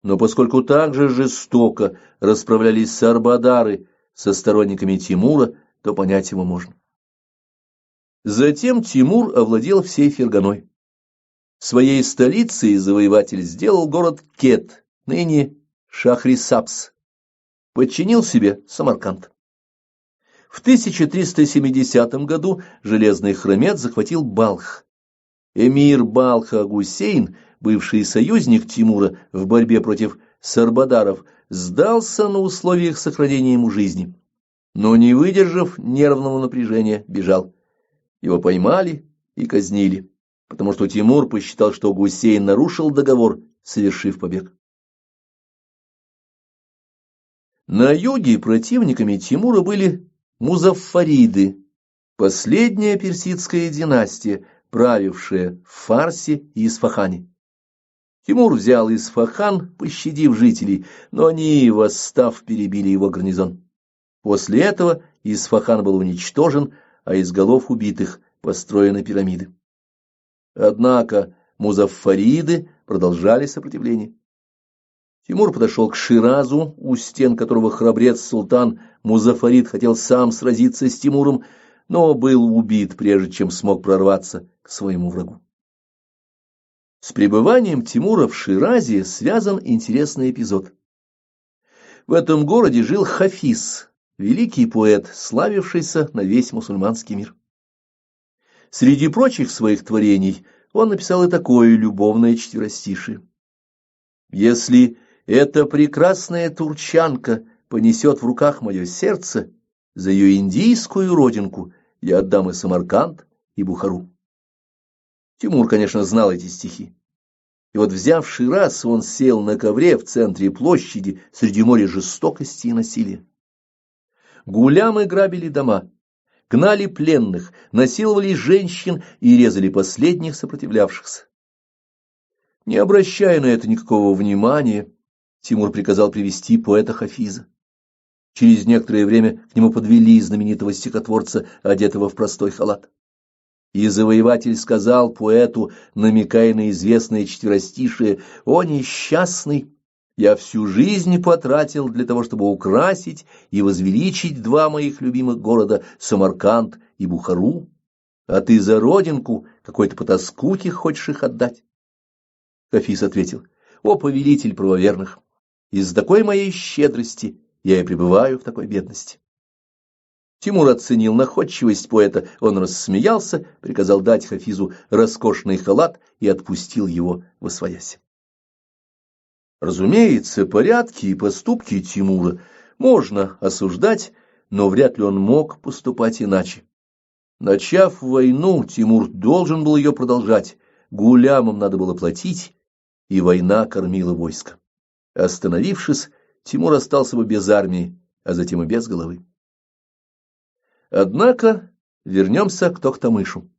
но поскольку так же жестоко расправлялись сарбадары со сторонниками Тимура, то понять его можно. Затем Тимур овладел всей Ферганой. Своей столицей завоеватель сделал город Кет, ныне Шахрисабз, подчинил себе Самарканд. В 1370 году железный хромец захватил Балх. Эмир Балха Гусейн, бывший союзник Тимура в борьбе против сарбадаров, сдался на условиях сохранения ему жизни, но, не выдержав нервного напряжения, бежал. Его поймали и казнили, потому что Тимур посчитал, что Гусейн нарушил договор, совершив побег. На юге противниками Тимура были музаффариды, последняя персидская династия, правившая в Фарсе и Исфахане. Тимур взял Исфахан, пощадив жителей, но они, восстав, перебили его гарнизон. После этого Исфахан был уничтожен, а из голов убитых построены пирамиды. Однако музаффариды продолжали сопротивление. Тимур подошел к Ширазу, у стен которого храбрец-султан Музаффарид хотел сам сразиться с Тимуром, но был убит, прежде чем смог прорваться к своему врагу. С пребыванием Тимура в Ширазе связан интересный эпизод. В этом городе жил Хафиз, великий поэт, славившийся на весь мусульманский мир. Среди прочих своих творений он написал и такое любовное четверостишие. «Если эта прекрасная турчанка понесет в руках мое сердце, За ее индийскую родинку я отдам и Самарканд, и Бухару. Тимур, конечно, знал эти стихи. И вот, взяв Шираз, он сел на ковре в центре площади среди моря жестокости и насилия. Гулямы грабили дома, гнали пленных, насиловали женщин и резали последних сопротивлявшихся. Не обращая на это никакого внимания, Тимур приказал привести поэта Хафиза. Через некоторое время к нему подвели знаменитого стихотворца, одетого в простой халат. И завоеватель сказал поэту, намекая на известное четверостишие: «О, несчастный! Я всю жизнь потратил для того, чтобы украсить и возвеличить два моих любимых города — Самарканд и Бухару, а ты за родинку какой-то потаскухе хочешь их отдать». Хафиз ответил: «О, повелитель правоверных! Из-за такой моей щедрости я и пребываю в такой бедности». Тимур оценил находчивость поэта, он рассмеялся, приказал дать Хафизу роскошный халат и отпустил его восвояси. Разумеется, порядки и поступки Тимура можно осуждать, но вряд ли он мог поступать иначе. Начав войну, Тимур должен был ее продолжать, гулямам надо было платить, и война кормила войско. Остановившись, Тимур остался бы без армии, а затем и без головы. Однако вернемся к Тохтамышу.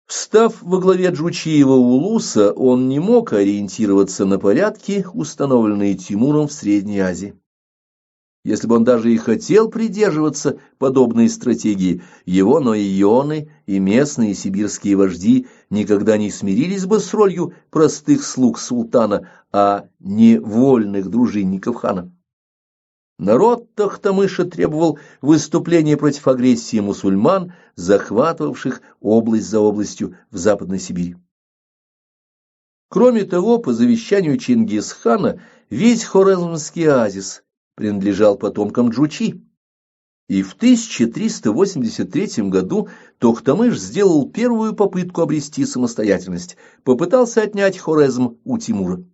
Встав во главе Джучиева улуса, он не мог ориентироваться на порядки, установленные Тимуром в Средней Азии. Если бы он даже и хотел придерживаться подобной стратегии, его нойоны и местные сибирские вожди никогда не смирились бы с ролью простых слуг султана, а не вольных дружинников хана. Народ Тохтамыша требовал выступления против агрессии мусульман, захватывавших область за областью в Западной Сибири. Кроме того, по завещанию Чингисхана, весь Хорезмский оазис принадлежал потомкам Джучи, и в 1383 году Тохтамыш сделал первую попытку обрести самостоятельность, попытался отнять Хорезм у Тимура.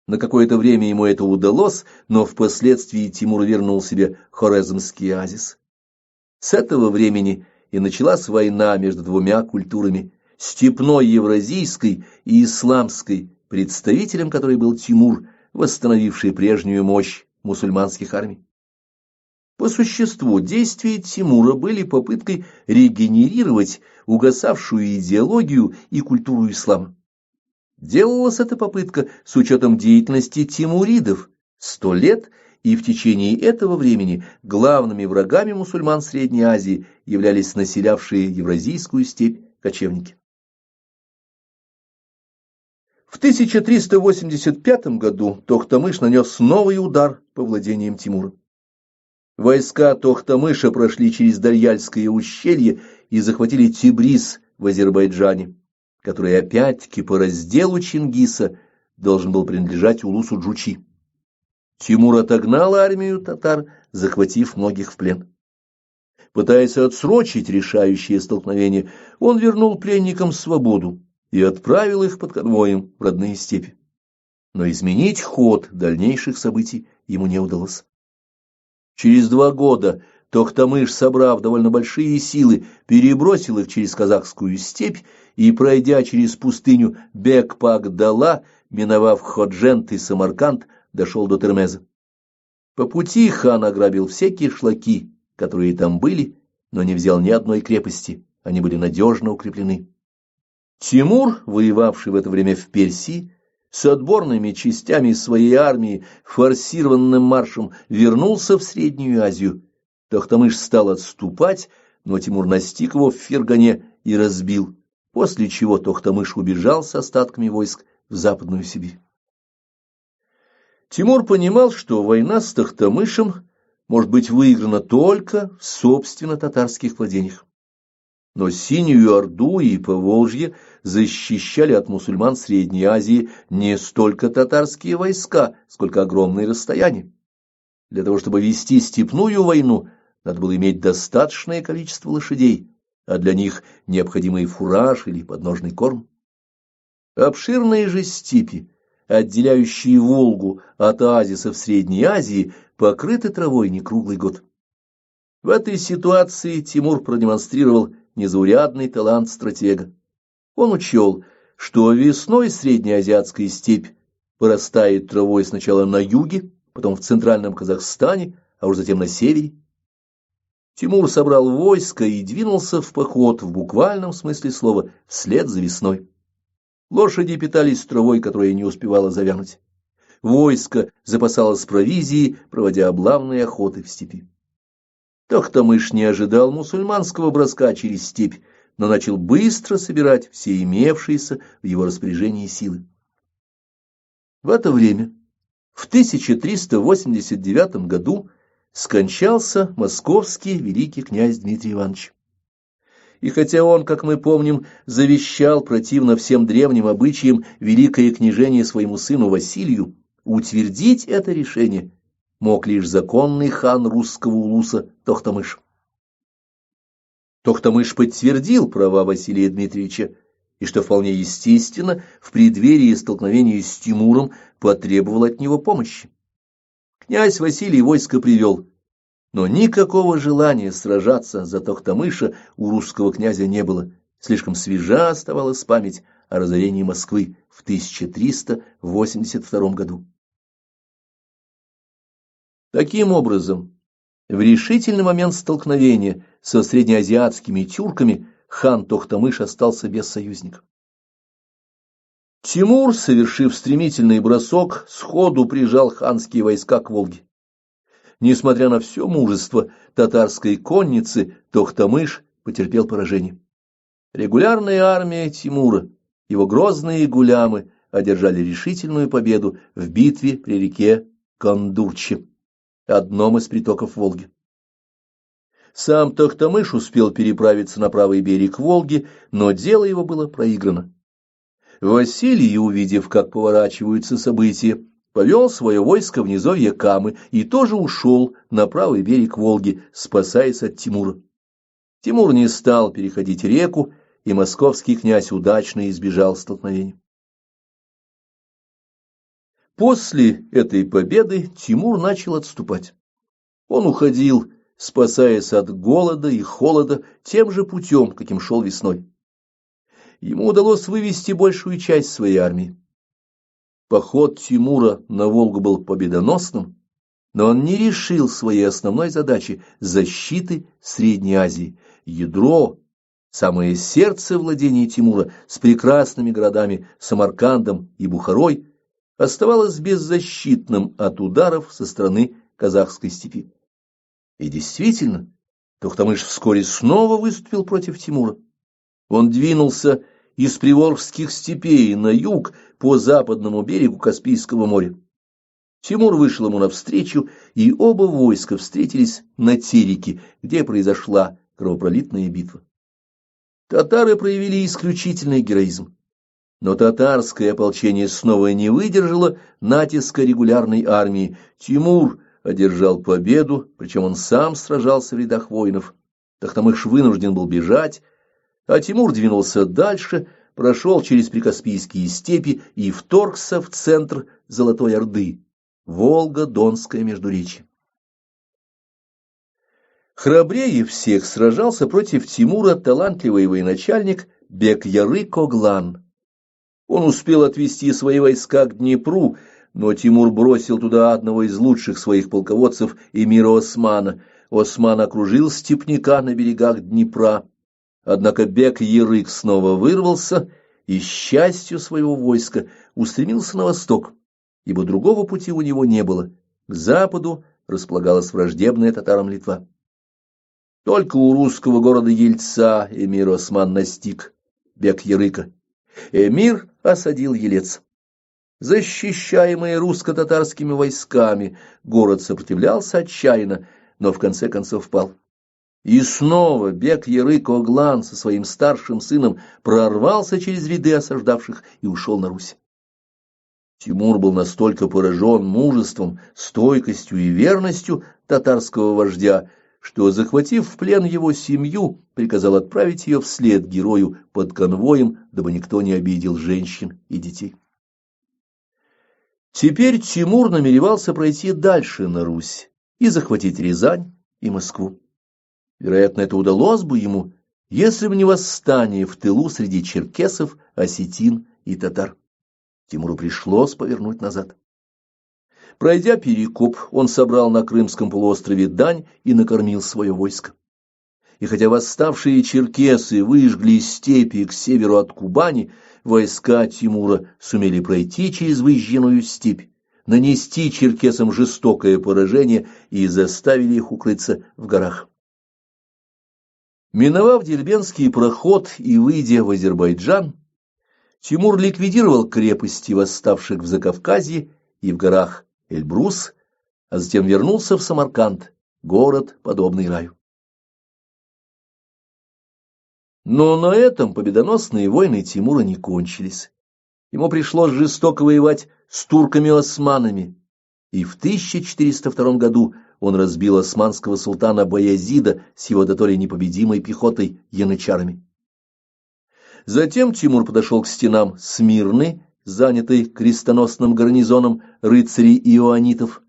На какое-то время ему это удалось, но впоследствии Тимур вернул себе Хорезмский оазис. С этого времени и началась война между двумя культурами – степной евразийской и исламской, представителем которой был Тимур, восстановивший прежнюю мощь мусульманских армий. По существу действия Тимура были попыткой регенерировать угасавшую идеологию и культуру ислама. Делалась эта попытка с учетом деятельности тимуридов 100 лет, и в течение этого времени главными врагами мусульман Средней Азии являлись населявшие Евразийскую степь кочевники. В 1385 году Тохтамыш нанес новый удар по владениям Тимура. Войска Тохтамыша прошли через Дарьяльское ущелье и захватили Тебриз в Азербайджане, который опять-таки по разделу Чингиса должен был принадлежать улусу Джучи. Тимур отогнал армию татар, захватив многих в плен. Пытаясь отсрочить решающее столкновение, он вернул пленникам свободу и отправил их под конвоем в родные степи. Но изменить ход дальнейших событий ему не удалось. Через 2 года Тохтамыш, собрав довольно большие силы, перебросил их через казахскую степь и, пройдя через пустыню Бекпак-Дала, миновав Ходжент и Самарканд, дошел до Термеза. По пути хан ограбил все кишлаки, которые там были, но не взял ни одной крепости, они были надежно укреплены. Тимур, воевавший в это время в Персии, с отборными частями своей армии, форсированным маршем, вернулся в Среднюю Азию. Тохтамыш стал отступать, но Тимур настиг его в Фергане и разбил, после чего Тохтамыш убежал с остатками войск в Западную Сибирь. Тимур понимал, что война с Тохтамышем может быть выиграна только в собственно татарских владениях. Но Синюю Орду и Поволжье защищали от мусульман Средней Азии не столько татарские войска, сколько огромные расстояния. Для того, чтобы вести степную войну, надо было иметь достаточное количество лошадей, а для них необходимый фураж или подножный корм. Обширные же степи, отделяющие Волгу от оазисов Средней Азии, покрыты травой не круглый год. В этой ситуации Тимур продемонстрировал незаурядный талант стратега. Он учел, что весной среднеазиатская степь порастает травой сначала на юге, потом в центральном Казахстане, а уж затем на севере. Тимур собрал войско и двинулся в поход в буквальном смысле слова вслед за весной. Лошади питались травой, которая не успевала завянуть. Войско запасалось провизией, проводя облавные охоты в степи. Тохтамыш не ожидал мусульманского броска через степь, но начал быстро собирать все имевшиеся в его распоряжении силы. В это время, в 1389 году, скончался московский великий князь Дмитрий Иванович. И хотя он, как мы помним, завещал противно всем древним обычаям великое княжение своему сыну Василию, утвердить это решение мог лишь законный хан русского улуса Тохтамыш. Тохтамыш подтвердил права Василия Дмитриевича, и, что вполне естественно, в преддверии столкновения с Тимуром потребовал от него помощи. Князь Василий войско привел, но никакого желания сражаться за Тохтамыша у русского князя не было, слишком свежа оставалась память о разорении Москвы в 1382 году. Таким образом, в решительный момент столкновения со среднеазиатскими тюрками хан Тохтамыш остался без союзников. Тимур, совершив стремительный бросок, сходу прижал ханские войска к Волге. Несмотря на все мужество татарской конницы, Тохтамыш потерпел поражение. Регулярная армия Тимура, его грозные гулямы одержали решительную победу в битве при реке Кондурче, одном из притоков Волги. Сам Тохтамыш успел переправиться на правый берег Волги, но дело его было проиграно. Василий, увидев, как поворачиваются события, повел свое войско в низовье Камы и тоже ушел на правый берег Волги, спасаясь от Тимура. Тимур не стал переходить реку, и московский князь удачно избежал столкновения. После этой победы Тимур начал отступать. Он уходил, спасаясь от голода и холода тем же путем, каким шел весной. Ему удалось вывести большую часть своей армии. Поход Тимура на Волгу был победоносным, но он не решил своей основной задачи – защиты Средней Азии. Ядро, самое сердце владения Тимура с прекрасными городами Самаркандом и Бухарой, оставалось беззащитным от ударов со стороны казахской степи. И действительно, Тохтамыш вскоре снова выступил против Тимура. Он двинулся из приволжских степей на юг по западному берегу Каспийского моря. Тимур вышел ему навстречу, и оба войска встретились на Тереке, где произошла кровопролитная битва. Татары проявили исключительный героизм, но татарское ополчение снова не выдержало натиска регулярной армии. Тимур одержал победу, причем он сам сражался в рядах воинов. Тохтамыш вынужден был бежать, а Тимур двинулся дальше, прошел через прикаспийские степи и вторгся в центр Золотой Орды, Волго-Донское междуречье. Храбрее всех сражался против Тимура талантливый военачальник Бек-Ярык Оглан. Он успел отвести свои войска к Днепру, но Тимур бросил туда одного из лучших своих полководцев, эмира Османа. Осман окружил степняка на берегах Днепра. Однако Бек-Ярык снова вырвался и, с частью своего войска, устремился на восток, ибо другого пути у него не было. К западу располагалась враждебная татарам Литва. Только у русского города Ельца эмир Осман настиг Бек-Ярыка. Эмир осадил Елец. Защищаемый русско-татарскими войсками, город сопротивлялся отчаянно, но в конце концов пал. И снова Бек-Ярык Оглан со своим старшим сыном прорвался через ряды осаждавших и ушел на Русь. Тимур был настолько поражен мужеством, стойкостью и верностью татарского вождя, что, захватив в плен его семью, приказал отправить ее вслед герою под конвоем, дабы никто не обидел женщин и детей. Теперь Тимур намеревался пройти дальше на Русь и захватить Рязань и Москву. Вероятно, это удалось бы ему, если бы не восстание в тылу среди черкесов, осетин и татар. Тимуру пришлось повернуть назад. Пройдя Перекоп, он собрал на Крымском полуострове дань и накормил свое войско. И хотя восставшие черкесы выжгли степи к северу от Кубани, войска Тимура сумели пройти через выжженную степь, нанести черкесам жестокое поражение и заставили их укрыться в горах. Миновав Дербентский проход и выйдя в Азербайджан, Тимур ликвидировал крепости восставших в Закавказье и в горах Эльбрус, а затем вернулся в Самарканд, город, подобный раю. Но на этом победоносные войны Тимура не кончились. Ему пришлось жестоко воевать с турками-османами, и в 1402 году он разбил османского султана Баязида с его до то ли непобедимой пехотой янычарами. Затем Тимур подошел к стенам Смирны, занятой крестоносным гарнизоном рыцарей иоаннитов.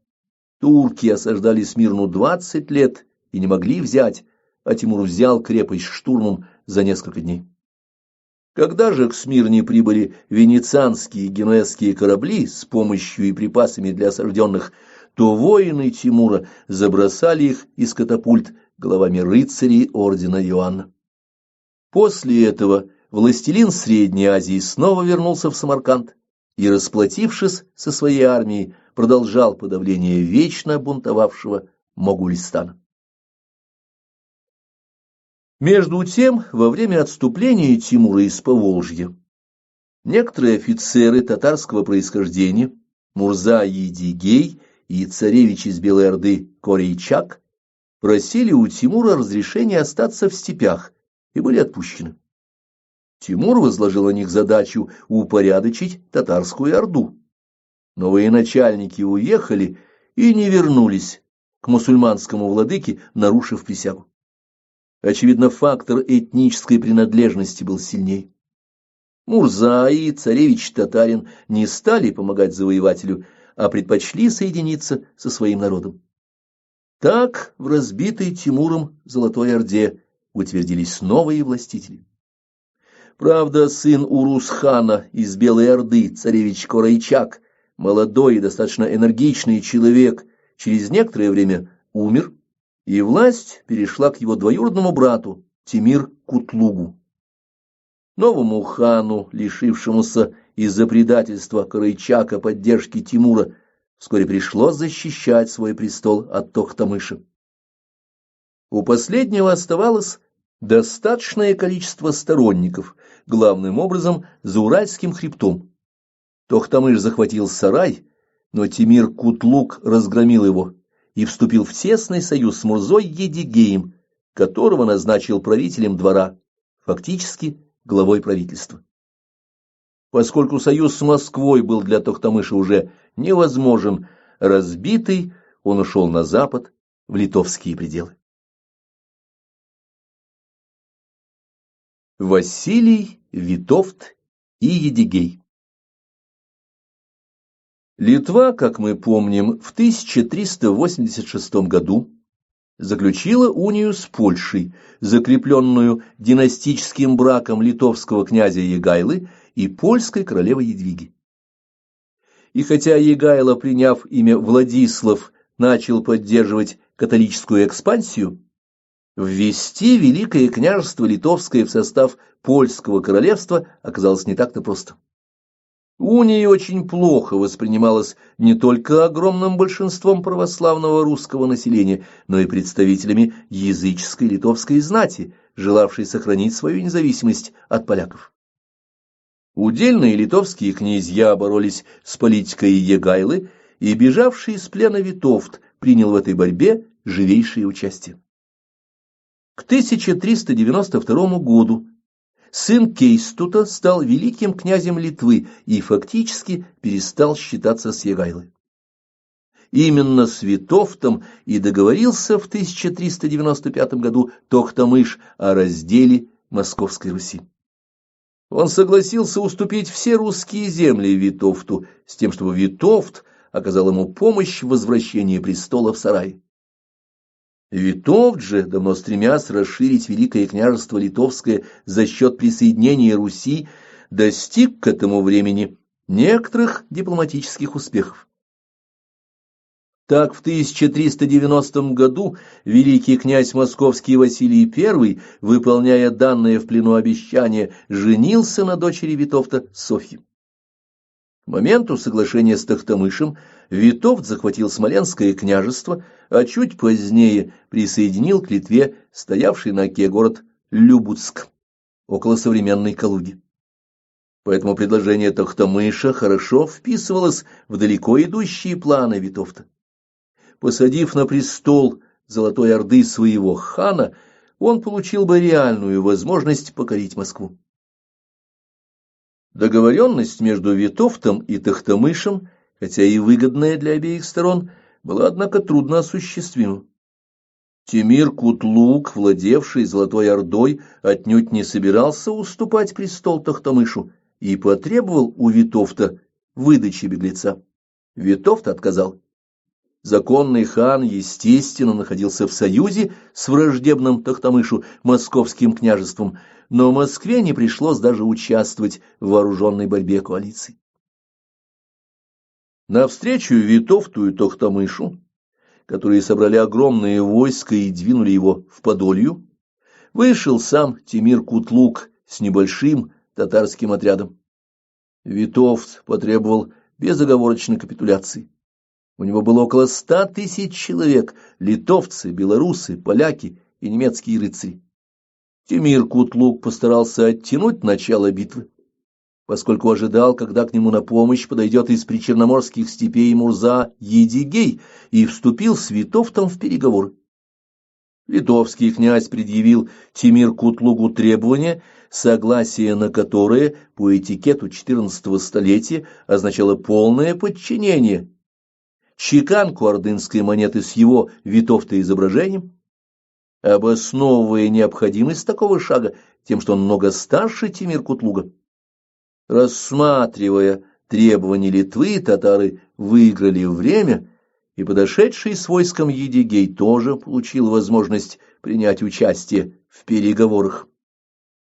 Турки осаждали Смирну 20 лет и не могли взять, а Тимур взял крепость штурмом за несколько дней. Когда же к Смирне прибыли венецианские и генуэзские корабли с помощью и припасами для осажденных, то воины Тимура забросали их из катапульт головами рыцарей ордена Иоанна. После этого властелин Средней Азии снова вернулся в Самарканд и, расплатившись со своей армией, продолжал подавление вечно бунтовавшего Могулистана. Между тем, во время отступления Тимура из Поволжья, некоторые офицеры татарского происхождения, Мурза Едигей и царевич из Белой Орды Корейчак, просили у Тимура разрешения остаться в степях и были отпущены. Тимур возложил на них задачу упорядочить татарскую орду. Но военачальники уехали и не вернулись к мусульманскому владыке, нарушив присягу. Очевидно, фактор этнической принадлежности был сильней. Мурза и царевич-татарин не стали помогать завоевателю, а предпочли соединиться со своим народом. Так в разбитой Тимуром Золотой Орде утвердились новые властители. Правда, сын Урус-хана из Белой Орды, царевич Корейчак, молодой и достаточно энергичный человек, через некоторое время умер, и власть перешла к его двоюродному брату Тимир-Кутлугу. Новому хану, лишившемуся из-за предательства Корейчака поддержки Тимура, вскоре пришлось защищать свой престол от Тохтамыша. У последнего оставалось достаточное количество сторонников, главным образом за Уральским хребтом. Тохтамыш захватил Сарай, но Тимир-Кутлуг разгромил его и вступил в тесный союз с Мурзой Едигеем, которого назначил правителем двора, фактически главой правительства. Поскольку союз с Москвой был для Тохтамыша уже невозможен, разбитый, он ушел на запад, в литовские пределы. Василий, Витовт и Едигей. Литва, как мы помним, в 1386 году заключила унию с Польшей, закрепленную династическим браком литовского князя Егайлы и польской королевы Едвиги. И хотя Егайло, приняв имя Владислав, начал поддерживать католическую экспансию, ввести Великое княжество Литовское в состав Польского королевства оказалось не так-то просто. Уния очень плохо воспринималась не только огромным большинством православного русского населения, но и представителями языческой литовской знати, желавшей сохранить свою независимость от поляков. Удельные литовские князья боролись с политикой Егайлы, и бежавший из плена Витовт принял в этой борьбе живейшее участие. К 1392 году сын Кейстута стал великим князем Литвы и фактически перестал считаться с Егайлой. Именно с Витовтом и договорился в 1395 году Тохтамыш о разделе Московской Руси. Он согласился уступить все русские земли Витовту, с тем, чтобы Витовт оказал ему помощь в возвращении престола в Сарай. Витовт же, давно стремясь расширить Великое княжество Литовское за счет присоединения Руси, достиг к этому времени некоторых дипломатических успехов. Так, в 1390 году великий князь московский Василий I, выполняя данное в плену обещание, женился на дочери Витовта Софье. К моменту соглашения с Тохтамышем Витовт захватил Смоленское княжество, а чуть позднее присоединил к Литве стоявший на Оке город Любуцк, около современной Калуги. Поэтому предложение Тохтамыша хорошо вписывалось в далеко идущие планы Витовта. Посадив на престол Золотой Орды своего хана, он получил бы реальную возможность покорить Москву. Договоренность между Витовтом и Тохтамышем, хотя и выгодная для обеих сторон, была, однако, трудно осуществима. Темир Кутлук, владевший Золотой Ордой, отнюдь не собирался уступать престол Тохтамышу и потребовал у Витовта выдачи беглеца. Витовт отказал. Законный хан, естественно, находился в союзе с враждебным Тохтамышу московским княжеством, но Москве не пришлось даже участвовать в вооруженной борьбе коалиции. Навстречу Витовту и Тохтамышу, которые собрали огромное войско и двинули его в Подолью, вышел сам Темир Кутлук с небольшим татарским отрядом. Витовт потребовал безоговорочной капитуляции. У него было около 100 000 человек — литовцы, белорусы, поляки и немецкие рыцари. Темир Кутлук постарался оттянуть начало битвы, поскольку ожидал, когда к нему на помощь подойдет из причерноморских степей Мурза Едигей, и вступил с Витовтом в переговоры. Литовский князь предъявил Темир Кутлугу требования, согласие на которые по этикету XIV столетия означало полное подчинение, чеканку ордынской монеты с его Витовта изображением, обосновывая необходимость такого шага тем, что он много старше Темир Кутлуга. Рассматривая требования Литвы, татары выиграли время, и подошедший с войском Едигей тоже получил возможность принять участие в переговорах.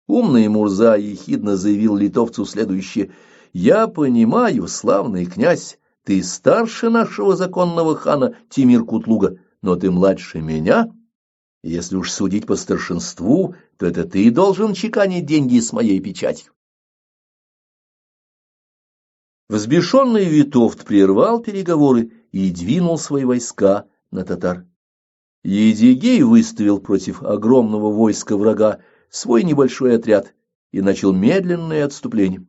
Умный Мурза ехидно заявил литовцу следующее: «Я понимаю, славный князь, ты старше нашего законного хана Темир Кутлуга, но ты младше меня. Если уж судить по старшинству, то это ты должен чеканить деньги с моей печатью». Взбешенный Витовт прервал переговоры и двинул свои войска на татар. Едигей выставил против огромного войска врага свой небольшой отряд и начал медленное отступление.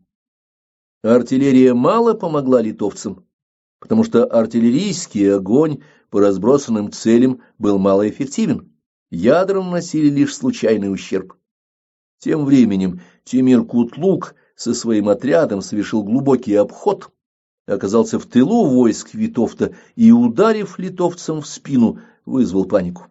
Артиллерия мало помогла литовцам, потому что артиллерийский огонь по разбросанным целям был малоэффективен, ядра наносили лишь случайный ущерб. Тем временем Темир Кутлук со своим отрядом совершил глубокий обход, оказался в тылу войск Витовта и, ударив литовцам в спину, вызвал панику.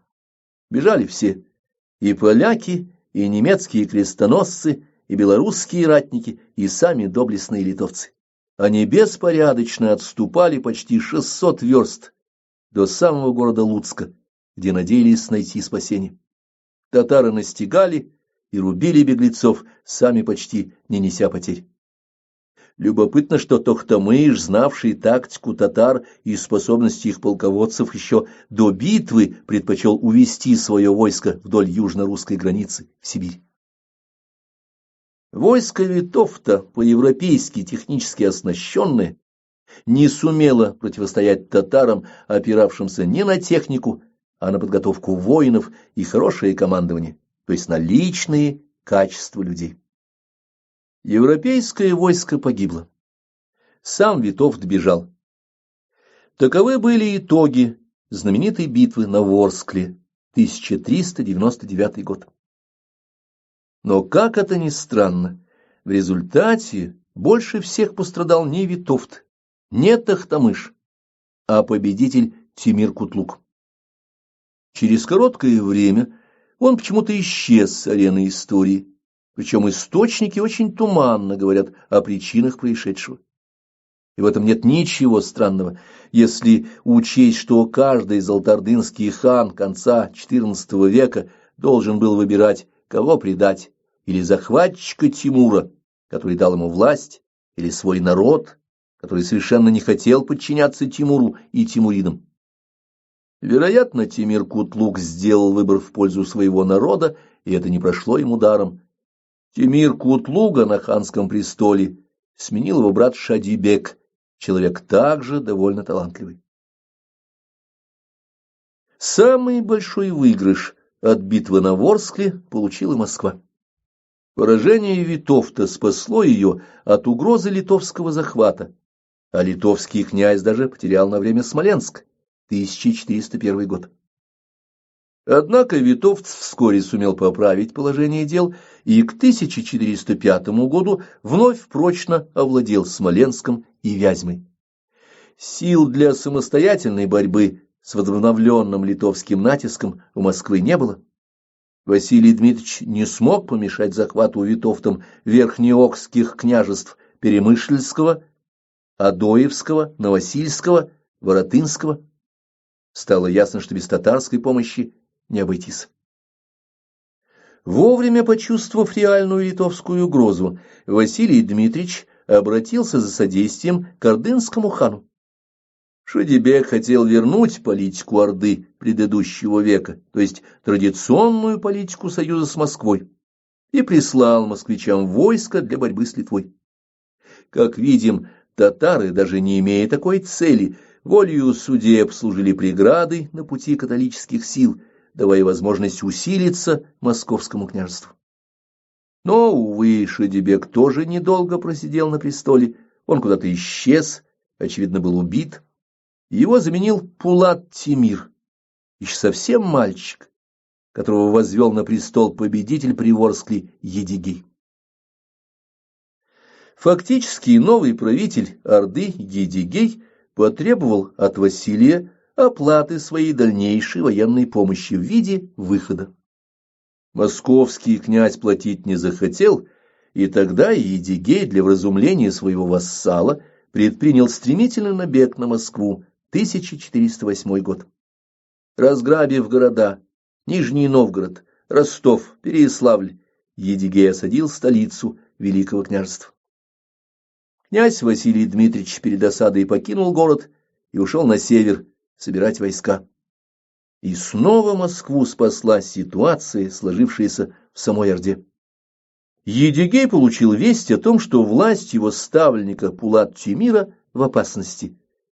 Бежали все — и поляки, и немецкие крестоносцы, и белорусские ратники, и сами доблестные литовцы. Они беспорядочно отступали почти 600 верст до самого города Луцка, где надеялись найти спасение. Татары настигали и рубили беглецов, сами почти не неся потерь. Любопытно, что Тохтамыш, знавший тактику татар и способности их полководцев, еще до битвы предпочел увести свое войско вдоль южно-русской границы в Сибирь. Войско Витовта, по-европейски технически оснащенное, не сумело противостоять татарам, опиравшимся не на технику, а на подготовку воинов и хорошее командование, то есть на личные качества людей. Европейское войско погибло. Сам Витовт бежал. Таковы были итоги знаменитой битвы на Ворскле, 1399 год. Но, как это ни странно, в результате больше всех пострадал не Витовт, не Тохтамыш, а победитель Темир Кутлук. Через короткое время он почему-то исчез с арены истории, причем источники очень туманно говорят о причинах происшедшего. И в этом нет ничего странного, если учесть, что каждый золотоордынский хан конца XIV века должен был выбирать, кого предать, или захватчика Тимура, который дал ему власть, или свой народ, который совершенно не хотел подчиняться Тимуру и тимуридам. Вероятно, Темир Кутлук сделал выбор в пользу своего народа, и это не прошло ему даром. Темир Кутлуга на ханском престоле сменил его брат Шадибек, человек также довольно талантливый. Самый большой выигрыш от битвы на Ворскле получила Москва. Поражение Витовта спасло ее от угрозы литовского захвата, а литовский князь даже потерял на время Смоленск, 1401 год. Однако Витовт вскоре сумел поправить положение дел и к 1405 году вновь прочно овладел Смоленском и Вязьмой. Сил для самостоятельной борьбы с возобновленным литовским натиском у Москвы не было. Василий Дмитриевич не смог помешать захвату Витовтом верхнеокских княжеств Перемышльского, Адоевского, Новосильского, Воротынского. Стало ясно, что без татарской помощи не обойтись. Вовремя почувствовав реальную литовскую угрозу, Василий Дмитриевич обратился за содействием к ордынскому хану. Шадибек хотел вернуть политику Орды предыдущего века, то есть традиционную политику союза с Москвой, и прислал москвичам войско для борьбы с Литвой. Как видим, татары, даже не имея такой цели, волею судеб служили преградой на пути католических сил, давая возможность усилиться московскому княжеству. Но, увы, Шадибек тоже недолго просидел на престоле, он куда-то исчез, очевидно, был убит. Его заменил Пулат-Тимир, еще совсем мальчик, которого возвел на престол победитель при Ворскле Едигей. Фактически новый правитель Орды Едигей потребовал от Василия оплаты своей дальнейшей военной помощи в виде выхода. Московский князь платить не захотел, и тогда Едигей для вразумления своего вассала предпринял стремительный набег на Москву, 1408 год. Разграбив города Нижний Новгород, Ростов, Переяславль, Едигей осадил столицу Великого княжества. Князь Василий Дмитриевич перед осадой покинул город и ушел на север собирать войска. И снова Москву спасла ситуация, сложившаяся в самой Орде. Едигей получил весть о том, что власть его ставленника Пулат-Тимира в опасности.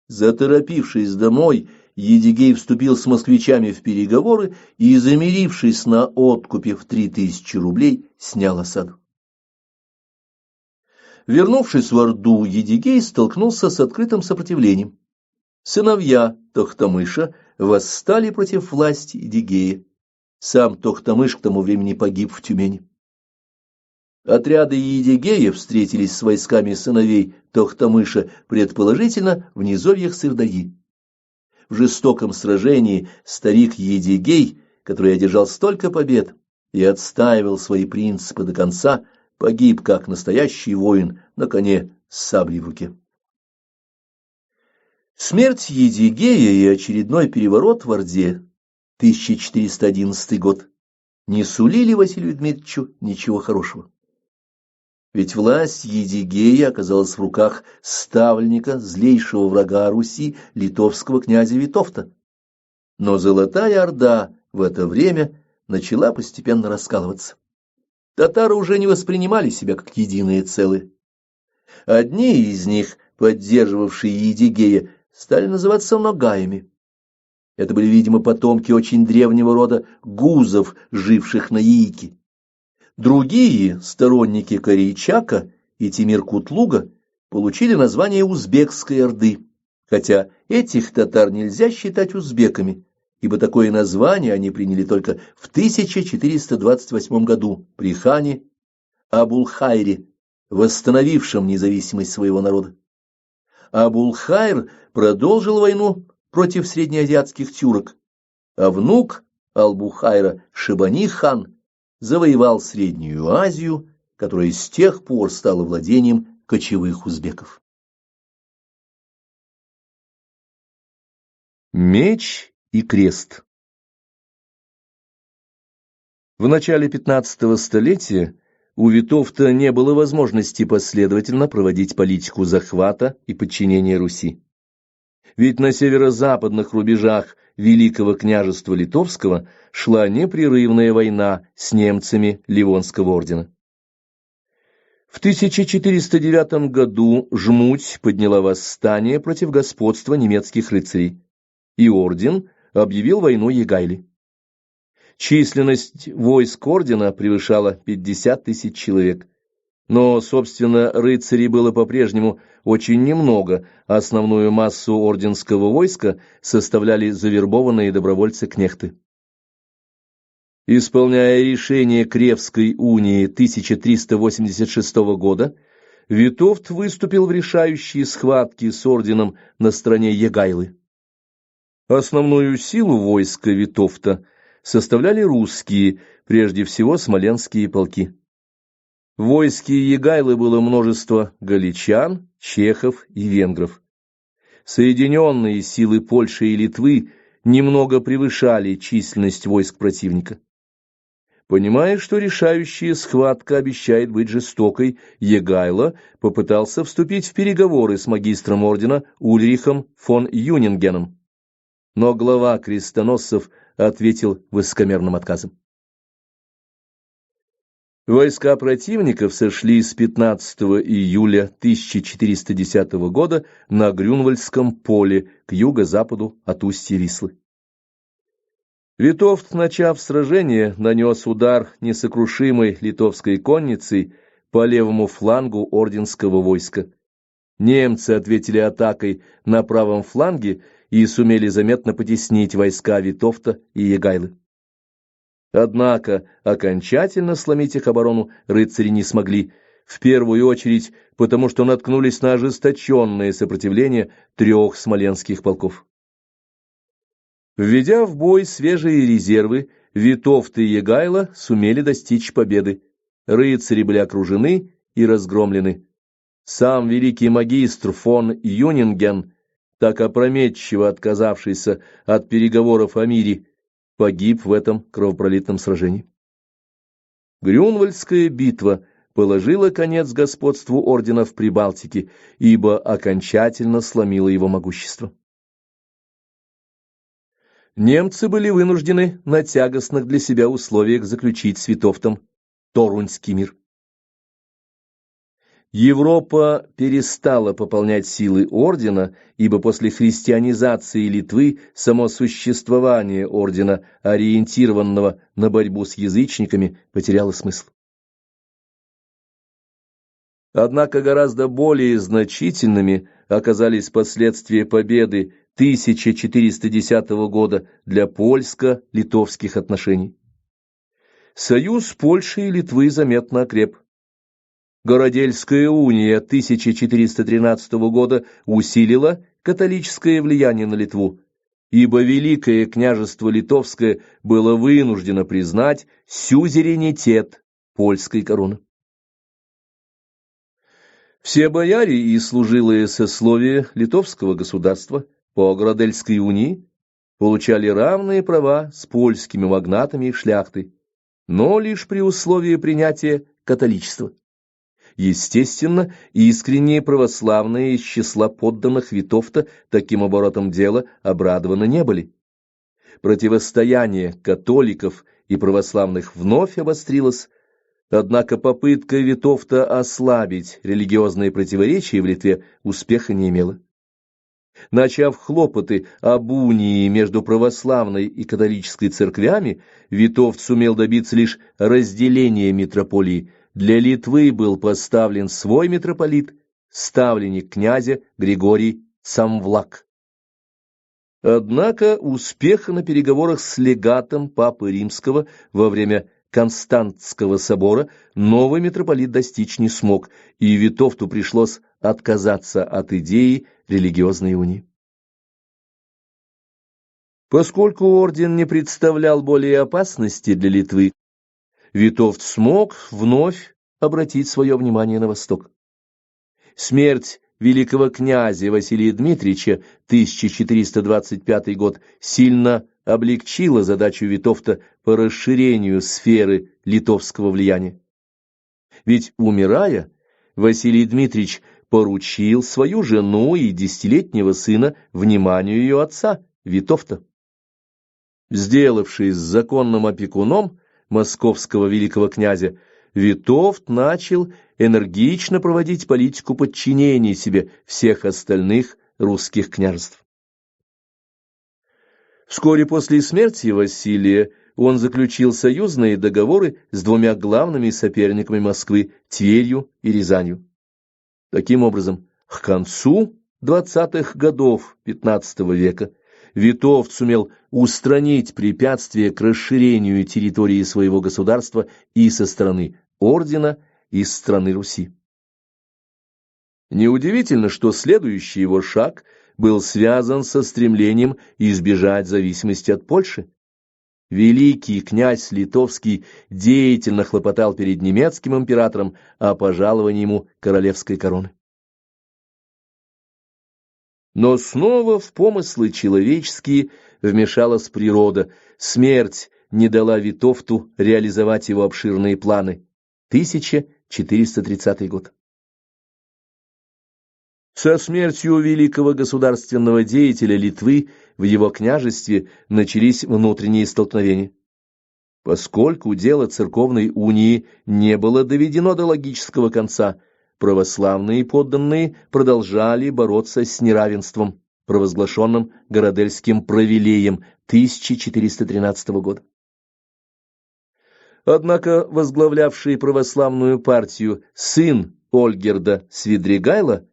Заторопившись домой, Едигей вступил с москвичами в переговоры и, замирившись на откупе в 3000 рублей, снял осаду. Вернувшись в Орду, Едигей столкнулся с открытым сопротивлением. Сыновья Тохтамыша восстали против власти Едигея. Сам Тохтамыш к тому времени погиб в Тюмени. Отряды Едигея встретились с войсками сыновей Тохтамыша, предположительно, в низовьях Сырдарьи. В жестоком сражении старик Едигей, который одержал столько побед и отстаивал свои принципы до конца, погиб как настоящий воин на коне с саблей в руке. Смерть Едигея и очередной переворот в Орде, 1411 год, не сулили Василию Дмитриевичу ничего хорошего. Ведь власть Едигея оказалась в руках ставленника, злейшего врага Руси, литовского князя Витовта. Но Золотая Орда в это время начала постепенно раскалываться. Татары уже не воспринимали себя как единое целое. Одни из них, поддерживавшие Едигея, стали называться ногаями. Это были, видимо, потомки очень древнего рода гузов, живших на Яике. Другие, сторонники Корейчака и Тимир-Кутлуга, получили название Узбекской Орды, хотя этих татар нельзя считать узбеками, ибо такое название они приняли только в 1428 году при хане Абулхайре, восстановившем независимость своего народа. Абулхайр продолжил войну против среднеазиатских тюрок, а внук Албухайра Шибани-хан завоевал Среднюю Азию, которая с тех пор стала владением кочевых узбеков. Меч и крест. В начале XV столетия у Витовта не было возможности последовательно проводить политику захвата и подчинения Руси. Ведь на северо-западных рубежах Великого княжества Литовского шла непрерывная война с немцами Ливонского ордена. В 1409 году Жмуть подняла восстание против господства немецких рыцарей, и орден объявил войну Егайле. Численность войск ордена превышала 50 тысяч человек, но, собственно, рыцарей было по-прежнему очень немного, а основную массу орденского войска составляли завербованные добровольцы-кнехты. Исполняя решение Кревской унии 1386 года, Витовт выступил в решающие схватки с орденом на стороне Егайлы. Основную силу войска Витовта составляли русские, прежде всего смоленские полки. В войске Егайлы было множество галичан, чехов и венгров. Соединенные силы Польши и Литвы немного превышали численность войск противника. Понимая, что решающая схватка обещает быть жестокой, Егайло попытался вступить в переговоры с магистром ордена Ульрихом фон Юнингеном, но глава крестоносцев ответил высокомерным отказом. Войска противников сошли с 15 июля 1410 года на Грюнвальдском поле к юго-западу от устья Вислы. Витовт, начав сражение, нанес удар несокрушимой литовской конницей по левому флангу орденского войска. Немцы ответили атакой на правом фланге и сумели заметно потеснить войска Витовта и Егайлы. Однако окончательно сломить их оборону рыцари не смогли, в первую очередь потому, что наткнулись на ожесточенное сопротивление 3 смоленских полков. Введя в бой свежие резервы, Витовт и Егайло сумели достичь победы. Рыцари были окружены и разгромлены. Сам великий магистр фон Юнинген, так опрометчиво отказавшийся от переговоров о мире, погиб в этом кровопролитном сражении. Грюнвальдская битва положила конец господству ордена в Прибалтике, ибо окончательно сломила его могущество. Немцы были вынуждены на тягостных для себя условиях заключить с Витовтом Торунский мир. Европа перестала пополнять силы ордена, ибо после христианизации Литвы само существование ордена, ориентированного на борьбу с язычниками, потеряло смысл. Однако гораздо более значительными оказались последствия победы 1410 года для польско-литовских отношений. Союз Польши и Литвы заметно окреп. Городельская уния 1413 года усилила католическое влияние на Литву, ибо Великое княжество Литовское было вынуждено признать сюзеренитет польской короны. Все бояре и служилые сословия литовского государства по Городельской унии получали равные права с польскими магнатами и шляхтой, но лишь при условии принятия католичества. Естественно, искренние православные из числа подданных Витовта таким оборотом дела обрадованы не были. Противостояние католиков и православных вновь обострилось, однако попытка Витовта ослабить религиозные противоречия в Литве успеха не имела. Начав хлопоты об унии между православной и католической церквями, Витовт сумел добиться лишь разделения митрополии. Для Литвы был поставлен свой митрополит, ставленник князя Григорий Самвлак. Однако успеха на переговорах с легатом Папы Римского во время Константского собора новый митрополит достичь не смог, и Витовту пришлось отказаться от идеи религиозной унии. Поскольку орден не представлял более опасности для Литвы, Витовт смог вновь обратить свое внимание на восток. Смерть великого князя Василия Дмитриевича 1425 год сильно облегчила задачу Витовта по расширению сферы литовского влияния. Ведь, умирая, Василий Дмитриевич поручил свою жену и десятилетнего сына вниманию ее отца, Витовта. Сделавшись законным опекуном московского великого князя, Витовт начал энергично проводить политику подчинения себе всех остальных русских княжеств. Вскоре после смерти Василия он заключил союзные договоры с двумя главными соперниками Москвы – Тверью и Рязанью. Таким образом, к концу 20-х годов XV века Витовт сумел устранить препятствия к расширению территории своего государства и со стороны ордена, и со стороны Руси. Неудивительно, что следующий его шаг был связан со стремлением избежать зависимости от Польши. Великий князь Литовский деятельно хлопотал перед немецким императором о пожаловании ему королевской короны. Но снова в помыслы человеческие вмешалась природа. Смерть не дала Витовту реализовать его обширные планы. 1430 год. Со смертью великого государственного деятеля Литвы в его княжестве начались внутренние столкновения. Поскольку дело церковной унии не было доведено до логического конца, православные подданные продолжали бороться с неравенством, провозглашенным Городельским правилеем 1413 года. Однако возглавлявший православную партию сын Ольгерда Свидригайла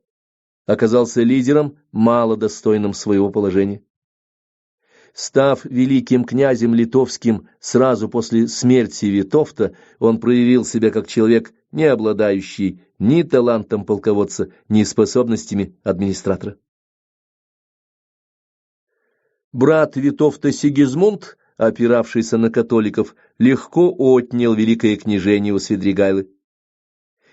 оказался лидером, мало достойным своего положения. Став великим князем литовским сразу после смерти Витовта, он проявил себя как человек, не обладающий ни талантом полководца, ни способностями администратора. Брат Витовта Сигизмунд, опиравшийся на католиков, легко отнял великое княжение у Свидригайлы.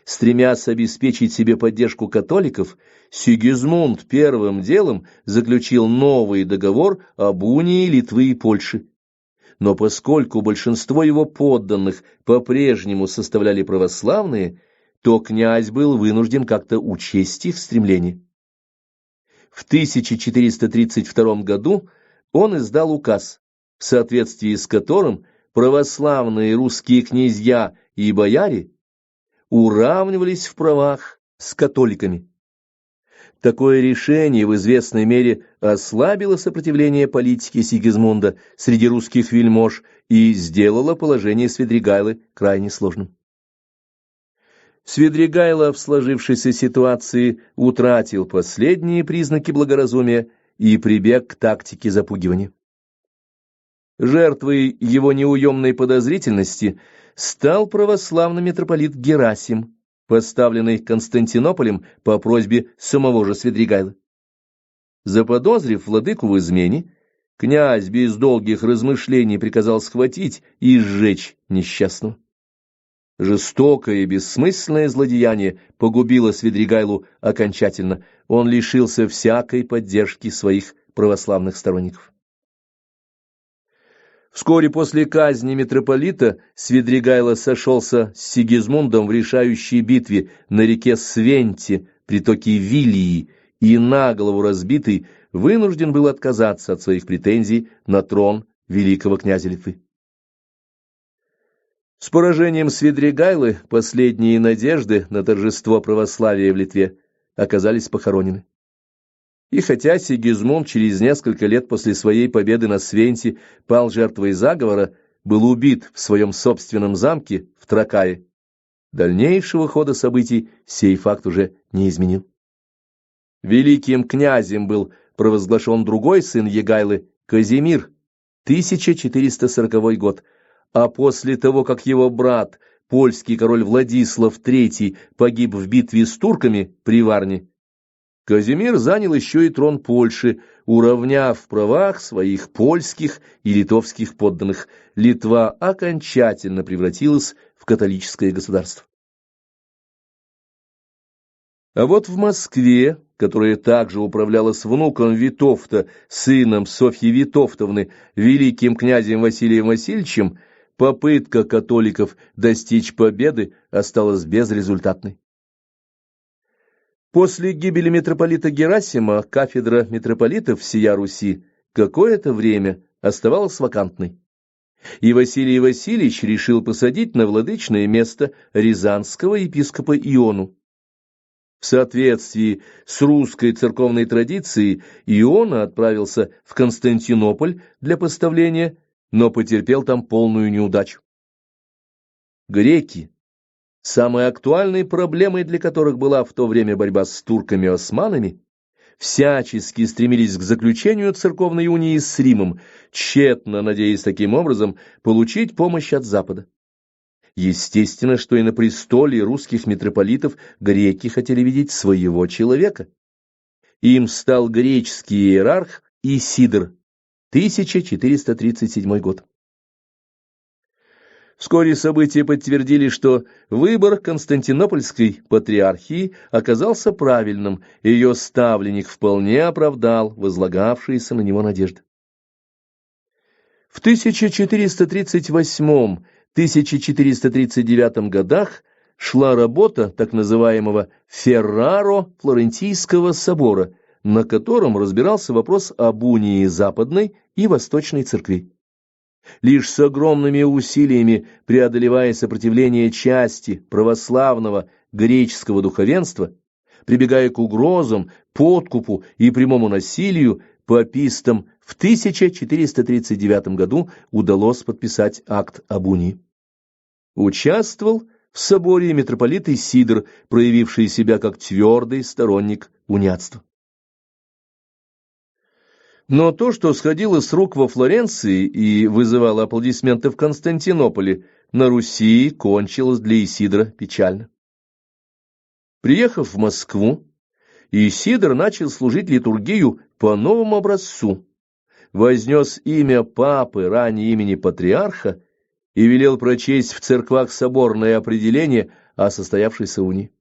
Стремясь обеспечить себе поддержку католиков, Сигизмунд первым делом заключил новый договор об унии Литвы и Польши. Но поскольку большинство его подданных по-прежнему составляли православные, то князь был вынужден как-то учесть их стремления. В 1432 году он издал указ, в соответствии с которым православные русские князья и бояре уравнивались в правах с католиками. Такое решение в известной мере ослабило сопротивление политике Сигизмунда среди русских вельмож и сделало положение Свидригайлы крайне сложным. Свидригайло в сложившейся ситуации утратил последние признаки благоразумия и прибег к тактике запугивания. Жертвой его неуемной подозрительности стал православный митрополит Герасим, поставленный Константинополем по просьбе самого же Свидригайла. Заподозрив владыку в измене, князь без долгих размышлений приказал схватить и сжечь несчастного. Жестокое и бессмысленное злодеяние погубило Свидригайлу окончательно, он лишился всякой поддержки своих православных сторонников. Вскоре после казни митрополита Свидригайло сошелся с Сигизмундом в решающей битве на реке Свенте, притоке Вилии, и, наголову разбитый, вынужден был отказаться от своих претензий на трон великого князя Литвы. С поражением Свидригайлы последние надежды на торжество православия в Литве оказались похоронены. И хотя Сигизмунд через несколько лет после своей победы на Свенте пал жертвой заговора, был убит в своем собственном замке в Тракае, дальнейшего хода событий сей факт уже не изменил. Великим князем был провозглашен другой сын Егайлы, Казимир, 1440 год, а после того, как его брат, польский король Владислав III, погиб в битве с турками при Варне, Казимир занял еще и трон Польши, уравняв в правах своих польских и литовских подданных. Литва окончательно превратилась в католическое государство. А вот в Москве которая также управлялась внуком Витовта, сыном Софьи Витовтовны, великим князем Василием Васильевичем, попытка католиков достичь победы осталась безрезультатной. После гибели митрополита Герасима кафедра митрополитов всея Руси какое-то время оставалась вакантной, и Василий Васильевич решил посадить на владычное место рязанского епископа Иону. В соответствии с русской церковной традицией Иона отправился в Константинополь для поставления, но потерпел там полную неудачу. Греки, самой актуальной проблемой для которых была в то время борьба с турками и османами, всячески стремились к заключению церковной унии с Римом, тщетно надеясь таким образом получить помощь от Запада. Естественно, что и на престоле русских митрополитов греки хотели видеть своего человека. Им стал греческий иерарх Исидор, 1437 год. Вскоре события подтвердили, что выбор Константинопольской патриархии оказался правильным, и ее ставленник вполне оправдал возлагавшиеся на него надежды. В 1438-1439 годах шла работа так называемого Ферраро-Флорентийского собора, на котором разбирался вопрос об унии Западной и Восточной церквей. Лишь с огромными усилиями, преодолевая сопротивление части православного греческого духовенства, прибегая к угрозам, подкупу и прямому насилию, папистам в 1439 году удалось подписать акт об унии. Участвовал в соборе митрополит Исидор, проявивший себя как твердый сторонник униатства. Но то, что сходило с рук во Флоренции и вызывало аплодисменты в Константинополе, на Руси кончилось для Исидора печально. Приехав в Москву, Исидор начал служить литургию по новому образцу, вознес имя папы ранее имени патриарха и велел прочесть в церквах соборное определение о состоявшейся унии.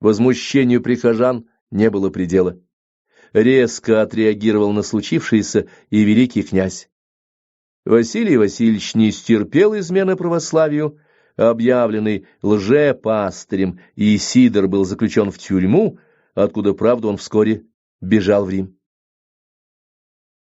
Возмущению прихожан не было предела. Резко отреагировал на случившееся и великий князь. Василий Васильевич не стерпел измены православию, объявленный лжепастырем, и Исидор был заключен в тюрьму, откуда, правда, он вскоре бежал в Рим.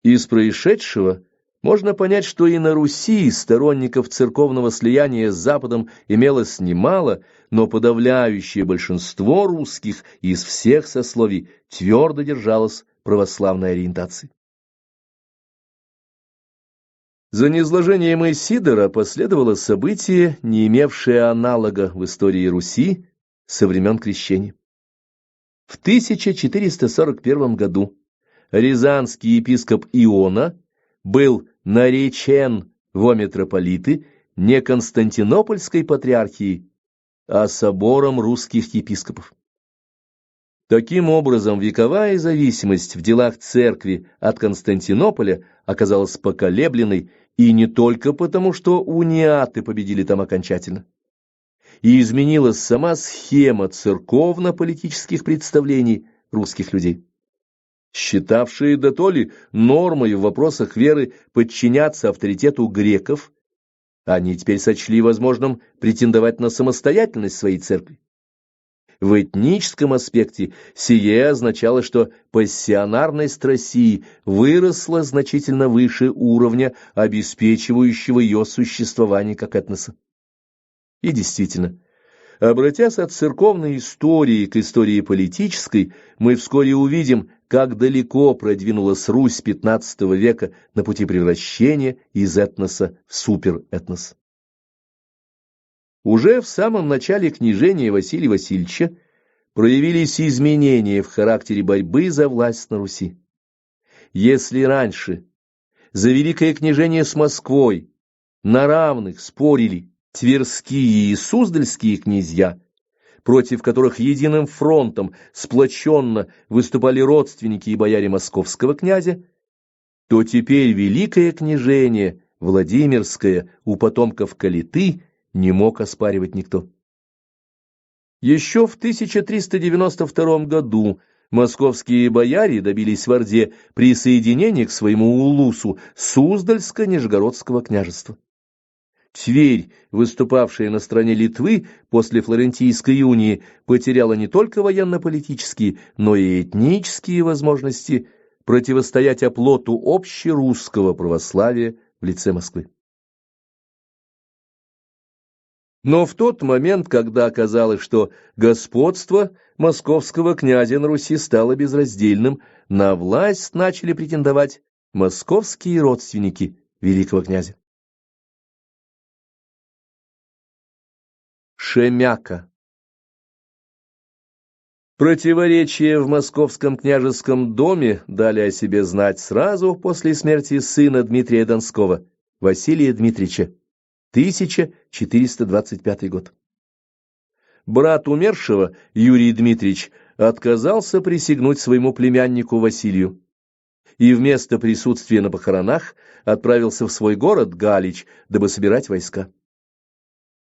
Из происшедшего можно понять, что и на Руси сторонников церковного слияния с Западом имелось немало, но подавляющее большинство русских из всех сословий твердо держалось православной ориентации. За низложением Исидора последовало событие, не имевшее аналога в истории Руси со времен Крещения. В 1441 году рязанский епископ Иона был наречен во митрополиты не Константинопольской патриархией, а собором русских епископов. Таким образом, вековая зависимость в делах церкви от Константинополя оказалась поколебленной, и не только потому, что униаты победили там окончательно. И изменилась сама схема церковно-политических представлений русских людей. Считавшие дотоле нормой в вопросах веры подчиняться авторитету греков, они теперь сочли возможным претендовать на самостоятельность своей церкви. В этническом аспекте сие означало, что пассионарность России выросла значительно выше уровня, обеспечивающего ее существование как этноса. И действительно, обратясь от церковной истории к истории политической, мы вскоре увидим, как далеко продвинулась Русь XV века на пути превращения из этноса в суперэтнос. Уже в самом начале княжения Василия Васильевича проявились изменения в характере борьбы за власть на Руси. Если раньше за великое княжение с Москвой на равных спорили тверские и суздальские князья, против которых единым фронтом сплоченно выступали родственники и бояре московского князя, то теперь великое княжение Владимирское у потомков Калиты не мог оспаривать никто. Еще в 1392 году Московские бояре добились в Орде присоединения к своему улусу Суздальско-Нижегородского княжества. Тверь, выступавшая на стороне Литвы после Флорентийской унии, потеряла не только военно-политические, но и этнические возможности противостоять оплоту общерусского православия в лице Москвы. Но в тот момент, когда оказалось, что господство московского князя на Руси стало безраздельным, на власть начали претендовать московские родственники великого князя. Шемяка. Противоречия в московском княжеском доме дали о себе знать сразу после смерти сына Дмитрия Донского, Василия Дмитрича, 1425 год. Брат умершего, Юрий Дмитрич, отказался присягнуть своему племяннику Василию и вместо присутствия на похоронах отправился в свой город Галич, дабы собирать войска.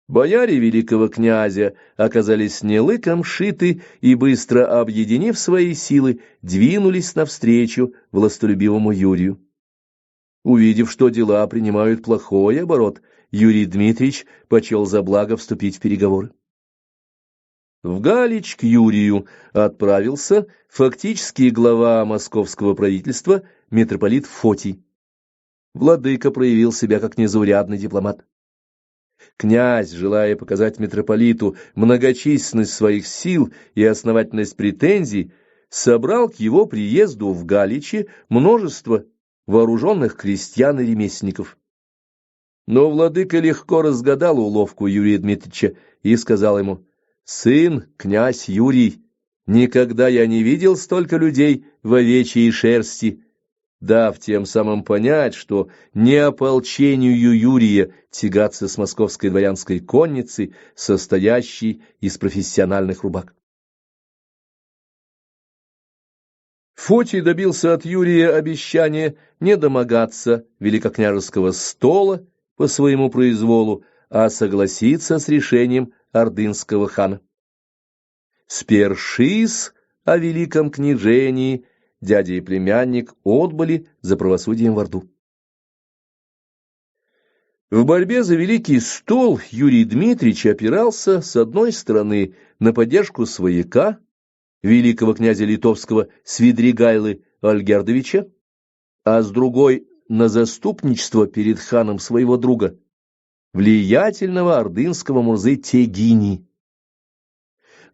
Бояре великого князя оказались не лыком шиты и, быстро объединив свои силы, двинулись навстречу властолюбивому Юрию. Увидев, что дела принимают плохой оборот, Юрий Дмитрич почел за благо вступить в переговоры. В Галич к Юрию отправился фактически глава московского правительства митрополит Фотий. Владыка проявил себя как незаурядный дипломат. Князь, желая показать митрополиту многочисленность своих сил и основательность претензий, собрал к его приезду в Галичи множество вооруженных крестьян и ремесленников. Но владыка легко разгадал уловку Юрия Дмитрича и сказал ему: «Сын, князь Юрий, никогда я не видел столько людей в овечьей шерсти», дав тем самым понять, что не ополчению Юрия тягаться с московской дворянской конницей, состоящей из профессиональных рубак. Фотий добился от Юрия обещания не домогаться великокняжеского стола по своему произволу, а согласиться с решением ордынского хана. Спершись о великом княжении, дядя и племянник отбыли за правосудием в Орду. В борьбе за Великий стол Юрий Дмитрич опирался, с одной стороны, на поддержку свояка, великого князя литовского Свидригайлы Альгердовича, а с другой — на заступничество перед ханом своего друга, влиятельного ордынского мурзы Тегини.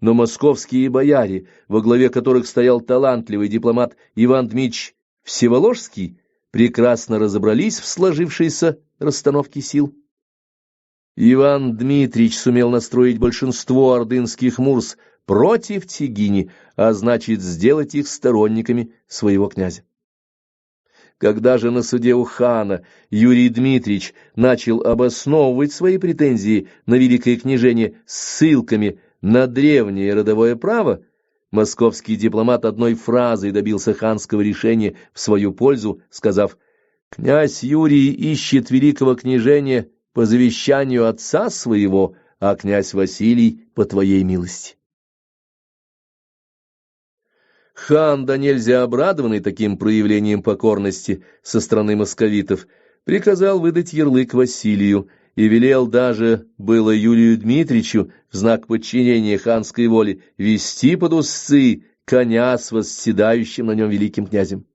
Но московские бояре, во главе которых стоял талантливый дипломат Иван Дмитрич Всеволожский, прекрасно разобрались в сложившейся расстановке сил. Иван Дмитрич сумел настроить большинство ордынских мурз против Тегини, а значит, сделать их сторонниками своего князя. Когда же на суде у хана Юрий Дмитрич начал обосновывать свои претензии на великое княжение ссылками на древнее родовое право, московский дипломат одной фразой добился ханского решения в свою пользу, сказав: «Князь Юрий ищет великого княжения по завещанию отца своего, а князь Василий по твоей милости». Хан, да нельзя обрадованный таким проявлением покорности со стороны московитов, приказал выдать ярлык Василию и велел даже было Юрию Дмитричу в знак подчинения ханской воле вести под уздцы коня с восседающим на нем великим князем.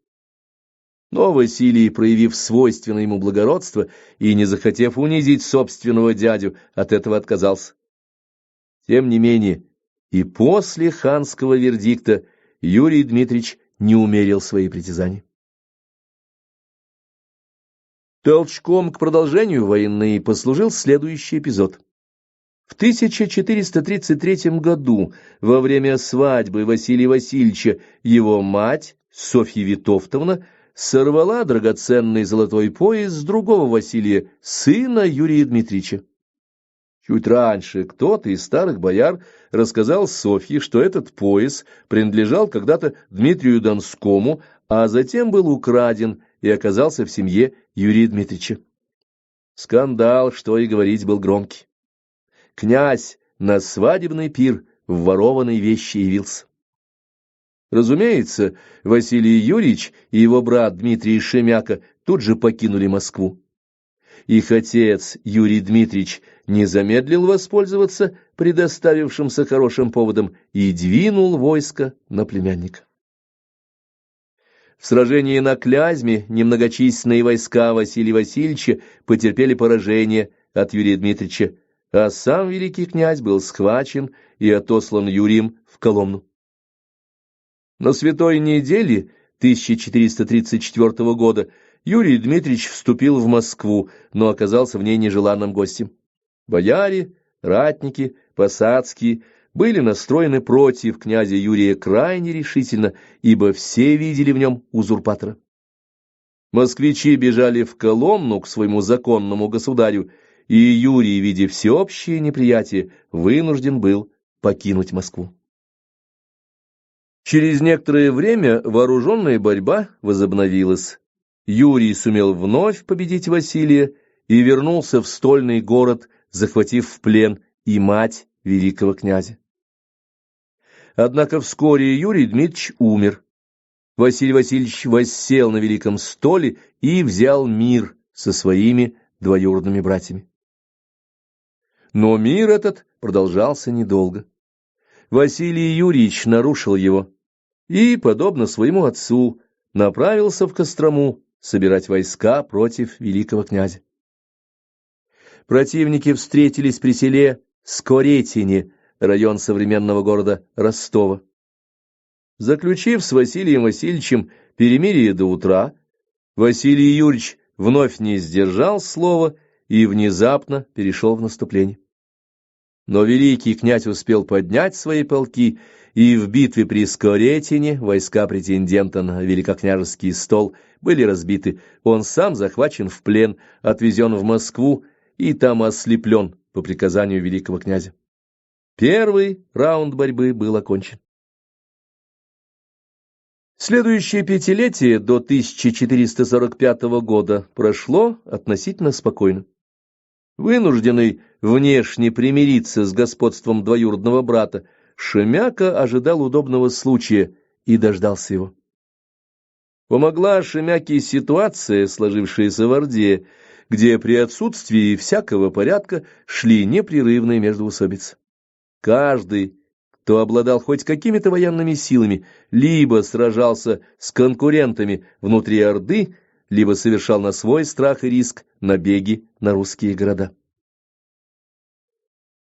Но Василий, проявив свойственное ему благородство и не захотев унизить собственного дядю, от этого отказался. Тем не менее, и после ханского вердикта Юрий Дмитрич не умерил свои притязания. Толчком к продолжению войны послужил следующий эпизод. В 1433 году, во время свадьбы Василия Васильевича, его мать, Софья Витовтовна, сорвала драгоценный золотой пояс с другого Василия, сына Юрия Дмитрича. Чуть раньше кто-то из старых бояр рассказал Софье, что этот пояс принадлежал когда-то Дмитрию Донскому, а затем был украден и оказался в семье Юрия Дмитрича. Скандал, что и говорить, был громкий. Князь на свадебный пир в ворованной вещи явился. Разумеется, Василий Юрьевич и его брат Дмитрий Шемяка тут же покинули Москву. Их отец Юрий Дмитриевич не замедлил воспользоваться предоставившимся хорошим поводом и двинул войско на племянника. В сражении на Клязьме немногочисленные войска Василия Васильевича потерпели поражение от Юрия Дмитриевича, а сам великий князь был схвачен и отослан Юрием в Коломну. На Святой неделе 1434 года Юрий Дмитриевич вступил в Москву, но оказался в ней нежеланным гостем. Бояре, ратники, посадские были настроены против князя Юрия крайне решительно, ибо все видели в нем узурпатора. Москвичи бежали в Коломну к своему законному государю, и Юрий, видя всеобщее неприятие, вынужден был покинуть Москву. Через некоторое время вооруженная борьба возобновилась. Юрий сумел вновь победить Василия и вернулся в стольный город, захватив в плен и мать великого князя. Однако вскоре Юрий Дмитриевич умер. Василий Васильевич воссел на великом столе и взял мир со своими двоюродными братьями. Но мир этот продолжался недолго. Василий Юрьевич нарушил его и, подобно своему отцу, направился в Кострому собирать войска против великого князя. Противники встретились при селе Скоретине, район современного города Ростова. Заключив с Василием Васильевичем перемирие до утра, Василий Юрьевич вновь не сдержал слова и внезапно перешел в наступление. Но великий князь успел поднять свои полки, и в битве при Скоретине войска претендента на великокняжеский стол были разбиты. Он сам захвачен в плен, отвезен в Москву и там ослеплен по приказанию великого князя. Первый раунд борьбы был окончен. Следующее пятилетие до 1445 года прошло относительно спокойно. Вынужденный внешне примириться с господством двоюродного брата, Шемяка ожидал удобного случая и дождался его. Помогла Шемяке ситуация, сложившаяся в Орде, где при отсутствии всякого порядка шли непрерывные междоусобицы. Каждый, кто обладал хоть какими-то военными силами, либо сражался с конкурентами внутри Орды, либо совершал на свой страх и риск набеги на русские города.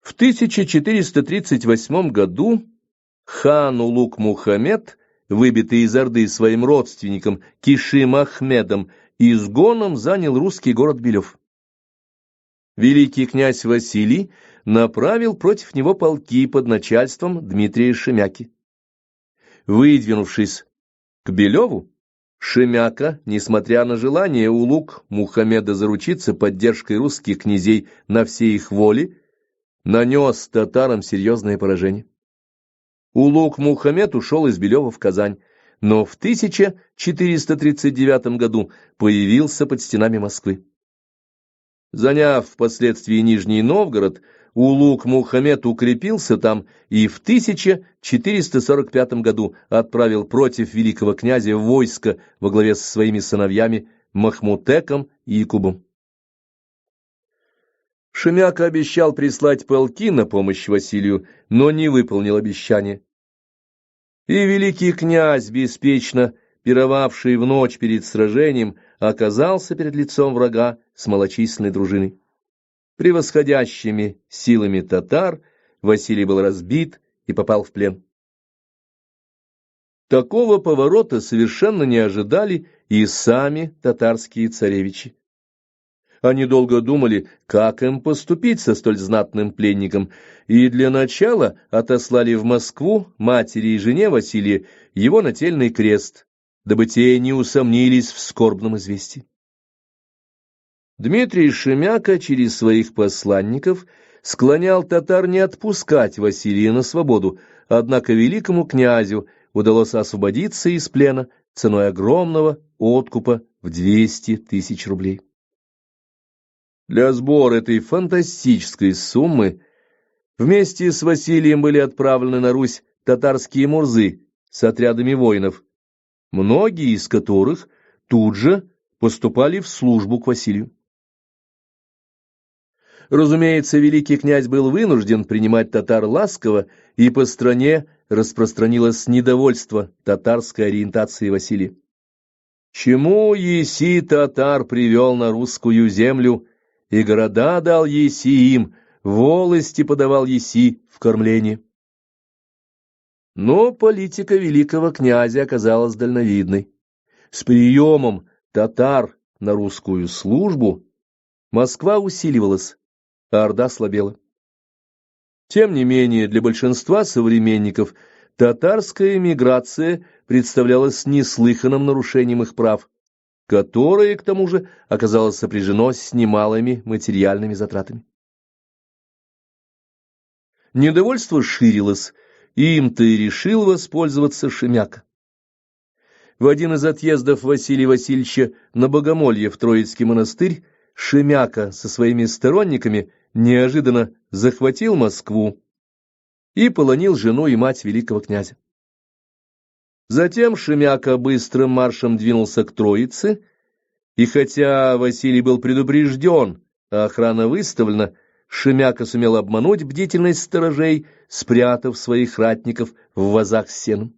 В 1438 году хан Улуг Мухаммед, выбитый из Орды своим родственником Кишим Ахмедом, изгоном занял русский город Белев. Великий князь Василий направил против него полки под начальством Дмитрия Шемяки. Выдвинувшись к Белеву, Шемяка, несмотря на желание Улуг Мухаммеда заручиться поддержкой русских князей на всей их воле, нанес татарам серьезное поражение. Улуг Мухаммед ушел из Белева в Казань, но в 1439 году появился под стенами Москвы. Заняв впоследствии Нижний Новгород, Улуг Мухаммед укрепился там и в 1445 году отправил против великого князя войско во главе со своими сыновьями Махмутеком и Якубом. Шемяка обещал прислать полки на помощь Василию, но не выполнил обещания. И великий князь, беспечно пировавший в ночь перед сражением, оказался перед лицом врага с малочисленной дружиной. Превосходящими силами татар Василий был разбит и попал в плен. Такого поворота совершенно не ожидали и сами татарские царевичи. Они долго думали, как им поступить со столь знатным пленником, и для начала отослали в Москву матери и жене Василия его нательный крест, дабы те не усомнились в скорбном известии. Дмитрий Шемяка через своих посланников склонял татар не отпускать Василия на свободу, однако великому князю удалось освободиться из плена ценой огромного откупа в 200 тысяч рублей. Для сбора этой фантастической суммы вместе с Василием были отправлены на Русь татарские мурзы с отрядами воинов, многие из которых тут же поступали в службу к Василию. Разумеется, великий князь был вынужден принимать татар ласково, и по стране распространилось недовольство татарской ориентации Василия. «Чему еси татар привел на русскую землю, и города дал еси им, волости подавал еси в кормление?» Но политика великого князя оказалась дальновидной. С приемом татар на русскую службу Москва усиливалась, а Орда слабела. Тем не менее, для большинства современников татарская миграция представлялась неслыханным нарушением их прав, которое, к тому же, оказалось сопряжено с немалыми материальными затратами. Недовольство ширилось, им-то и решил воспользоваться Шемяка. В один из отъездов Василия Васильевича на Богомолье в Троицкий монастырь Шемяка со своими сторонниками неожиданно захватил Москву и полонил жену и мать великого князя. Затем Шемяка быстрым маршем двинулся к Троице, и хотя Василий был предупрежден, а охрана выставлена, Шемяка сумел обмануть бдительность сторожей, спрятав своих ратников в вазах с сеном.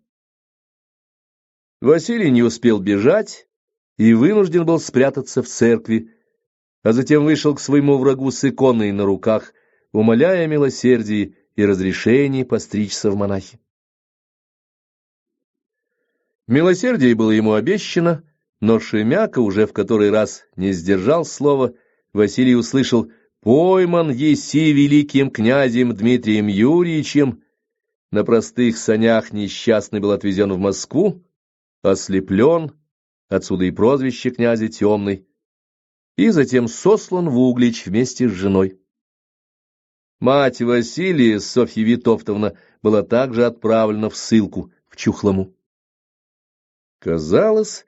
Василий не успел бежать и вынужден был спрятаться в церкви, а затем вышел к своему врагу с иконой на руках, умоляя о милосердии и разрешении постричься в монахи. Милосердие было ему обещано, но Шемяка уже в который раз не сдержал слова. Василий услышал: «Пойман еси великим князем Дмитрием Юрьевичем». На простых санях несчастный был отвезен в Москву, ослеплен, отсюда и прозвище князя Темный, и затем сослан в Углич вместе с женой. Мать Василия, Софья Витовтовна, была также отправлена в ссылку в Чухлому. Казалось,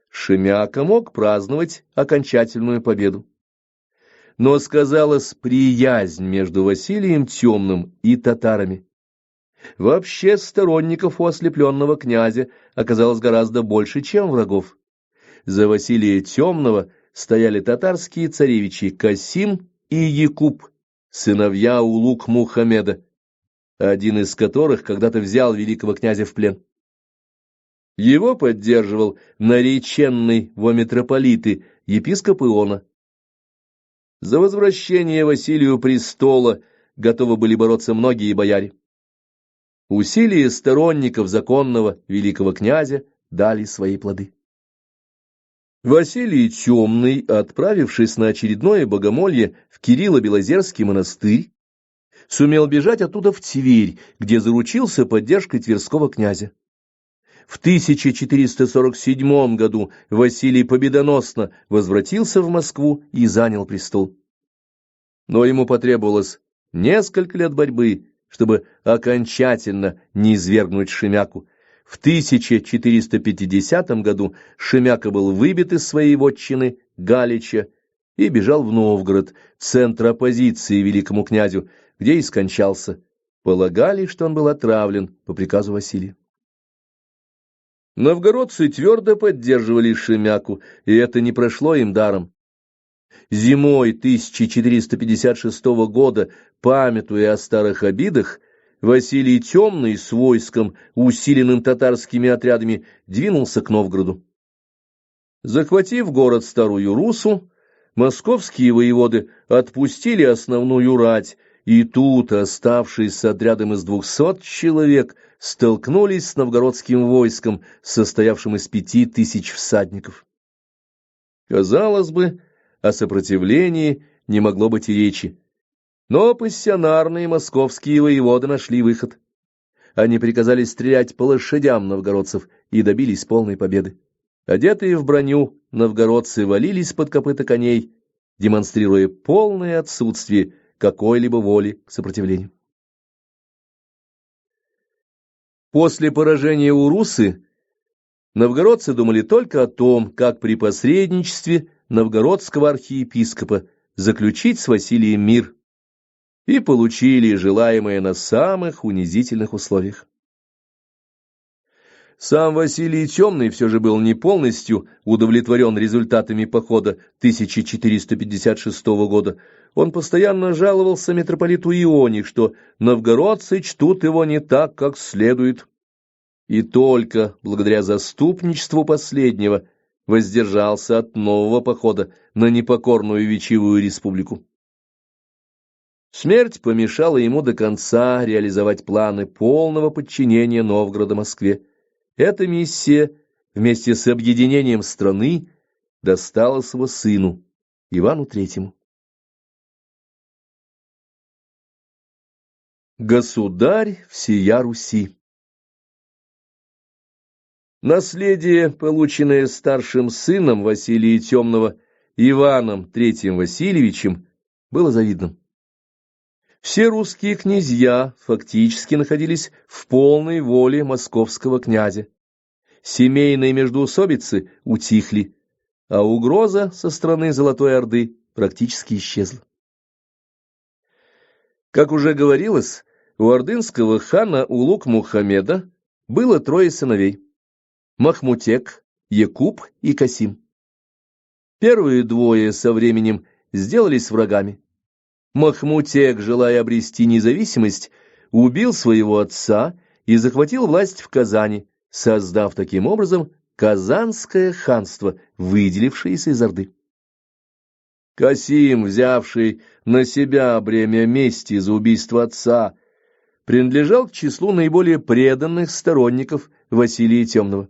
Шемяка мог праздновать окончательную победу. Но сказалась приязнь между Василием Темным и татарами. Вообще сторонников у ослепленного князя оказалось гораздо больше, чем врагов. За Василия Темного стояли татарские царевичи Касим и Якуб, сыновья Улук-Мухаммеда, один из которых когда-то взял великого князя в плен. Его поддерживал нареченный во митрополиты епископ Иона. За возвращение Василию престола готовы были бороться многие бояре. Усилия сторонников законного великого князя дали свои плоды. Василий Темный, отправившись на очередное богомолье в Кирилло-Белозерский монастырь, сумел бежать оттуда в Тверь, где заручился поддержкой тверского князя. В 1447 году Василий победоносно возвратился в Москву и занял престол. Но ему потребовалось несколько лет борьбы, чтобы окончательно низвергнуть Шемяку. В 1450 году Шемяка был выбит из своей вотчины Галича и бежал в Новгород, центр оппозиции великому князю, где и скончался. Полагали, что он был отравлен по приказу Василия. Новгородцы твердо поддерживали Шемяку, и это не прошло им даром. Зимой 1456 года, памятуя о старых обидах, Василий Темный с войском, усиленным татарскими отрядами, двинулся к Новгороду. Захватив город Старую Руссу, московские воеводы отпустили основную рать, и тут, оставшись с отрядом из 200 человек, столкнулись с новгородским войском, состоявшим из 5000 всадников. Казалось бы, о сопротивлении не могло быть и речи. Но пассионарные московские воеводы нашли выход. Они приказали стрелять по лошадям новгородцев и добились полной победы. Одетые в броню, новгородцы валились под копыта коней, демонстрируя полное отсутствие какой-либо воли к сопротивлению. После поражения у Русы новгородцы думали только о том, как при посредничестве новгородского архиепископа заключить с Василием мир, и получили желаемое на самых унизительных условиях. Сам Василий Темный все же был не полностью удовлетворен результатами похода 1456 года. Он постоянно жаловался митрополиту Ионе, что новгородцы чтут его не так, как следует. И только благодаря заступничеству последнего воздержался от нового похода на непокорную Вечевую республику. Смерть помешала ему до конца реализовать планы полного подчинения Новгорода Москве. Эта миссия вместе с объединением страны досталась его сыну Ивану Третьему. Государь всея Руси. Наследие, полученное старшим сыном Василия Темного Иваном Третьим Васильевичем, было завидным. Все русские князья фактически находились в полной воле московского князя. Семейные междоусобицы утихли, а угроза со стороны Золотой Орды практически исчезла. Как уже говорилось, у ордынского хана Улуг-Мухаммеда было трое сыновей – Махмутек, Якуб и Касим. Первые двое со временем сделались врагами. Махмутек, желая обрести независимость, убил своего отца и захватил власть в Казани, создав таким образом Казанское ханство, выделившееся из Орды. Касим, взявший на себя бремя мести за убийство отца, принадлежал к числу наиболее преданных сторонников Василия Темного.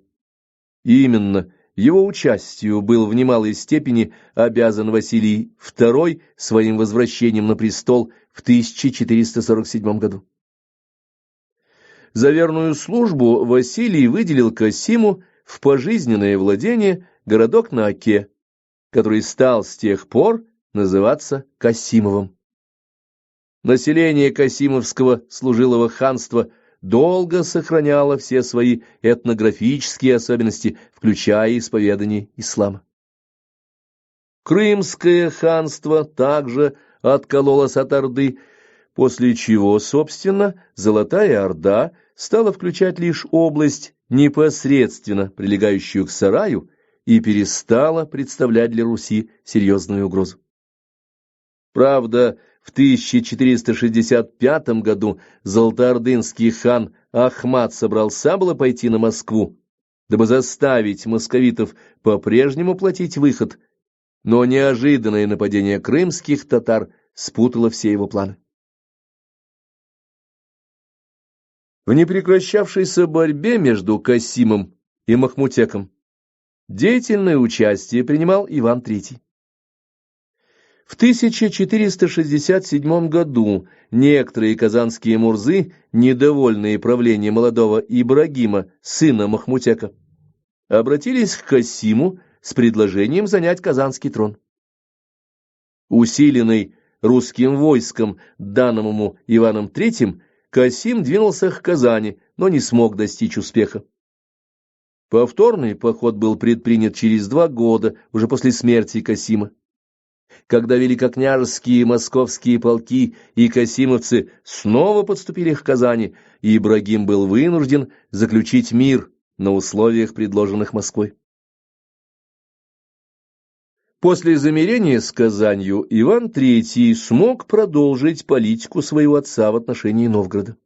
Именно его участию был в немалой степени обязан Василий II своим возвращением на престол в 1447 году. За верную службу Василий выделил Касиму в пожизненное владение городок на Оке, который стал с тех пор называться Касимовым. Население Касимовского служилого ханства долго сохраняло все свои этнографические особенности, включая исповедание ислама. Крымское ханство также откололось от Орды, после чего, собственно, Золотая Орда стала включать лишь область, непосредственно прилегающую к Сараю, и перестала представлять для Руси серьезную угрозу. Правда, в 1465 году золотоордынский хан Ахмат собрался было пойти на Москву, дабы заставить московитов по-прежнему платить выход, но неожиданное нападение крымских татар спутало все его планы. В непрекращавшейся борьбе между Касимом и Махмутеком деятельное участие принимал Иван III. В 1467 году некоторые казанские мурзы, недовольные правлением молодого Ибрагима, сына Махмутека, обратились к Касиму с предложением занять казанский трон. Усиленный русским войском, данным ему Иваном III, Касим двинулся к Казани, но не смог достичь успеха. Повторный поход был предпринят через 2 года, уже после смерти Касима. Когда великокняжеские московские полки и касимовцы снова подступили к Казани, Ибрагим был вынужден заключить мир на условиях, предложенных Москвой. После замирения с Казанью Иван III смог продолжить политику своего отца в отношении Новгорода.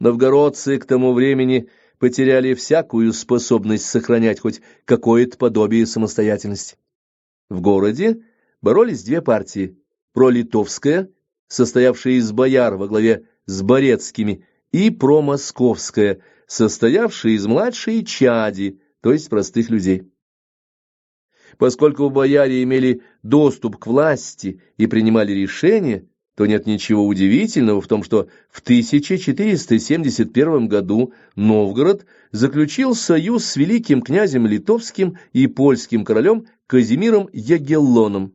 Новгородцы к тому времени потеряли всякую способность сохранять хоть какое-то подобие самостоятельности. В городе боролись 2 партии – пролитовская, состоявшая из бояр во главе с Борецкими, и промосковская, состоявшая из младшей чади, то есть простых людей. Поскольку бояре имели доступ к власти и принимали решения, то нет ничего удивительного в том, что в 1471 году Новгород заключил союз с великим князем литовским и польским королем Казимиром Ягеллоном.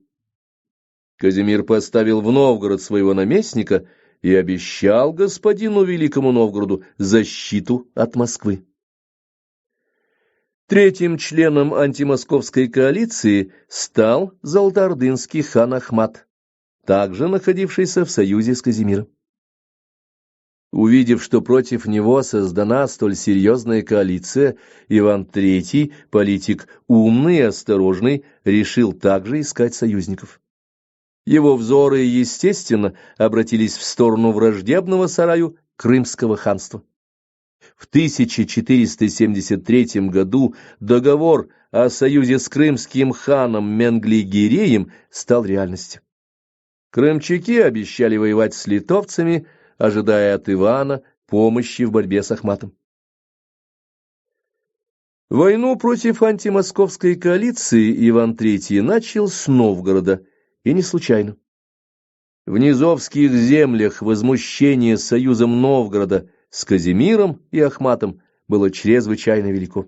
Казимир поставил в Новгород своего наместника и обещал господину Великому Новгороду защиту от Москвы. Третьим членом антимосковской коалиции стал золотоордынский хан Ахмат, также находившийся в союзе с Казимиром. Увидев, что против него создана столь серьезная коалиция, Иван III, политик умный и осторожный, решил также искать союзников. Его взоры, естественно, обратились в сторону враждебного Сараю Крымского ханства. В 1473 году договор о союзе с крымским ханом Менгли-Гиреем стал реальностью. Крымчаки обещали воевать с литовцами, ожидая от Ивана помощи в борьбе с Ахматом. Войну против антимосковской коалиции Иван III начал с Новгорода, и не случайно. В низовских землях возмущение союзом Новгорода с Казимиром и Ахматом было чрезвычайно велико.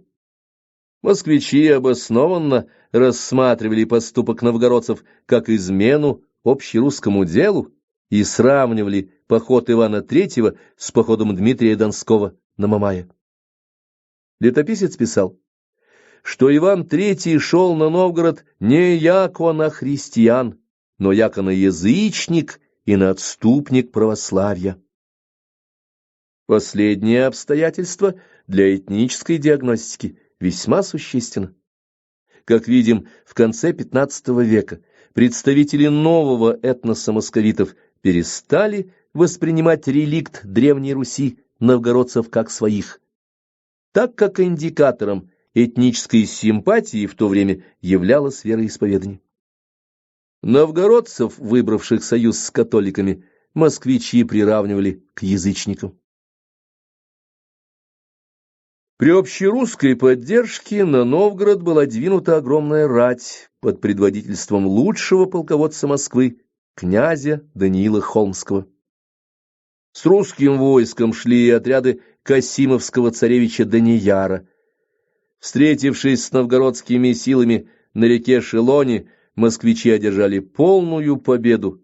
Москвичи обоснованно рассматривали поступок новгородцев как измену общерусскому делу и сравнивали поход Ивана III с походом Дмитрия Донского на Мамая. Летописец писал, что Иван III шел на Новгород не яко на христиан, но яко на язычник и на отступник православия. Последнее обстоятельство для этнической диагностики весьма существенно. Как видим, в конце XV века представители нового этноса московитов перестали воспринимать реликт Древней Руси новгородцев как своих, так как индикатором этнической симпатии в то время являлось вероисповедание. Новгородцев, выбравших союз с католиками, москвичи приравнивали к язычникам. При общерусской поддержке на Новгород была двинута огромная рать под предводительством лучшего полководца Москвы, князя Даниила Холмского. С русским войском шли и отряды Касимовского царевича Данияра. Встретившись с новгородскими силами на реке Шелоне, москвичи одержали полную победу,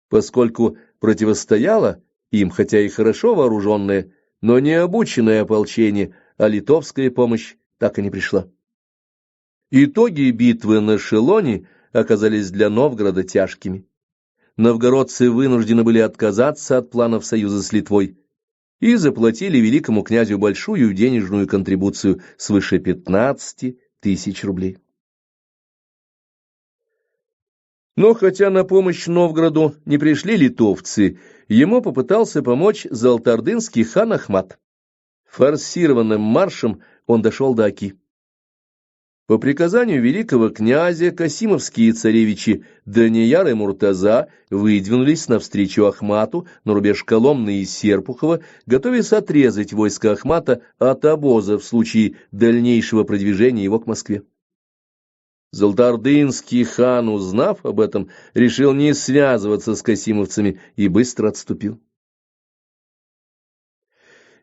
поскольку противостояло им, хотя и хорошо вооруженное, но не обученное ополчение, а литовская помощь так и не пришла. Итоги битвы на Шелоне оказались для Новгорода тяжкими. Новгородцы вынуждены были отказаться от планов союза с Литвой и заплатили великому князю большую денежную контрибуцию свыше 15 тысяч рублей. Но хотя на помощь Новгороду не пришли литовцы, ему попытался помочь золотоордынский хан Ахмат. Форсированным маршем он дошел до Оки. По приказанию великого князя касимовские царевичи Данияр и Муртаза выдвинулись навстречу Ахмату на рубеж Коломны и Серпухова, готовясь отрезать войско Ахмата от обоза в случае дальнейшего продвижения его к Москве. Золотоордынский хан, узнав об этом, решил не связываться с касимовцами и быстро отступил.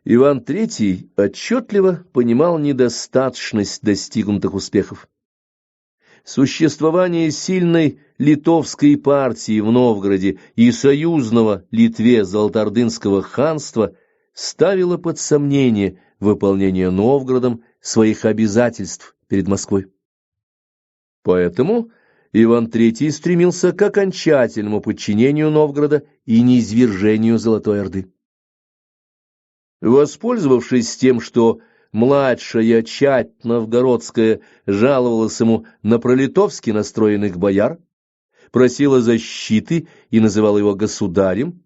Иван III отчетливо понимал недостаточность достигнутых успехов. Существование сильной литовской партии в Новгороде и союзного Литве Золотоордынского ханства ставило под сомнение выполнение Новгородом своих обязательств перед Москвой. Поэтому Иван III стремился к окончательному подчинению Новгорода и низвержению Золотой Орды. Воспользовавшись тем, что младшая чадь новгородская жаловалась ему на пролитовски настроенных бояр, просила защиты и называла его государем,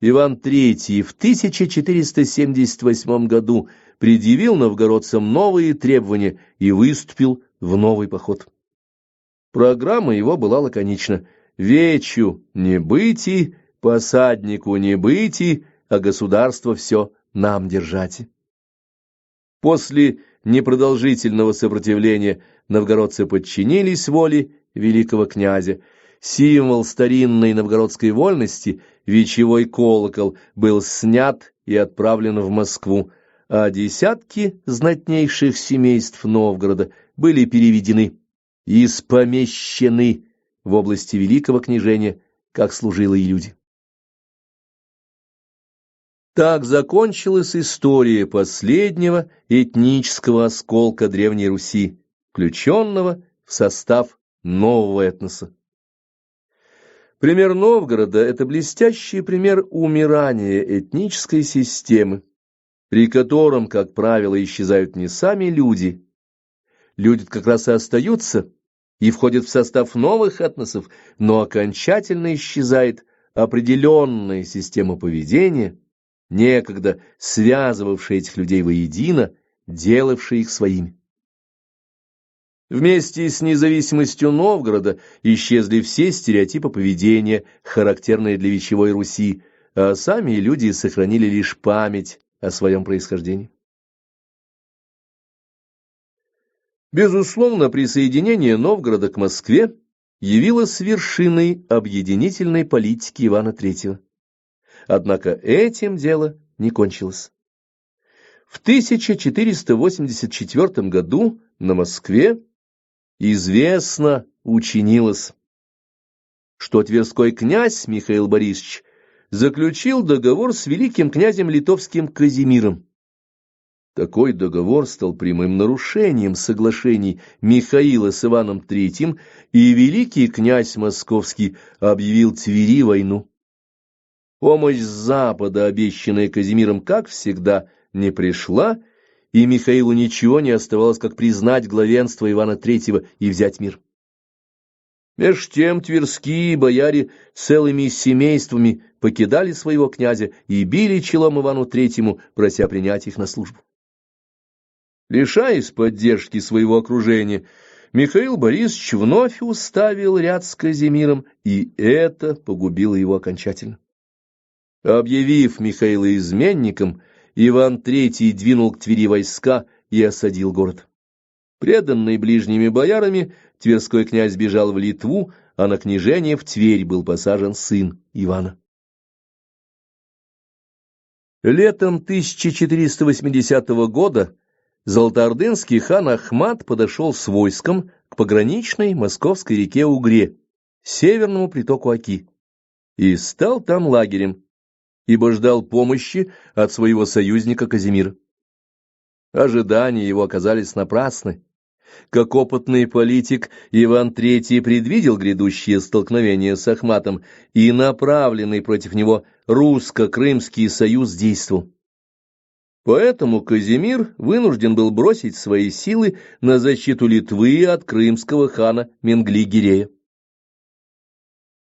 Иван III в 1478 году предъявил новгородцам новые требования и выступил в новый поход. Программа его была лаконична: «Вечу не быти, посаднику не быти, а государство все нам держати». После непродолжительного сопротивления новгородцы подчинились воле великого князя. Символ старинной новгородской вольности, вечевой колокол, был снят и отправлен в Москву, а десятки знатнейших семейств Новгорода были переведены и испомещены в области великого княжения, как служилые люди. Так закончилась история последнего этнического осколка Древней Руси, включенного в состав нового этноса. Пример Новгорода — это блестящий пример умирания этнической системы, при котором, как правило, исчезают не сами люди. Люди как раз и остаются и входят в состав новых этносов, но окончательно исчезает определенная система поведения, некогда связывавшая этих людей воедино, делавшая их своими. Вместе с независимостью Новгорода исчезли все стереотипы поведения, характерные для Вечевой Руси, а сами люди сохранили лишь память о своем происхождении. Безусловно, присоединение Новгорода к Москве явилось вершиной объединительной политики Ивана III. Однако этим дело не кончилось. В 1484 году на Москве известно учинилось, что тверской князь Михаил Борисович заключил договор с великим князем литовским Казимиром. Такой договор стал прямым нарушением соглашений Михаила с Иваном III, и великий князь Московский объявил Твери войну. Помощь с запада, обещанная Казимиром, как всегда, не пришла, и Михаилу ничего не оставалось, как признать главенство Ивана III и взять мир. Меж тем тверские бояре целыми семействами покидали своего князя и били челом Ивану III, прося принять их на службу. Лишаясь поддержки своего окружения, Михаил Борисович вновь уставил ряд с Казимиром, и это погубило его окончательно. Объявив Михаила изменником, Иван III двинул к Твери войска и осадил город. Преданный ближними боярами, тверской князь бежал в Литву, а на княжение в Тверь был посажен сын Ивана. Летом 1480 года золотоордынский хан Ахмат подошел с войском к пограничной московской реке Угре, северному притоку Оки, и стал там лагерем, ибо ждал помощи от своего союзника Казимира. Ожидания его оказались напрасны. Как опытный политик, Иван III предвидел грядущее столкновение с Ахматом, и направленный против него русско-крымский союз действовал. Поэтому Казимир вынужден был бросить свои силы на защиту Литвы от крымского хана Менгли-Гирея.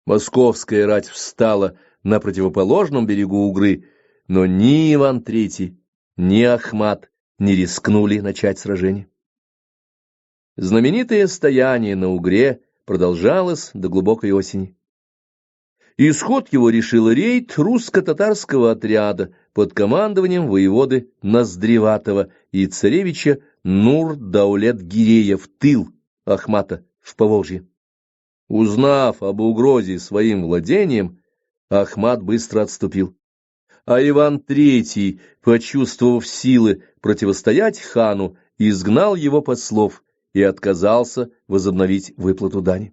Московская рать встала на противоположном берегу Угры, но ни Иван III, ни Ахмат не рискнули начать сражение. Знаменитое стояние на Угре продолжалось до глубокой осени. Исход его решил рейд русско-татарского отряда под командованием воеводы Ноздреватова и царевича Нур-Даулет-Гирея в тыл Ахмата в Поволжье. Узнав об угрозе своим владением, Ахмат быстро отступил, а Иван III, почувствовав силы противостоять хану, изгнал его послов и отказался возобновить выплату дани.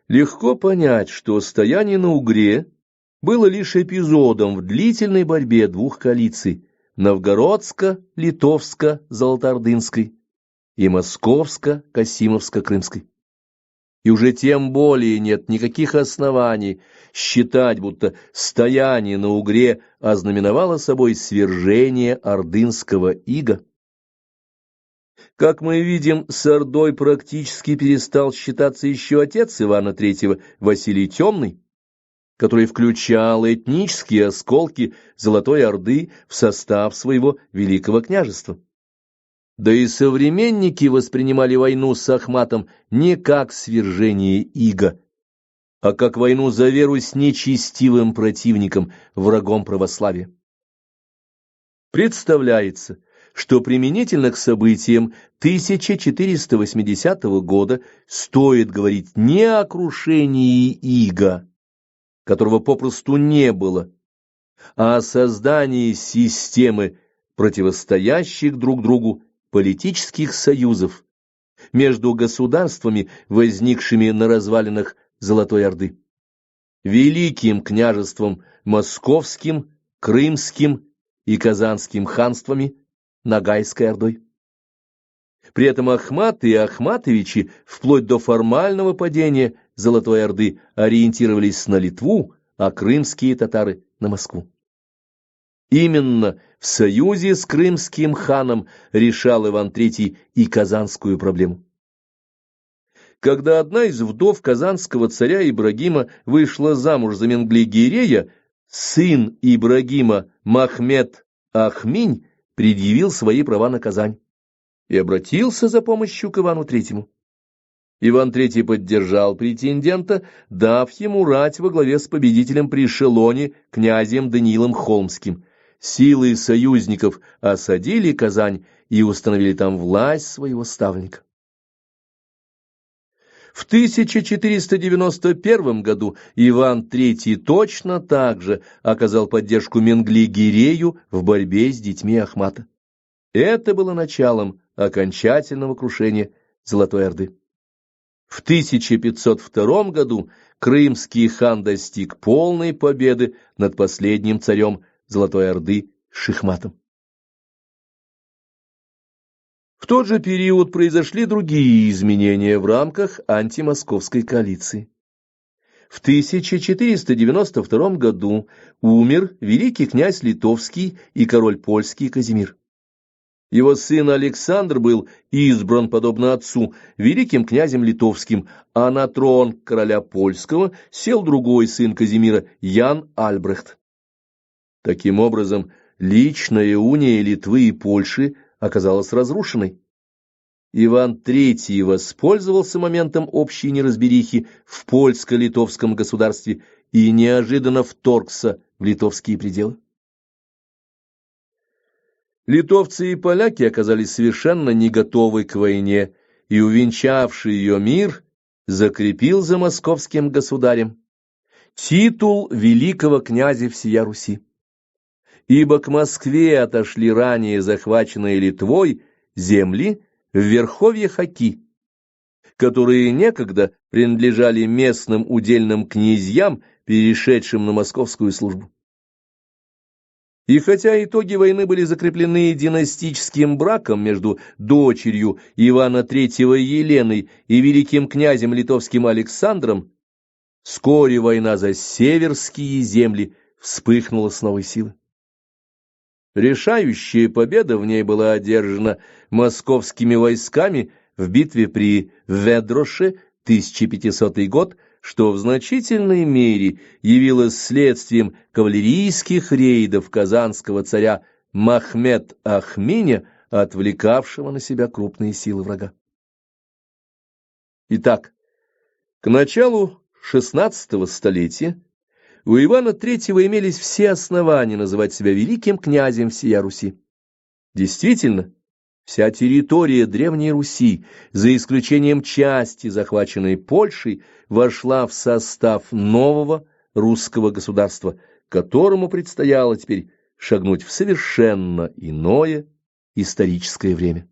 Легко понять, что стояние на Угре было лишь эпизодом в длительной борьбе двух коалиций – новгородско-литовско-золотоордынской и московско-касимовско-крымской. И уже тем более нет никаких оснований считать, будто стояние на Угре ознаменовало собой свержение ордынского ига. Как мы видим, с Ордой практически перестал считаться еще отец Ивана III, Василий Темный, который включал этнические осколки Золотой Орды в состав своего великого княжества. Да и современники воспринимали войну с Ахматом не как свержение ига, а как войну за веру с нечестивым противником, врагом православия. Представляется, что применительно к событиям 1480 года стоит говорить не о крушении ига, которого попросту не было, а о создании системы противостоящих друг другу политических союзов между государствами, возникшими на развалинах Золотой Орды, Великим княжеством Московским, Крымским и Казанским ханствами, Ногайской Ордой. При этом Ахмат и Ахматовичи, вплоть до формального падения, Золотой Орды ориентировались на Литву, а крымские татары — на Москву. Именно в союзе с крымским ханом решал Иван III и казанскую проблему. Когда одна из вдов казанского царя Ибрагима вышла замуж за Менгли-Гирея, сын Ибрагима Махмед Ахминь предъявил свои права на Казань и обратился за помощью к Ивану III. Иван III поддержал претендента, дав ему рать во главе с победителем при Шелоне, князем Даниилом Холмским. Силы союзников осадили Казань и установили там власть своего ставленника. В 1491 году Иван III точно так же оказал поддержку Менгли-Гирею в борьбе с детьми Ахмата. Это было началом окончательного крушения Золотой Орды. В 1502 году крымский хан достиг полной победы над последним царем Золотой Орды Шихматом. В тот же период произошли другие изменения в рамках антимосковской коалиции. В 1492 году умер великий князь Литовский и король польский Казимир. Его сын Александр был избран, подобно отцу, великим князем литовским, а на трон короля польского сел другой сын Казимира, Ян Альбрехт. Таким образом, личная уния Литвы и Польши оказалась разрушенной. Иван III воспользовался моментом общей неразберихи в польско-литовском государстве и неожиданно вторгся в литовские пределы. Литовцы и поляки оказались совершенно не готовы к войне, и увенчавший ее мир закрепил за московским государем титул великого князя всея Руси. Ибо к Москве отошли ранее захваченные Литвой земли в верховьях Оки, которые некогда принадлежали местным удельным князьям, перешедшим на московскую службу. И хотя итоги войны были закреплены династическим браком между дочерью Ивана III Еленой и великим князем литовским Александром, вскоре война за северские земли вспыхнула с новой силы. Решающая победа в ней была одержана московскими войсками в битве при Ведроше, 1500 год, что в значительной мере явилось следствием кавалерийских рейдов казанского царя Махмед Ахминя, отвлекавшего на себя крупные силы врага. Итак, к началу XVI столетия у Ивана III имелись все основания называть себя великим князем всея Руси. Действительно, вся территория Древней Руси, за исключением части, захваченной Польшей, вошла в состав нового русского государства, которому предстояло теперь шагнуть в совершенно иное историческое время.